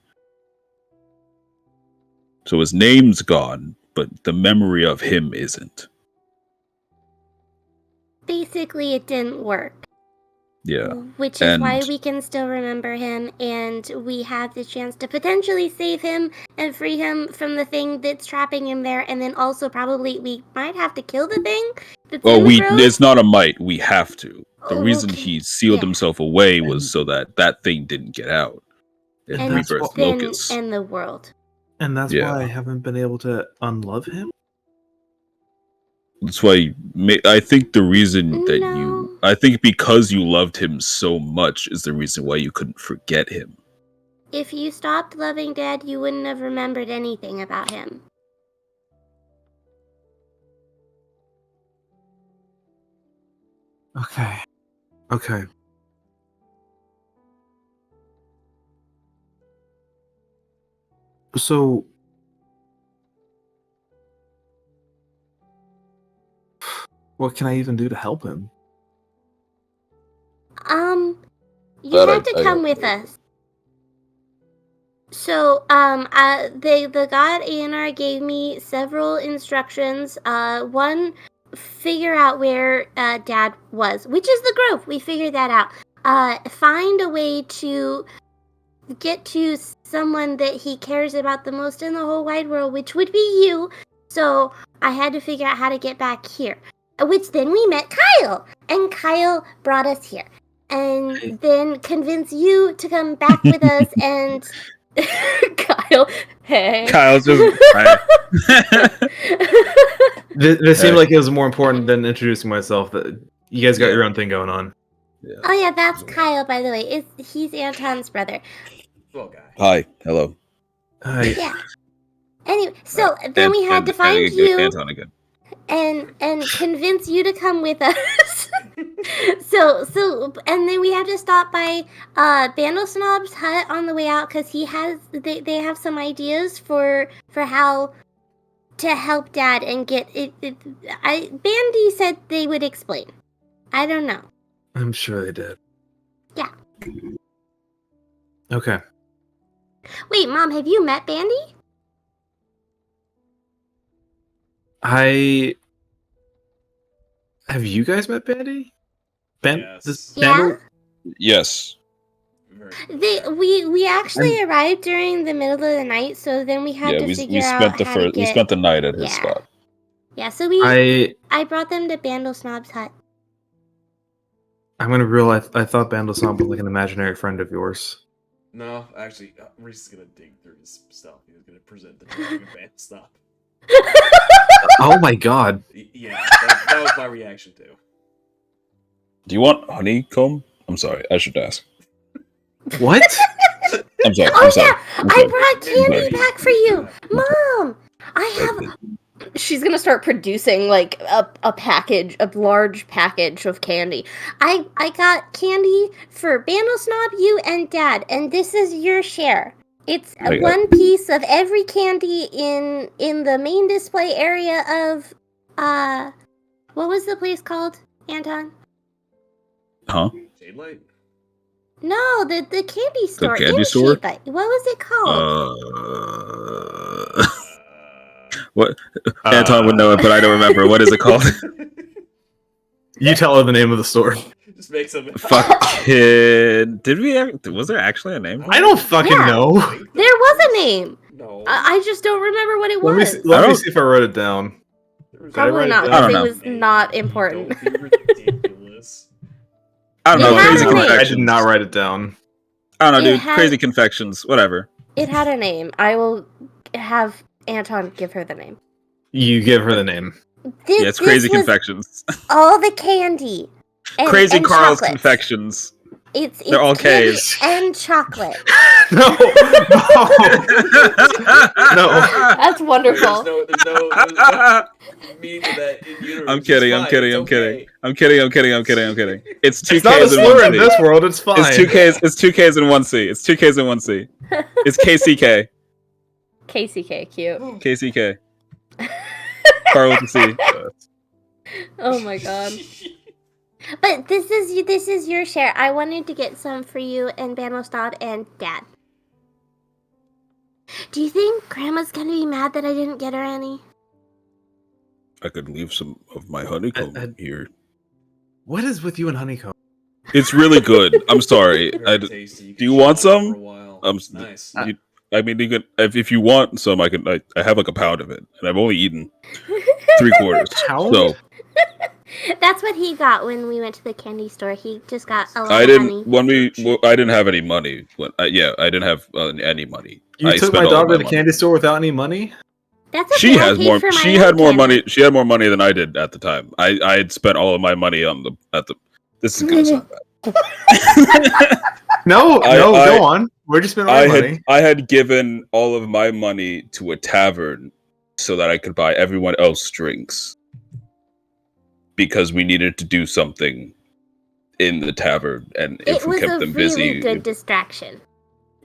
So his name's gone, but the memory of him isn't. Basically, it didn't work. Yeah. Which is why we can still remember him, and we have the chance to potentially save him and free him from the thing that's trapping him there, and then also probably we might have to kill the thing that's in the grove. It's not a might, we have to. The reason he sealed himself away was so that thing didn't get out. And rebirth locusts. in the world. And that's why I haven't been able to unlove him? That's why I think the reason that I think because you loved him so much is the reason why you couldn't forget him. If you stopped loving Dad, you wouldn't have remembered anything about him. Okay. So, What can I even do to help him? You have to come with us. So, the god Anar gave me several instructions. One, figure out where Dad was, which is the grove. We figured that out. Find a way to get to someone that he cares about the most in the whole wide world, which would be you. So I had to figure out how to get back here. Which then we met Kyle, and Kyle brought us here. And then convince you to come back with us, and Kyle, hey. Kyle's just. This seemed like it was more important than introducing myself. That you guys got your own thing going on. Yeah. Oh yeah, that's Kyle, by the way. He's Anton's brother. Hi, hello. Hi. Yeah. Anyway, so then we had to find you. Anton again. And convince you to come with us. so and then we had to stop by Bandle Snob's hut on the way out because they have some ideas for how to help Dad and get it. Bandy said they would explain. I don't know. I'm sure they did. Yeah. Okay. Wait, Mom, have you met Bandy? Have you guys met Bandy? Yes. Yes. We actually arrived during the middle of the night, so then we had to figure out how to get... We spent the night at his spot. Yeah, so I brought them to Bandle Snob's hut. I'm gonna realize I thought Bandle Snob was like an imaginary friend of yours. No, actually, Reese is gonna dig through his stuff. He's gonna present the drawing of Bandle Snob. Oh my god. Yeah, that was my reaction too. Do you want honeycomb? I'm sorry, I should ask. What? I'm sorry. Oh yeah, I brought candy back for you, Mom. I have. She's gonna start producing like a package, a large package of candy. I got candy for Bandle Snob, you, and Dad, and this is your share. It's one piece of every candy in the main display area of what was the place called, Anton? Huh? Shade Light? No, the candy store. The candy store? Shade Light. What was it called? What? Anton would know it, but I don't remember. What is it called? You tell her the name of the store. Just make some. Fucking. Did we? Was there actually a name? I don't fucking know. There was a name. No. I just don't remember what it Let was. me see if I wrote it down. Probably not, because it was not important. I don't know. Crazy Confections. Confections. I did not write it down. I don't know, dude. Crazy Confections. Whatever. It had a name. I will have Anton give her the name. You give her the name. Yeah, it's Crazy Confections. All the candy. Crazy Carl's chocolate. Confections. They're all candy K's. and chocolate. No. That's wonderful. There's no meaning to that in universe. I'm kidding. I'm kidding. It's two It's not a K's and slur one in C. this world. It's fine. It's two K's. It's two K's and one C. It's two K's and one C. It's KCK. KCK, cute. KCK. Carl with the C. Oh my god. But this is your share. I wanted to get some for you and Banostad and Dad. Do you think Grandma's gonna be mad that I didn't get her any? I could leave some of my honeycomb here. What is with you and honeycomb? It's really good. I'm sorry. Do you want some? Nice. I mean, you could, if you want some, I have like a pound of it, and I've only eaten 3/4. So that's what he got when we went to the candy store. He just got a lot I of didn't honey. I didn't have any money. I didn't have any money. You took my dog to the candy store without any money? That's okay. She has more. She had more money. She had more money than I did at the time. I had spent all of my money on This is gonna sound bad. No, go on. Where'd you spend all your money? I had given all of my money to a tavern so that I could buy everyone else drinks because we needed to do something in the tavern, and if we kept them busy, it was a really good distraction.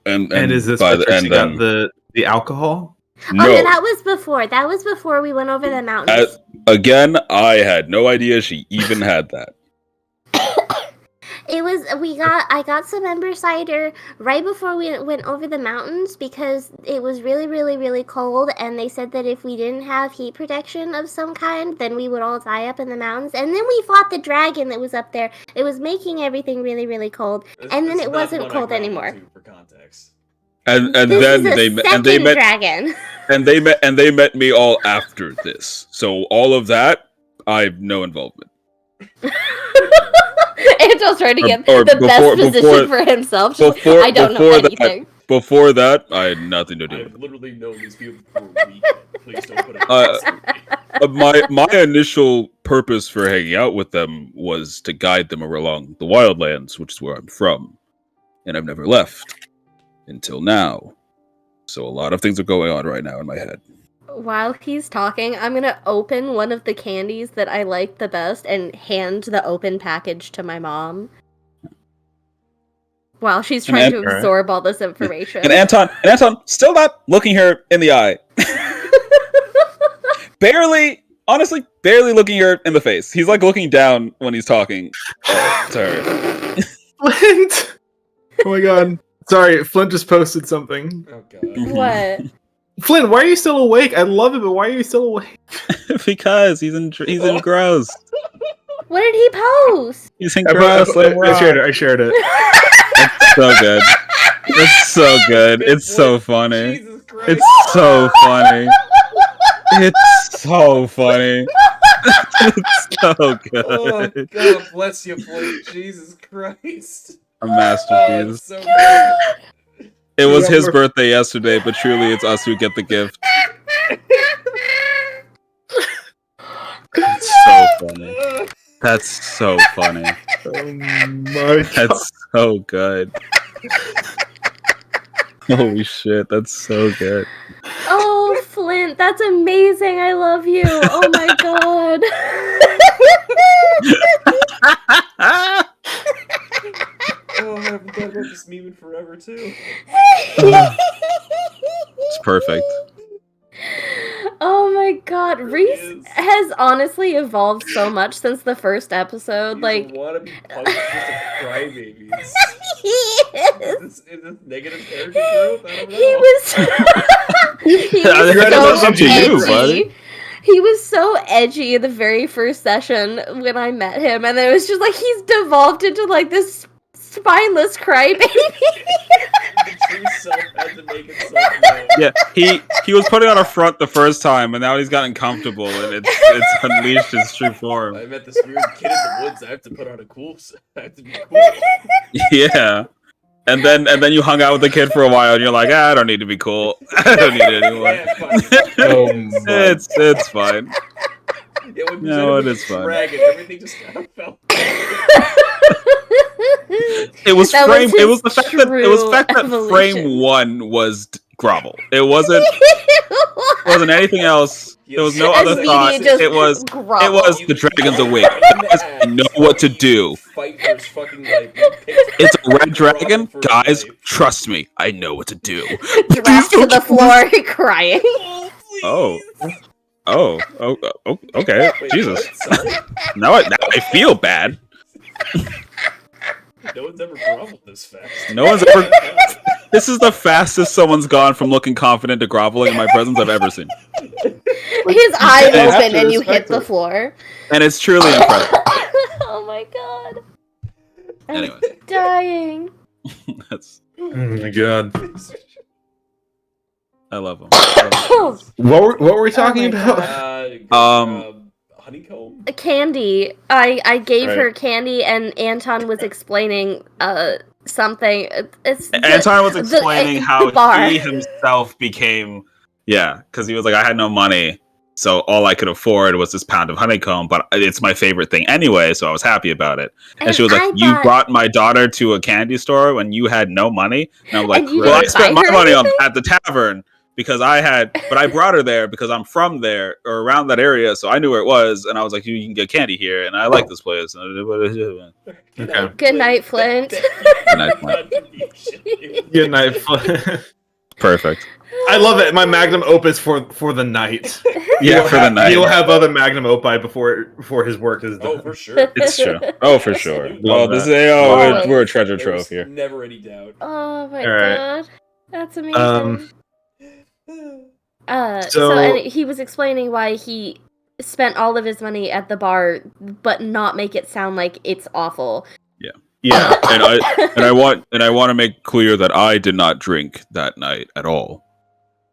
And is this by where Trixie got the alcohol? No. Oh no, that was before. That was before we went over the mountains. Again, I had no idea she even had that. I got some Ember cider right before we went over the mountains because it was really, really, really cold, and they said that if we didn't have heat protection of some kind, then we would all die up in the mountains. And then we fought the dragon that was up there. It was making everything really, really cold, and then it wasn't cold anymore. For context. And This then is a they met dragon. and they met me all after this. So all of that, I have no involvement. Angel's trying to get Or the before- best position for himself. Just like, I don't know anything. Before that, I had nothing to do with I've literally known these people for a week. Please don't put it my initial purpose for hanging out with them was to guide them along the Wildlands, which is where I'm from, and I've never left until now. So a lot of things are going on right now in my head. While he's talking, I'm gonna open one of the candies that I like the best and hand the open package to my mom. While she's trying to absorb all this information. And Anton, still not looking her in the eye. Honestly, barely looking her in the face. He's like looking down when he's talking to her. Flint! Oh my god. Sorry, Flint just posted something. Oh god. What? Flint, why are you still awake? I love it, but why are you still awake? Because he's engrossed. What did he post? He's engrossed. I shared it. It's so good. It's so good. It's so funny. It's so funny. It's so funny. It's so good. Oh god bless you, Flint. Jesus Christ. A masterpiece. So good. It was his birthday yesterday, but truly it's us who get the gift. It's so funny. That's so funny. Oh my god. That's so good. Holy shit, that's so good. Oh, Flint, that's amazing. I love you. Oh my god. Oh, I haven't thought about this meme in forever too. It's perfect. Oh my god, Reese has honestly evolved so much since the first episode. Like, Want to be punked just a crybaby. he is. Is this negative character growth? I don't know. He was. He was so edgy. He was so edgy in the very first session when I met him, and then it was just like he's devolved into like this spineless crybaby. Yeah, he was putting on a front the first time, and now he's gotten comfortable, and it's unleashed his true form. I met this weird kid in the woods. I have to put on a cool. I have to be cool. Yeah, and then you hung out with the kid for a while, and you're like, I don't need to be cool. I don't need it anymore. It's fine. Yeah, No, it is fine. Dragon, everything just kind of fell. It was frame. It was the fact that frame 1 was grovel. It wasn't anything else. There was no other thought. It was the dragon's awake. I know what to do. It's a red dragon, guys. Trust me, I know what to do. Dropped to the floor, crying. Okay. Jesus. Now I feel bad. No one's ever groveled this fast. No one's ever. This is the fastest someone's gone from looking confident to groveling in my presence I've ever seen. His eye opened and you hit the floor. And it's truly impressive. Oh my god. Anyway. Dying. That's. Oh my god. I love him. What were we talking about? Honeycomb? A candy. I gave her candy, and Anton was explaining something. Anton was explaining how he himself became, because he was like, I had no money, so all I could afford was this pound of honeycomb, but it's my favorite thing anyway, so I was happy about it. And she was like, you brought my daughter to a candy store when you had no money? And I'm like, well, I spent my money at the tavern. Because but I brought her there because I'm from there or around that area, so I knew where it was, and I was like, you can get candy here, and I like this place. Okay. Good night, Flint. Good night, Flint. Good night, Flint. Perfect. I love it. My magnum opus for the night. Yeah, for the night. He will have other magnum opus before his work is done. Oh, for sure. It's true. Oh, for sure. Absolutely. Well, Love this that. is we're a treasure There's trove here. never any doubt. Oh my All right. god. That's amazing. So So- and he was explaining why he spent all of his money at the bar, but not make it sound like it's awful. Yeah. And I want to make clear that I did not drink that night at all.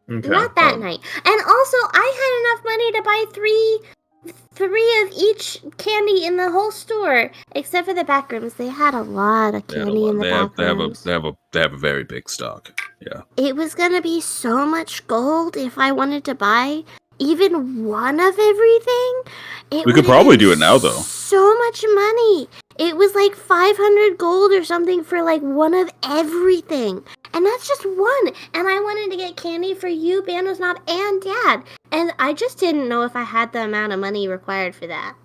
Okay. Not that night. And also, I had enough money to buy three of each candy in the whole store, except for the back rooms. They had a lot of candy in the back rooms. They have a very big stock. Yeah. It was gonna be so much gold if I wanted to buy even one of everything. We could probably do it now, though. So much money. It was like 500 gold or something for like one of everything. And that's just one. And I wanted to get candy for you, Bandos Knob, and Dad. And I just didn't know if I had the amount of money required for that.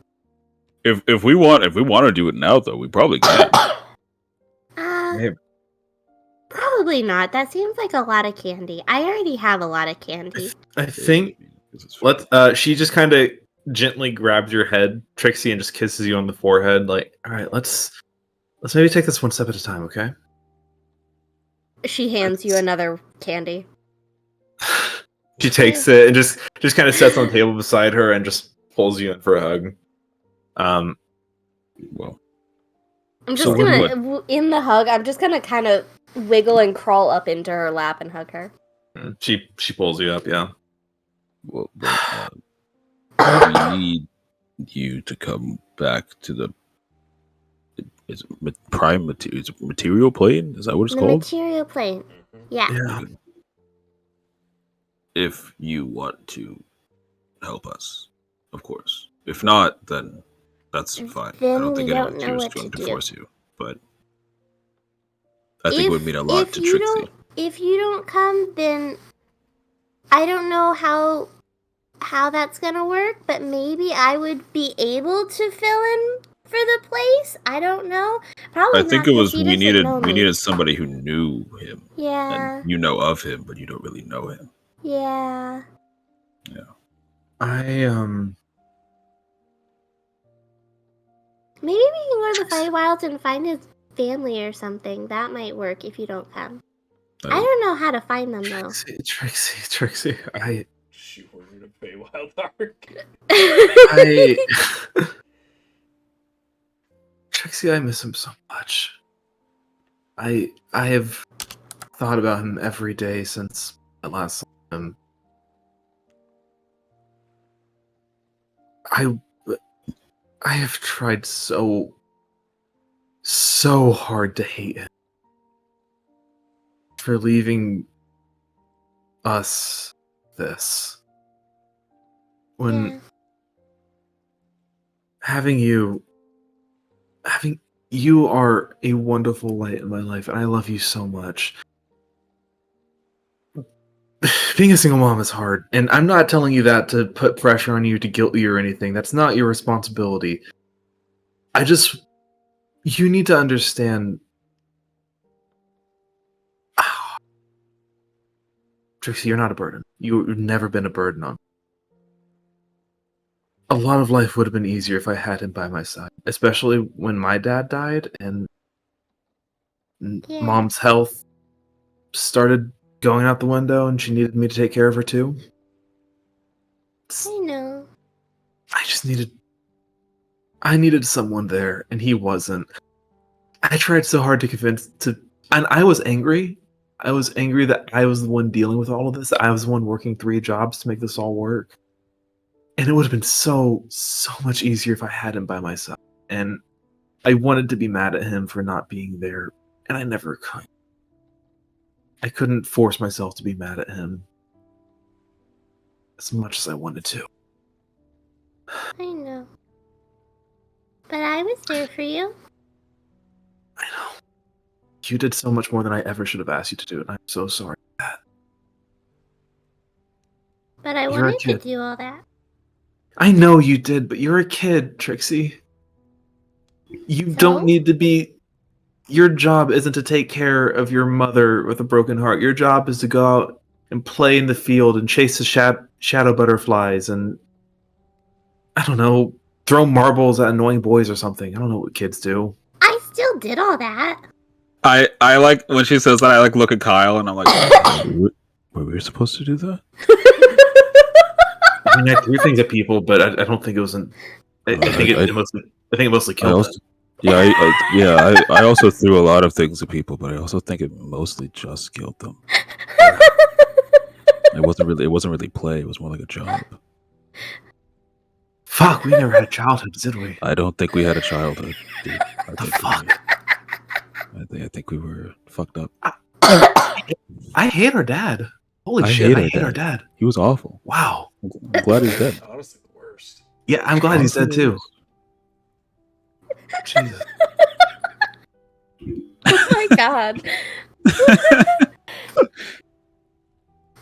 If we want to do it now, though, we probably can. Maybe. Probably not. That seems like a lot of candy. I already have a lot of candy. I think she just kind of gently grabs your head, Trixie, and just kisses you on the forehead. Like, all right, let's maybe take this one step at a time, okay? She hands you another candy. She takes it and just kind of sets on the table beside her and just pulls you in for a hug. Well, I'm just in the hug, I'm just gonna kind of wiggle and crawl up into her lap and hug her. She pulls you up, yeah. Well, we need you to come back to the prime material. Is it material plane? Is that what it's the called? Material plane. Yeah. If you want to help us, of course. If not, then that's fine. Then I don't think we anyone don't know here is what going to to do. force you, but I think it would mean a lot to Trixie. If you don't come, then I don't know how that's gonna work, but maybe I would be able to fill in for the place. I don't know. Probably I think not, it was 'cause he we doesn't know me. needed somebody who knew him. Yeah. And you know of him, but you don't really know him. Yeah. Yeah. Maybe we can go to the Feywilds and find his family or something. That might work if you don't come. I don't know how to find them though. Trixie, Shoehorn to Feywild Arc. Trixie, I miss him so much. I have thought about him every day since I last saw him. I have tried so hard to hate him for leaving us this. When having you are a wonderful light in my life, and I love you so much. Being a single mom is hard, and I'm not telling you that to put pressure on you, to guilt you or anything. That's not your responsibility. You need to understand. Trixie, you're not a burden. You've never been a burden on me. A lot of life would have been easier if I had him by my side, especially when my dad died and Mom's health started going out the window and she needed me to take care of her too. I know. I needed someone there, and he wasn't. I tried so hard and I was angry. I was angry that I was the one dealing with all of this. I was the one working 3 jobs to make this all work. And it would have been so much easier if I had him by my side. And I wanted to be mad at him for not being there, and I never could. I couldn't force myself to be mad at him as much as I wanted to. I know. But I was there for you. I know. You did so much more than I ever should have asked you to do, and I'm so sorry for that. But I You're a wanted to kid. do all that. I know you did, but you're a kid, Trixie. You don't need to be your job isn't to take care of your mother with a broken heart. Your job is to go out and play in the field and chase the shadow butterflies and, I don't know, throw marbles at annoying boys or something. I don't know what kids do. I still did all that. I like when she says that. I like look at Kyle and I'm like, were we supposed to do that? I mean, I threw things at people, but I don't think it wasn't. I think it mostly killed them. I also threw a lot of things at people, but I also think it mostly just killed them. It wasn't really play. It was more like a job. Fuck, we never had a childhood, did we? I don't think we had a childhood. Dude. Fuck. I think we were fucked up. I hate our dad. Holy shit, I hate our dad. He was awful. Wow. I'm glad he's dead. Honestly, the worst. Yeah, I'm glad he's dead too. Jesus. Oh my god.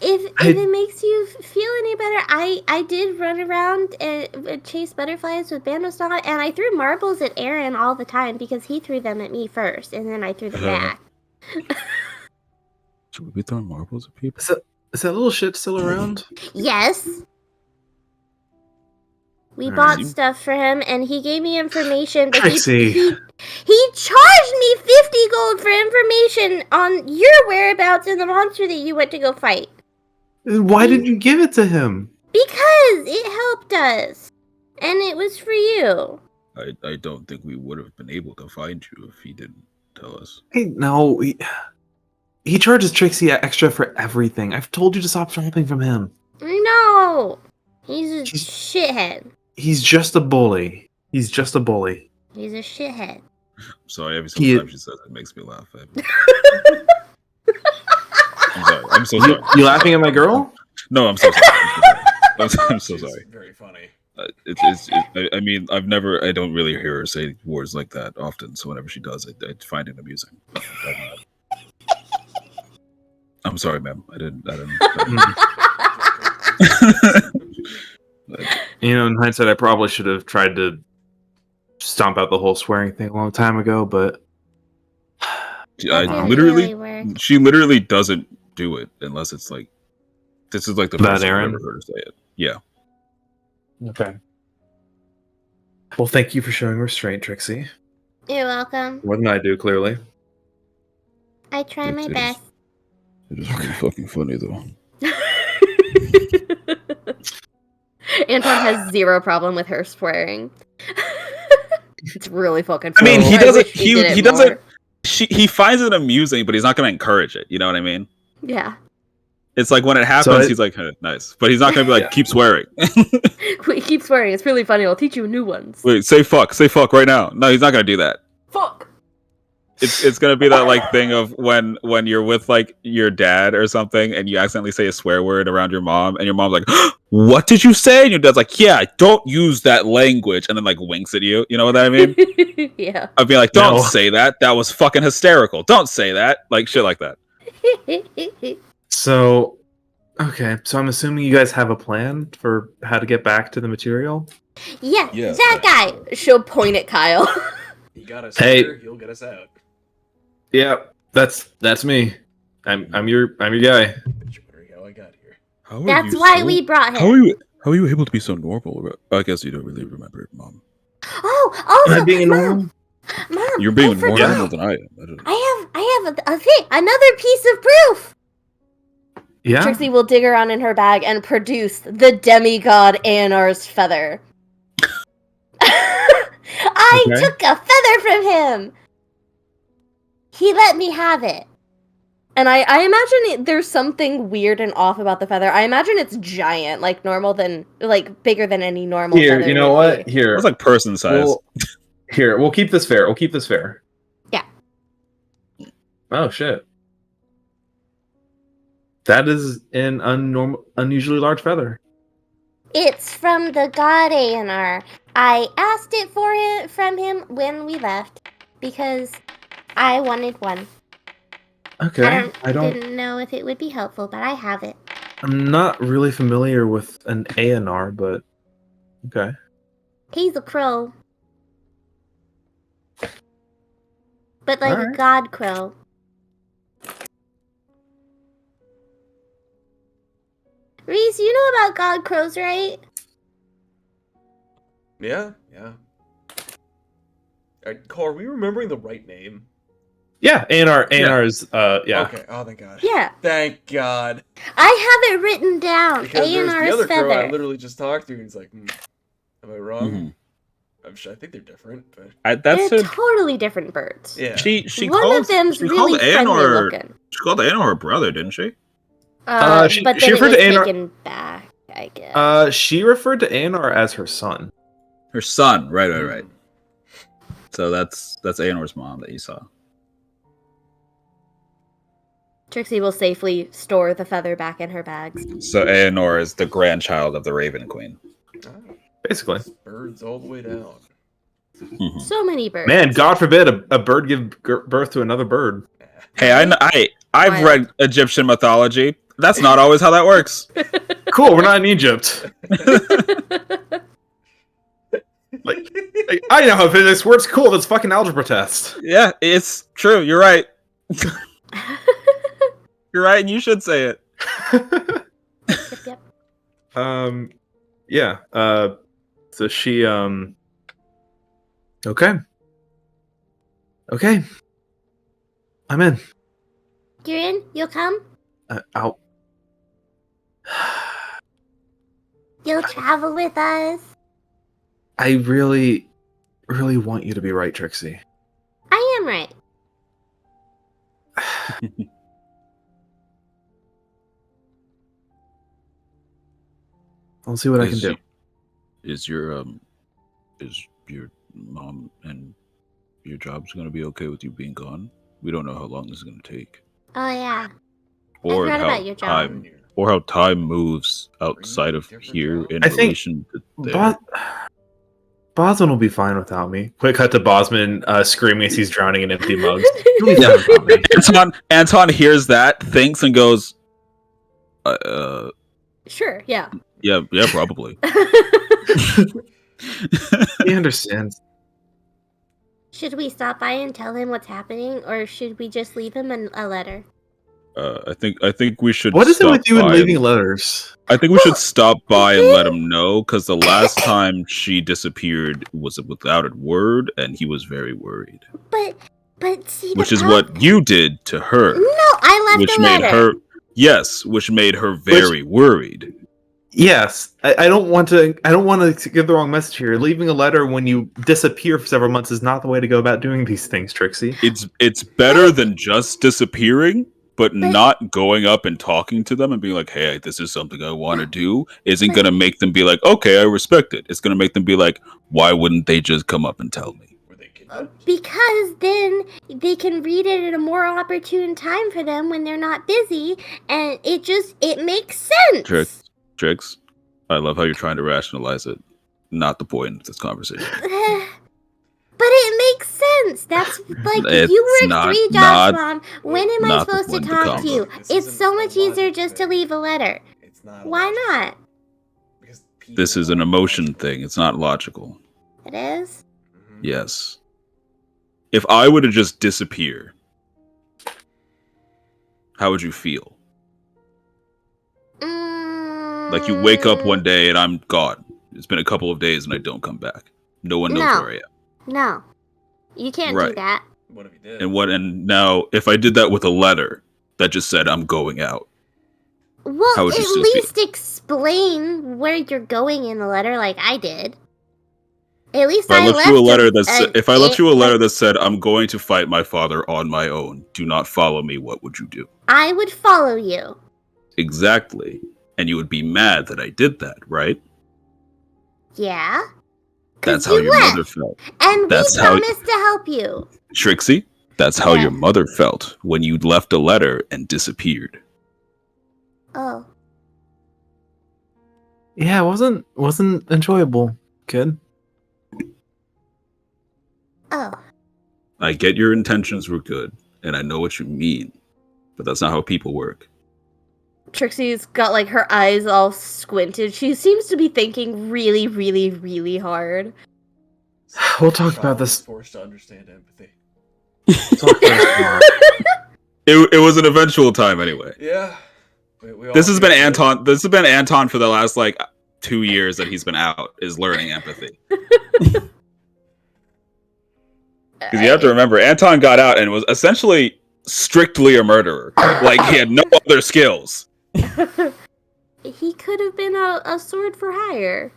If it makes you feel any better, I did run around and chase butterflies with Bandostar, and I threw marbles at Aaron all the time because he threw them at me first, and then I threw them back. Should we be throwing marbles at people? Is that little shit still around? Yes. We bought stuff for him, and he gave me information, but he charged me 50 gold for information on your whereabouts and the monster that you went to go fight. Why did you give it to him? Because it helped us, and it was for you. I don't think we would have been able to find you if he didn't tell us. Hey, no, he charges Trixie extra for everything. I've told you to stop shopping from him. No, he's a shithead. He's just a bully. He's just a bully. He's a shithead. Sorry, every single time she says it makes me laugh. I'm sorry. I'm so sorry. You laughing at my girl? No, I'm so sorry. I'm so sorry. Very funny. I mean, I don't really hear her say words like that often. So whenever she does, I find it amusing. I'm sorry, ma'am. I didn't. In hindsight, I probably should have tried to stomp out the whole swearing thing a long time ago, but she literally doesn't do it unless it's like this is like the first time I've ever heard her say it. Yeah. Okay. Well, thank you for showing restraint, Trixie. You're welcome. More than I do, clearly. I try my best. It is really fucking funny, though. Anton has zero problem with her swearing. It's really fucking funny. I mean, he doesn't. He doesn't. He finds it amusing, but he's not going to encourage it. You know what I mean? Yeah. It's like when it happens, he's like, hey, nice. But he's not going to be like, keep swearing. Keep swearing. It's really funny. I'll teach you new ones. Wait, say fuck. Say fuck right now. No, he's not going to do that. Fuck. It's going to be that like thing of when you're with like your dad or something and you accidentally say a swear word around your mom and your mom's like, what did you say? And your dad's like, yeah, don't use that language. And then like winks at you. You know what I mean? Yeah. I'd be like, don't say that. That was fucking hysterical. Don't say that. Like shit like that. So, okay. So I'm assuming you guys have a plan for how to get back to the material? Yeah, that guy. She'll point at Kyle. He got us here, he'll get us out. Yeah, that's me. I'm your guy. How I got here. That's why we brought him. How are you able to be so normal? I guess you don't really remember, Mom. Oh, am I being normal? Mom, you're being more normal than I am. I have a thing, another piece of proof. Yeah. Trixie will dig around in her bag and produce the demigod Anar's feather. I took a feather from him. He let me have it. And I imagine there's something weird and off about the feather. I imagine it's giant, like bigger than any normal feather. Here, you know what? Here. It's like person size. We'll keep this fair. Yeah. Oh, shit. That is an unusually large feather. It's from the god Anar. I asked it from him when we left because I wanted one. Okay. I didn't know if it would be helpful, but I have it. I'm not really familiar with an Anar, but okay. He's a crow. But like a god crow. Reese, you know about god crows, right? Yeah. Cole, are we remembering the right name? Yeah, A&R's, yeah. Okay, oh thank God. Yeah. Thank God. I have it written down. Because there's the A&R's other crow I feather. literally just talked to, and he's like, am I wrong? Mhm. I'm sure, I think they're different, but... That's They're a totally different birds. Yeah. She One calls, of them's she really called friendly Anor. looking. She called Anor her brother, didn't she? But she then it referred was to A&R taken back, I guess. She referred to A&R as her son. Her son, right. So that's Aenor's mom that you saw. Trixie will safely store the feather back in her bags. So Aenor is the grandchild of the Raven Queen. Basically. Birds all the way down. Mhm. So many birds. Man, God forbid a bird give birth to another bird. Hey, I've read Egyptian mythology. That's not always how that works. Cool, we're not in Egypt. like, I know how physics works. Cool, that's fucking algebra test. Yeah, it's true. You're right. You're right, and you should say it. Yep. Yeah. So she Okay. I'm in. You're in? You'll come? I'll You'll travel with us? I really, really want you to be right, Trixie. I am right. I'll see what I can do. Is your mom and your job's gonna be okay with you being gone? We don't know how long this is gonna take, Oh, yeah. or I forgot how about your job. time moves outside of here in I think relation to there. Bosman will be fine without me. Quick cut to Bosman screaming as he's drowning in empty mugs. He'll be fine without me. Anton hears that, thinks, and goes, Sure, yeah. Yeah, probably. He understands. Should we stop by and tell him what's happening, or should we just leave him a letter? I think we should. What is it stop with you and by leaving letters? I think we should stop by and let him know, because the last time she disappeared was without a word, and he was very worried. But see, Which is what you did to her. No, I left which a made letter. her which made her very worried. Yes, I don't want to give the wrong message here. Leaving a letter when you disappear for several months is not the way to go about doing these things, Trixie. It's better than just disappearing, but not going up and talking to them and being like, "Hey, this is something I want to do," isn't going to make them be like, "Okay, I respect it." It's going to make them be like, "Why wouldn't they just come up and tell me?" Because then they can read it at a more opportune time for them when they're not busy, and it makes sense. Trix, I love how you're trying to rationalize it. Not the point of this conversation. But it makes sense. That's like, It's you work not- 3 jobs, not- Mom. When am I not the supposed to point of the talk to you? It's so much easier just to leave a letter. Why not? This is an emotion thing. It's not logical. It is? Yes. If I were to just disappear, how would you feel? Like you wake up one day and I'm gone. It's been a couple of days and I don't come back. No one knows where I am. No. You can't do Right. that. What if you did? And now if I did that with a letter that just said I'm going out. Well, How at would you still least explain where you're going in the letter like I did. At least If I left you a letter that that said I'm going to fight my father on my own, do not follow me, what would you do? I would follow you. Exactly. And you would be mad that I did that, right? Yeah. That's how you your left. mother felt. And That's we how- promised to help you. Trixie, that's how your mother felt when you left a letter and disappeared. Oh. Yeah, it wasn't enjoyable, kid. Oh. I get your intentions were good, and I know what you mean, but that's not how people work. Trixie's got like her eyes all squinted. She seems to be thinking really, really, really hard. We'll talk about this. Forced to understand empathy. It was an eventual time anyway. Yeah. This has been Anton. This has been Anton for the last 2 years that he's been out, is learning empathy. Because you have to remember, Anton got out and was essentially strictly a murderer. Like, he had no other skills. He could have been a sword for hire.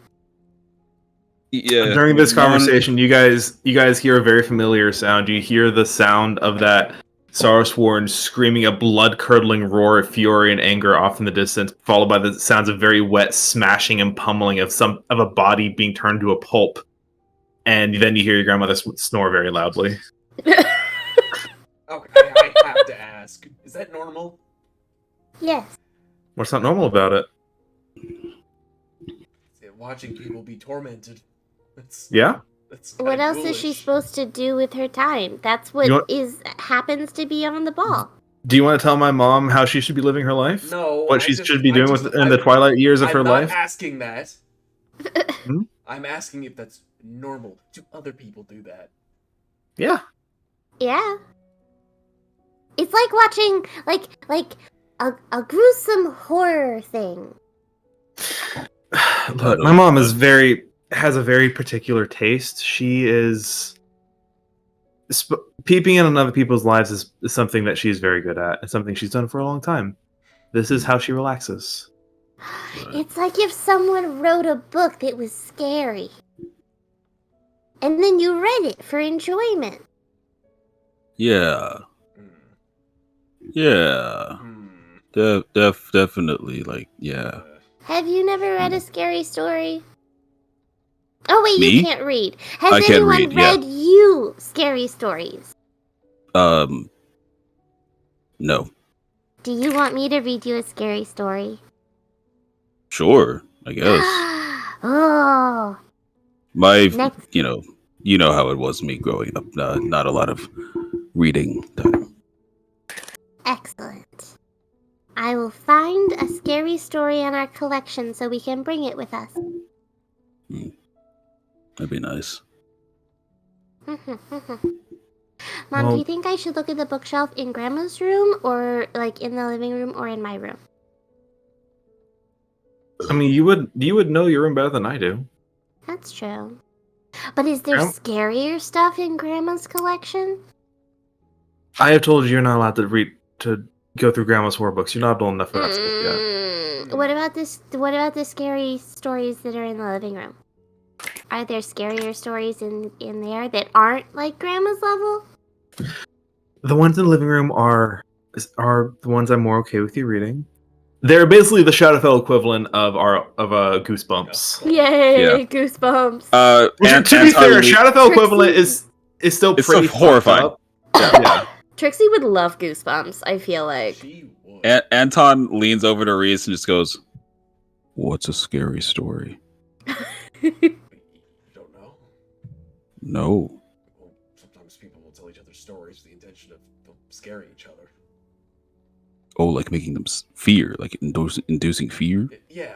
Yeah. During this conversation, you guys hear a very familiar sound. You hear the sound of that Saurusworn screaming a blood-curdling roar of fury and anger off in the distance, followed by the sounds of very wet smashing and pummeling of a body being turned to a pulp. And then you hear your grandmother snore very loudly. Okay, I have to ask. Is that normal? Yes. What's not normal about it? Watching people be tormented. Yeah? What else is she supposed to do with her time? That's what happens to be on the ball. Do you want to tell my mom how she should be living her life? No. What she should be doing in the twilight years of her life? I'm not asking that. I'm asking if that's normal. Do other people do that? Yeah. Yeah. It's like watching a gruesome horror thing. Look, my mom has a very particular taste. She is peeping in on other people's lives is something that she's very good at. It's something she's done for a long time. This is how she relaxes. It's like if someone wrote a book that was scary. And then you read it for enjoyment. Yeah. Yeah. Definitely, yeah. Have you never read a scary story? Oh wait, Me? you can't read. Has I can't anyone read, yeah. read you scary stories? No. Do you want me to read you a scary story? Sure, I guess. Oh. Next. You know how it was me growing up. Not a lot of reading time. Excellent. I will find a scary story in our collection so we can bring it with us. That'd be nice. Mom, do you think I should look at the bookshelf in Grandma's room, or in the living room, or in my room? I mean, you would know your room better than I do. That's true. But is there scarier stuff in Grandma's collection? I have told you you're not allowed to go through Grandma's horror books. You're not old enough for that stuff yet. What about this? What about the scary stories that are in the living room? Are there scarier stories in there that aren't like Grandma's level? The ones in the living room are the ones I'm more okay with you reading. They're basically the Shadowfell equivalent of Goosebumps. Yay, Goosebumps. To be fair, Shadowfell equivalent is still pretty horrifying. Yeah. Trixie would love Goosebumps, I feel like. Anton leans over to Reese and just goes, "What's a scary story?" You don't know? No. Well, sometimes people will tell each other stories with the intention of scaring each other. Oh, like making them fear, like inducing fear? Yeah.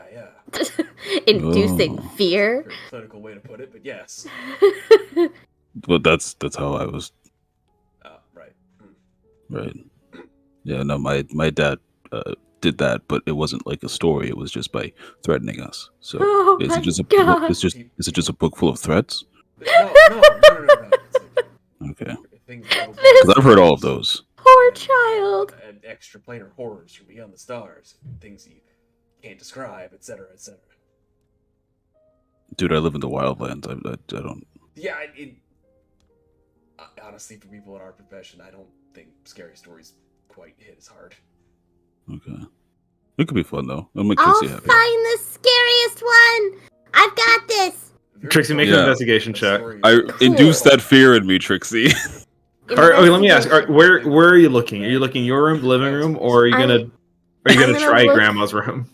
Inducing fear? Very clinical way to put it, but yes. Well, that's how I was. Right. Right. Yeah, no, my dad did that, but it wasn't like a story. It was just by threatening us. So is it just a book? Is it just a book full of threats? No. Okay. Because I've heard all of those. Poor child. And extraplanar horrors from beyond the stars, things you can't describe, etc., etc. Dude, I live in the Wildlands. I don't. Yeah, honestly, for people in our profession, I don't think scary stories quite hit as hard. Okay. It could be fun though. I'll make I'll Trixie happy. find the scariest one. I've got this. Trixie, make an investigation check. I induced that fear in me, Trixie. Okay, let me ask. Where are you looking? Are you looking your room, living room, or are you gonna try Grandma's room?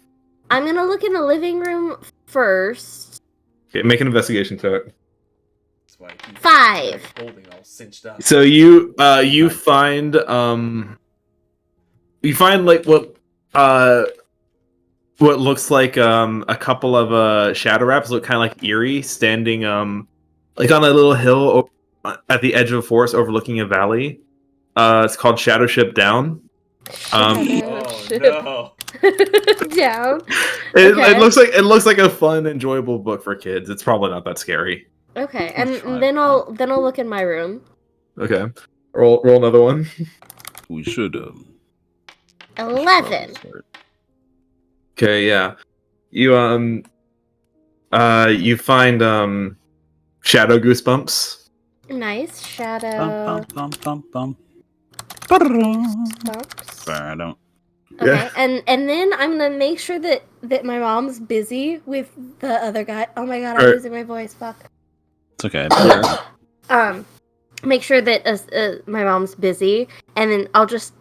I'm gonna look in the living room first. Okay, make an investigation check. 5. So you find like what looks like a couple of shadow wraps look kind of like eerie, standing like on a little hill at the edge of a forest overlooking a valley. It's called Shadow Ship Down. Oh no. Down. It looks like a fun, enjoyable book for kids. It's probably not that scary. Okay, and then I'll look in my room. Okay, roll another one. We should 11. Okay, yeah. You you find Shadow Goosebumps. Nice shadow. Bumps. Okay, and then I'm gonna make sure that my mom's busy with the other guy. Oh my god, I'm losing my voice. Fuck. It's okay. Make sure that my mom's busy, and then I'll just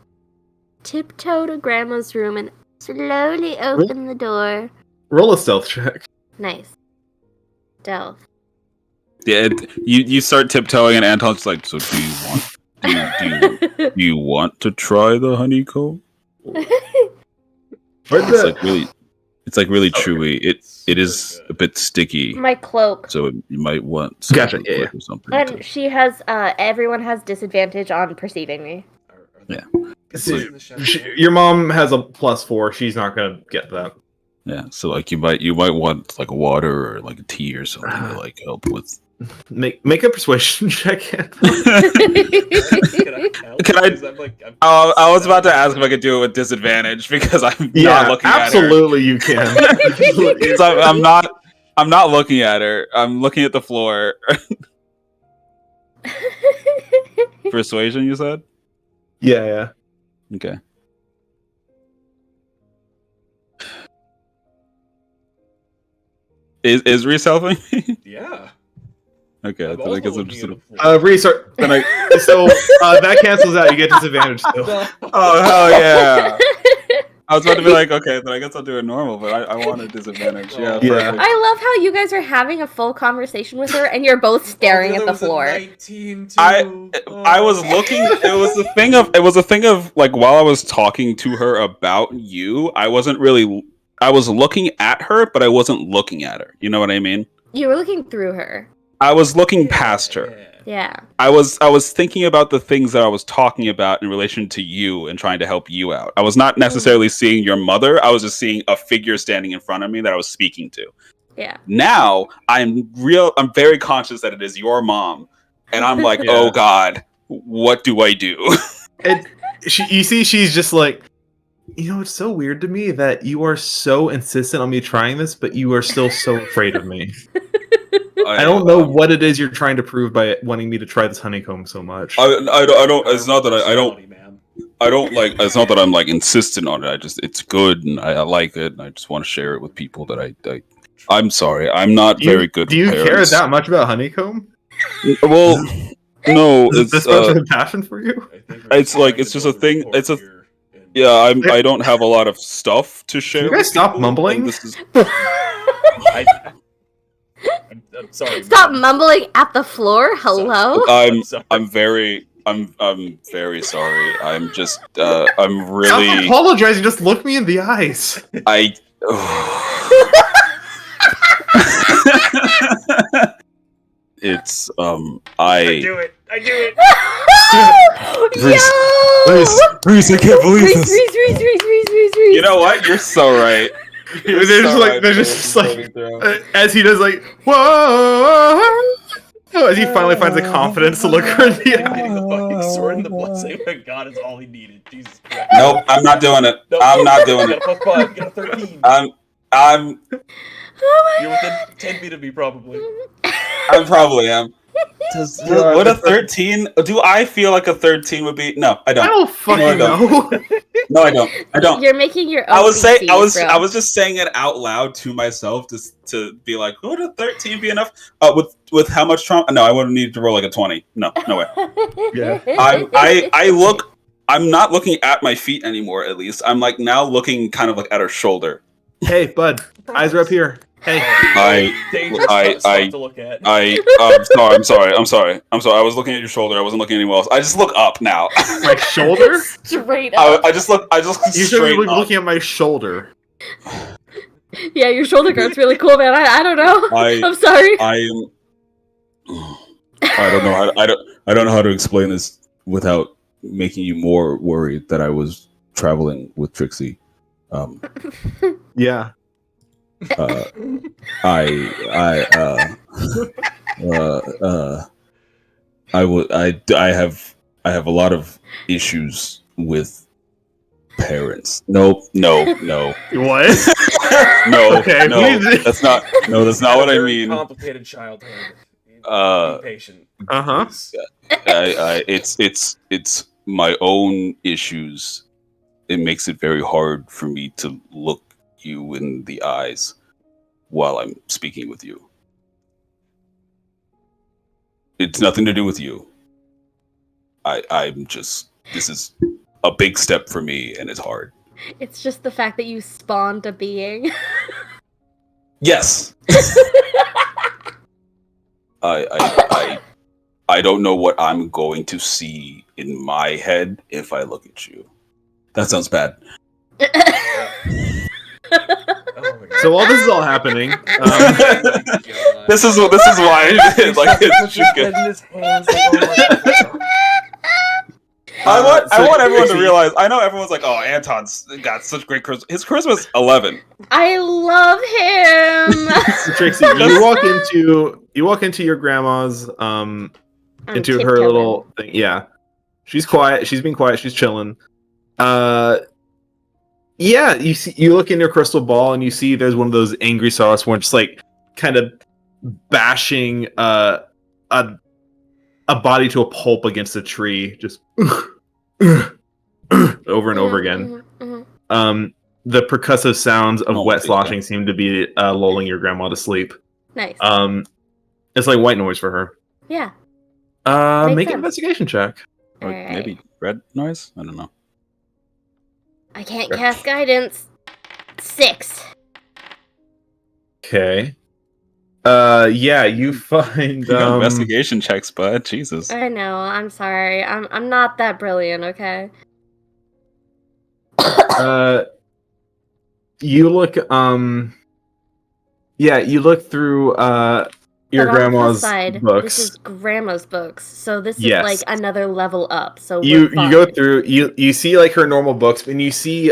tiptoe to Grandma's room and slowly open the door. Roll a stealth check. Nice. Stealth. Yeah, you start tiptoeing, and Anton's like, "So do you want to try the honeycomb?" It's like really chewy. It is a bit sticky. My cloak. So you might want some Gotcha. or something. And she has everyone has disadvantage on perceiving me. Yeah. Your mom has a +4. She's not gonna get that. Yeah. So like you might want like water or like a tea or something to like help with. Make a persuasion check. Can I? I was about to ask if I could do it with disadvantage because I'm not looking at her. Absolutely, you can. So I'm not looking at her. I'm looking at the floor. Persuasion, you said? Yeah. Okay. Is Reese helping me? Yeah. Okay, I'm then I guess I'm just restart. Then that cancels out. You get disadvantage still. Oh hell yeah! I was about to be like, okay, then I guess I'll do it normal, but I want a disadvantage. Yeah. Perfect. I love how you guys are having a full conversation with her and you're both staring at the floor. I was looking. It was a thing of like while I was talking to her about you, I was looking at her, but I wasn't looking at her. You know what I mean? You were looking through her. I was looking past her. Yeah. I was thinking about the things that I was talking about in relation to you and trying to help you out. I was not necessarily seeing your mother. I was just seeing a figure standing in front of me that I was speaking to. Yeah. Now I'm very conscious that it is your mom, and I'm like, oh god, what do I do? You see, she's just like, it's so weird to me that you are so insistent on me trying this, but you are still so afraid of me. I don't know what it is you're trying to prove by wanting me to try this honeycomb so much. I don't. It's not that I don't. I don't like. It's not that I'm like insistent on it. It's good and I like it. And I just want to share it with people that I I'm sorry. I'm not very good. Do you with care parents. that much about honeycomb? Well, no. Is this much of a passion for you? It's like it's just a thing. It's a. Yeah, I don't have a lot of stuff to share. You guys stop mumbling. This is. I'm sorry. Stop mumbling at the floor. Hello. I'm very sorry. I'm just I'm really. Stop apologizing. Just look me in the eyes. It's I do it. Reese, I can't believe this. Reese. You know what? You're so right. They're just like as he does like whoa, as he finally finds the confidence to look her in the eye. The fucking sword and the blessing of God is all he needed. Jesus Christ. Nope, I'm not doing it. I'm not doing it. Get a +5, get a 13. I'm. You're within 10 feet of me, probably. I probably am. Would a 13? Do I feel like a 13 would be? No, I don't. I don't fucking know. No, I don't. I don't. You're making your own. I was just saying it out loud to myself to be like, would a 13 be enough? With how much trauma? No, I wouldn't need to roll like a 20. No way. Yeah. I'm not looking at my feet anymore. At least I'm like now looking kind of like at her shoulder. Hey, bud. Eyes are up here. Hey. Stop to look at. I'm sorry. I was looking at your shoulder. I wasn't looking anywhere else. I just look up now. My shoulder? Straight up. I just look You should be looking at my shoulder. Yeah, your shoulder guard's really cool, man. I don't know. I'm sorry. I don't know how to explain this without making you more worried that I was traveling with Trixie. Yeah. I have a lot of issues with parents. Nope, no. What? No, Okay, no, please. that's not what I Very mean. complicated childhood. Be patient. Uh-huh. It's my own issues. It makes it very hard for me to look you in the eyes while I'm speaking with you. It's nothing to do with you. I'm just, this is a big step for me and it's hard. It's just the fact that you spawned a being. Yes. I don't know what I'm going to see in my head if I look at you. That sounds bad. So while this is all happening, this is why it should get. I want everyone to realize. I know everyone's like, "Oh, Anton's got such great charisma." His charisma is 11. I love him. So Trixie, you walk into your grandma's into her tiptoeing. little thing. Yeah, she's quiet. She's being quiet. She's chilling. Yeah, you look in your crystal ball and you see there's one of those angry stars where it's like kind of bashing a body to a pulp against a tree, just over and over again. The percussive sounds of wet sloshing seem to be lulling your grandma to sleep. Nice. It's like white noise for her. Yeah. Make an investigation check. Or Alright. maybe red noise? I don't know. I can't cast guidance. 6. Okay. Yeah, you find You got investigation checks, bud. Jesus. I know. I'm sorry. I'm not that brilliant. Okay. You look yeah, you look through your But on the grandma's plus side, books. This is grandma's books, so this Yes. is like another level up. So You we're go fine. through you see like her normal books, and you see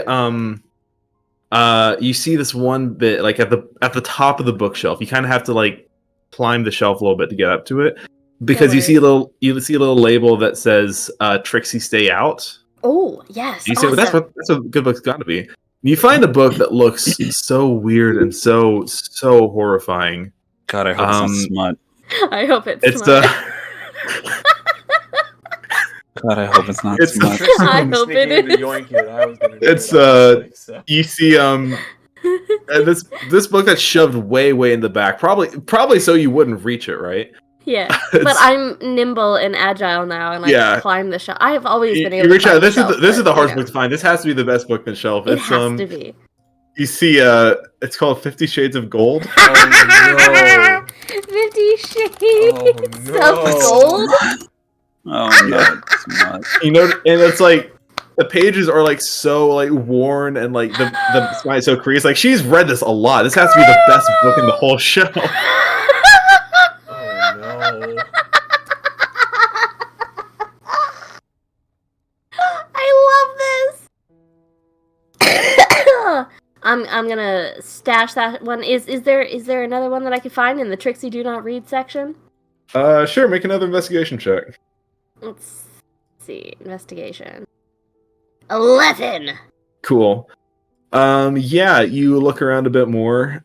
this one bit like at the top of the bookshelf. You kind of have to like climb the shelf a little bit to get up to it because you see a little label that says Trixie Stay Out. Oh yes. You say, well, that's what a good book's got to be. You find a book that looks so weird and so horrifying. God, I hope it's not smut. I hope it's smut. God, I hope it's not It's smut. I hope it is. It's you see this book that's shoved way in the back, probably so you wouldn't reach it, right? Yeah, but I'm nimble and agile now, and I Yeah. climb the shelf. I have always been You able to reach climb out. the This shelf, is the but, hardest book to find. This has to be the best book in the shelf. It It's has to be. You see it's called 50 Shades of Gold. 50 Shades of Gold. Oh no, it's not. You know, and it's like the pages are like so like worn and like the spine is so creased. Like she's read this a lot. This has to be the best book in the whole show. I love this. I'm gonna stash that one. Is there another one that I could find in the Trixie Do Not Read section? Sure. Make another investigation check. Let's see. Investigation. 11. Cool. Yeah, you look around a bit more.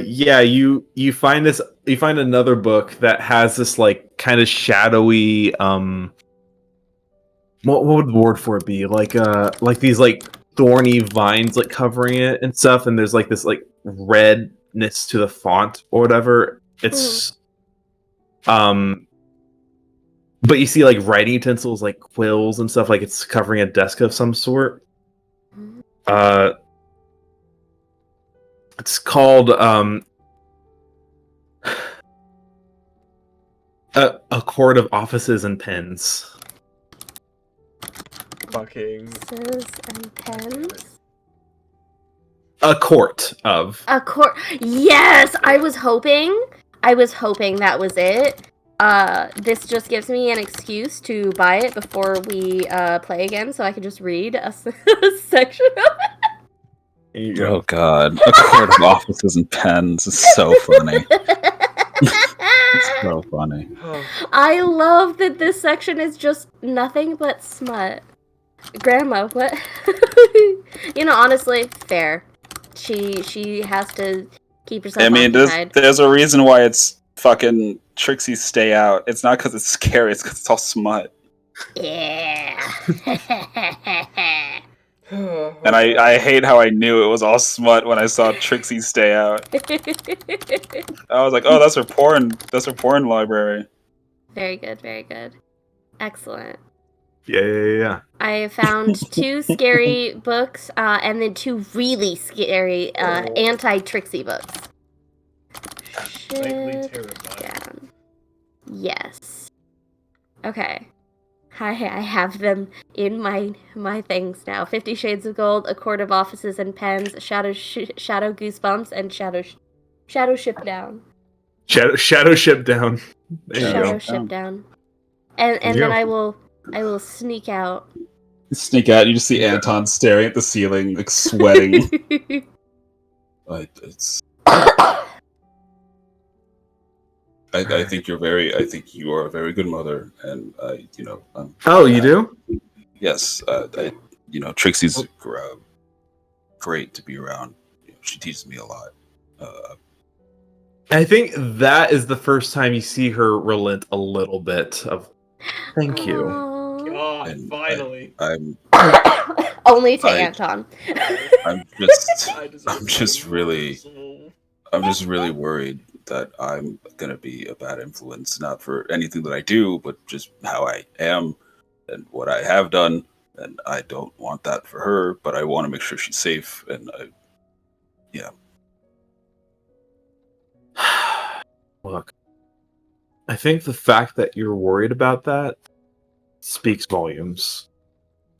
Yeah, you find another book that has this like kind of shadowy what would the word for it be? Like these like thorny vines like covering it and stuff, and there's like this like redness to the font or whatever. It's but you see like writing utensils like quills and stuff, like it's covering a desk of some sort. It's called a court of offices and pens. fucking Scissors and pens. A court of. A court. Yes, I was hoping that was it. This just gives me an excuse to buy it before we play again, so I can just read a section of it. There you go. Oh god, a court of offices and pens is so funny. It's so funny. I love that this section is just nothing but smut. Grandma, what? Honestly, fair. She has to keep herself I mean, occupied. there's a reason why it's fucking Trixie's Stay Out. It's not because it's scary, it's because it's all smut. Yeah. And I hate how I knew it was all smut when I saw Trixie Stay Out. I was like, oh, that's her porn library. Very good, very good. Excellent. Yeah. I found 2 scary books, and then 2 really scary anti-Trixie books. Slightly terrifying. Down. Yes. Okay. I have them in my things now. 50 Shades of Gold, A Court of Offices and Pens, Shadow Goosebumps, and Shadow Ship Down. Shadow Ship Down. There you Shadow go. Ship Down. And There you then go. I will sneak out. You sneak out, you just see Anton staring at the ceiling, like sweating. I think you are a very good mother, and Oh, you do? Yes, Trixie's great to be around. She teaches me a lot. I think that is the first time you see her relent a little bit of thank you. God, And finally. Only to Anton. I'm just really worried that I'm gonna be a bad influence, not for anything that I do, but just how I am and what I have done. And I don't want that for her, but I want to make sure she's safe. And Look, I think the fact that you're worried about that speaks volumes.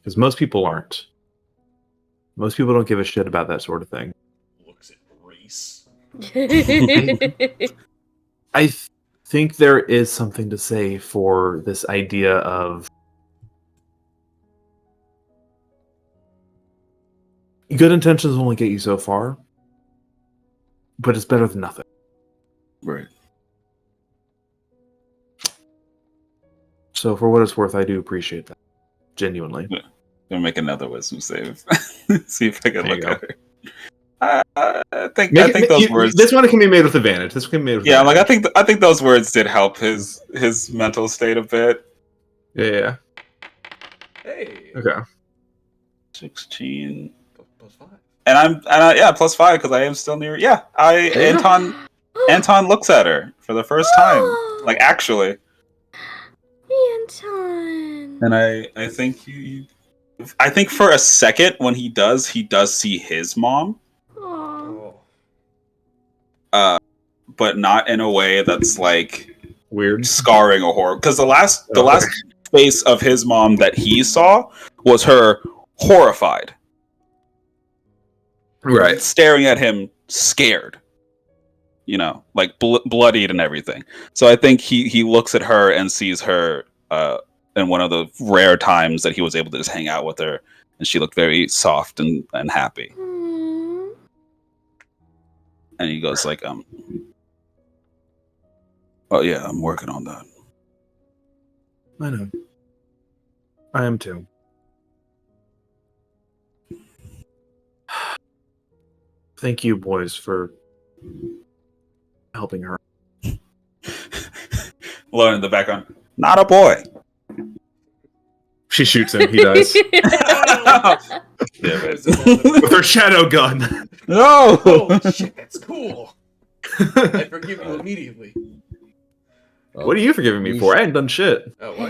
Because most people aren't. Most people don't give a shit about that sort of thing. Looks at race. I think there is something to say for this idea of good intentions only get you so far, but it's better than nothing. Right. So for what it's worth, I do appreciate that. Genuinely. I'm gonna make another wisdom save. See if I can look at her. I think those words. This one can be made with advantage. This can be made with advantage. I think those words did help his mental state a bit. Yeah. Hey. Okay. 16 plus 5. And I'm +5 because I am still near. Yeah, Anton looks at her for the first time, like actually. Anton. And I think I think for a second when he does see his mom. But not in a way that's like weird, scarring or horror. Because the last face of his mom that he saw was her horrified, right, staring at him, scared. Like bloodied and everything. So I think he looks at her and sees her in one of the rare times that he was able to just hang out with her, and she looked very soft and happy. And he goes like, oh yeah, I'm working on that. I know. I am too. Thank you, boys, for helping her. Lauren in the background, not a boy. She shoots him. He dies. With her shadow gun. No! Oh, shit, that's cool. I forgive you immediately. What are you forgiving me for? I ain't done shit. Oh, what?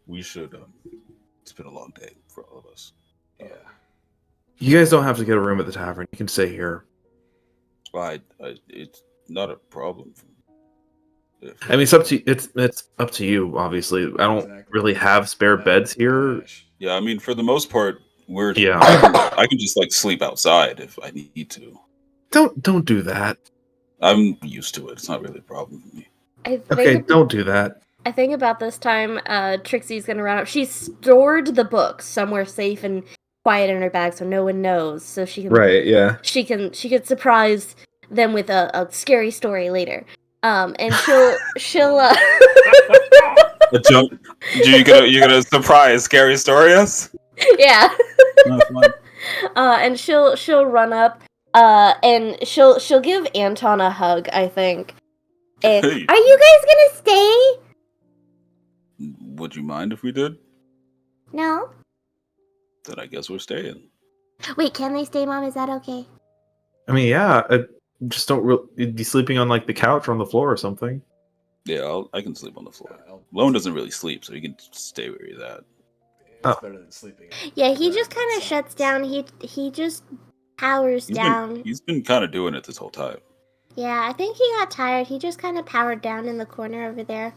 We should. It's been a long day for all of us. Yeah. You guys don't have to get a room at the tavern. You can stay here. Well, it's not a problem. I mean, it's up to you. Obviously, I don't really have spare beds here. Yeah, I mean, for the most part, Yeah. I can just like sleep outside if I need to. Don't do that. I'm used to it. It's not really a problem for me. Okay, don't do that. I think about this time, Trixie's gonna run up. She's stored the books somewhere safe and quiet in her bag, so no one knows. So she can, Right, yeah. she can surprise them with a scary story later. And she'll You're gonna surprise scary stories? yeah. No, fun. And she'll run up, and she'll give Anton a hug, I think. And, Hey. are you guys gonna stay? Would you mind if we did? No. Then I guess we're staying. Wait, can they stay, Mom? Is that okay? I mean, yeah. Just don't be sleeping on like the couch or on the floor or something. Yeah, I can sleep on the floor. Lone doesn't really sleep, so he can stay where he's at. It's better than sleeping. Yeah, he just kind of shuts down. He just powers down. He's been kind of doing it this whole time. Yeah, I think he got tired. He just kind of powered down in the corner over there.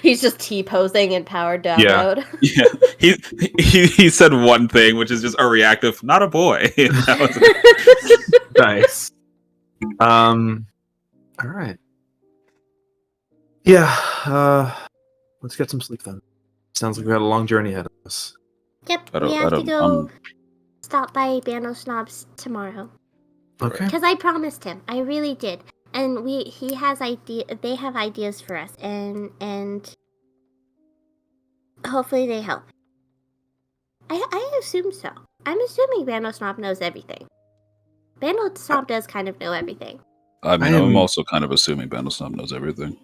He's just T-posing in powered down mode. Yeah, he said one thing, which is just a reactive, not a boy. Nice. All right. Yeah. Let's get some sleep then. Sounds like we had a long journey ahead of us. Yep, we have to go stop by Bano Snobs tomorrow. Okay. Because I promised him. I really did. And he has they have ideas for us, and hopefully they help. I assume so. I'm assuming Bano Snob knows everything. Bano Snob does kind of know everything. I mean, I'm also kind of assuming Bandlesnob knows everything.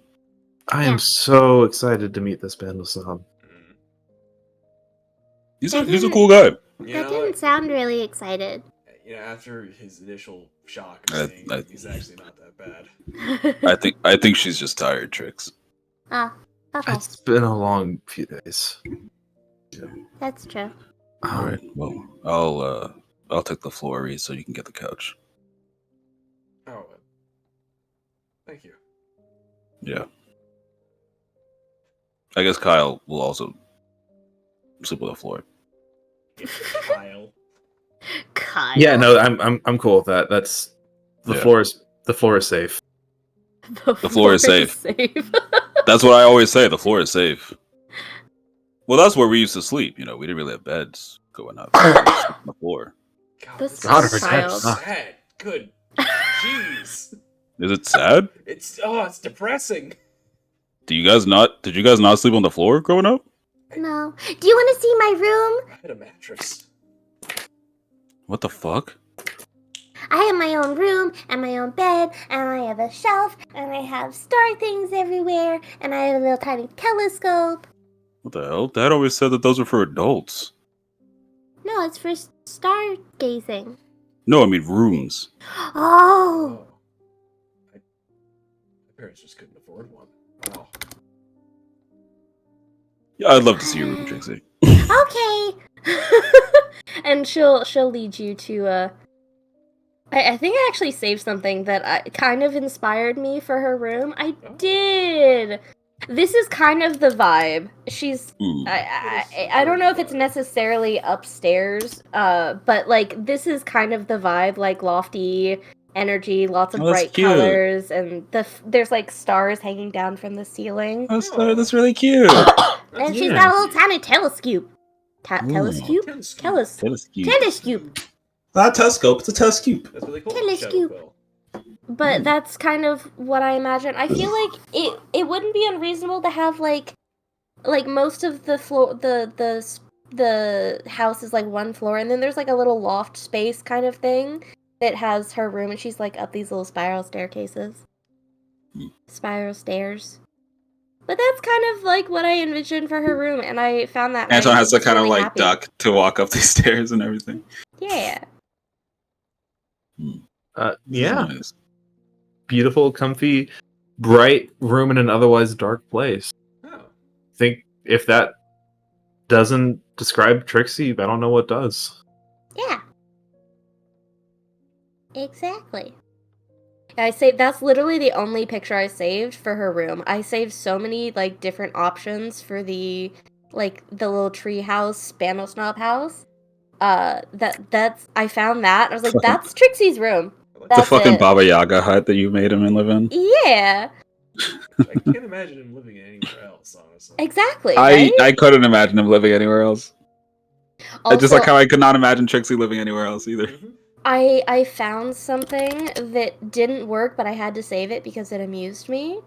I am so excited to meet this Bandlesnob. He's a cool guy. That didn't sound really excited. You know, after his initial shock of seeing him, he's actually not that bad. I think she's just tired, Trix. Ah, okay. It's been a long few days. Yeah. That's true. All right. Well, I'll take the floor, Reed, so you can get the couch. Oh, thank you. Yeah. I guess Kyle will also sleep on the floor. Kyle. Yeah, no, I'm cool with that. That's the floor is safe. The floor is safe. That's what I always say. The floor is safe. Well, that's where we used to sleep. You know, we didn't really have beds going up. We just slept on the floor. This Child. Sad. Good. Jeez. Is it sad? It's depressing. Did you guys not sleep on the floor growing up? No. Do you want to see my room? I had a mattress. What the fuck? I have my own room and my own bed, and I have a shelf, and I have star things everywhere, and I have a little tiny telescope. What the hell? Dad always said that those were for adults. No, it's for stargazing. No, I mean rooms. Oh. My parents just couldn't afford one. Wow. Yeah, I'd love to see your room, Trixie. Okay. And she'll lead you to I think I actually saved something that kind of inspired me for her room. I did. This is kind of the vibe. She's I don't know if it's necessarily upstairs, but like this is kind of the vibe, like lofty energy, lots of bright colors, and there's like stars hanging down from the ceiling. That's really cute. And she's got a little tiny telescope. Telescope? Telescope. Not a telescope, it's a telescope. That's really cool. Telescope. But that's kind of what I imagine. I feel like it wouldn't be unreasonable to have like most of the floor, the house is like one floor, and then there's like a little loft space kind of thing that has her room, and she's like up these little spiral staircases, spiral stairs. But that's kind of like what I envisioned for her room, and I found that Anton has to kind of really like happy. duck to walk up these stairs and everything. Yeah. Yeah. Nice. Beautiful, comfy, bright room in an otherwise dark place. Oh. Think if that doesn't describe Trixie, I don't know what does. Yeah. Exactly. I saved. That's literally the only picture I saved for her room. I saved so many like different options for the little tree house, Spanos Knob house. That's I found that. I was like, that's Trixie's room. The That's fucking it. Baba Yaga hut that you made him live in. Yeah. I can't imagine him living anywhere else, honestly. Exactly. Right. I couldn't imagine him living anywhere else. Also, Just like how I could not imagine Trixie living anywhere else either. I found something that didn't work, but I had to save it because it amused me.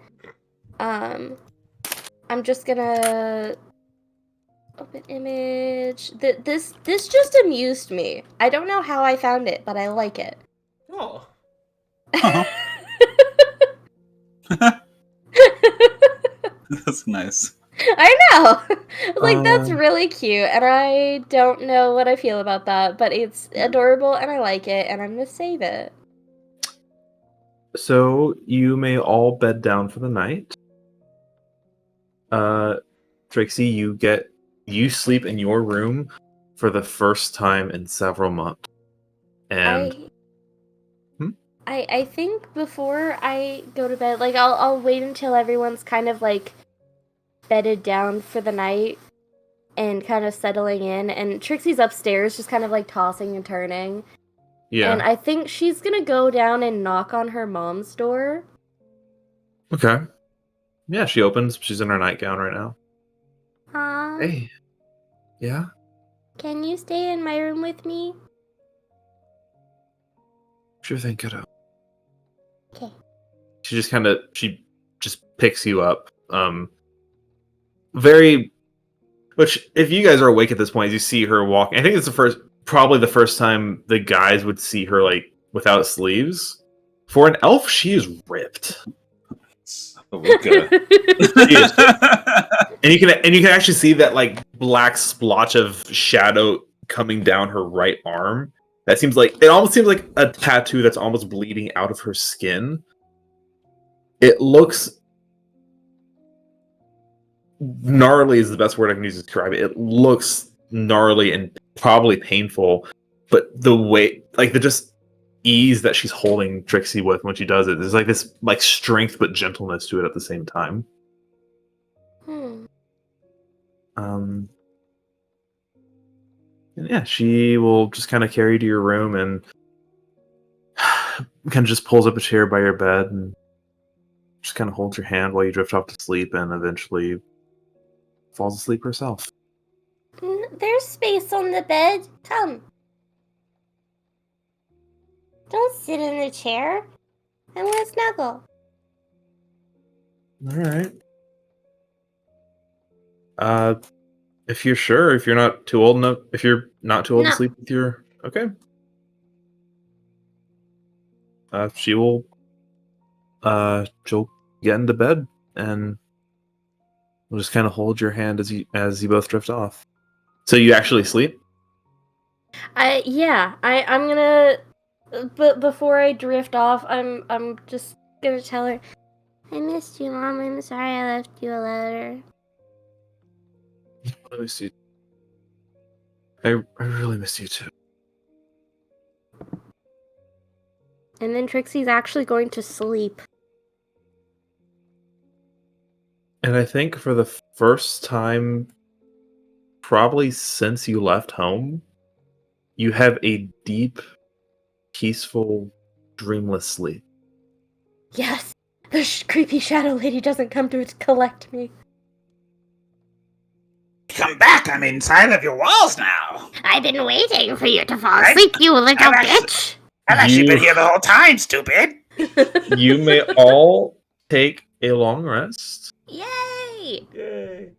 I'm just gonna open image. This just amused me. I don't know how I found it, but I like it. Oh. That's nice. I know. Like that's really cute, and I don't know what I feel about that, but it's adorable, and I like it, and I'm gonna save it. So you may all bed down for the night. Trixie, you sleep in your room for the first time in several months. And I think before I go to bed, like I'll wait until everyone's kind of like bedded down for the night and kind of settling in, and Trixie's upstairs just kind of like tossing and turning. Yeah. And I think she's gonna go down and knock on her mom's door. Okay. Yeah, she opens. She's in her nightgown right now. Hey. Yeah? Can you stay in my room with me? Sure thing, kiddo. Okay. She just picks you up. Which if you guys are awake at this point, you see her walking. I think it's probably the first time the guys would see her like without sleeves. For an elf, she is ripped. Oh, okay. And you can actually see that like black splotch of shadow coming down her right arm. It almost seems like a tattoo that's almost bleeding out of her skin. It looks gnarly is the best word I can use to describe it. It looks gnarly and probably painful, but the way, like the just ease that she's holding Trixie with when she does it, there's like this like strength but gentleness to it at the same time. And yeah, she will just kind of carry you to your room and kind of just pulls up a chair by your bed and just kind of holds your hand while you drift off to sleep and eventually falls asleep herself. There's space on the bed. Come. Don't sit in the chair. I want to snuggle. All right. If you're sure, if you're not too old to sleep with your... Okay. She'll get into bed and we'll just kind of hold your hand as you both drift off. So you actually sleep? I'm gonna. But before I drift off, I'm just gonna tell her, I missed you, Mom. I'm sorry I left you a letter. Let me see. I really miss you too. And then Trixie's actually going to sleep. And I think for the first time, probably since you left home, you have a deep, peaceful, dreamless sleep. Yes, the creepy shadow lady doesn't come to collect me. Come back, I'm inside of your walls now. I've been waiting for you to fall asleep, you little bitch. I've actually been here the whole time, stupid. You may all take a long rest. Yay! Yay!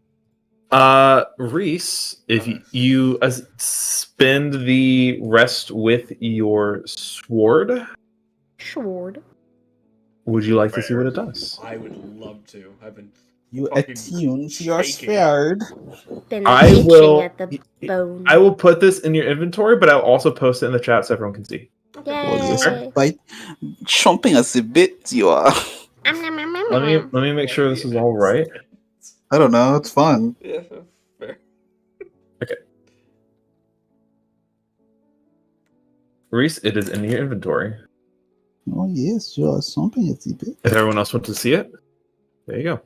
Reese, if you spend the rest with your sword, would you like to see what it does? I would love to. I've been attune to your sword. I will put this in your inventory, but I'll also post it in the chat so everyone can see. Yay! By chomping us a bit, you are. Let me make sure this is all right. I don't know. It's fun. Yeah, fair. Okay. Reese, it is in your inventory. Oh yes, sure. Something is a bit. If everyone else wants to see it, there you go.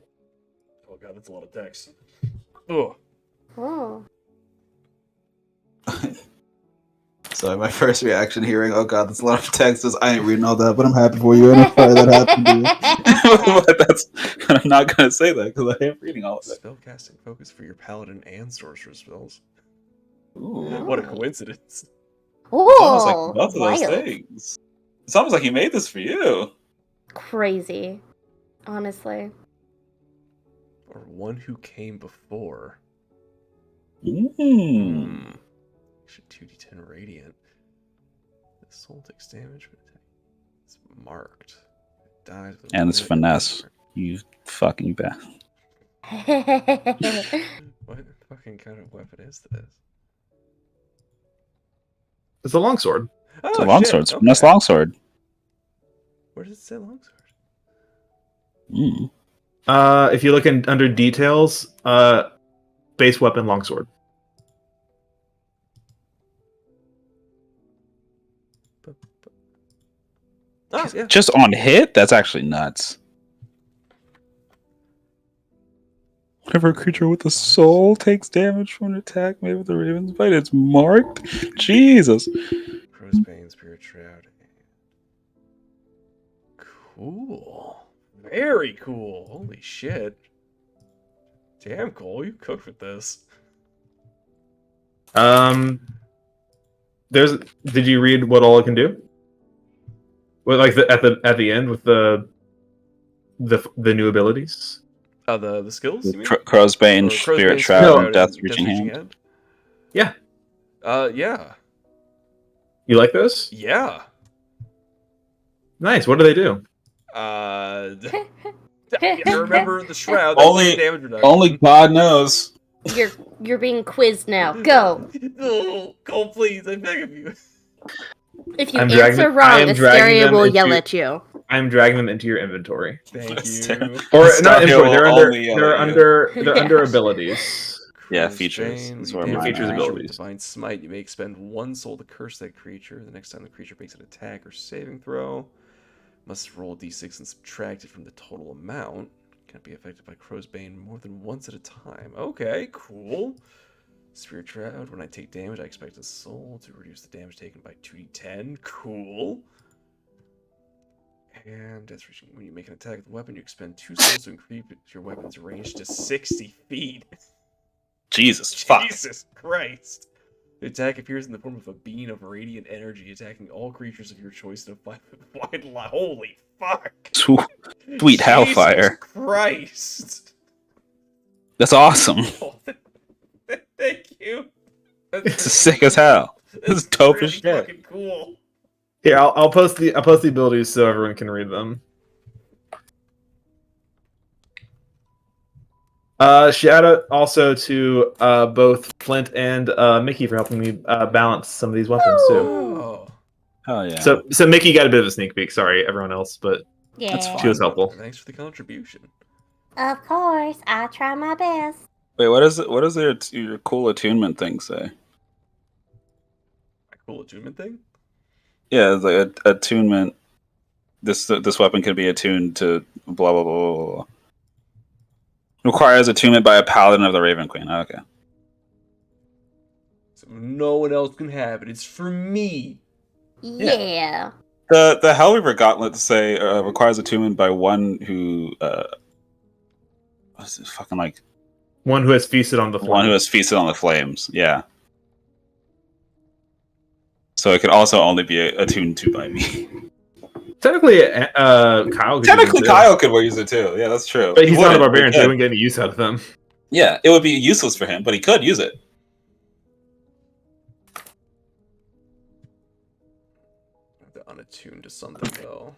Oh god, that's a lot of text. Ugh. Oh. So my first reaction hearing, oh god, that's a lot of text. Is I ain't reading all that, but I'm happy for you, and I'm sorry that happened to you. But I'm not gonna say that because I am reading all of it. Spellcasting focus for your paladin and sorcerer spells. Ooh. What a coincidence. It's almost like both of those wild. things. It's almost like he made this for you. Crazy. Honestly. Or one who came before. Mm. Actually, 2d10 radiant. The soul takes damage, but it's marked. It dies with And it's red finesse. mark. You fucking bet. What fucking kind of weapon is this? It's a longsword. Oh, It's a longsword. It's a finesse okay. longsword. Where does it say longsword? Mm. If you look under details, base weapon longsword. Oh, yeah. Just on hit? That's actually nuts. Whenever a creature with a soul takes damage from an attack made with the Raven's Bite, it's marked? Jesus. Crow's Bane, Spirit Shroud. Cool. Very cool. Holy shit. Damn, Cole, you cooked with this. Did you read what all it can do? Well, like at the end with the new abilities. Oh, the skills, you mean? Crow's Bane, Or Crow's Spirit Bane, Shroud, and and Death Reaching Hand. Yeah. Yeah. You like those? Yeah. Nice. What do they do? I remember the shroud. That's Only, damage reduction. only God knows. You're being quizzed now. Go. Oh, Cole, please, I beg of you. If you answer wrong, Asteria will yell at you. I'm dragging them into your inventory. Thank you. Or Asteria not inventory. They're will under. only yell They're at you. under. They're Yeah. under abilities. Yeah, Crow's features. Bane, Is when where you mine damage features a are. creature abilities. with Divine Smite, you may expend one soul to curse that creature. The next time the creature makes an attack or saving throw, must roll a d6 and subtract it from the total amount. Can't be affected by Crow's Bane more than once at a time. Okay, cool. Spirit Shroud, when I take damage, I expect a soul to reduce the damage taken by 2d10. Cool. And Death Reaching, when you make an attack with a weapon, you expend 2 souls to increase your weapon's range to 60 feet. Jesus, fuck. Jesus Christ. The attack appears in the form of a beam of radiant energy, attacking all creatures of your choice in a wide line. Holy fuck! Sweet hellfire. Jesus Christ! That's awesome. Oh, thank you. This is sick as hell. This is dope as shit. Fucking cool. Here, I'll post the abilities so everyone can read them. Shout out also to both Flint and Mickey for helping me balance some of these weapons too. Oh. Hell yeah. So Mickey got a bit of a sneak peek. Sorry, everyone else, but Yeah. she was helpful. Thanks for the contribution. Of course, I try my best. Wait, what is it? What does your cool attunement thing say? A cool attunement thing? Yeah, it's like a attunement. This weapon can be attuned to blah blah blah blah blah. Requires attunement by a paladin of the Raven Queen. Oh, okay. So no one else can have it. It's for me. Yeah. The Hellweaver Gauntlet say requires attunement by one who what's it fucking like? One who has feasted on the flames. One who has feasted on the flames. Yeah. So it could also only be attuned to by me. Technically, Kyle could Technically, use it too. Kyle could use it too. Yeah, that's true. But he's not a wouldn't, barbarian, he so he could. wouldn't get any use out of them. Yeah, it would be useless for him, but he could use it. They're unattuned to something though.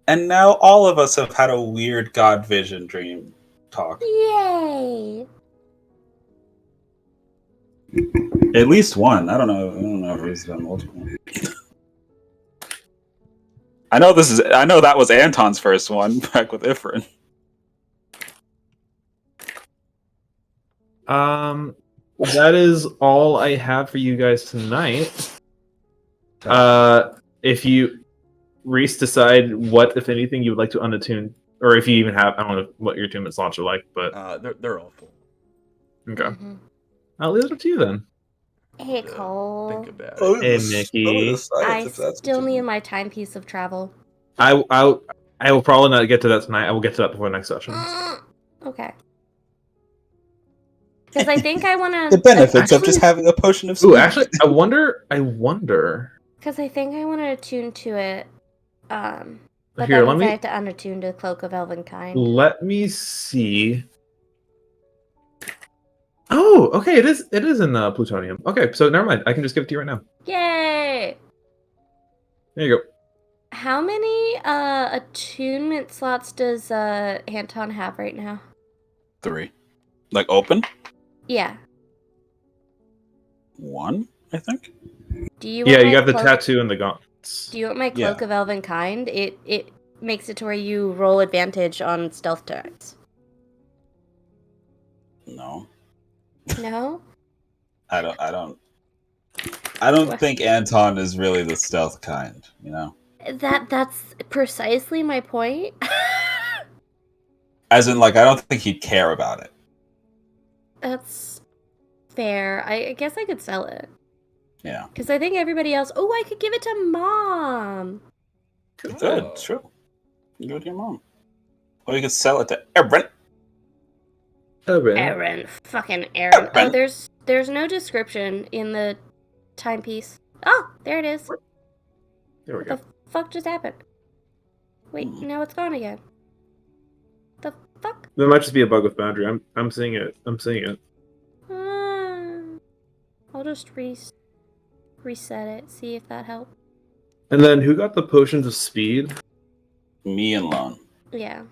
And now all of us have had a weird God vision dream talk. Yay. At least one. I don't know if he's done multiple. I know that was Anton's first one back with Ifrin. That is all I have for you guys tonight. If you Reese decide what, if anything, you would like to unattune, or if you even have. I don't know what your attunement slots are like, but they're all full. Okay, I'll leave it up to you then. Hey, Cole. Think about Oh, it. Hey, Mickey. I still need my timepiece of travel. I will probably not get to that tonight. I will get to that before next session. Okay. Because I think I want to. The benefits of just having a potion of speed. Ooh, actually, I wonder. Because I think I want to attune to it. But Here, that let means me- I have to unattune to Cloak of Elvenkind. Let me see. Oh, okay. It is in plutonium. Okay, so never mind. I can just give it to you right now. Yay! There you go. How many attunement slots does Anton have right now? 3. Like open? Yeah. 1, I think. Do you? Yeah, want you my got the cloak- tattoo and the gauntlets. Do you want my Cloak of Elvenkind? It makes it to where you roll advantage on stealth checks. No. No? I don't think Anton is really the stealth kind, you know? That's precisely my point. As in, like, I don't think he'd care about it. That's fair. I guess I could sell it. Yeah. Because I think everybody else... Oh, I could give it to Mom! Good, true. You go to your mom. Or you could sell it to Aaron. Aaron. Fucking Aaron. Oh, there's no description in the timepiece. Oh, there it is. There we What the fuck just happened? Wait, now it's gone again. The fuck? There might just be a bug with boundary. I'm seeing it. I'll just reset it, see if that helps. And then who got the potions of speed? Me and Lone. Yeah.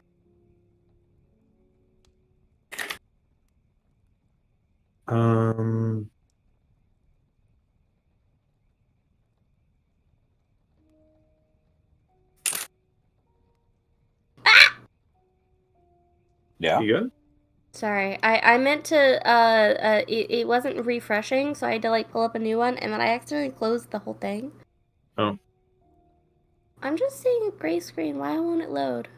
Yeah. You good? Sorry, I meant to, it wasn't refreshing, so I had to, like, pull up a new one, and then I accidentally closed the whole thing. Oh. I'm just seeing a gray screen. Why won't it load?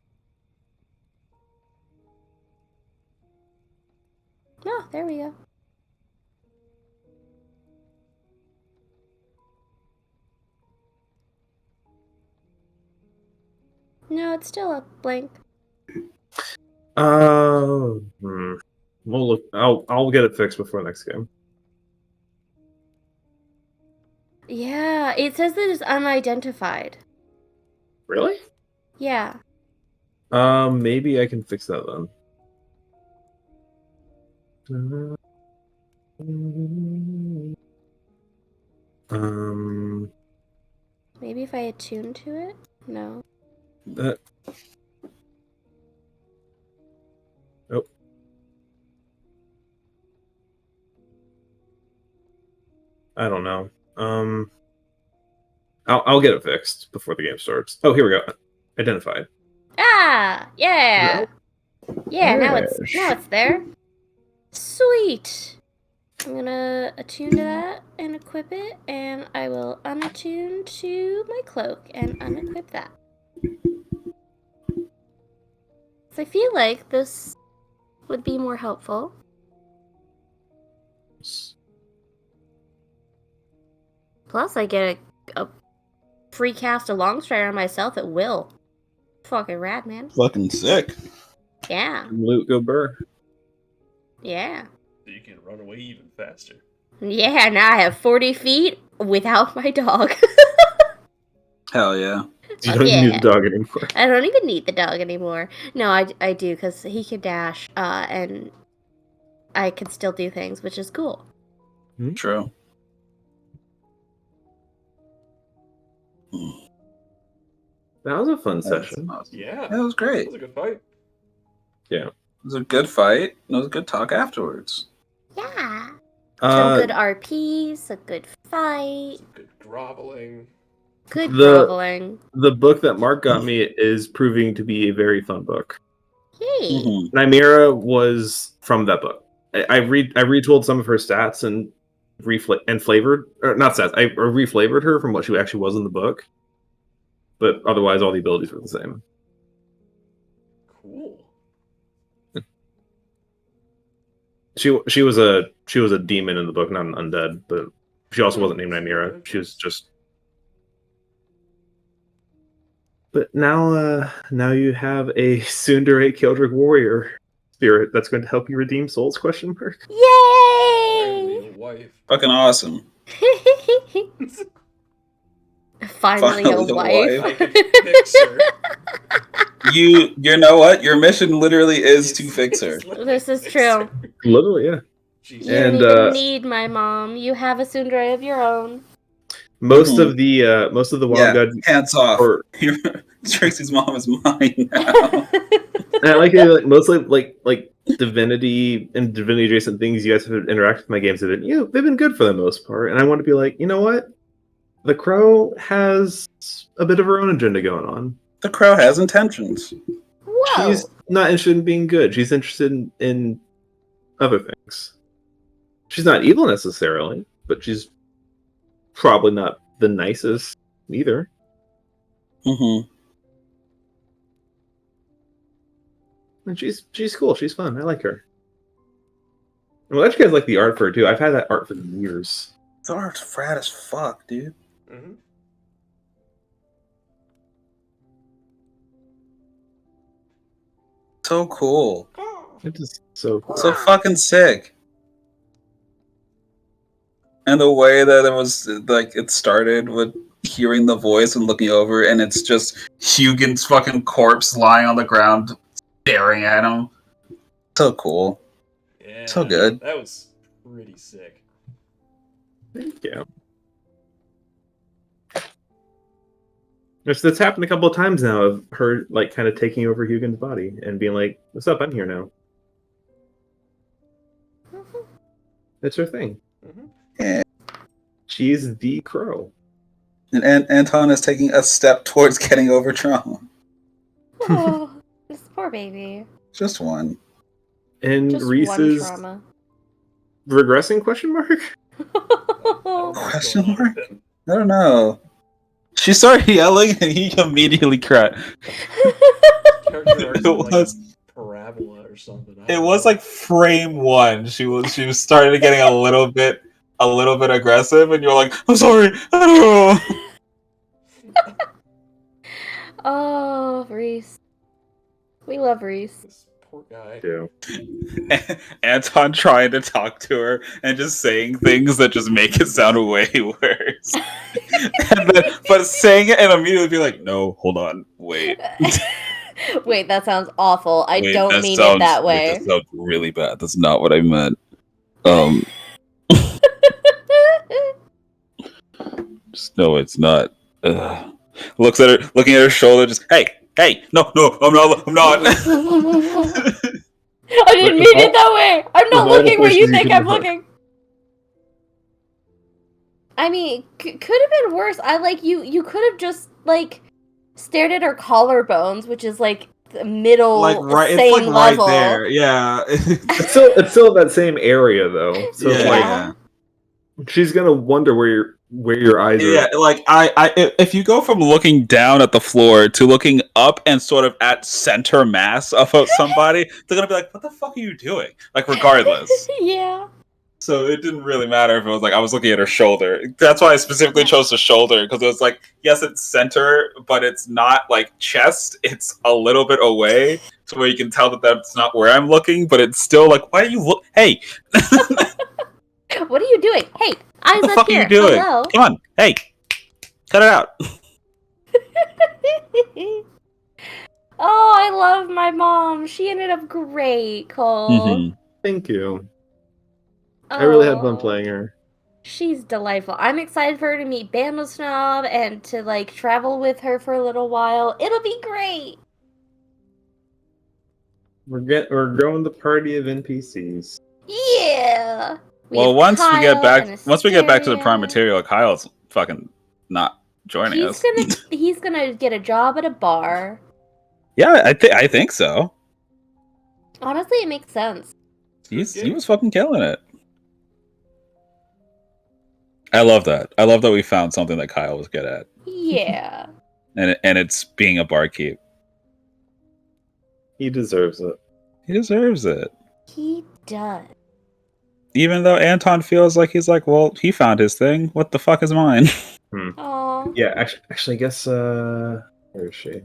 Oh, there we go. No, it's still a blank. We'll look. I'll get it fixed before next game. Yeah, it says that it's unidentified. Really? Yeah. Maybe I can fix that then. Maybe if I attune to it? No. Oh. I don't know. I'll get it fixed before the game starts. Oh, here we go. Identified. Ah, yeah. Yeah, now it's there. Sweet. I'm gonna attune to that and equip it, and I will unattune to my cloak and unequip that. So I feel like this would be more helpful. Plus, I get a free cast of Longstrider on myself at will. Fucking rad, man. Fucking sick. Yeah. Loot go burr. Yeah. You can run away even faster. Yeah, now I have 40 feet without my dog. Hell yeah. You don't even need the dog anymore. I don't even need the dog anymore. No, I do, because he can dash, and I can still do things, which is cool. True. That was a fun session. Awesome. Yeah. That was great. It was a good fight. Yeah. It was a good fight. It was a good talk afterwards. Yeah. Some good RPs, a good fight. Good groveling. Good groveling. The book that Mark got me is proving to be a very fun book. Yay. Nymeria was from that book. I retold some of her stats and reflavored, or not stats. I reflavored her from what she actually was in the book, but otherwise all the abilities were the same. Cool. She was a demon in the book, not an undead, but she also wasn't named Nymeria. She was just. But now you have a tsundere Keldric warrior spirit that's going to help you redeem souls? Question mark. Yay! Wife. Fucking awesome. Finally a wife. I can fix her. You know what? Your mission literally is to fix her. This is true. Literally, yeah. You don't even need my mom. You have a tsundere of your own. Most of the wild god hands off. Trixie's mom is mine now. And I like it, like mostly like divinity and divinity adjacent things you guys have interacted with my games have been, they've been good for the most part. And I want to be like, you know what? The Crow has a bit of her own agenda going on. The Crow has intentions. Whoa. She's not interested in being good. She's interested in other things. She's not evil necessarily, but she's probably not the nicest either. Mm-hmm. And she's cool. She's fun. I like her. Well, I you guys like the art for her too. I've had that art for years. The art's frat as fuck, dude. Mm-hmm. So cool. It is so cool. So fucking sick. And the way that it was, like, it started with hearing the voice and looking over, and it's just Hugin's fucking corpse lying on the ground, staring at him. So cool. Yeah. So good. That was pretty sick. Thank you. That's happened a couple of times now of her like kind of taking over Hugin's body and being like, "What's up? I'm here now." It's her thing. Yeah. She's the Crow. And Anton is taking a step towards getting over trauma. Oh, this poor baby. Just one. And Just Reese's one trauma. regressing? Question mark. Question mark? I don't know. She started yelling and he immediately cried. It was parabola or something. It was like frame 1. She was started getting a little bit aggressive, and you're like, I'm sorry, I don't know. Oh, Reese. We love Reese. This poor guy. Yeah. Anton trying to talk to her and just saying things that just make it sound way worse. But saying it and immediately be like, no, hold on, wait. Wait, that sounds awful. I Wait, don't mean it that way. That sounds really bad. That's not what I meant. Just, no, it's not. Looking at her shoulder, just hey, no, I'm not. I didn't mean it that way. I'm not looking where you think I'm looking. I mean, could have been worse. You could have just like stared at her collarbones, which is like the middle, like right, same it's like level. right there. Yeah. It's still that same area though. So it's like she's gonna wonder where your eyes are. Yeah, like I if you go from looking down at the floor to looking up and sort of at center mass of somebody, they're gonna be like, "What the fuck are you doing?" Like, regardless. Yeah. So it didn't really matter if it was like I was looking at her shoulder. That's why I specifically chose the shoulder, because it was like, yes, it's center, but it's not like chest. It's a little bit away, so where you can tell that that's not where I'm looking. But it's still like, why are you look? Hey, what are you doing? Hey, eyes what the up fuck here. are you doing? Hello. Come on, hey, cut it out. Oh, I love my mom. She ended up great, Cole. Mm-hmm. Thank you. I really had fun Oh, playing her. she's delightful. I'm excited for her to meet Bandosnob and to like travel with her for a little while. It'll be great. We're growing the party of NPCs. Yeah. Well, once we get back to the Asteria. prime material, Kyle's fucking not joining us. He's gonna get a job at a bar. Yeah, I think so. Honestly, it makes sense. He was fucking killing it. I love that. I love that we found something that Kyle was good at. Yeah. and it's being a barkeep. He deserves it. He deserves it. He does. Even though Anton feels like he's like, well, he found his thing. What the fuck is mine? Aww. Yeah, actually, I guess. Where is she?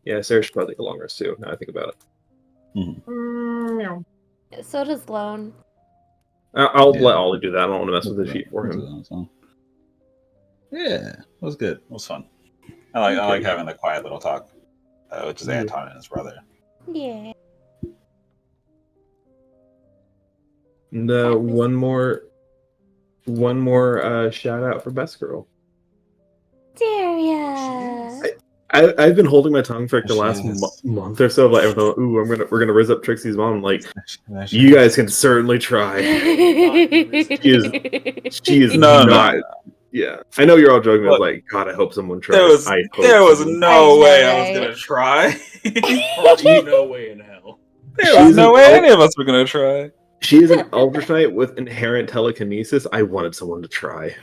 Yeah, Sarah should probably take a long rest too. Now I think about it. So does Lone. I'll let Ollie do that. I don't want to mess with the sheet for him. Yeah, it was good. It was fun. I like having the quiet little talk, which is Anton and his brother. Yeah. And one more shout out for Best Girl. Daria. I've been holding my tongue for like the last month or so. Like, ooh, we're gonna riz up Trixie's mom. I'm like, you guys can certainly try. She is not. Yeah, I know you're all joking. I was like, God, I hope someone tries. There was no way I was gonna try. No way in hell. There was no way any of us were gonna try. She is an Eldritch Knight with inherent telekinesis. I wanted someone to try.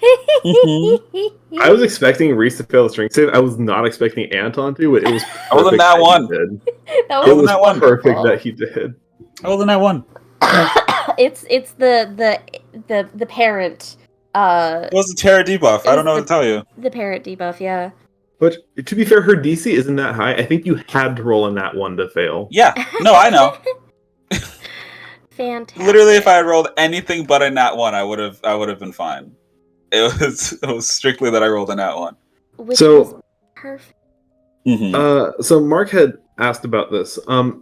I was expecting Reese to fail the strength save. I was not expecting Anton to, but it was perfect. I wasn't that one. It was perfect that he did. I wasn't that one. It's the parent. It was the Terra debuff. I don't know what to tell you. The parent debuff, yeah. But to be fair, her DC isn't that high. I think you had to roll a nat 1 to fail. Yeah. No, I know. Fantastic. Literally, if I had rolled anything but a nat 1, I would have been fine. It was strictly that I rolled a nat 1. Which so was perfect. So Mark had asked about this. I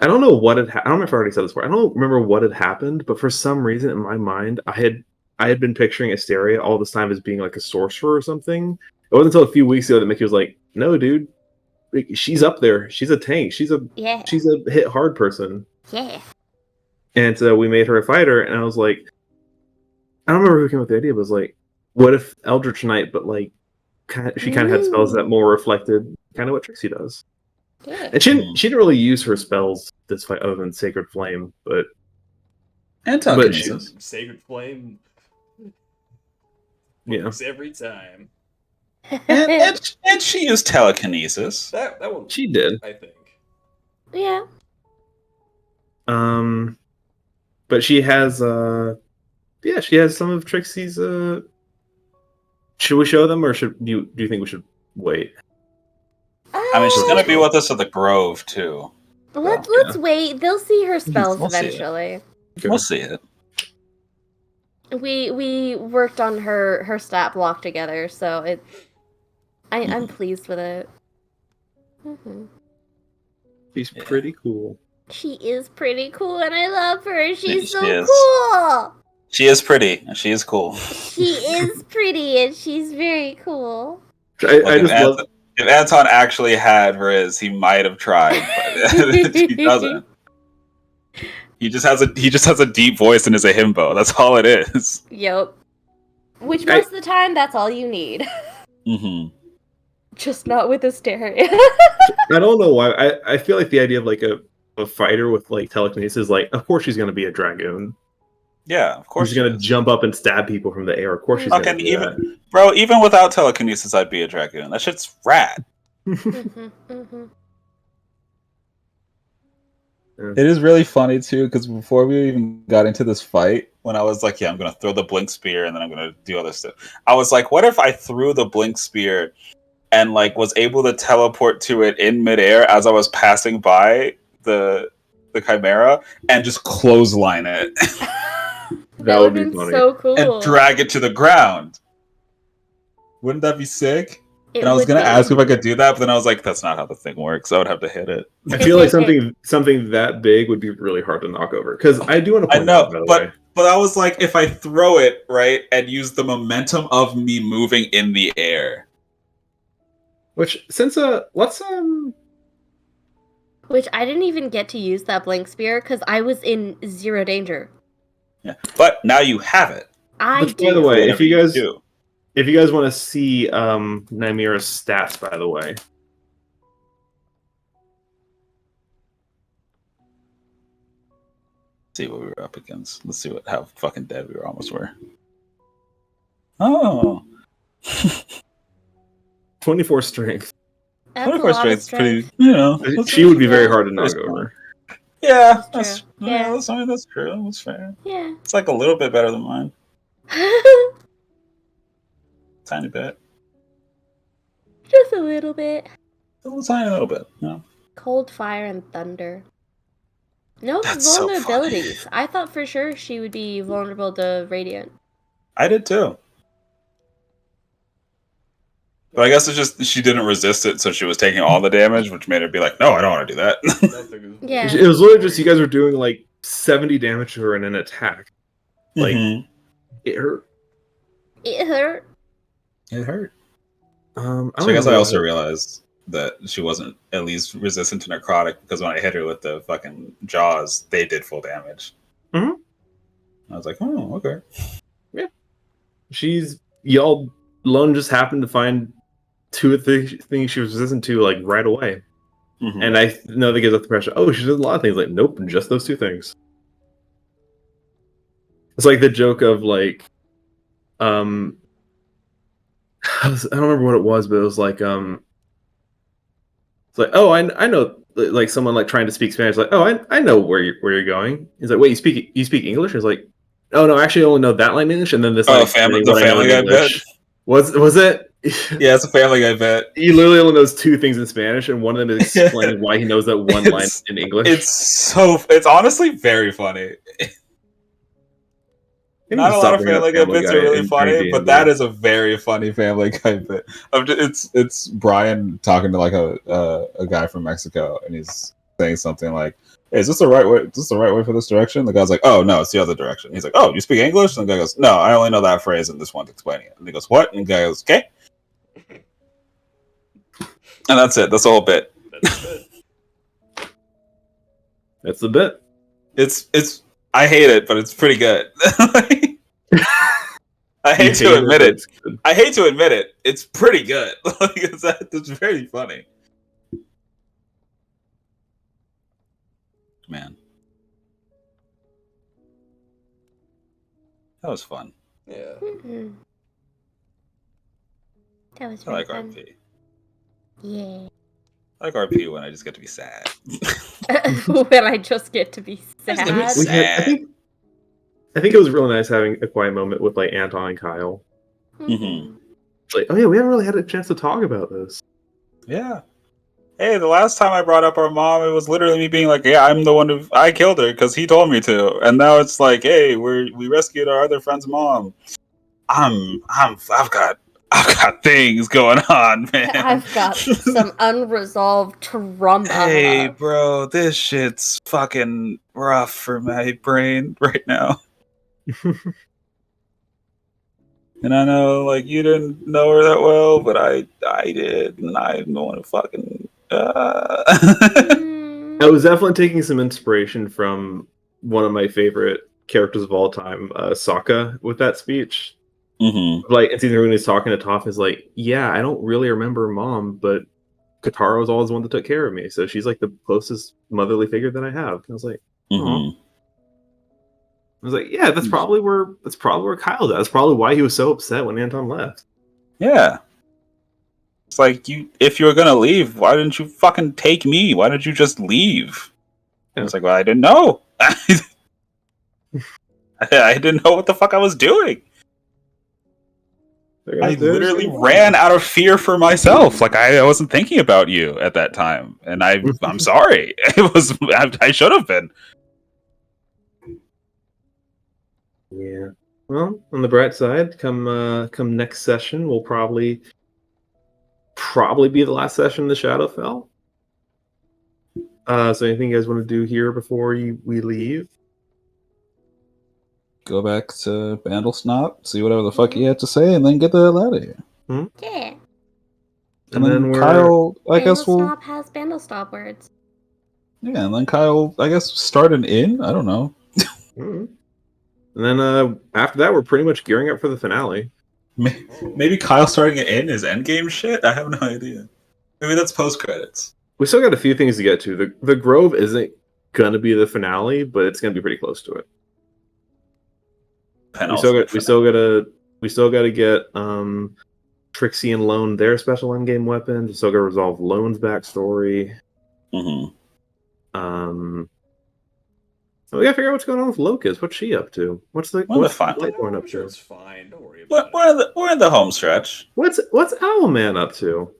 don't know what I don't know if I already said this before. I don't remember what had happened, but for some reason in my mind, I had been picturing Asteria all this time as being like a sorcerer or something. It wasn't until a few weeks ago that Mickey was like, "No, dude, she's up there. She's a tank. She's a hit hard person." Yeah. And so we made her a fighter, and I was like, I don't remember who came up with the idea, but it was like, what if Eldritch Knight, but like, she kind of had spells that more reflected kind of what Trixie does. Yeah. And she didn't really use her spells this fight other than Sacred Flame, but Sacred Flame. Yeah. Works every time. and she used telekinesis. That one. She did. I think. Yeah. But she has she has some of Trixie's should we show them, or do you think we should wait? I mean, she's gonna be with us at the Grove too. Let's wait. They'll see her spells eventually. We'll see it. We worked on her stat block together, so I'm pleased with it. She's pretty cool. She is pretty cool, and I love her. She's so is. cool. She is pretty, and she is cool. She is pretty, and she's very cool. If Anton actually had Riz, he might have tried, but he doesn't. He just has a deep voice and is a himbo. That's all it is. Yep. Which most of the time, that's all you need. Just not with Asteria. I don't know why. I feel like the idea of like a fighter with like telekinesis is like, of course she's gonna be a dragoon. Yeah, of course she's gonna jump up and stab people from the air. Of course she's gonna do that. Bro, even without telekinesis, I'd be a dragoon. That shit's rad. It is really funny too, because before we even got into this fight, when I was like, yeah, I'm gonna throw the blink spear and then I'm gonna do other stuff, I was like, what if I threw the blink spear and like was able to teleport to it in midair as I was passing by the Chimera and just clothesline it? That would be funny. So cool. And drag it to the ground. Wouldn't that be sick? And I was gonna ask if I could do that, but then I was like, that's not how the thing works. I would have to hit it. I feel like something that big would be really hard to knock over. Because I do want to point out, by the way. But I was like, if I throw it, right, and use the momentum of me moving in the air. Which Which I didn't even get to use that blink spear because I was in zero danger. Yeah. But now you have it. By the way, if you guys want to see Nymeria's stats, by the way. See what we were up against. Let's see how fucking dead we almost were. Oh. 24 strength. That's a 24 lot of strength is pretty, strength. you know. She would be very hard to pretty knock smart. over. Yeah, That's true. yeah, that's, I mean, that's true. That's fair. Yeah. It's like a little bit better than mine. Tiny bit. Just a little bit. A tiny little bit, yeah. Cold, fire, and thunder. No That's so vulnerabilities. I thought for sure she would be vulnerable to radiant. I did too. But I guess it's just she didn't resist it, so she was taking all the damage, which made her be like, "No, I don't want to do that." Yeah. It was literally just you guys were doing like 70 damage to her in an attack. Like it hurt. It hurt. It hurt. I So I guess I remember also what- realized that she wasn't at least resistant to necrotic because when I hit her with the fucking jaws, they did full damage. Mhm. I was like, "Oh, okay." Y'all alone just happened to find two of the things she was resistant to like right away. And I know that gives up the pressure. Oh, she does a lot of things. Like, nope, just those two things. It's like the joke of like, I don't remember what it was, but it was like, it's like, oh, I know, like someone like trying to speak Spanish, like, oh, I know where you're going. He's like, wait, you speak English? He's like, oh no, I actually only know that line in English, and then this. Oh, like, the Family Guy bit. Was it? Yeah, it's a Family Guy bit. He literally only knows two things in Spanish, and one of them is explaining why he knows that one line in English. It's honestly very funny. Not a lot of Family Guy bits are really funny, but that is a very funny Family Guy bit. It's Brian talking to like a guy from Mexico, and he's saying something like, "Hey, is this the right way? Is this the right way for this direction?" The guy's like, "Oh no, it's the other direction." He's like, "Oh, you speak English?" And the guy goes, "No, I only know that phrase and this one's explaining it." And he goes, "What?" And the guy goes, "Okay." And that's it. That's the whole bit. That's the bit. It's. I hate it, but it's pretty good. I hate to admit it. I hate to admit it. It's pretty good. It's very funny. Man, that was fun. Yeah. Mm-hmm. That was I like fun. RP. Yeah. I like RP when I just get to be sad. When I just get to be sad. I think it was really nice having a quiet moment with like Anton and Kyle. Mm-hmm. It's like, oh yeah, we haven't really had a chance to talk about this. Yeah. Hey, the last time I brought up our mom, it was literally me being like, "Yeah, I'm the one who I killed her because he told me to." And now it's like, "Hey, we rescued our other friend's mom." I've got things going on, man. I've got some unresolved trauma. Hey, bro, this shit's fucking rough for my brain right now. And I know, like, you didn't know her that well, but I did, and I'm the one who fucking. I was definitely taking some inspiration from one of my favorite characters of all time, Sokka, with that speech. Mm-hmm. Like, and when he's talking to Toph, is like, yeah, I don't really remember mom, but Katara was always the one that took care of me, so she's like the closest motherly figure that I have. And I was like, Mm-hmm. I was like, yeah, that's probably where Kyle's at. That's probably why he was so upset when Anton left. Yeah. It's like, if you were gonna leave, why didn't you fucking take me? Why didn't you just leave? And it's like, well, I didn't know. I didn't know what the fuck I was doing. I literally ran out of fear for myself. Like, I wasn't thinking about you at that time, and I'm sorry. I should have been. Yeah. Well, on the bright side, come next session, we'll probably be the last session of the Shadowfell. So anything you guys want to do here before we leave? Go back to Bandlesnop, see whatever the fuck he had to say, and then get the hell out of here. Yeah. And then Kyle, I guess we'll. Bandlestop has Bandlestop words. Yeah, and then Kyle, I guess, start an inn. I don't know. And then after that, we're pretty much gearing up for the finale. Maybe Kyle starting an inn is endgame shit? I have no idea. Maybe that's post credits. We still got a few things to get to. The Grove isn't gonna be the finale, but it's gonna be pretty close to it. We still gotta get Trixie and Lone their special endgame weapons. We're still gonna resolve Lone's backstory. So we gotta figure out what's going on with Locust. What's she up to? What's Lightborn up to? It's fine. Don't worry about it. We're in the home stretch. What's Owlman up to?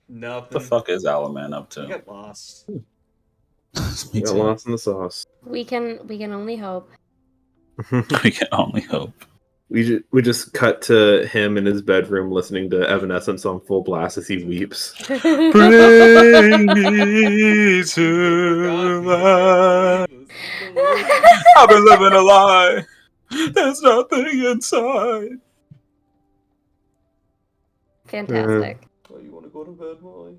Nothing. What the fuck is Owlman up to? You got lost. We got lost in the sauce. We can only hope. We can only hope. We just cut to him in his bedroom listening to Evanescence on full blast as he weeps. Bring me to life. I've been living a lie. There's nothing inside. Fantastic. Oh, you want to go to bed, Molly?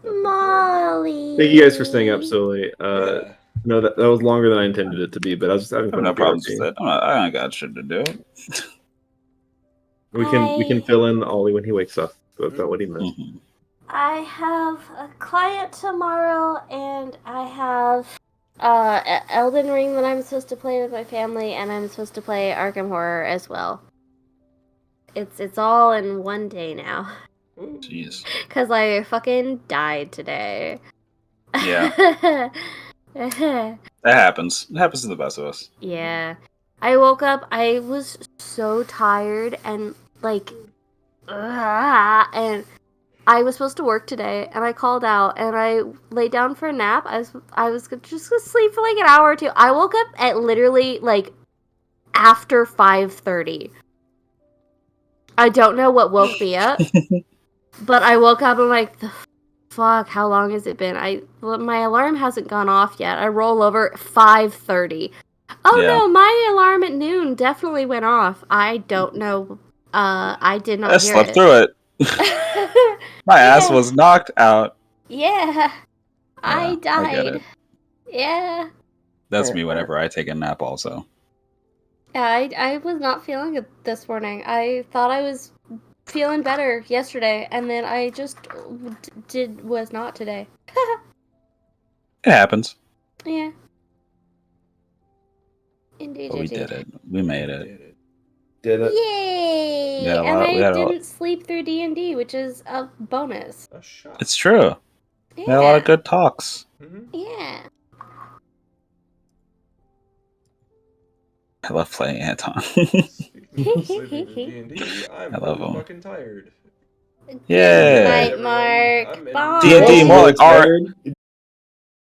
Molly. Thank you guys for staying up so late. No, that was longer than I intended it to be, but I was just having I have fun. no with problems BRB. with that. I ain't got shit to do. We can fill in Ollie when he wakes up about what he missed. I have a client tomorrow, and I have Elden Ring that I'm supposed to play with my family, and I'm supposed to play Arkham Horror as well. It's all in one day now. Jeez. Cause I fucking died today. Yeah. That happens. It happens to the best of us. Yeah. I woke up, I was so tired and and I was supposed to work today, and I called out, and I laid down for a nap. I was just gonna sleep for like an hour or two. I woke up at literally like after 5:30. I don't know what woke me up, but I woke up and like, the fuck, how long has it been? My alarm hasn't gone off yet. I roll over at 5:30. Oh Yeah. no, my alarm at noon definitely went off. I don't know. I did not I hear slept it. through it. My ass was knocked out. Yeah, I I died. get it. Yeah. That's me whenever I take a nap also. Yeah, I was not feeling it this morning. I thought I was feeling better yesterday, and then I just was not today. It happens. Yeah. Indeed, But we did it. We made it. Did it? Yay! We had a And lot- we had I a lot- didn't sleep through D&D, which is a bonus. It's true. We had a lot of good talks. Yeah. I love playing Anton. I'm I love him. fucking tired. Yeah. Night, Mark. Bye. D&D more like R.